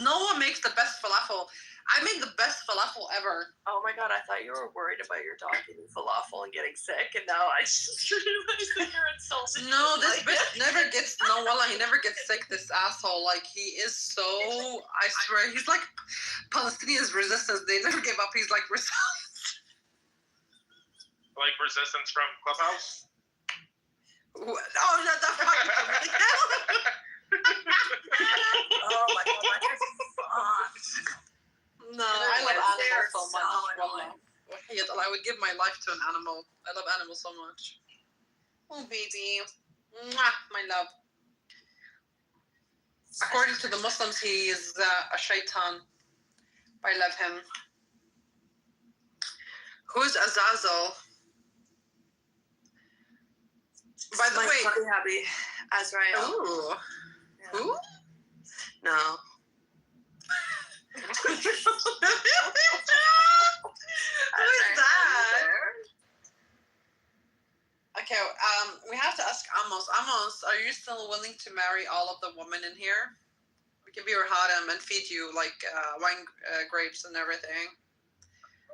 one makes the best falafel. I make the best falafel ever. Oh my god, I thought you were worried about your dog eating falafel and getting sick, and now I just realized that you're insulting. No, this bitch never gets, no, wallah, he never gets sick, this asshole. Like, he is so, I swear, he's like Palestinians' resistance. They never give up. He's like resistance. Like resistance from Clubhouse? Oh, shut the fuck up. Oh my god, my hair's fucked. No, I love animals so much. I would give my life to an animal. I love animals so much. Oh, baby. Mwah, my love. According to the Muslims, he is a shaitan. I love him. Who's Azazel? By the way, funny hubby, Azrael. Ooh. Yeah. Who? No. Who is that? Okay, we have to ask Amos. Amos, are you still willing to marry all of the women in here? We can be your harem and feed you like wine grapes and everything.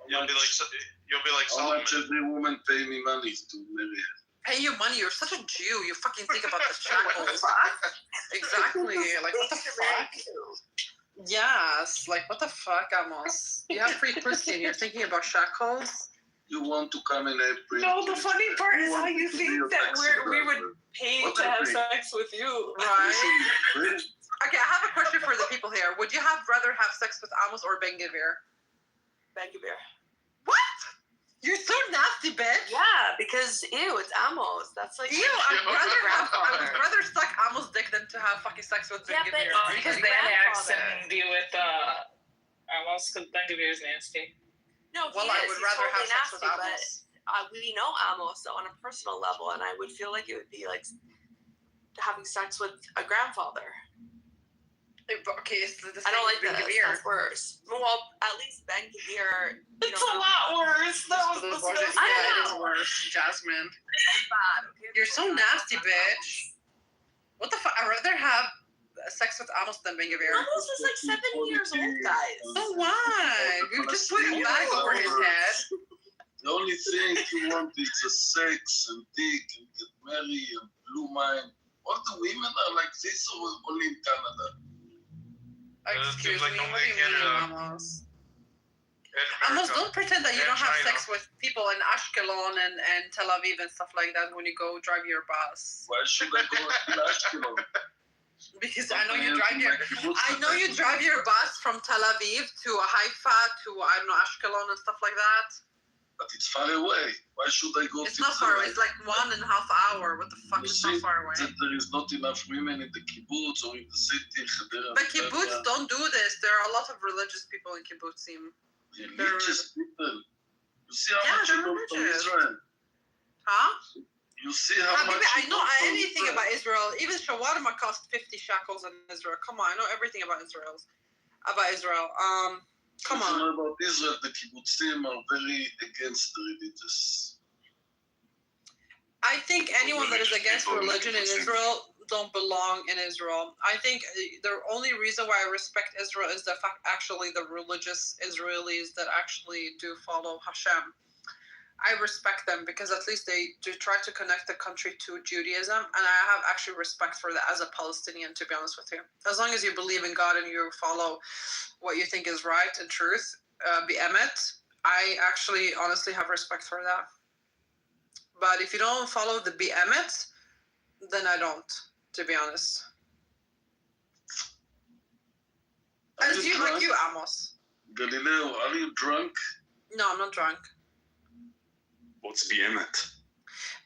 You'll be like How Solomon. much every woman pay me money to marry her? Pay you money? You're such a Jew. You fucking think about the shackles. Exactly. Like, what the fuck? Yes. Like, what the fuck, Amos? You have free pussy and you're thinking about shackles? You want to come in April? No, the funny part is how you think that we would pay to have sex with you. Right? Okay, I have a question for the people here. Would you rather have sex with Amos or Ben-Gvir? Ben-Gvir. What? You're so nasty, bitch. Yeah, because ew, it's Amos. That's like ew. I would rather suck Amos' dick than to have fucking sex with Ben-Gvir. Yeah, because then I accidentally deal with Amos, because Ben-Gvir is nasty. No, well, I would rather have sex with Amos. But we know Amos so on a personal level, and I would feel like it would be like having sex with a grandfather. Okay, it's the I don't like that. Ben-Gvir. That's worse. Well, at least Ben-Gvir. It's a lot worse. That was the I don't know. It is worse, Jasmine. It's bad. Okay? You're so nasty, bitch. What the fuck? I'd rather have sex with Amos than Ben-Gvir. Amos is like 7 years old, guys. So what? You just put a bag over his head. The only thing you want is the sex and dick and get married and blue mind. All the women are like this or only in Canada? Excuse me, like what do you mean, Amos? Amos, don't pretend that you don't have sex with people in Ashkelon and Tel Aviv and stuff like that when you go drive your bus. Why should I go to Ashkelon? Because I know you drive your bus from Tel Aviv to Haifa to Ashkelon and stuff like that. But it's far away. Why should I go? It's not far away. It's like 1.5 hours. What the fuck? It's not far away. That there is not enough women in the kibbutz or in the city. But kibbutz don't do this. There are a lot of religious people in kibbutzim. Religious people. You see how much you know from Israel? Huh? You see how much I know anything about Israel. Even shawarma cost 50 shekels in Israel. Come on, I know everything about Israel. Come on. About Israel, the kibbutzim are very against the religious. I think anyone that is against religion in Israel don't belong in Israel. I think the only reason why I respect Israel is the fact actually the religious Israelis that actually do follow Hashem. I respect them because at least they do try to connect the country to Judaism, and I have actually respect for that as a Palestinian, to be honest with you. As long as you believe in God and you follow what you think is right and truth, be emet, I actually honestly have respect for that. But if you don't follow the be emet, then I don't, to be honest. And you like you, Amos. Galileo, are you drunk? No, I'm not drunk. What's Be'emet?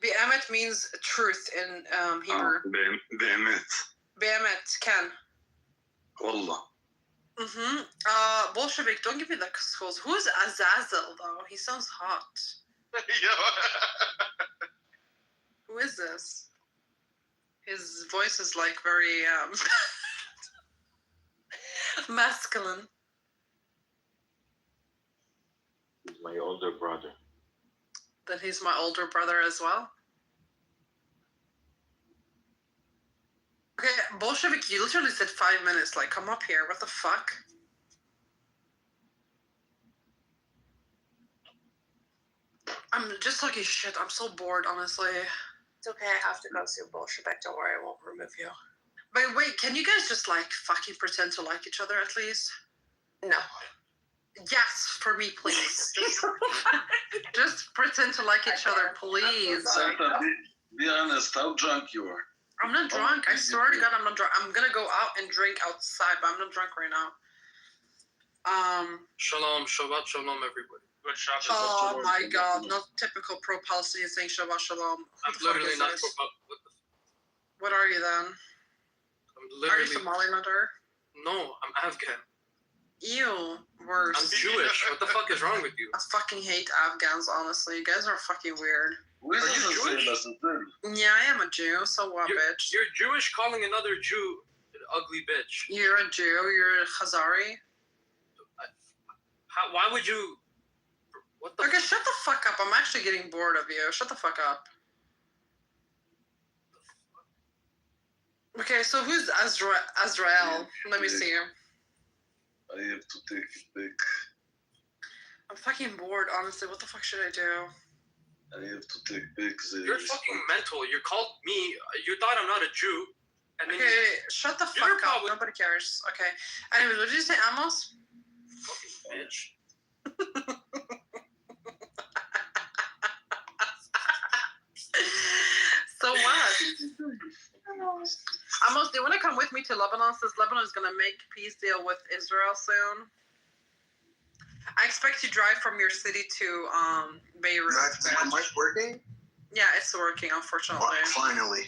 Be'emet means truth in Hebrew. Be'emet. Be'emet, Ken. Wallah. Bolshevik, don't give me the schools. Who's Azazel, though? He sounds hot. Who is this? His voice is like very masculine. He's my older brother. Then he's my older brother as well. Okay, Bolshevik, you literally said 5 minutes. Like, come up here. What the fuck? I'm just talking shit. I'm so bored, honestly. It's okay. I have to go see Bolshevik. Don't worry, I won't remove you. But wait, can you guys just like fucking pretend to like each other at least? No. Yes, for me, please. Just pretend to like each other, please. Santa, be honest, how drunk you are? I'm not drunk. I swear to God, I'm not drunk. I'm gonna go out and drink outside, but I'm not drunk right now. Shalom, Shabbat Shalom, everybody. Good Shabbat. Oh my God, not typical pro-Palestinian saying Shabbat Shalom. I'm literally not pro. What are you then? I'm literally. Are you Somali matter? No, I'm Afghan. Ew, worse. I'm Jewish. What the fuck is wrong with you? I fucking hate Afghans, honestly. You guys are fucking weird. Are you Jewish? Yeah, I am a Jew, so what, bitch? You're Jewish calling another Jew an ugly bitch. You're a Jew, you're a Khazari. Why would you... What the... Okay, shut the fuck up. I'm actually getting bored of you. Shut the fuck up. Okay, so who's Azrael? Let me see. I have to take it back. I'm fucking bored, honestly. What the fuck should I do? I have to take back the... You're fucking mental. You called me. You thought I'm not a Jew. And then Okay, shut the fuck up. Nobody cares. Okay. Anyways, what did you say, Amos? Fucking bitch. So what? Amos, do you want to come with me to Lebanon since Lebanon is going to make peace deal with Israel soon? I expect you to drive from your city to Beirut. Is my mic working? Yeah, it's working, unfortunately. Finally.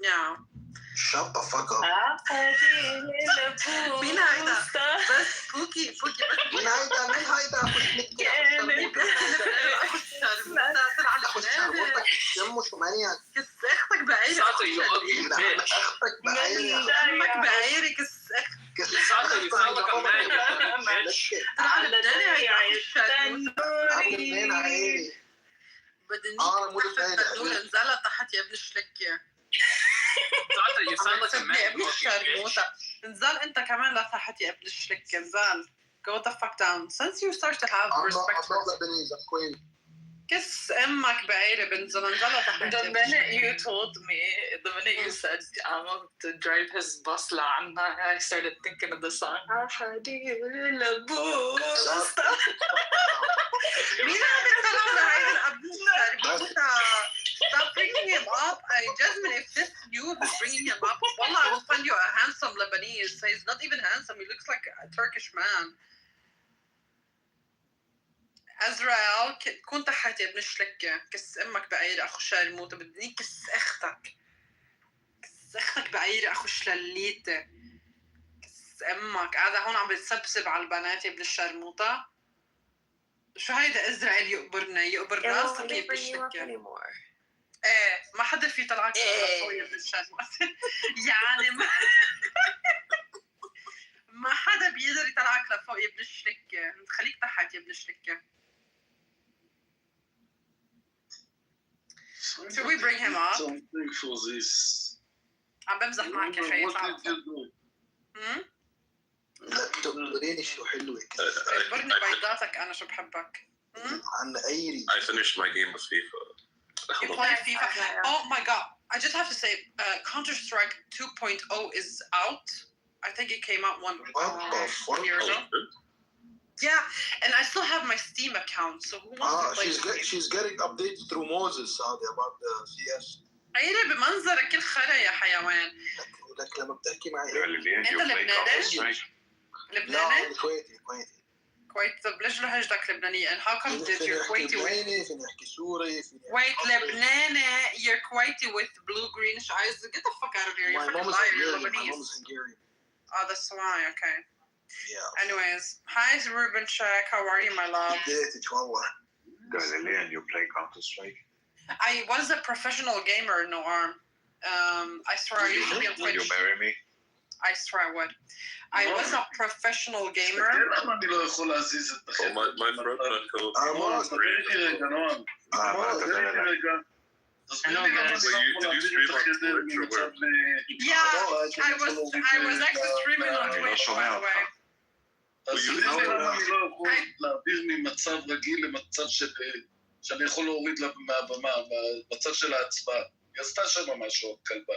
Yeah. Shut the fuck up. مين هيدا؟ بس بوكي مين هيدا؟ مين هيدا؟ أخش شرموطك الشم شو مانيك؟ كس اختك بعيري. اختك بعيري. امك بعيري كس اختك. كس اختك بعيري. طلع لبناني هيدا عامل منين عيري؟ بدنيك تحت التنور انزلت تحت يا ابن الشلكة. You sound like a man. يا ابن الشرموطة. انزل انت كمان لتحت يا ابن الشلكة. انزل. Go the fuck down. Since you start to have respect for... I'm queen. Kiss امك بعيري بنزل انزل تحت. The minute you told me, the minute you said Amal to drive his bus لعنا, I started thinking of the song. مين عم يتكلم لهيدا الابن الشرموطة? Stop bringing him up. Jasmine, if this you is bringing him up, wallah, I will find you a handsome Lebanese. He's not even handsome. He looks like a Turkish man. Azrael, كنت تحت يا ابن الشلكة. كس امك بعيري اخو شرموطة. بدني كس اختك. كس اختك بعيري اخو شلليتة. كس امك قاعدة هون عم بتسبسب على البنات يا ابن الشرموطة. شو هيدا ازرائيل يقبر راسك يا ابن الشلكة. ايه ما حدا في طلعك لفوق يا ابن الشرموطة. يعني ما حدا بيقدر يطلعك لفوق يا ابن الشلكة. خليك تحت يا ابن الشلكة. Should we bring him up? Something for this. عم بمزح معك يا خيي. What did you do? لا تقوليني شو حلوة. اخبرني بيضاتك أنا شو بحبك. عن أيري. I finished my game of FIFA. You play FIFA? Oh my God. I just have to say, Counter-Strike 2.0 is out. I think it came out one year ago. Yeah, and I still have my Steam account, so who wants to play? She's getting updated through Moses, Saudi, about the CS. عيري بمنظرك كل خرا يا حيوان. لك لما بتحكي معي. أنت لبناني؟ لبناني؟ كويتي. كويت. طب ليش لهجتك لبنانية؟ And how come did your Kuwaiti with... فيني أحكي سوري. Wait, Lebanese, you're Kuwaiti with blue-greenish eyes. Get the fuck out of here. You're fucking liar. You're Lebanese. My mom's Hungarian. Oh, that's why. Okay. Yeah. Anyways, hi, Ruben Check. How are you, my love? Galilean, you play Counter-Strike? I was a professional gamer, no arm. I swear I used to be on Will Twitch. you marry me? I swear I would. I was a professional gamer. למה אני לא יכול להזיז את החבר'ה? עמוס, דבר איתי רגע, נועם. עמוס, דבר איתי רגע. תסביר לי למה אתה יכול להעביר את החדר ממצב Yeah, I was actually streaming on Twitch, by the way. תסביר לי למה אני לא יכול להעביר ממצב רגיל למצב שאני יכול להוריד לה מהבמה, במצב של ההצבעה. היא עשתה שם משהו, כלבה.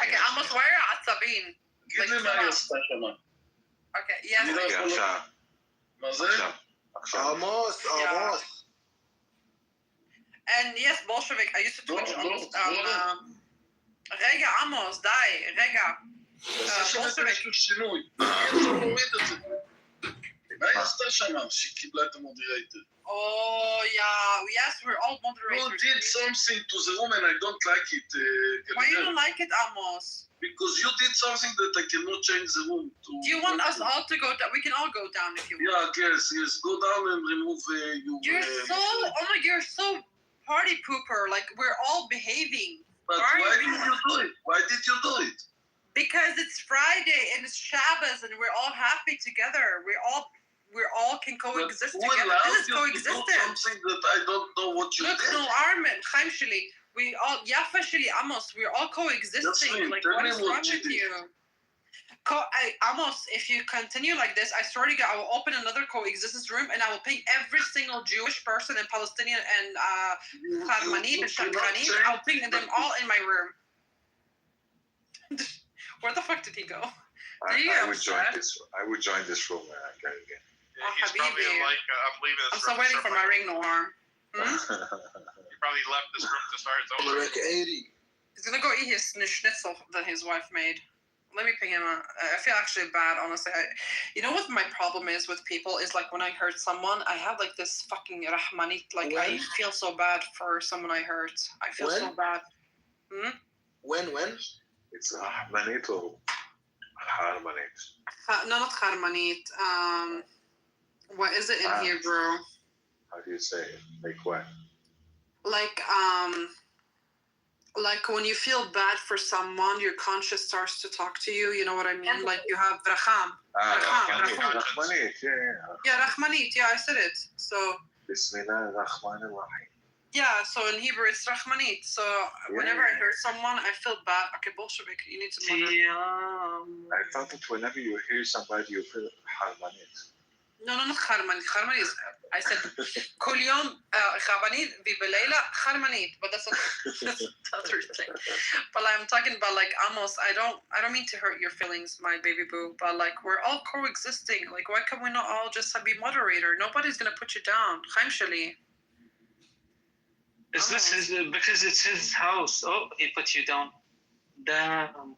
Okay, Amos, why are you עצבים? תגיד לי מה היא עשתה שם. Okay, yes. מה זה? עמוס, עמוס. And yes, Bolshevik, I used to Twitch on רגע, עמוס, די, רגע. יש לו שינוי. אי אפשר להוריד את זה. מה היא עשתה שם שהיא קיבלה את המודרייטר? Oh, yeah. Yes, we're all moderators. You did something to the woman, I don't like it. Why you don't like it, Amos? Because you did something that I cannot change the room to. Do you want us all to go down? We can all go down if you want. Yeah, yes. Go down and remove you. You're so, oh my, you're so party pooper. Like, we're all behaving. But why did you do it? Why did you do it? Because it's Friday and it's Shabbos and we're all happy together. We all can coexist together. This is coexistence. Something that I don't know what you Look, did. no, Armin, Chaim Shili, we all, Yafa Shili, Amos, we're all coexisting. Like, what is wrong with you? Amos, if you continue like this, I swear to God, I will open another coexistence room and I will ping every single Jewish person and Palestinian and Harmanit and Shakranit. I'll ping them all in my room. Where the fuck did he go? I would join this room when I can again. Oh, He's probably Habibi. like, I'm leaving this I'm room. still waiting for my ring, Noir. He probably left this room to start his own. He's gonna go eat his schnitzel that his wife made. Let me ping him. I feel actually bad, honestly. You know what my problem is with people is like when I hurt someone, I have like this fucking rahmanit. Like I feel so bad for someone I hurt. I feel so bad. When? It's rahmanit or harmanit? No, not harmanit. What is it in Hebrew? How do you say it? Like what? Like when you feel bad for someone, your conscience starts to talk to you. You know what I mean? Like you have racham. Rahmanit, Yeah, rachmanit. Yeah, I said it. So. Bismillah ar-Rahman ar-Rahim. Yeah, so in Hebrew it's rachmanit. So whenever I hurt someone, I feel bad. Okay, Bolshevik, you need to learn. I thought that whenever you hear somebody, you feel harmanit. No, not Harmanit. Harmanit is, I said, Kol Yom Chabanit Vibelela Harmanit, but that's another thing. But I'm talking about like Amos. I don't mean to hurt your feelings, my baby boo. But like we're all coexisting. Like why can we not all just be moderator? Nobody's gonna put you down. Chaim Shali. Is this his? Because it's his house. Oh, he put you down. Damn.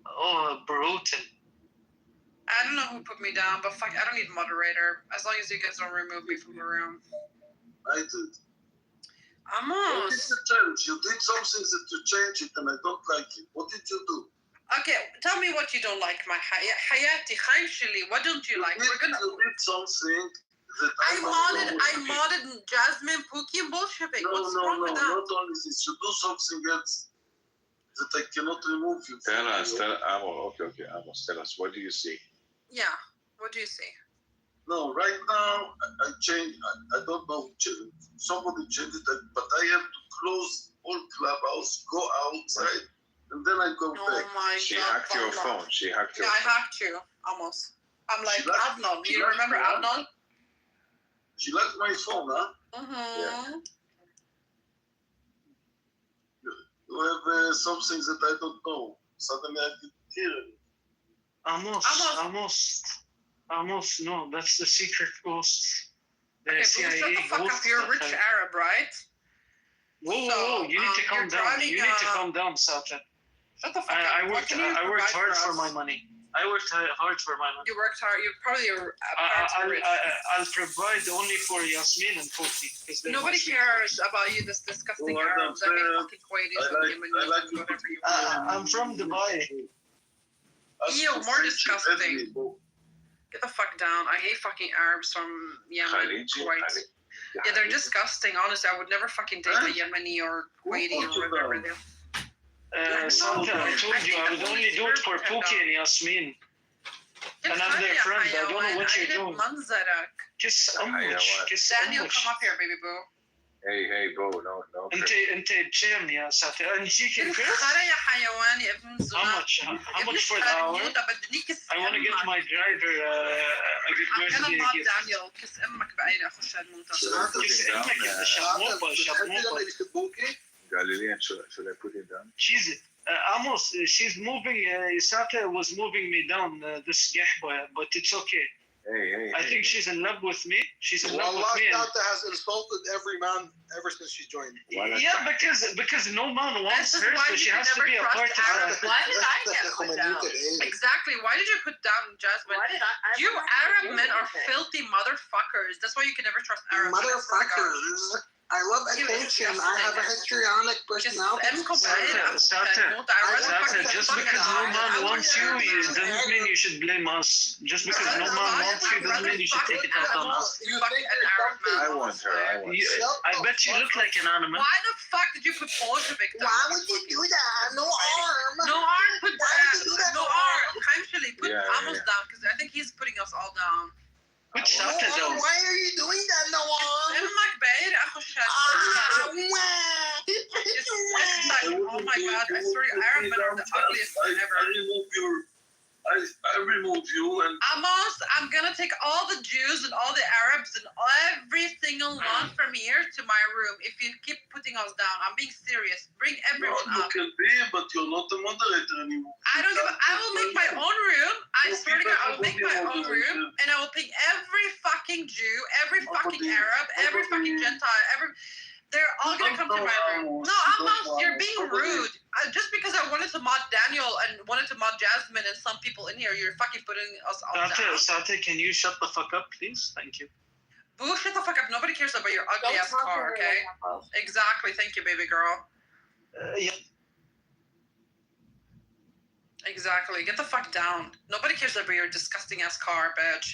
Oh, brutal. I don't know who put me down, but fuck, I don't need moderator. As long as you guys don't remove me from the room. I did. Amos. What did you change? You did something that you changed it and I don't like it. What did you do? Okay, tell me what you don't like, my Hayati, Chaim Shili. What don't you like? You did something that I modded Jasmine, Pookie, and Bolshevik. What's wrong with that? Not only this. You do something else that I cannot remove you. Tell us, okay, Amos, tell us, what do you see? Yeah, what do you see? No, right now, I changed, I don't know, somebody changed it, but I have to close all Clubhouse, go outside, and then I go back. She hacked your phone. Yeah, I hacked you, almost. I'm like, Adnan, you remember Adnan? She liked my phone, huh? Mm-hmm. Yeah. You have some things that I don't know. Suddenly I can hear it. Amos, no, that's the secret ghost. The Okay, CIA shut the fuck ghost up. You're a rich Arab, right? Whoa, you need to calm down. You need to calm down, Satan. Shut the fuck up. I worked hard for my money. You worked hard. You probably I'll provide only for Yasmin and Poti. Nobody cares about you, this disgusting Arabs. I make fucking Kuwaitis. I'm from Dubai. Ew, more disgusting. Get the fuck down. I hate fucking Arabs from Yemen, Kuwait. Yeah, they're disgusting. Honestly, I would never fucking date a Yemeni or Kuwaiti or whatever they are. Santa, I told you I would only do it for Pookie and Yasmin. And I'm their friend. I don't know what you're doing. Kiss Daniel, come up here, baby boo. Hey, bro, no. انت جيم يا ساتر نجيك الفيس. يا حيوان يا ابن الزنا. How much for the hour? I want to get my driver a good mercy. I'm Daniel. كس امك بعيني اخش هالموتة. كس امك يا شرموطة. Galilean, should I put it down? Amos, she's moving. Sata was moving me down this gahba, but it's okay. Hey. I think she's in love with me. She's in love with me. Sata has insulted every man ever since she joined. Yeah, because no man wants her, so she has to be a part of it. Why did I get put down? Exactly. Why did you put down Jasmine? Why did you Arab men are filthy motherfuckers. That's why you can never trust Arab men. Motherfuckers. I love attention. I have a histrionic personality. Just because no man wants you doesn't mean you should blame us. Just because no man wants you doesn't mean you should take it out on us. I want her. I bet you look like an animal. Why the fuck did you put Bolshevik down? Why would you do that? No arm. No arm. Put no arm. Actually, put Amos down because I think he's putting us all down. Why are you doing that, Noah? امك بعيد اخو Oh my god, I swear Arab men are the ugliest men ever. I remove you and Amos, I'm gonna take all the Jews and all the Arabs and every single one from here to my room if you keep putting us down. I'm being serious. Bring everyone up. You can be, but you're not the moderator anymore. I will make my own room. I swear to God, I will make my own room and I will pick every fucking Jew, every fucking Arab, every fucking Gentile, they're all gonna come to my room. No, Amos, you're being rude. Just because I wanted to mod Daniel and wanted to mod Jasmine and some people in here, you're fucking putting us all down. Sate, can you shut the fuck up, please? Thank you. Boo, shut the fuck up. Nobody cares about your ugly ass car, okay? Exactly. Thank you, baby girl. Yeah. Exactly. Get the fuck down. Nobody cares about your disgusting ass car, bitch.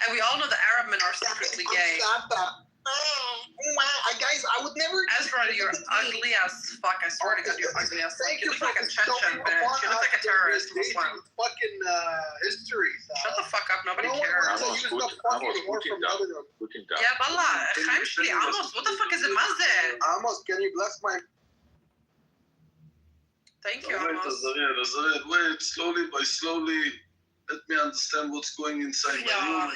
And we all know the Arab men are secretly gay. Guys, I would never. As for your ugly ass fuck, I swear to God, you're ugly ass fuck. You look like a Chechen, bitch. You look like a terrorist Muslim. Fucking history. Shut the fuck up. Nobody cares. Yeah, Balla. Khamshli, Amos. What the fuck is it, Mazze? Amos, can you bless my. Thank you, Amos. Wait, slowly by slowly, let me understand what's going inside my room. I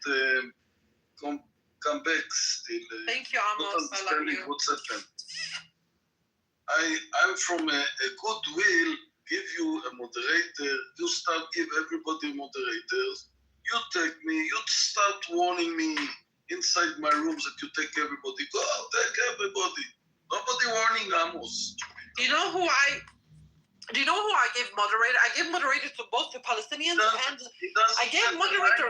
didn't come back still. Thank you, Amos. I love you. What's happened. I'm from a goodwill, give you a moderator, you start give everybody moderators, you take me, you start warning me inside my rooms that you take everybody, go take everybody. Nobody warning Amos. Do you know who I gave moderator? I gave moderator to both the Palestinians and I gave moderator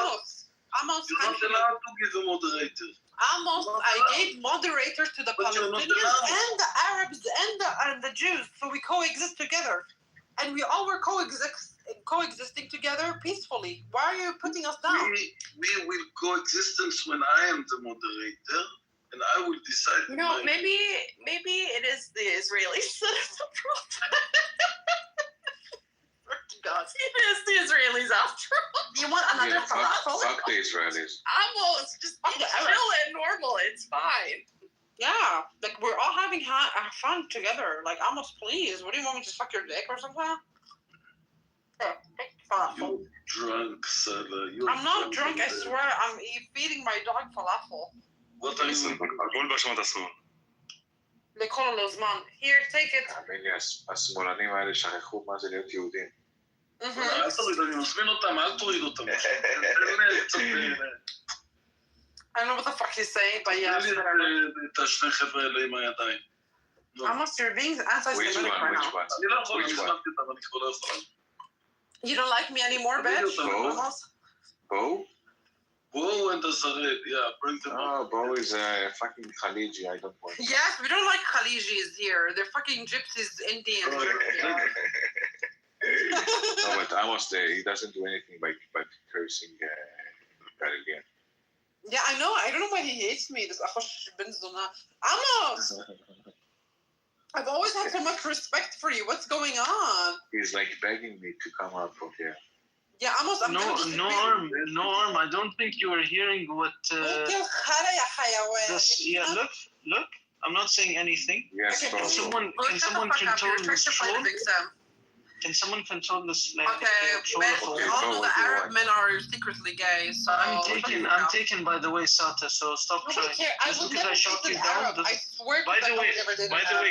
Amos. You're not allowed to give a moderator. Amos, I gave moderator to the Palestinians and the Arabs and the Jews, so we coexist together, and we all were coexisting together peacefully. Why are you putting us down? We will coexistence when I am the moderator. And I will decide. No, maybe it is the Israelis that is the problem. God, it is the Israelis after all. You want another falafel? Fuck the Israelis. Almost, just chill and normal. It's fine. Yeah, like we're all having fun together. Like, almost, please. What do you want me to suck your dick or something? You drunk, Salah. I'm not drunk. I swear. I'm feeding my dog falafel. What are you saying? לכל לו זמן. Here, take it. השמאלנים האלה שכחו מה זה להיות יהודים. אל תוריד, אני מזמין אותם, אל תוריד אותם. I don't know what the fuck he's saying, but yeah. את השני חבר'ה האלה עם הידיים. Almost you're being anti-Semitic right now. אני לא יכול, אני הזמנתי אותם, אני כבר לא יכול. You don't like me anymore, bitch? Bo? Bo and the Zared, yeah, bring them up. Bo is fucking Khaliji, I don't want. Yes, we don't like Khalijis here. They're fucking gypsies, Indians. No, but Amos, he doesn't do anything by cursing that again. Yeah, I know. I don't know why he hates me. This Amos! I've always had so much respect for you. What's going on? He's like begging me to come out from here. Yeah, Amos, I'm gonna disagree. Norm, I don't think you were hearing what. Look. I'm not saying anything. Yes, Okay, bro. can someone control this phone? Can someone control this? Okay, all the Arab men are secretly gay, so I'm taken by the way, Sata. So stop trying. Just because I shot you down. I swear. By the way,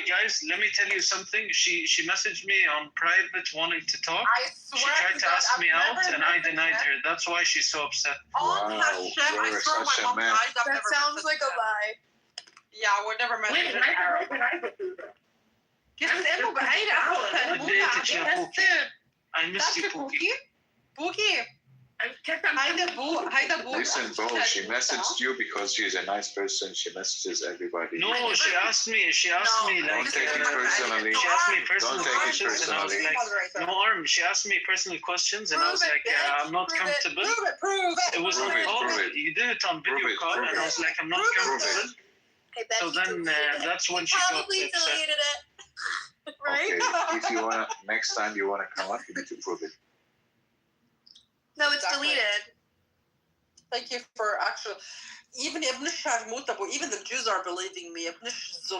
guys, let me tell you something. She messaged me on private wanting to talk. I swear. She tried to ask me out, and I denied her. That's why she's so upset. Oh, Hashem, I swear my mom eyes up. That sounds like a lie. Yeah, we're never meant to be Arab. I missed you, Pookie. Pookie. Listen, bro, she messaged you because she's a nice person. She messages everybody. No, she asked me. Don't take it personally. She asked me personal Don't take it questions, and I was personally. like, no arm. She asked me personal questions, and I was like, I'm not comfortable. Prove it. It was on call. You did it on video call, and I was like, I'm not comfortable. So then that's when she got probably upset. deleted it. Right? Okay, if you wanna, next time you wanna come up, you need to prove it. No, it's deleted. Thank you for actually. Even even the Jews are believing me. This is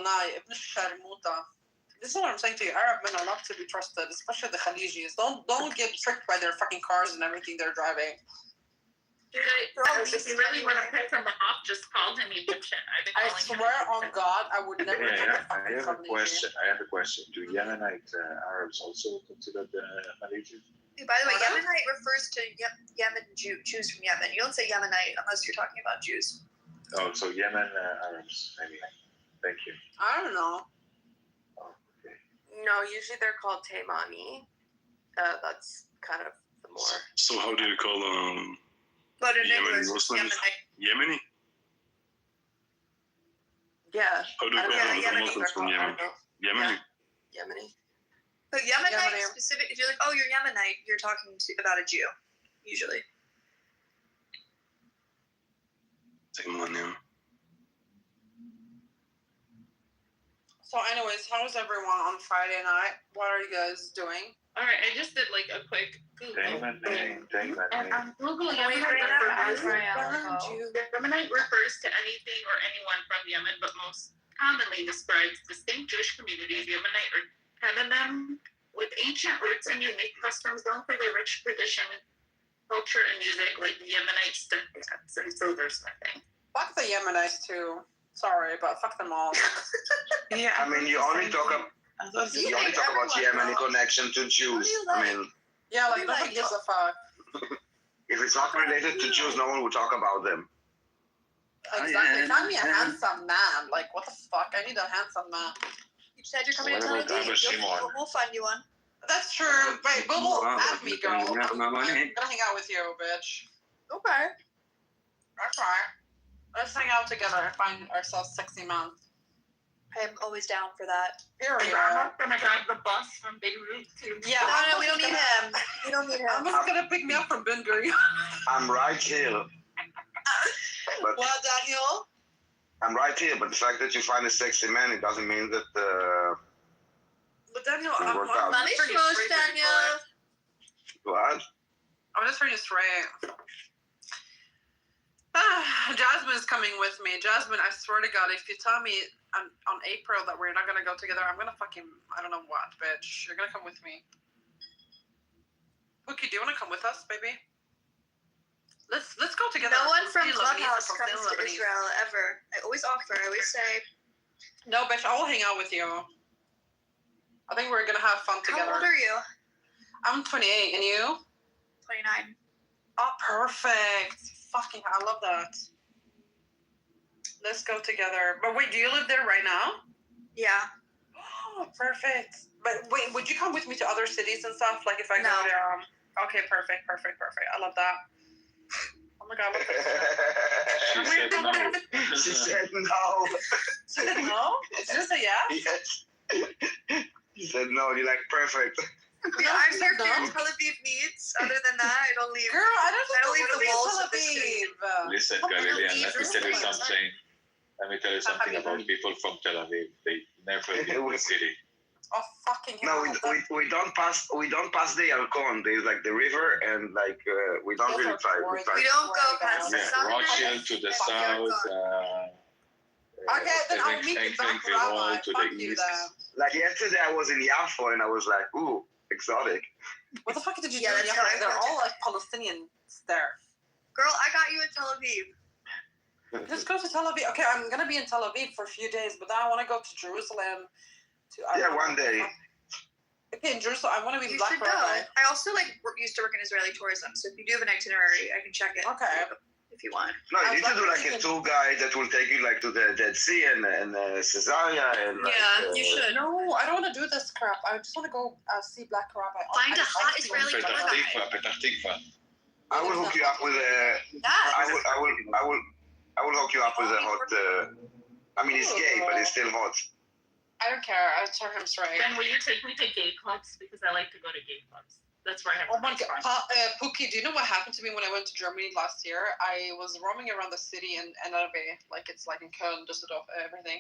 what I'm saying to you. Arab men are not to be trusted, especially the Khalijis. Don't get tricked by their fucking cars and everything they're driving. If you really want to piss him off, just call him Egyptian. I swear on God, I would never. I have a question. Do Yemenite Arabs also consider the Khalijis? By the way, Yemenite refers to Yemen Jews from Yemen. You don't say Yemenite unless you're talking about Jews. Oh, so Yemen Arabs. Maybe. Thank you. I don't know. No, usually they're called Taimani. That's kind of the more. So how do you call But in Yemeni English, Muslims? Yemeni? Yeah. How do you call the Muslims from Yemen? Yemeni? Yemeni. But Yemenite specific, if you're like, oh, you're Yemenite, you're talking about a Jew, usually. Taimani. So, anyways, how was everyone on Friday night? What are you guys doing? All right, I just did like a quick Google. Yemenite. And on Google, Yemenite refers to anything or anyone from Yemen, but most commonly describes distinct Jewish communities. Yemenite or Tenemem, with ancient roots and unique customs known for their rich tradition, culture, and music, like Yemenite steppes and silversmithing. Fuck the Yemenites too. Sorry, but fuck them all. Yeah, I mean, you only talk about Yemeni connection to Jews. I mean, yeah, like nobody gives a fuck. If it's not related to Jews, no one will talk about them. Exactly. Find me a handsome man. Like, what the fuck? I need a handsome man. You said you're coming to Tel Aviv. We'll find you one. That's true. Wait, we'll ask me, girl. I'm gonna hang out with you, bitch. Okay. That's right. Let's hang out together and find ourselves sexy men. I'm always down for that. Period. I'm gonna drive the bus from Beirut to. Yeah, no, we don't need him. We don't need him. I'm just gonna pick me up from Ben Gurion. I'm right here. What, Daniel? I'm right here, but the fact that you find a sexy man, it doesn't mean that. But Daniel, I'm pretty Daniel. What? I'm just pretty straight. Jasmine's coming with me. Jasmine, I swear to God, if you tell me on April that we're not gonna go together, I'm gonna fucking, I don't know what, bitch. You're gonna come with me. Pookie, do you wanna come with us, baby? Let's go together. No one from Clubhouse comes to Israel ever. I always offer. I always say. No, bitch. I will hang out with you. I think we're gonna have fun together. How old are you? I'm 28, and you? 29. Oh, perfect. Fucking, I love that. Let's go together. But wait, do you live there right now? Yeah. Oh, perfect. But wait, would you come with me to other cities and stuff? Like if I go there? Okay, perfect. I love that. Oh my God, look at that. She said no. She said no? Did you say yes? Yes. She said no. You're like perfect. Yeah, I'm here for your Tel Aviv needs. Other than that, I don't leave. Girl, I don't leave the walls Tel of the city. Aviv. Listen, Galilian, let me tell you something. Let me tell you something about people from Tel Aviv. They never leave the city. Oh fucking No, hell. we don't pass the Yalcon. There's like the river, and like we don't really try. We don't go past the Yeah, sun. Rothschild to the south. Okay, then I'll meet you back, Rabbi. to Fuck the you east. then. Like yesterday, I was in Yafo, and I was like, ooh, exotic. What the fuck did you Yeah, do? that's how I They're felt. all like Palestinians there. Girl, I got you in Tel Aviv. Just go to Tel Aviv. Okay, I'm gonna be in Tel Aviv for a few days, but then I want to go to Jerusalem. Yeah, one day. Okay, in Jerusalem, I want to be You Black should go. Rabbi. I also used to work in Israeli tourism, so if you do have an itinerary, I can check it. Okay. If you want. No, you need to do like a tour guide that will take you like to the Dead Sea and Caesarea and. Like, Yeah, you should. No, I don't want to do this crap. I just want to go see Black Rabbi. Find a hot Israeli tour guide. Petah Tikva. I will hook you up with a. I will hook you up with a hot. I mean, it's gay, but it's still hot. I don't care. I told him straight. Then will you take me to gay clubs? Because I like to go to gay clubs. That's where I have. Oh my god, Pookie, do you know what happened to me when I went to Germany last year? I was roaming around the city in NRW, like it's like in Köln, Düsseldorf, everything.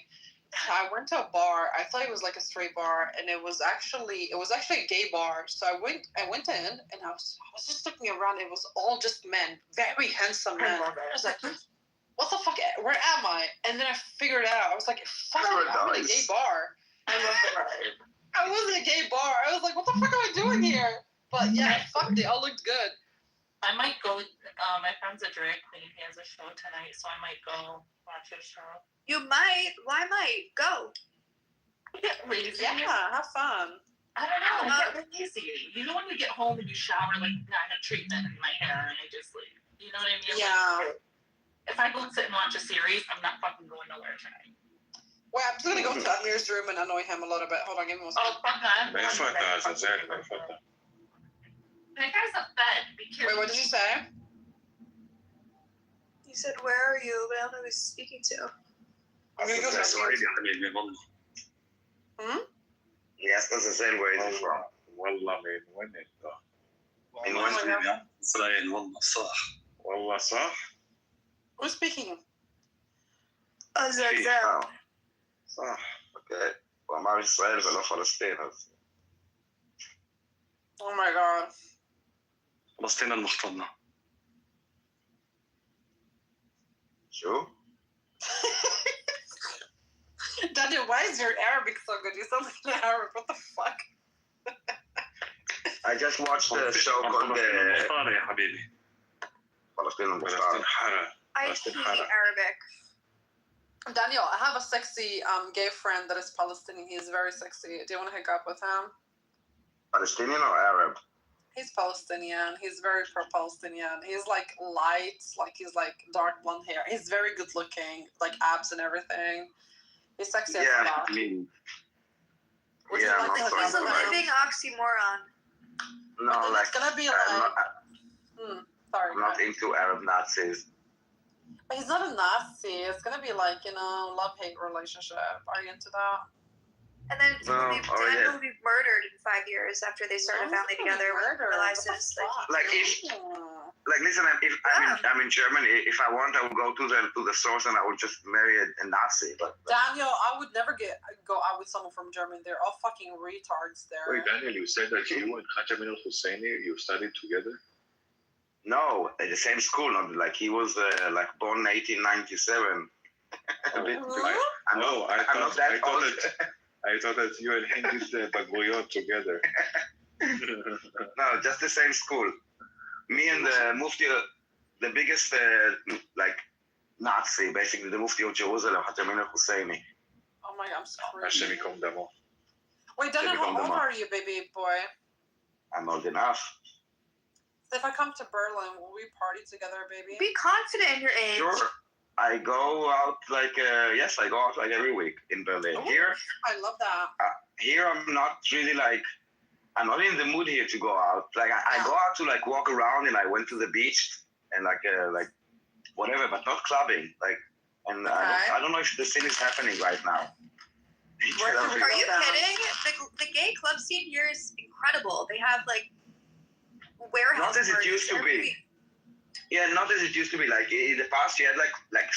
So I went to a bar. I thought it was like a straight bar, and it was actually a gay bar. So I went in, and I was just looking around. It was all just men, very handsome men. I was like, what the fuck? Where am I? And then I figured it out. I was like, fuck, I'm in a gay bar. I love the vibe. I was in a gay bar. I was like, what the fuck am I doing here? But yeah, fuck, they all looked good. I might go. My friend's a drag queen. He has a show tonight, so I might go watch his show. You might. Why might? Go. Get lazy. Yeah, have fun. I don't know. I get lazy. You know when you get home and you shower, like I had treatment in my hair, and I just like, you know what I mean? Yeah. If I go sit and watch a series, I'm not fucking going nowhere tonight. Well, I'm just gonna go to Amir's room and annoy him a little bit. Hold on, give me one second. Oh, fuck that. מאיפה אתה, עזאזל? מאיפה אתה? That guy's a fed. Be careful. Wait, what did you say? You said, where are you? But I don't know who he's speaking to. I'm gonna go to Amir's room. He asked us the same where is he from. والله من وين انت؟ من وين؟ إسرائيل والله صح. والله صح. Who's speaking? Azazel. صح. Okay. הוא אמר ישראל ולא פלסטין, אז... Oh my god. فلسطين المحتضنة. شو؟ Daniel, why is your Arabic so good? You sound like an Arab. What the fuck? I just watched the show called المختار يا حبيبي. فلسطين فلسطين المختار. حارة. I hate Arabic. Daniel, I have a sexy gay friend that is Palestinian. He's very sexy. Do you want to hook up with him? Palestinian or Arab? He's Palestinian. He's very pro-Palestinian. He's like light, like he's like dark blonde hair. He's very good looking, like abs and everything. He's sexy as fuck. Would you like to hook He's up a with him? living oxymoron. No, But then like... it's gonna be I'm like. not, Sorry. I'm not into Arab Nazis. But he's not a Nazi. It's gonna be like, you know, love-hate relationship. Are you into that? And then No, Daniel will be murdered in 5 years after they start a family together when he realizes Like if, like listen, if I'm in Germany, if I want, I will go to the source and I will just marry a Nazi. But Daniel, I would never go out with someone from Germany. They're all fucking retards there. Wait, Daniel, you said that you and Benjamin al-Husseini, you studied together? No, at the same school. Not like he was like born 1897. I thought that you and him did the Bagruyot together. No, just the same school. Me and the Mufti, the biggest like Nazi, basically the Mufti of Jerusalem, Benjamin al-Husseini. Oh my god, I'm screaming. השם ייקום דמו. Wait, Daniel, how old are you, baby boy? I'm old enough. So if I come to Berlin, will we party together, baby? Be confident in your age. Sure. I go out like yes, I go out like every week in Berlin. Ooh, Here, I love that. here I'm not really like, I'm not in the mood here to go out. Like I go out to like walk around, and I went to the beach and like whatever, but not clubbing. Like, and I don't know if the scene is happening right now. Are you kidding? The the gay club scene here is incredible. They have like warehouse Not as it parties used to every be. week. Yeah, not as it used to be. Like in the past, you had like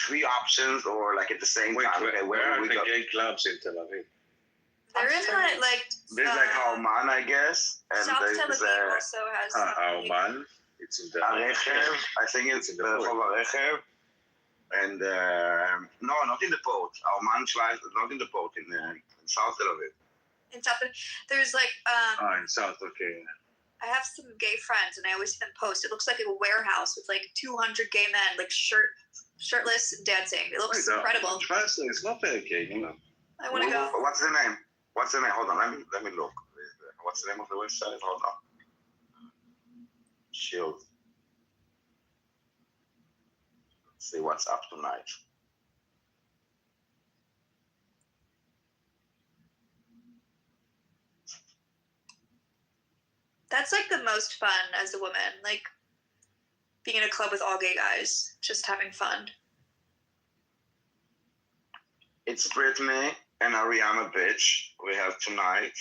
3 options, or like at the same time. Okay, Where are we the got? gay clubs in Tel Aviv? They're in like There's like Hauman, I guess, and South Tel there's Aviv also has Hauman. It's in the Arechev. I think it's in the Arechev. And no, not in the port. Hauman flies not in the port, in South Tel Aviv. in South. There's like in South, okay. I have some gay friends, and I always see them post. It looks like a warehouse with like 200 gay men, like shirtless and dancing. It looks incredible. It's not very gay, you know. I want to go. What's the name? What's the name? Hold on, let me look. What's the name of the website? Hold on. Shield. Let's see what's up tonight. That's like the most fun as a woman, like being in a club with all gay guys, just having fun. It's Britney and Ariana Bitch. We have tonight.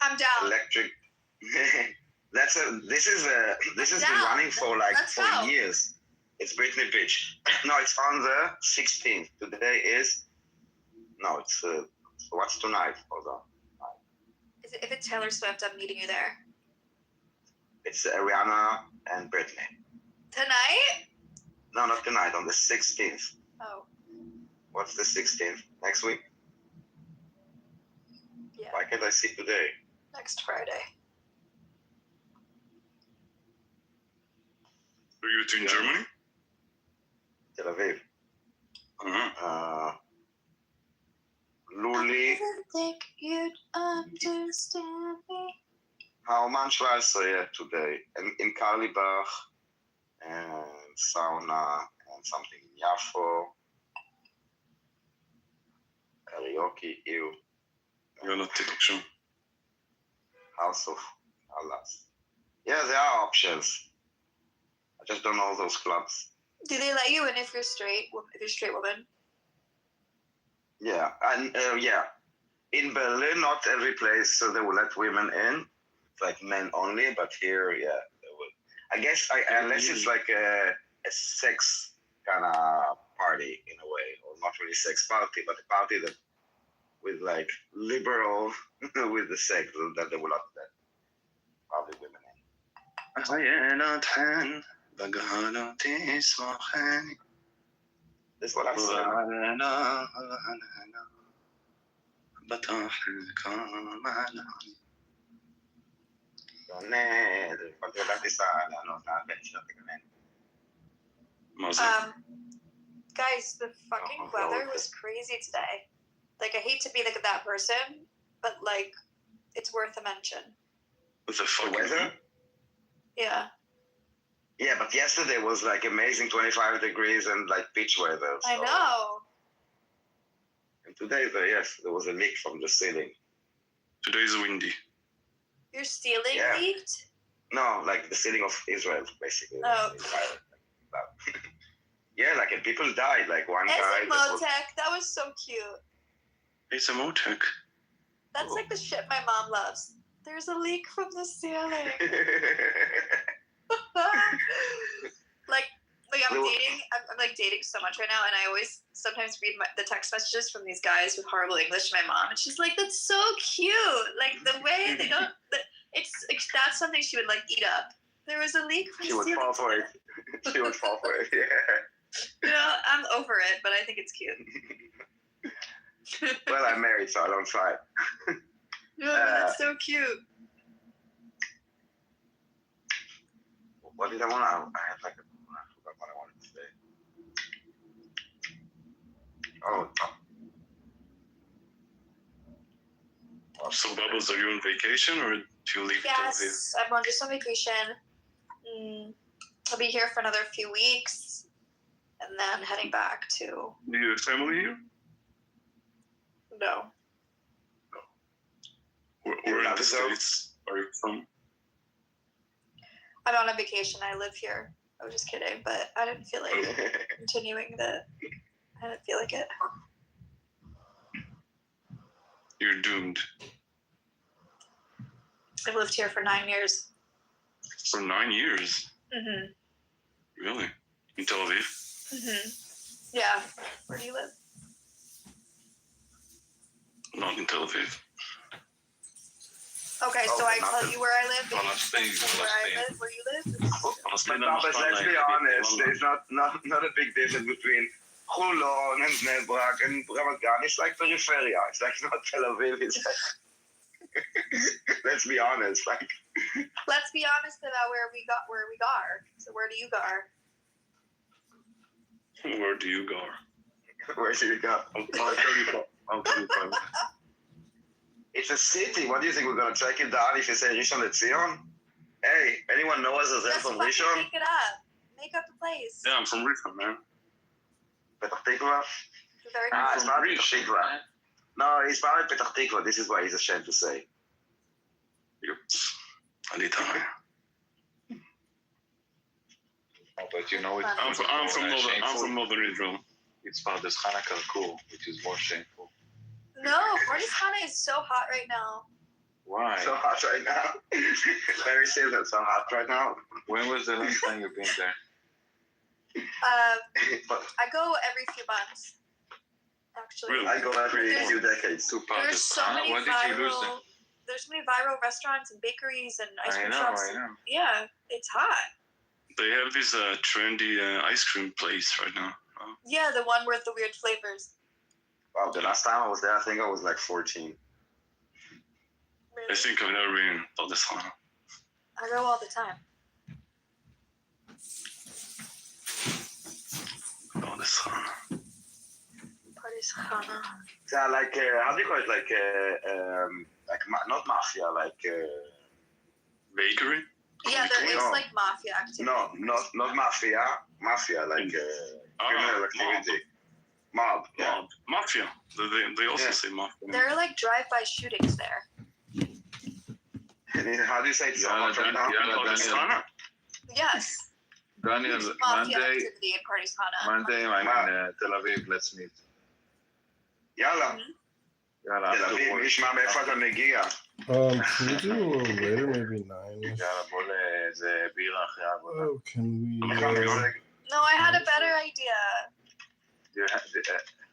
I'm down. Electric. This has been running for like for years. It's Britney Bitch. No, it's on the 16th. Today is. No, it's what's tonight? Hold on. If it's Taylor Swift, I'm meeting you there. It's Ariana and Britney. Tonight? No, not tonight. On the 16th. Oh. What's the 16th? Next week? Yeah. Why can't I see today? Next Friday. Are you in Germany? Tel Aviv. Luli. I didn't think you'd understand me. Hauman Schweizer today. And in Karlibach. And sauna. And something in Yafo. Karaoke. Ew. You're not TikTok. House of Alas. Yeah, there are options. I just don't know those clubs. Do they let you in if you're straight? If you're a straight woman? Yeah, and yeah, in Berlin, not every place they will let women in. It's like men only, but here, yeah, they will. I guess unless it's like a sex kind of party in a way, or not really sex party, but a party that with like liberal with the sex that they will not let probably women in. That's what I'm saying. Guys, the fucking weather was crazy today. Like, I hate to be like that person, but like, it's worth a mention. With the fucking weather? Yeah. Yeah, but yesterday was like amazing 25 degrees and like beach weather. So. I know. And today, there was a leak from the ceiling. Today is windy. Your ceiling leaked? No, like the ceiling of Israel, basically. Oh. Yeah, like and people died. Like one guy. That was so cute. It's a Motec. That's like the shit my mom loves. There's a leak from the ceiling. like I'm like dating so much right now, and I always sometimes read the text messages from these guys with horrible English to my mom, and she's like, "That's so cute." Like the way they don't. It's that's something she would like eat up. There was a leak from the ceiling. She would fall for it. She would fall for it. Yeah. You know, I'm over it, but I think it's cute. Well, I'm married, so I don't try. No, that's so cute. What did I want to? I had like I forgot what I wanted to say. Oh. So, Bubbles, are you on vacation or do you leave? Yes, I'm just on vacation. I'll be here for another few weeks, and then heading back to. Do you have family here? No. Where in the States are you from? I'm on a vacation. I live here. I was just kidding, but I didn't feel like continuing I didn't feel like it. You're doomed. I've lived here for 9 years. For 9 years? Mhm. Really? In Tel Aviv? Mhm. Yeah. Where do you live? Not in Tel Aviv. Okay, so I tell you where I live. and you Palestine. tell me where I live, where you live. Palestine But let's be honest, there's not a big difference between Hulon and Bnei Brak and Ramat Gan. It's like periferia. It's like not Tel Aviv. It's like let's be honest. Like Let's be honest about where we are. So where do you go? Where do you go? Where do you go? I'll tell you probably. It's a city. What do you think we're gonna track it down if you say Rishon LeZion? Hey, anyone know us as from Rishon? Make it up. Make up the place. Yeah, I'm from Rishon, man. Petach Tikva? Very It's not Petach Tikva. No, he's probably Petach Tikva. This is why he's ashamed to say. Yep. Anytime. But you know, I'm from Northern Israel. It's Pardes Hanukkah cool, which is more shameful. No, Pardes Hanukkah is so hot right now. Why? So hot right now. Larry says it's so hot right now. When was the last time you've been there? I go every few months. Actually, Really? I go every few decades. There's so many viral. There's so many viral restaurants and bakeries and ice cream shops. I know. Yeah, it's hot. They have this trendy ice cream place right now. Yeah, the one with the weird flavors. Wow, the last time I was there, I think I was like 14. I think I've never been to this one. I go all the time. Pardes Hanukkah. Pardes Hanukkah. Yeah, like how do you call it? Like not mafia, like bakery. Yeah, there is like mafia activity. No, not mafia. Mafia, like criminal activity. Mob. Yeah. Mob. Mafia. They also say mafia. There are like drive-by shootings there. How do you say it's right now? Yes. Daniel, Mafia activity in Pardes Hanukkah. Monday I'm in Tel Aviv. Let's meet. יאללה. יאללה. תל אביב, נשמע מאיפה אתה מגיע. Can we do a little later, maybe 9? יאללה, בוא לאיזה בירה אחרי העבודה. Oh, can we? No, I had a better idea.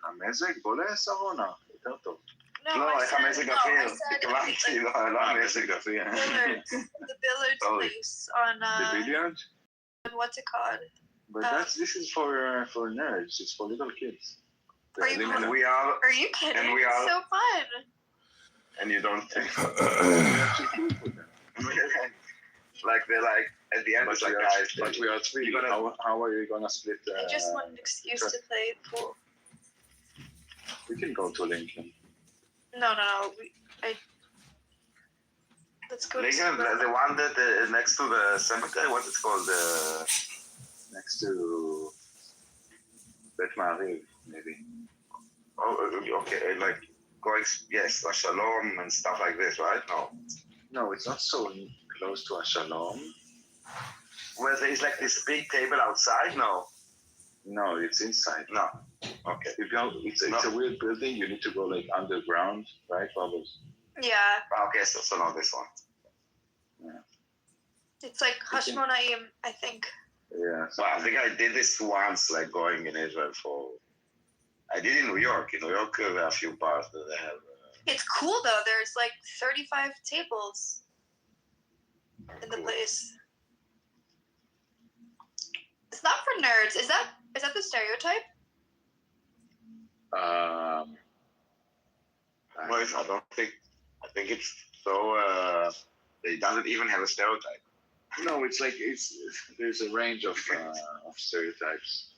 המזג? בוא לשרונה, יותר טוב. לא, איך המזג אוויר? התכוונתי, לא המזג אוויר. The Billiards place on... The billiard? What's it called? But this is for nerds. It's for little kids. Are you kidding? And we are, so fun. And you don't think. Like they're like at the end it's like guys. But we are three. How are you gonna split? I just want an excuse to play pool. We can go to Lincoln. No. Let's go. Lincoln, the one that next to the cemetery. What's it called? Next to Bet Ma'ariv, maybe. Oh, okay. Like going, yes, a Shalom and stuff like this, right? No, it's not so close to a Shalom. Where there is like this big table outside? No, it's inside. No. Okay. It's a weird building. You need to go like underground, right, Bubbles? Yeah. Okay, so not this one. Yeah. It's like Hashmonaim, I think. Yeah. So I think I did this once, like going in Israel for. I did in New York. In New York, there are a few bars that they have. It's cool though. There's like 35 tables in the place. It's not for nerds. Is that the stereotype? I don't think. I think it's so. It doesn't even have a stereotype. No, it's like there's a range of stereotypes,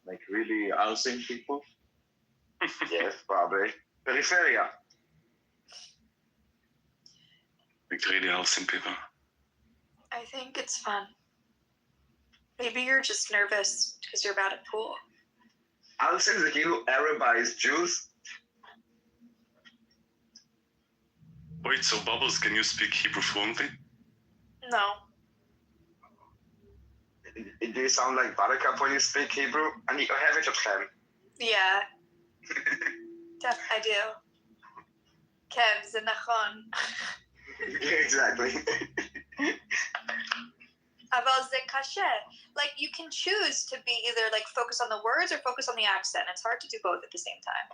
like really housing people. Yes, probably periferia. Like really housing people. I think it's fun. Maybe you're just nervous because you're bad at pool. Housing זה כאילו Arabized Jews. Wait, so Bubbles, can you speak Hebrew fluently? No. Do you sound like Buttercup when you speak Hebrew? אני אוהבת אתכם. Yeah. I do. כן, זה נכון. Exactly. אבל זה קשה. Like, you can choose to be either, like, focus on the words or focus on the accent. It's hard to do both at the same time.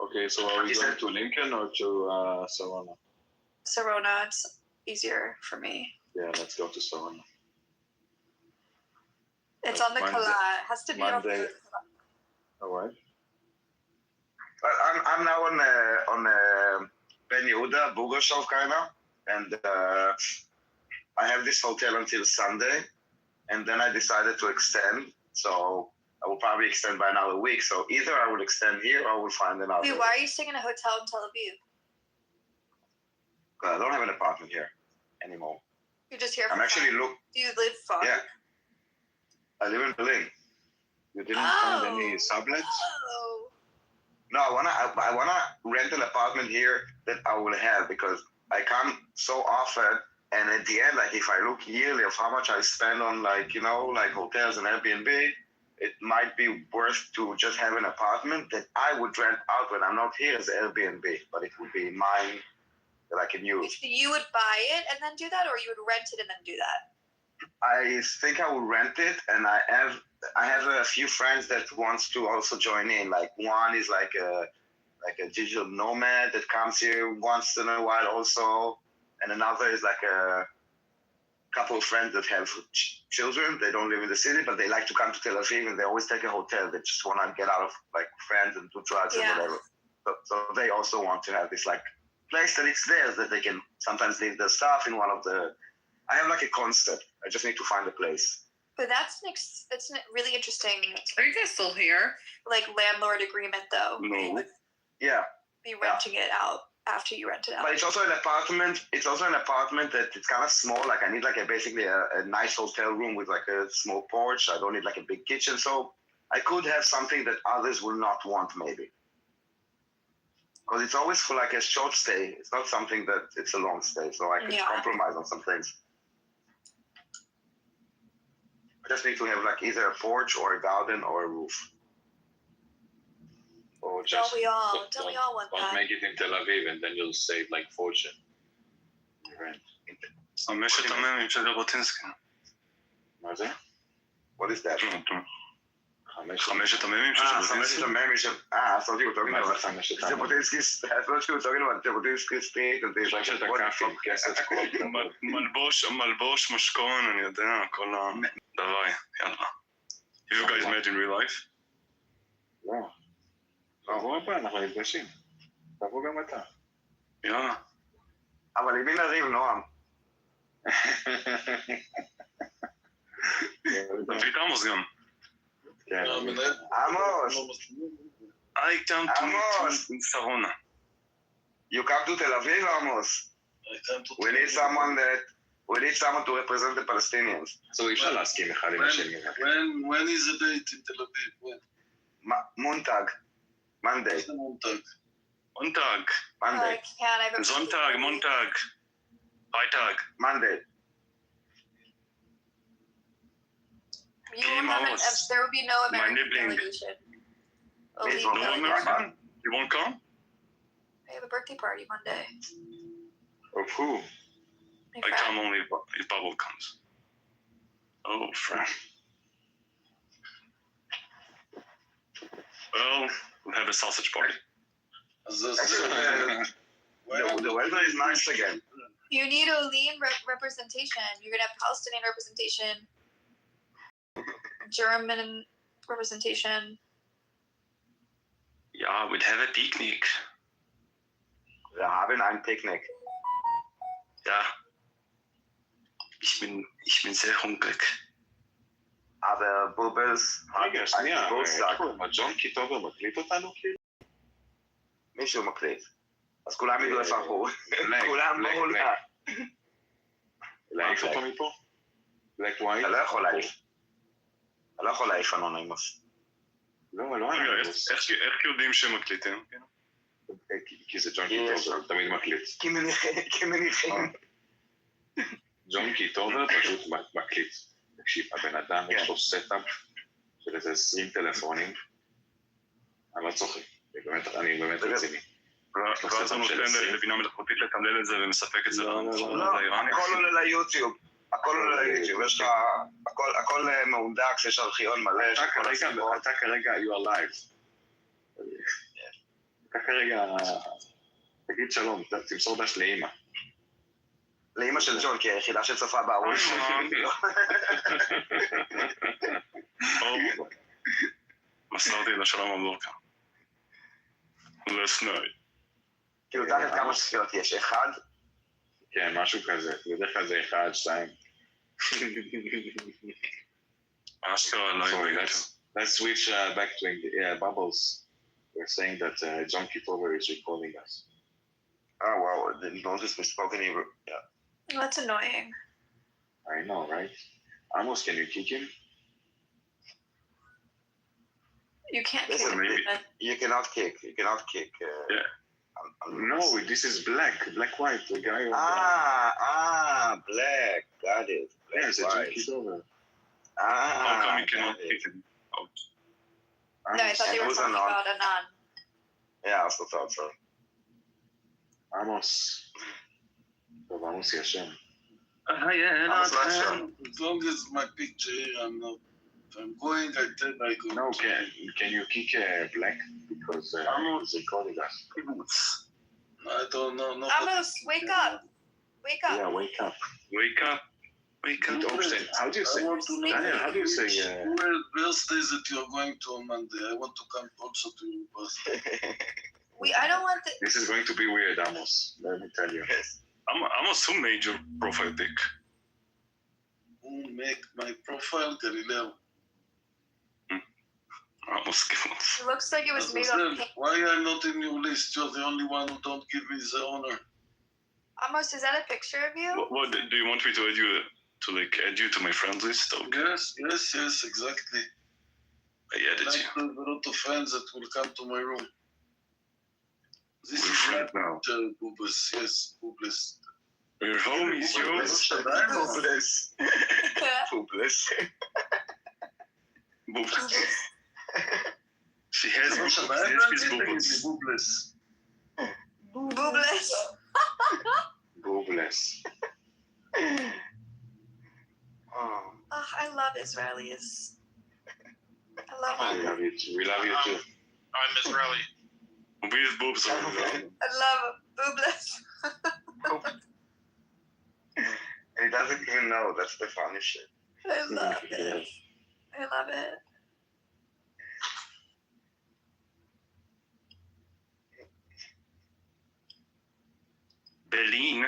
Okay, so are we going to Lincoln or to Savannah? Sarona, it's easier for me. Yeah, let's go to Savannah. It's on the Kala. It has to be on Monday. the All right. I'm now on Ben Yehuda, Bugashov kind of, and I have this hotel until Sunday, and then I decided to extend. So I will probably extend by another week. So either I will extend here or I will find another. Wait, why are you staying in a hotel in Tel Aviv? I don't have an apartment here anymore. You're just here for I'm actually fun. Do you live far? Yeah. I live in Berlin. You didn't find any sublets? Oh. No, I wanna rent an apartment here that I will have because I come so often, and at the end, like if I look yearly of how much I spend on like hotels and Airbnb, it might be worth to just have an apartment that I would rent out when I'm not here as Airbnb, but it would be mine that I can use. You would buy it and then do that, or you would rent it and then do that? I think I will rent it, and I have a few friends that wants to also join in. Like one is like a digital nomad that comes here once in a while also, and another is like a couple of friends that have children. They don't live in the city, but they like to come to Tel Aviv, and they always take a hotel. They just want to get out of like friends and do drugs and whatever. So they also want to have this like place that it's theirs, that they can sometimes leave their stuff in one of the. I have like a concept. I just need to find a place. But that's really interesting. Are you guys still here? Like landlord agreement, though. No. Yeah. Be renting it out after you rent it out. But it's also an apartment. It's also an apartment that it's kind of small. Like I need like basically a nice hotel room with like a small porch. I don't need like a big kitchen. So I could have something that others will not want maybe. Because it's always for like a short stay. It's not something that it's a long stay. So I can compromise on some things. I just need to have like either a porch or a garden or a roof. Or just don't we all want that? Don't make it in Tel Aviv and then you'll save like fortune. Right. חמשת המ"מים של ז'בוטינסקי. מה זה? What is that? חמשת המ"מים של ז'בוטינסקי. חמשת המ"מים של... I thought you were talking about Jabotinsky's... I thought you were talking about Jabotinsky's street and שלושת הכ"פים, כסף כל. מלבוש, משכון, אני יודע, כל הדבר, יאללה. Have you guys met in real life? לא. תבוא הבא, אנחנו נפגשים. תבוא גם אתה. יאללה. אבל עם מי נריב, נועם? תביא את עמוס גם. עמוס! I come to Sarona. You come to Tel Aviv, Amos? We need someone to represent the Palestinians. So אי אפשר להסכים אחד עם השני. When is the date in Tel Aviv? Montag. Monday. Montag. Monday. Sonntag, Montag. Freitag. Monday. There will be no American delegation. No American? You won't come? I have a birthday party Monday. Of who? I come only if Bubble comes. Oh, friend. Well, we'll have a sausage party. The weather is nice again. You need Olim representation. You're going to have Palestinian representation, German representation. Yeah, we'd have a picnic. Wir haben ein Picknick. Ja. Ich bin sehr hungrig. Aber Bubbles hat שנייה, ג'ון קיטובר מקליט אותנו כאילו? מישהו מקליט. אז כולם ידעו איפה אנחנו. כולם מעולה. להעיף אותו מפה? בלק ווייט? אתה לא יכול להעיף. אתה לא יכול להעיף אנונימוס. לא אנונימוס. איך יודעים שהם מקליטים? כי זה ג'ון קיטובר, תמיד מקליט. כי מניחים. ג'ון קיטובר פשוט מקליט. תקשיב, הבן אדם יש לו סטאפ של איזה 20 טלפונים, אני לא צוחק, אני באמת רציני. ואז הוא נותן לבינה מלאכותית לתמלל את זה ומספק את זה למחשב לא, האיראני. הכל עולה ליוטיוב. הכל עולה ליוטיוב. יש לך... הכל מהונדק, יש ארכיון מלא. אתה כרגע, you are live. אתה כרגע... תגיד שלום, תמסור דש לאמא. לאמא של ג'ון, כי היחידה שצפה בערוץ. מסרתי לשלום הבוקר. לסנאי. כאילו, תגיד כמה צפיות יש? 1? כן, משהו כזה. בדרך כלל זה 1, 2. Sorry, let's switch back to Bubbles. We're saying that John Kitover is recording us. Oh, wow. I didn't notice we spoke any... Yeah. That's annoying. I know, right? Amos, can you kick him? You can't kick Listen, him. you cannot kick. You cannot kick. Yeah. No, this is black, white. The guy. Black. Got it. Black, yeah, it's a John Kitover. How come you cannot kick him out? No, I thought they were talking about Anan. Yeah, I also thought so. Amos. טוב, עמוס ישן. As long as my picture, I'm going, I tell I go. No, can you kick black? Because he's recording us. I don't know. No. Amos, wake up. Wake up. Yeah, wake up. Wake up. Wake up. How do you say? Daniel, how do you say? Birthdays that you're going to on Monday. I want to come also to your birthday. I don't want the... This is going to be weird, Amos. Let me tell you. Amos, who made your profile pic? Who make my profile? Galileo. Amos, it looks like it was made of pink. Why I'm not in your list? You're the only one who don't give me the honor. Amos, is that a picture of you? What do you want me to add you add you to my friends list? Okay. Yes, exactly. I added you. I have a lot of friends that will come to my room. This We're is friends now. Bubbles. Yes, Bubbles. Your homies, yo. Bubbles. Bubbles. Bubbles. She has bubbles. Bubbles. Boobless. Boobless. Oh, I love Israelis. I love them. We love you too. I'm Israeli. With boobs. I love boobless. He doesn't even know. That's the funny shit. I love it. I love it. Berlin.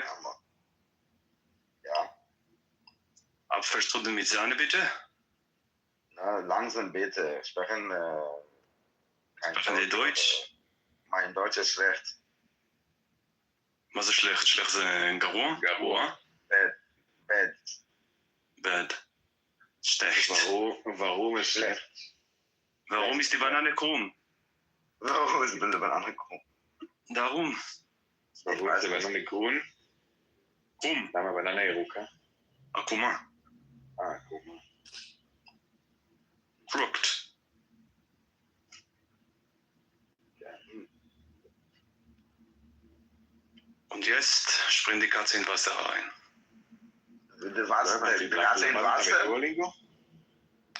Ja. Verstehst du mit seine bitte? Na, langsam bitte. Sprechen kein Deutsch. Mein Deutsch ist schlecht. מה זה schlecht? schlecht זה גרוע? גרוע? bad. schlecht. Warum ist schlecht? Warum ist die Banane krumm? Warum ist die Banane krumm? Darum. Warum ist die Banane krumm? קרום. למה בננה ירוקה? עקומה. עקומה. crooked. Und jetzt springen die Katze in Wasser rein. Die Katze in Wasser?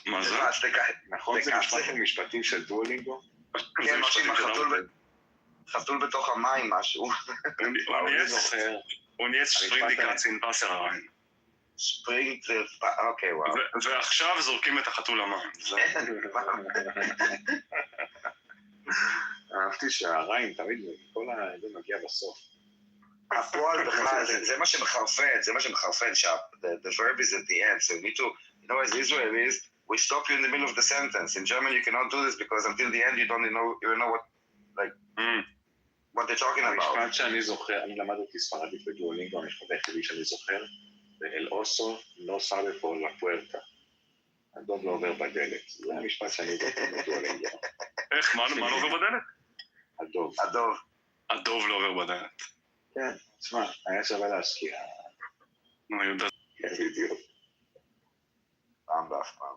מה זה? נכון, זה משפטים משפטים של דואלינגו? כן, משהו עם חתול בתוך המים, משהו. Und jetzt springt die Katze in Wasser rein. אוקיי, וואו. ועכשיו זורקים את החתול למים. אהבתי שהרעים תמיד כל זה מגיע בסוף. הפועל בכלל, זה מה שמחרפן, the verb is at the end, so you need to, you know, as Israelis, we stop you in the middle of the sentence. In German, you cannot do this because until the end, you don't know what, like, what they're talking about. המשפט שאני זוכר, אני למדתי ספרדית בדואלינגו, המשפט היחידי שאני זוכר, ואל אוסו לא סאבה פור לפוארטה. הדוב לא עובר בדלת. זה המשפט שאני זוכר בדואלינגו. איך? מה לא עובר בדלת? הדוב לא עובר בדלת. כן, תשמע, היה שווה להשקיע. אני יודע. כן, בדיוק. פעם באף פעם.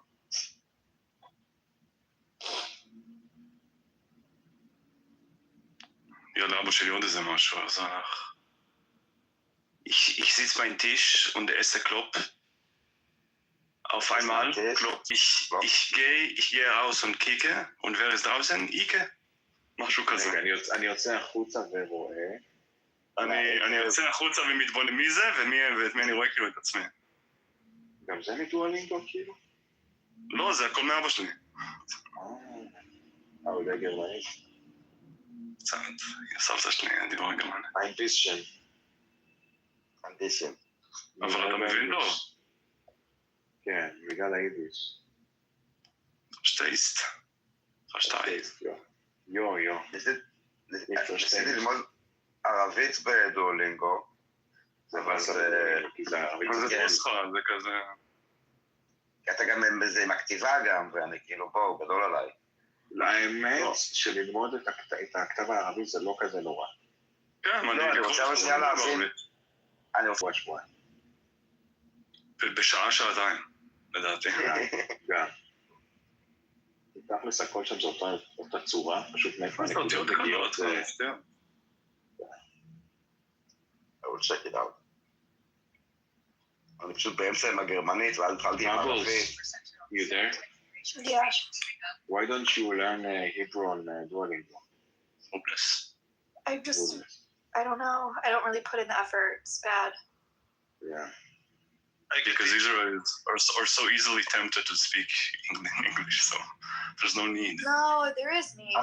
Ja, לאבא שלי עוד איזה משהו, אז הלך. Ich sitze beim Tisch und esse Klopp. Auf einmal, Klopp. Ich gehe raus und kicke, und wer ist draußen? Ike. משהו כזה. אני יוצא החוצה ורואה. אני יוצא החוצה ומתבונן מי זה, ואת מי אני רואה כאילו את עצמי. גם זה מדואלינגו כאילו? לא, זה הכל מאבא שלי. אבל זה גרמנית. קצת, סבתא שלי דיברה גרמנית. אנטישם. אבל אתה מבין לא? כן, בגלל היידיש. שטייסט. שטייסט, יו. ניסיתי ללמוד ערבית בדואלינגו. אבל זה... זה נוסחה, זה כזה... כי אתה גם בזה עם הכתיבה גם, ואני כאילו בואו, גדול עליי. האמת שללמוד את הכתב הערבי זה לא כזה נורא. כן, אני רוצה בשנייה להבין. אני רוצה שבועיים. בשעה שעתיים, לדעתי. גם. תכלס הכל שם זו אותה צורה, פשוט מאיפה הנקודות מגיעות. I will check it out. אני פשוט באמצע עם הגרמנית, ואז התחלתי עם ערבית. You there? Yeah. Why don't you learn Hebrew on Duolingo? Hopeless. I don't know. I don't really put in the effort. It's bad. Yeah. Because Israelis are so easily tempted to speak English, so there's no need. No, there is need.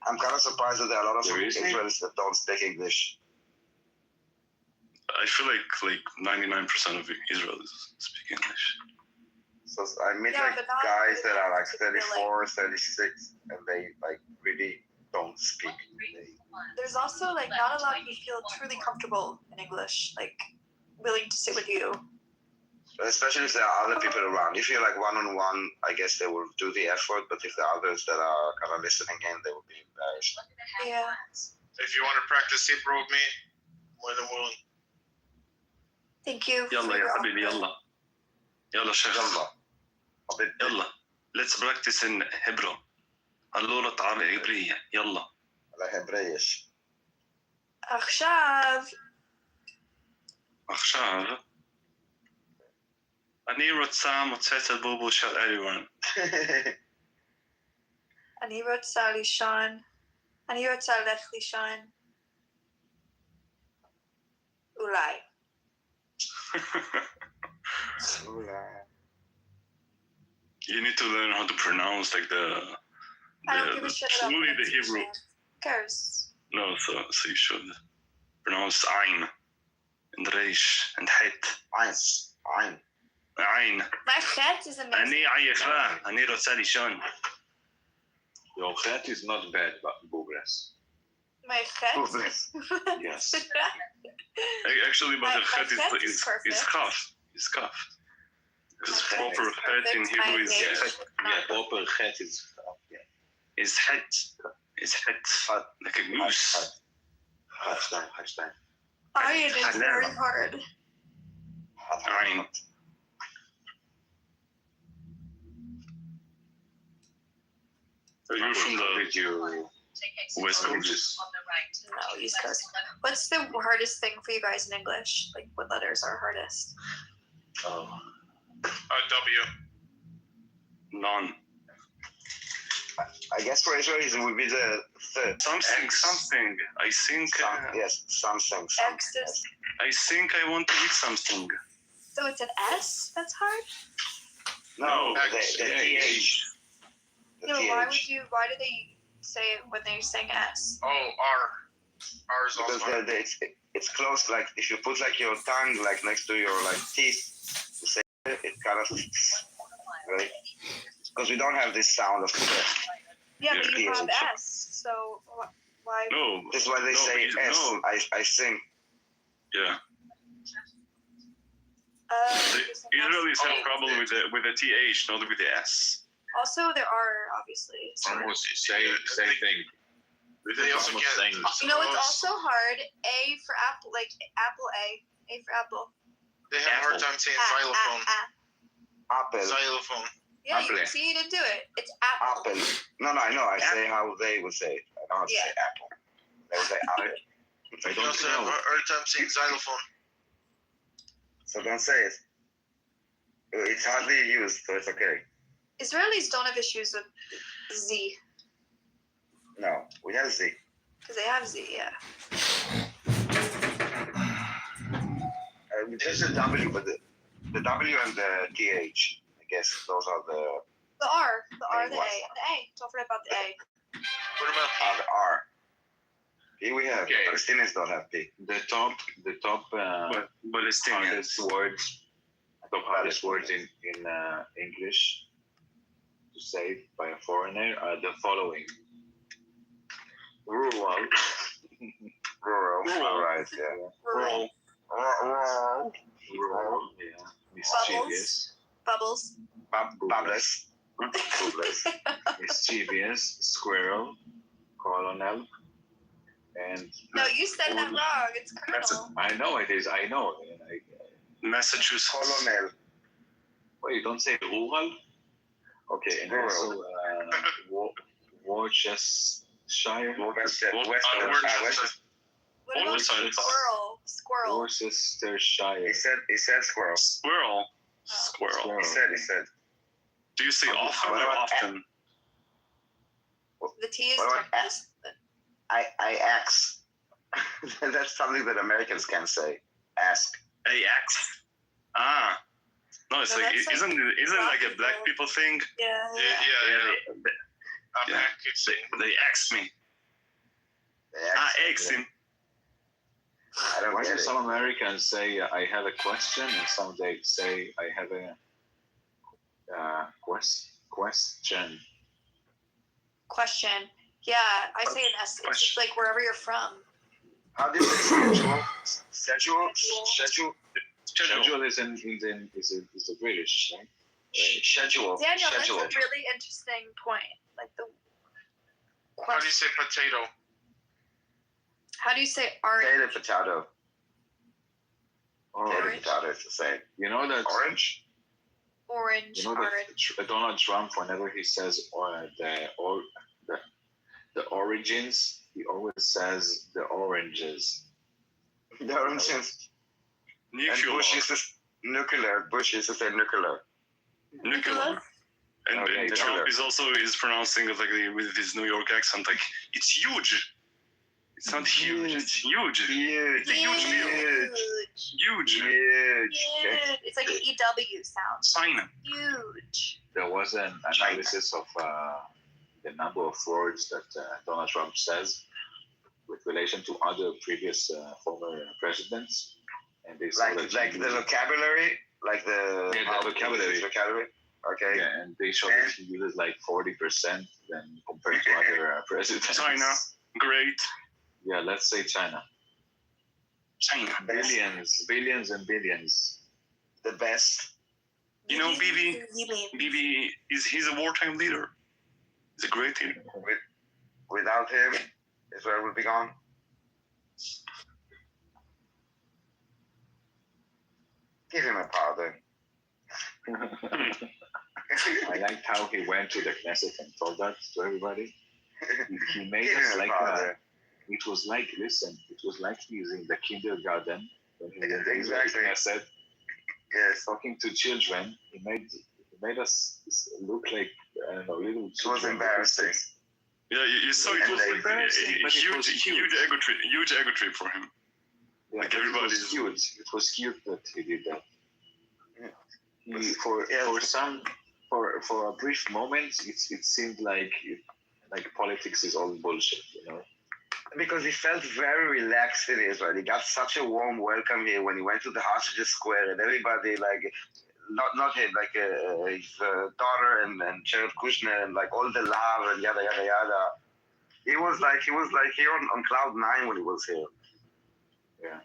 I'm kind of surprised that there are a lot of Israelis that don't speak English. I feel like 99% of Israelis speak English. So I meet guys that are like 34, 36, and they really don't speak. There's also not a lot of you feel truly comfortable in English, willing to sit with you. Especially if there are other people around. If you're one-on-one, I guess they will do the effort, but if there are others that are kind of listening in, they will be embarrassed. Yeah. If you want to practice Hebrew with me, more than willing. Thank you. يلا يا حبيبي يلا. يلا شيخ. يلا. Let's practice in Hebrew. اللغة العبرية. يلا. العبريش. עכשיו. אני רוצה מוצצת בובו של אלירן. אני רוצה לישון. אני רוצה ללכת לישון. אולי. You need to learn how to pronounce I don't give a shit about truly the Hebrew. Who cares? No, so you should pronounce Ain and Reish and Het. Ain. My chet is amazing. אני עייפה, אני רוצה לישון. Your chet is not bad, but boobless. My chet? Yes. Actually, but the chet is kaf. It's kaf. Because proper chet in Hebrew is proper chet is is het. Is het like a goose. Hashtag. Iron is very hard. Ain. Are you from the West Coast? No, East Coast. What's the hardest thing for you guys in English? What letters are hardest? W. None. I guess for Israelis it would be the third. Something. I think. Yes, something. X is. I think I want to eat something. So it's an S? That's hard? No, the TH. No, why do they say it when they're saying S? Oh, R. R is also hard. Because it's close, if you put your tongue next to your teeth, to say it kind of, right? Because we don't have this sound of the Yeah, but you have S, so why? No. This is why they say S. No. I think. Yeah. Israelis have trouble with the TH, not with the S. Also, there are obviously. Almost same thing. They also can't. You know, it's also hard. A for apple, apple A. A for apple. They have a hard time saying xylophone. Apple. Xylophone. Yeah, you didn't do it. It's apple. No, I know. I say how they would say it. I don't have to say apple. I don't also know. have a hard time saying xylophone. So don't say it. It's hardly used, so it's okay. Israelis don't have issues with Z. No, we have Z. Because they have Z, yeah. There's a W, but the W and the TH, I guess those are the... The R, the A, and the A. Don't forget about the A. What about the R? P we have. Okay. Palestinians don't have P. The top Palestinians. hardest words in English to say by a foreigner are the following: rural, right? Yeah. Rural. Yeah. Mischievous. Bubbles. Bubbles. Mischievous. Squirrel. Colonel. And No, you said that wrong. It's criminal. I know it is. I know. Massachusetts. Colonel. Well, you don't say rural. Okay, and also Worcestershire. What about squirrel? Worcestershire. He said squirrel. Squirrel. He said. Do you say often or often? The T is I ask. That's something that Americans can say. Ask. AX. Ah. No, it's No, like that's isn't it like a black people thing? Yeah. They asked me. I asked him. Why do some Americans say I have a question, and some they say I have a question? Question. Yeah, I say an S. It's just like wherever you're from. How do you say schedule? Schedule is the British, right? Schedule. Daniel, that's a really interesting point. Like the How do you say potato? How do you say orange? Potato. Potato is the same. You know that orange. Orange. You know that Donald Trump, whenever he says the origins, he always says the oranges. The oranges. And Bush is nuclear. Bush is to say nuclear. Nuclear. And Trump is also pronouncing it like with his New York accent, like it's huge. It's not huge. It's huge. It's a huge deal. Huge. It's like an EW sound. China. Huge. There was an analysis of the number of words that Donald Trump says with relation to other previous former presidents, and they saw like the vocabulary, like the vocabulary. Okay. Yeah, and they showed that he uses like 40% than compared to other presidents. China, great. Yeah, let's say China. Billions and billions. The best. You know, Bibi he's a wartime leader. He's a great leader. Without him, Israel would be gone. Give him a pardon. I liked how he went to the Knesset and told that to everybody. He made us like it was like, listen, it was like he's in the kindergarten when he was in the Knesset. Yes. Talking to children. He made us look like, I don't know, little children. It was embarrassing. Yeah, you saw it was like huge ego trip for him. Yeah, like everybody. It was cute that he did that. For a brief moment, it seemed like politics is all bullshit, you know. Because he felt very relaxed in Israel. He got such a warm welcome here when he went to the Hostage Square, and everybody not him, his daughter and Jared Kushner, and like all the love and yada yada yada. He was like here on cloud 9 when he was here. Yeah.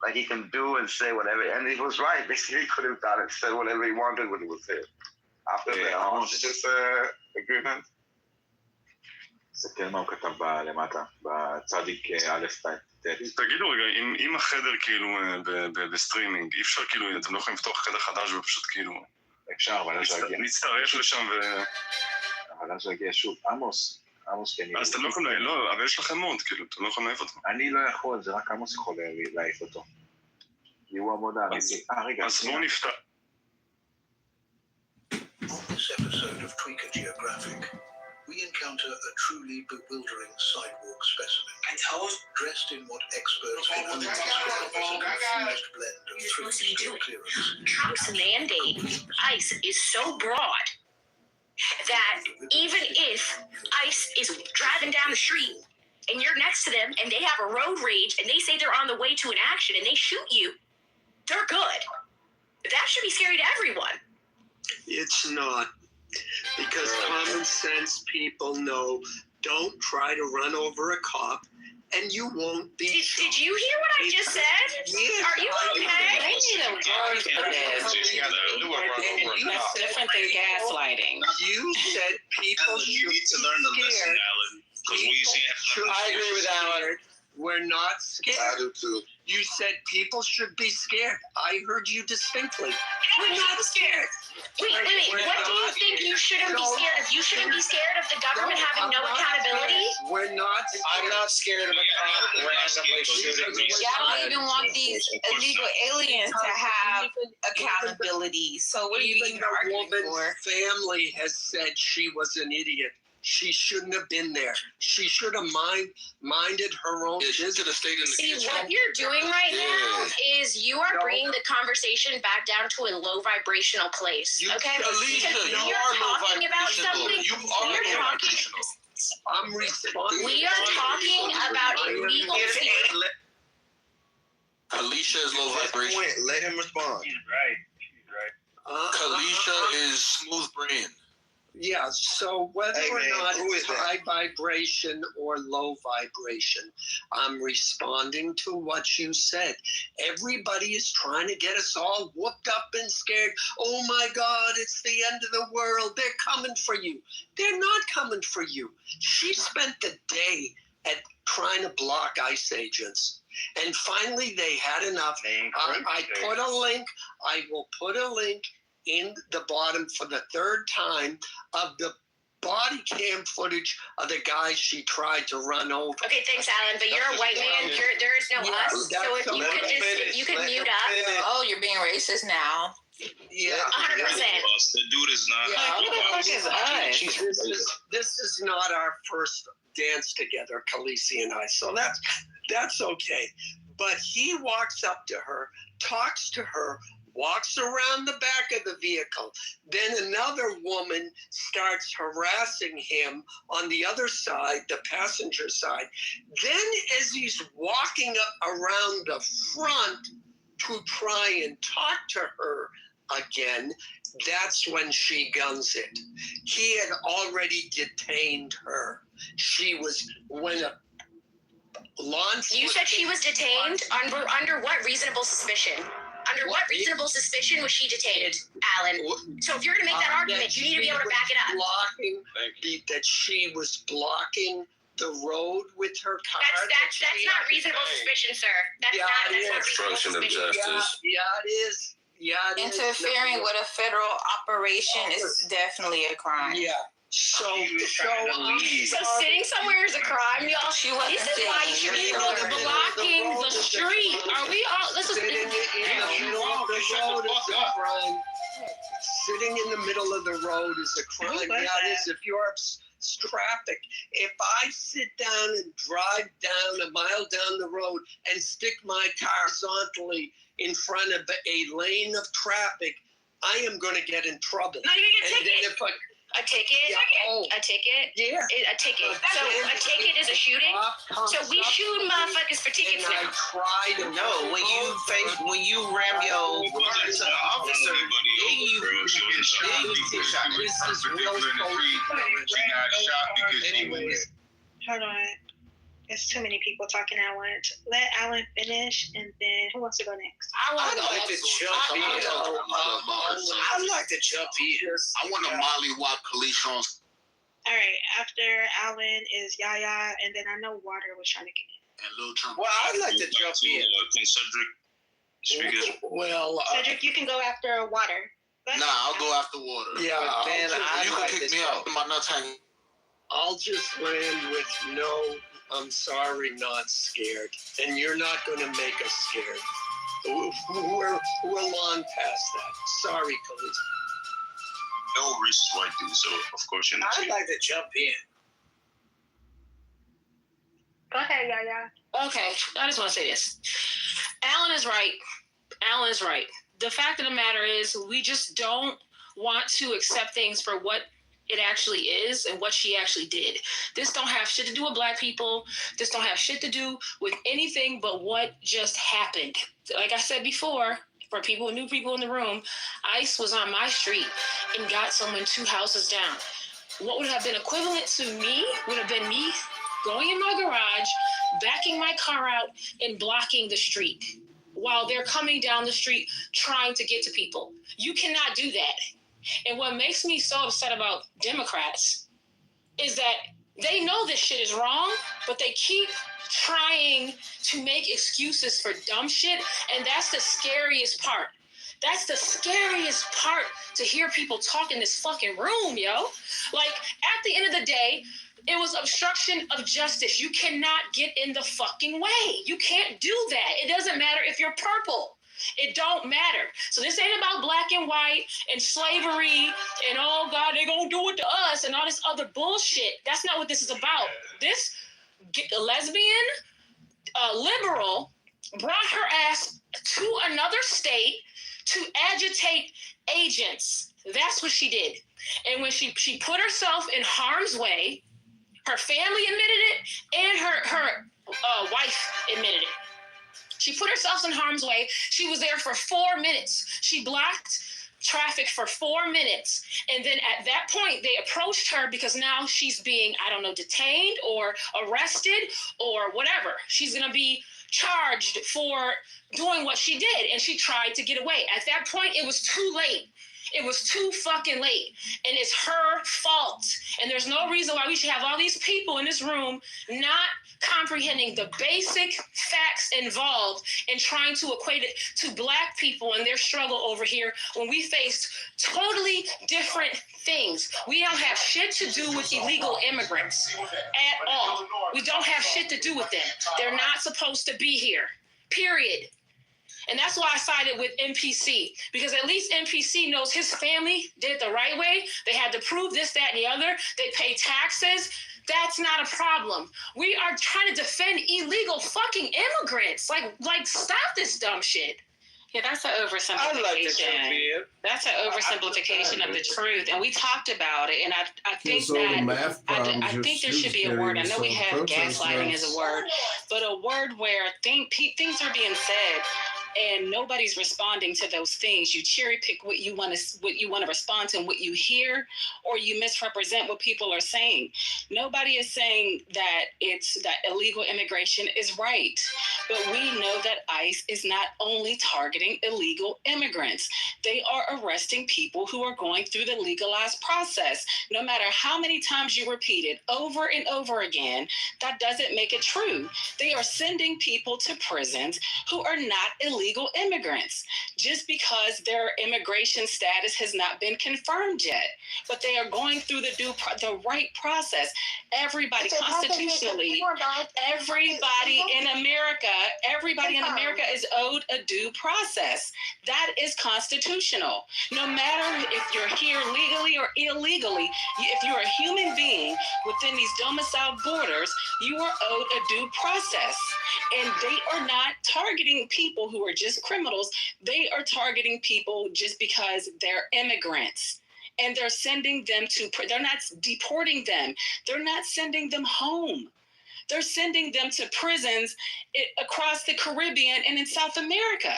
Like he can do and say whatever, and he was right. Basically, he could have done it, said whatever he wanted when he was here. After the hostages agreement. תסתכל מה הוא כתב למטה, בצדיק א' ט'. תגידו רגע, אם החדר כאילו בסטרימינג, אי אפשר כאילו, אתם לא יכולים לפתוח חדר חדש ופשוט כאילו... אפשר, אבל אז לא יגיע. נצטרף לשם אבל אז לא יגיע שוב. עמוס, עמוס כן. אז אתם לא יכולים, לא, אבל יש לכם מוד, כאילו, אתם לא יכולים להעיף אותו. אני לא יכול, זה רק עמוס יכול להעיף אותו. יהיו עבודה, רגע. אז בואו נפתח. On this episode of Tweaker Geographic, we encounter a truly bewildering sidewalk specimen. Dressed in what experts can only describe as a confused blend of thrift store clearance. Trump's mandate, ICE, is so broad that even if ICE is driving down the street and you're next to them and they have a road rage and they say they're on the way to an action and they shoot you, they're good. That should be scary to everyone. It's not. Because common sense people know, don't try to run over a cop and you won't be Did you hear what I just said? Yes, Are you okay? They need a word for this. That's different than gaslighting. You said people You need to learn the lesson, Alan. Because we see I agree with Alan. We're not scared. I do too. You said people should be scared. I heard you distinctly. We're not scared. Wait. What do you think you shouldn't be scared of? You shouldn't be scared of the government having no accountability? We're not scared. I'm not scared of a cop randomly shooting me. Y'all don't even want these illegal aliens to have accountability. So what are you even arguing for? Family has said she was an idiot. She shouldn't have been there. She should have minded her own business. Should have stayed in the See, kitchen. what you're doing right now is you are bringing the conversation back down to a low vibrational place. Okay? Alicia, Because you we are low talking about vibrational. something. You are We are low talking. vibrational. I'm responding. We are talking about illegal. Kalisha is low vibration. Let him respond. He's right. Kalisha is smooth brain. Yeah, so whether or not it's high vibration or low vibration, I'm responding to what you said. Everybody is trying to get us all whooped up and scared. Oh my God, it's the end of the world. They're coming for you. They're not coming for you. She spent the day at trying to block ICE agents. And finally, they had enough. I put a link. I will put a link in the bottom for the third time of the body cam footage of the guy she tried to run over. Okay, thanks, Alan. But you're a white man. There is no us. So if you could just, you could mute up. Oh, you're being racist now. Yeah, 100%. The dude is not. Yeah, who the fuck is us? This is not our first dance together, Khaleesi and I. So that's okay. But he walks up to her, talks to her, walks around the back of the vehicle. Then another woman starts harassing him on the other side, the passenger side. Then as he's walking around the front to try and talk to her again, that's when she guns it. He had already detained her. When a law enforcement... You said she was detained under what reasonable suspicion? Under what reasonable suspicion was she detained, Alan? So if you're going to make that argument, you need to be able to back it up. That she was blocking the road with her car. That's not reasonable suspicion, sir. That's not reasonable suspicion. Yeah, it is. Yeah, it is. Interfering with a federal operation is definitely a crime. Yeah. So sitting somewhere is a crime, y'all. This is why you should be blocking the street. Are we all? This is. Sitting in the middle of the road is a crime. Yeah, it is. If you're traffic, if I sit down and drive down a mile down the road and stick my car horizontally in front of a lane of traffic, I am going to get in trouble. No, you're going to get a ticket. A ticket? Yeah. A ticket? Yeah. A ticket. So a ticket is a shooting? So we shoot motherfuckers for tickets now. I try to when you ram your to the officer, then you get shot. This is real Anyways. Hold on. There's too many people talking at once. Let Alan finish, and then who wants to go next? I'd like to jump in. I'd like to jump in. I want to mollywop Kalisha on. All right. After Alan is Yaya, and then I know Water was trying to get in. And Lil Trump. Well, I'd like to jump in. Cedric. Well, Cedric, you can go after Water. Nah, I'll go after Water. Yeah. Then you can kick me out. My nuts hanging. I'll just land with no, I'm sorry, not scared. And you're not going to make us scared. We're long past that. Sorry, Khalid. No risk right to do so, of course you're not. I'd like to jump in. Go ahead, Yaya. Okay, I just want to say this. Alan is right. Alan is right. The fact of the matter is we just don't want to accept things for what it actually is and what she actually did. This don't have shit to do with black people. This don't have shit to do with anything but what just happened. Like I said before, for people, new people in the room, ICE was on my street and got someone 2 houses down. What would have been equivalent to me would have been me going in my garage, backing my car out, and blocking the street while they're coming down the street trying to get to people. You cannot do that. And what makes me so upset about Democrats is that they know this shit is wrong, but they keep trying to make excuses for dumb shit, and that's the scariest part. That's the scariest part, to hear people talk in this fucking room, yo. Like, at the end of the day, it was obstruction of justice. You cannot get in the fucking way. You can't do that. It doesn't matter if you're purple. It don't matter. So this ain't about black and white and slavery and, oh God, they're gonna do it to us and all this other bullshit. That's not what this is about. This lesbian liberal brought her ass to another state to agitate agents. That's what she did. And when she put herself in harm's way, her family admitted it and her wife admitted it. She put herself in harm's way. She was there for 4 minutes. She blocked traffic for 4 minutes. And then at that point, they approached her because now she's being, I don't know, detained or arrested or whatever. She's going to be charged for doing what she did. And she tried to get away. At that point, it was too late. It was too fucking late. And it's her fault. And there's no reason why we should have all these people in this room not comprehending the basic facts involved in trying to equate it to black people and their struggle over here when we face totally different things. We don't have shit to do with illegal immigrants at all. We don't have shit to do with them. They're not supposed to be here, period. And that's why I sided with NPC, because at least NPC knows his family did it the right way. They had to prove this, that, and the other. They pay taxes. That's not a problem. We are trying to defend illegal fucking immigrants. Like stop this dumb shit. Yeah, that's an oversimplification. That's an oversimplification of the truth, and we talked about it. And I think I think there should be a word. I know we have gaslighting as a word, but a word where things are being said and nobody's responding to those things. You cherry pick what you want to respond to and what you hear, or you misrepresent what people are saying. Nobody is saying that illegal immigration is right, but we know that ICE is not only targeting illegal immigrants. They are arresting people who are going through the legalized process. No matter how many times you repeat it over and over again, that doesn't make it true. They are sending people to prisons who are not illegal immigrants just because their immigration status has not been confirmed yet. But they are going through the right process. Everybody constitutionally, everybody in America is owed a due process. That is constitutional. No matter if you're here legally or illegally, if you're a human being within these domiciled borders, you are owed a due process. And they are not targeting people who are just criminals. They are targeting people just because they're immigrants. And they're sending them they're not deporting them. They're not sending them home. They're sending them to prisons across the Caribbean and in South America.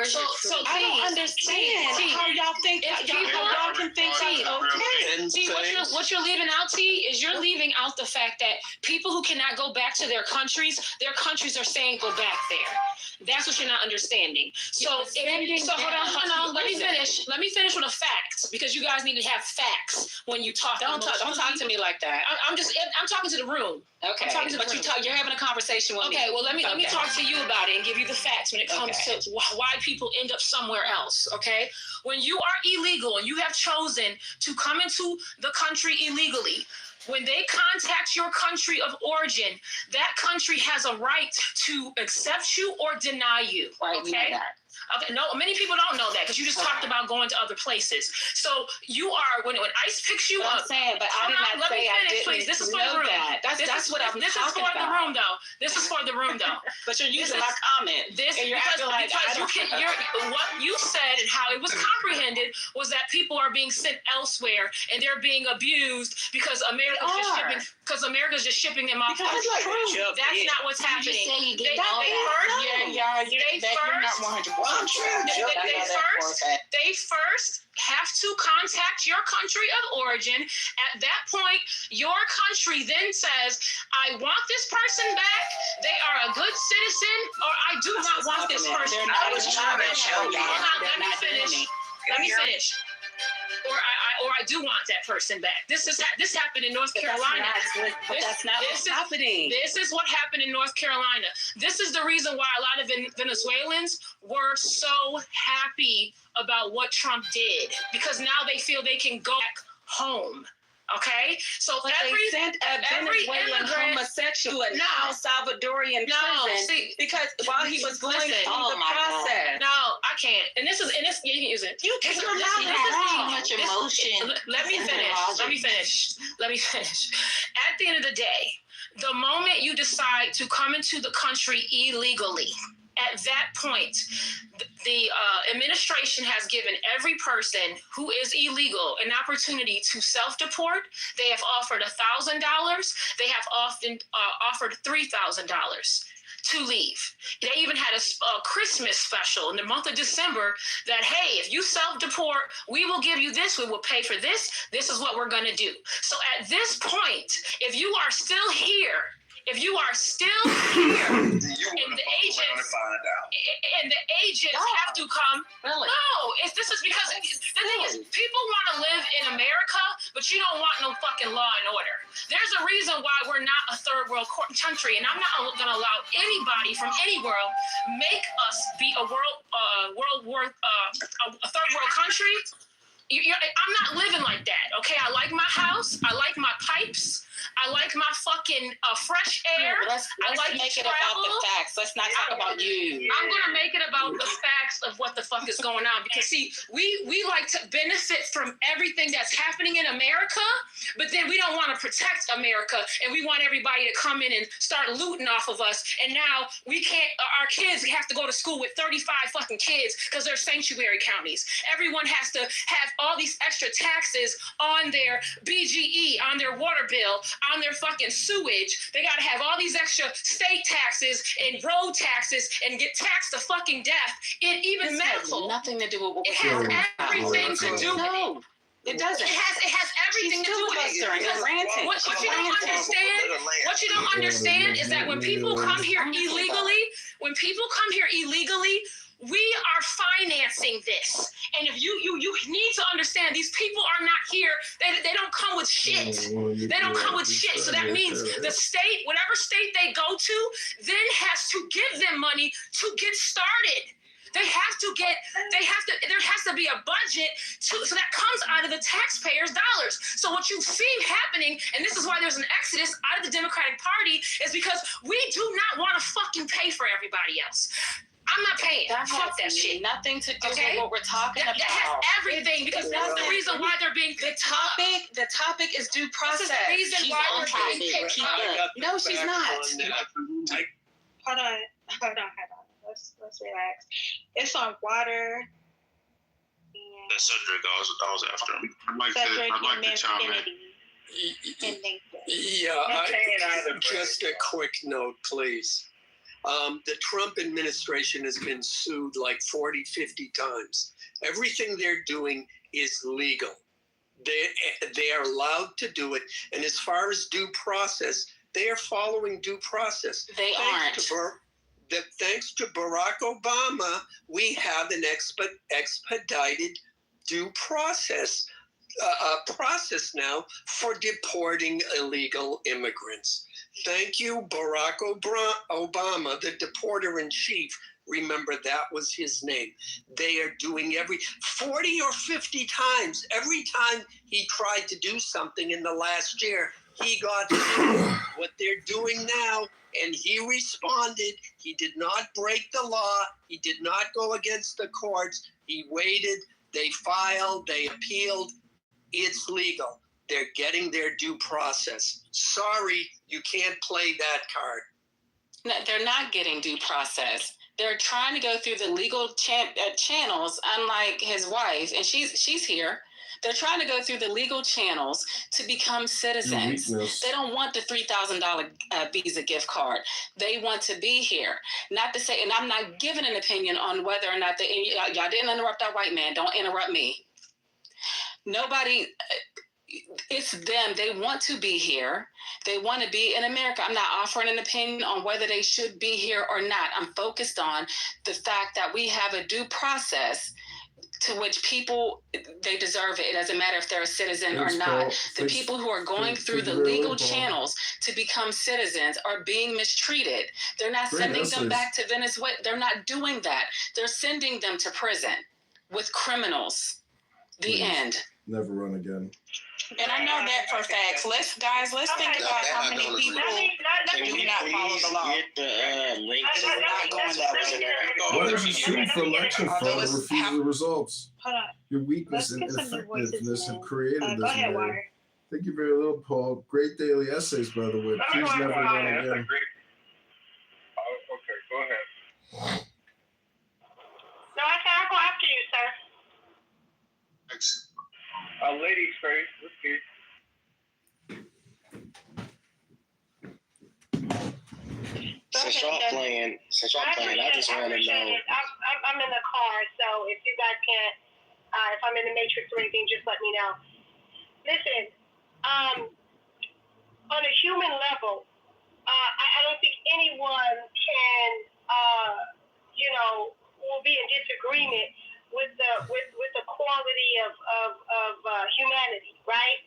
So I don't understand how y'all think y'all can think that's okay. See, what you're leaving out, T, is you're leaving out the fact that people who cannot go back to their countries are saying go back there. That's what you're not understanding. So hold on. Let me finish with a fact, because you guys need to have facts when you talk. Don't talk to me like that. I'm talking to the room. Okay. You're having a conversation with me. Okay. Well, let me talk to you about it and give you the facts when it comes to why people end up somewhere else. Okay. When you are illegal and you have chosen to come into the country illegally, when they contact your country of origin, that country has a right to accept you or deny you. Right, okay? Okay, no, many people don't know that because you just talked about going to other places. So you are, when ICE picks you up. I'm saying, but I did not let say me finish, I didn't please. This is for know the room. that. That's what I'm talking about. This is for the room, though. This is for the room, though. But you're using my comment. And you're acting like what you said and how it was comprehended was that people are being sent elsewhere and they're being abused because America's just shipping them off. That's not what's happening. They first have to contact your country of origin. At that point, your country then says, I want this person back. They are a good citizen, or I do not want this person. I was trying to show you. Let me finish. Or I do want that person back. This happened in North Carolina. That's not what's happening. This is what happened in North Carolina. This is the reason why a lot of Venezuelans were so happy about what Trump did, because now they feel they can go back home. Okay, so but they sent a Venezuelan homosexual to now Salvadorian prison because while he was going through the process. No, I can't. And this you can use it. You take your mouth too much emotion. Let me finish. At the end of the day, the moment you decide to come into the country illegally, at that point, the administration has given every person who is illegal an opportunity to self-deport. They have offered $1,000. They have often offered $3,000 to leave. They even had a Christmas special in the month of December that, hey, if you self-deport, we will give you this. We will pay for this. This is what we're going to do. So at this point, if you are still here, and the agents have to come. Really? No, this is because the thing is, people want to live in America, but you don't want no fucking law and order. There's a reason why we're not a third world country, and I'm not going to allow anybody from any world make us be a third world country. I'm not living like that. Okay, I like my house. I like my pipes. I like my fucking fresh air. Let's like make it about the facts. Let's not talk about you. I'm gonna make it about the facts of what the fuck is going on, because see, we like to benefit from everything that's happening in America, but then we don't want to protect America, and we want everybody to come in and start looting off of us. And now we can't. Our kids have to go to school with 35 fucking kids because they're sanctuary counties. Everyone has to have all these extra taxes on their BGE, on their water bill, on their fucking sewage. They got to have all these extra state taxes and road taxes and get taxed to fucking death. Even medical. Nothing to do with what it has everything to do with it. It doesn't. It has everything to do with it. What you don't understand is that when people come here illegally, we are financing this. And if you need to understand, these people are not here. They don't come with shit. They don't come with shit. So that means the state, whatever state they go to, then has to give them money to get started. There has to be a budget so that comes out of the taxpayers' dollars. So what you see happening, and this is why there's an exodus out of the Democratic Party, is because we do not want to fucking pay for everybody else. I'm not paying. Fuck that shit. Nothing to do with what we're talking about. That has everything, because that's the reason why they're being the topic is due process. This is the reason why we're being picked up. No, she's not. Hold on. Let's relax. It's on water. That's Cedric. I was after him. I'd like to chime in. Just a quick note, please. The Trump administration has been sued like 40, 50 times. Everything they're doing is legal. They are allowed to do it. And as far as due process, they are following due process. They aren't. Thanks to Barack Obama, we have an expedited due process now for deporting illegal immigrants. Thank you, Barack Obama, the deporter-in-chief. Remember, that was his name. They are doing 40 or 50 times. Every time he tried to do something in the last year, he got sued. What they're doing now, and he responded. He did not break the law. He did not go against the courts. He waited. They filed. They appealed. It's legal. They're getting their due process. Sorry, you can't play that card. No, they're not getting due process. They're trying to go through the legal channels, unlike his wife, and she's here. They're trying to go through the legal channels to become citizens. They don't want the $3,000 Visa gift card. They want to be here. Not to say, and I'm not giving an opinion on whether or not y'all didn't interrupt our white man. Don't interrupt me. Nobody. It's them. They want to be here. They want to be in America. I'm not offering an opinion on whether they should be here or not. I'm focused on the fact that we have a due process to which people, they deserve it. It doesn't matter if they're a citizen or not. The people who are going through the legal channels to become citizens are being mistreated. They're not sending them back to Venezuela. They're not doing that. They're sending them to prison with criminals. The end. Never run again. And I know that for facts. Let's think about how many people do not follow the law. Not going that way. What is you sued for election fraud and refusal of results? Hold on. Your weakness and effectiveness have created this. Thank you very little, Paul. Great daily essays, by the way. Please never run again. Okay, go ahead. No, I can't go after you, sir. Excellent. Ladies first. Let's see. Since y'all playing, I just want to know. I'm in the car, so if you guys can't, if I'm in the matrix or anything, just let me know. Listen, on a human level, I don't think anyone can, will be in disagreement with the quality of humanity, right?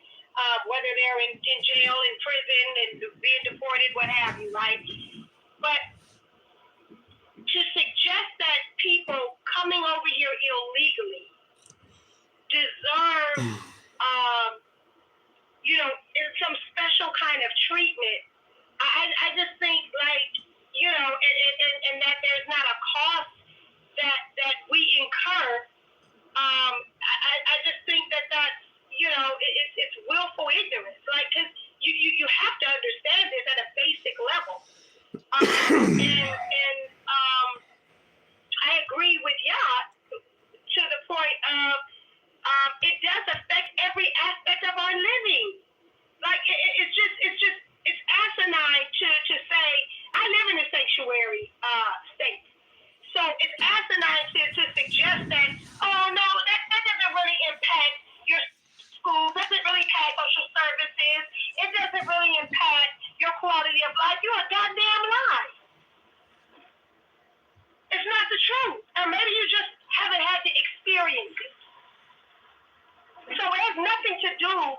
Whether they're in jail, in prison, and being deported, what have you, right? But to suggest that people coming over here illegally deserve, some special kind of treatment, I just think, and that there's not a cost that we incur. I just think that's, it's willful ignorance. Because you have to understand this at a basic level. I agree with Yacht to the point of it does affect every aspect of our living. It's asinine to say, I live in a sanctuary state. So it's asinine to suggest that, oh no, that doesn't really impact your school, doesn't really impact social services, it doesn't really impact your quality of life. You're a goddamn lie. It's not the truth. Or maybe you just haven't had to experience it. So it has nothing to do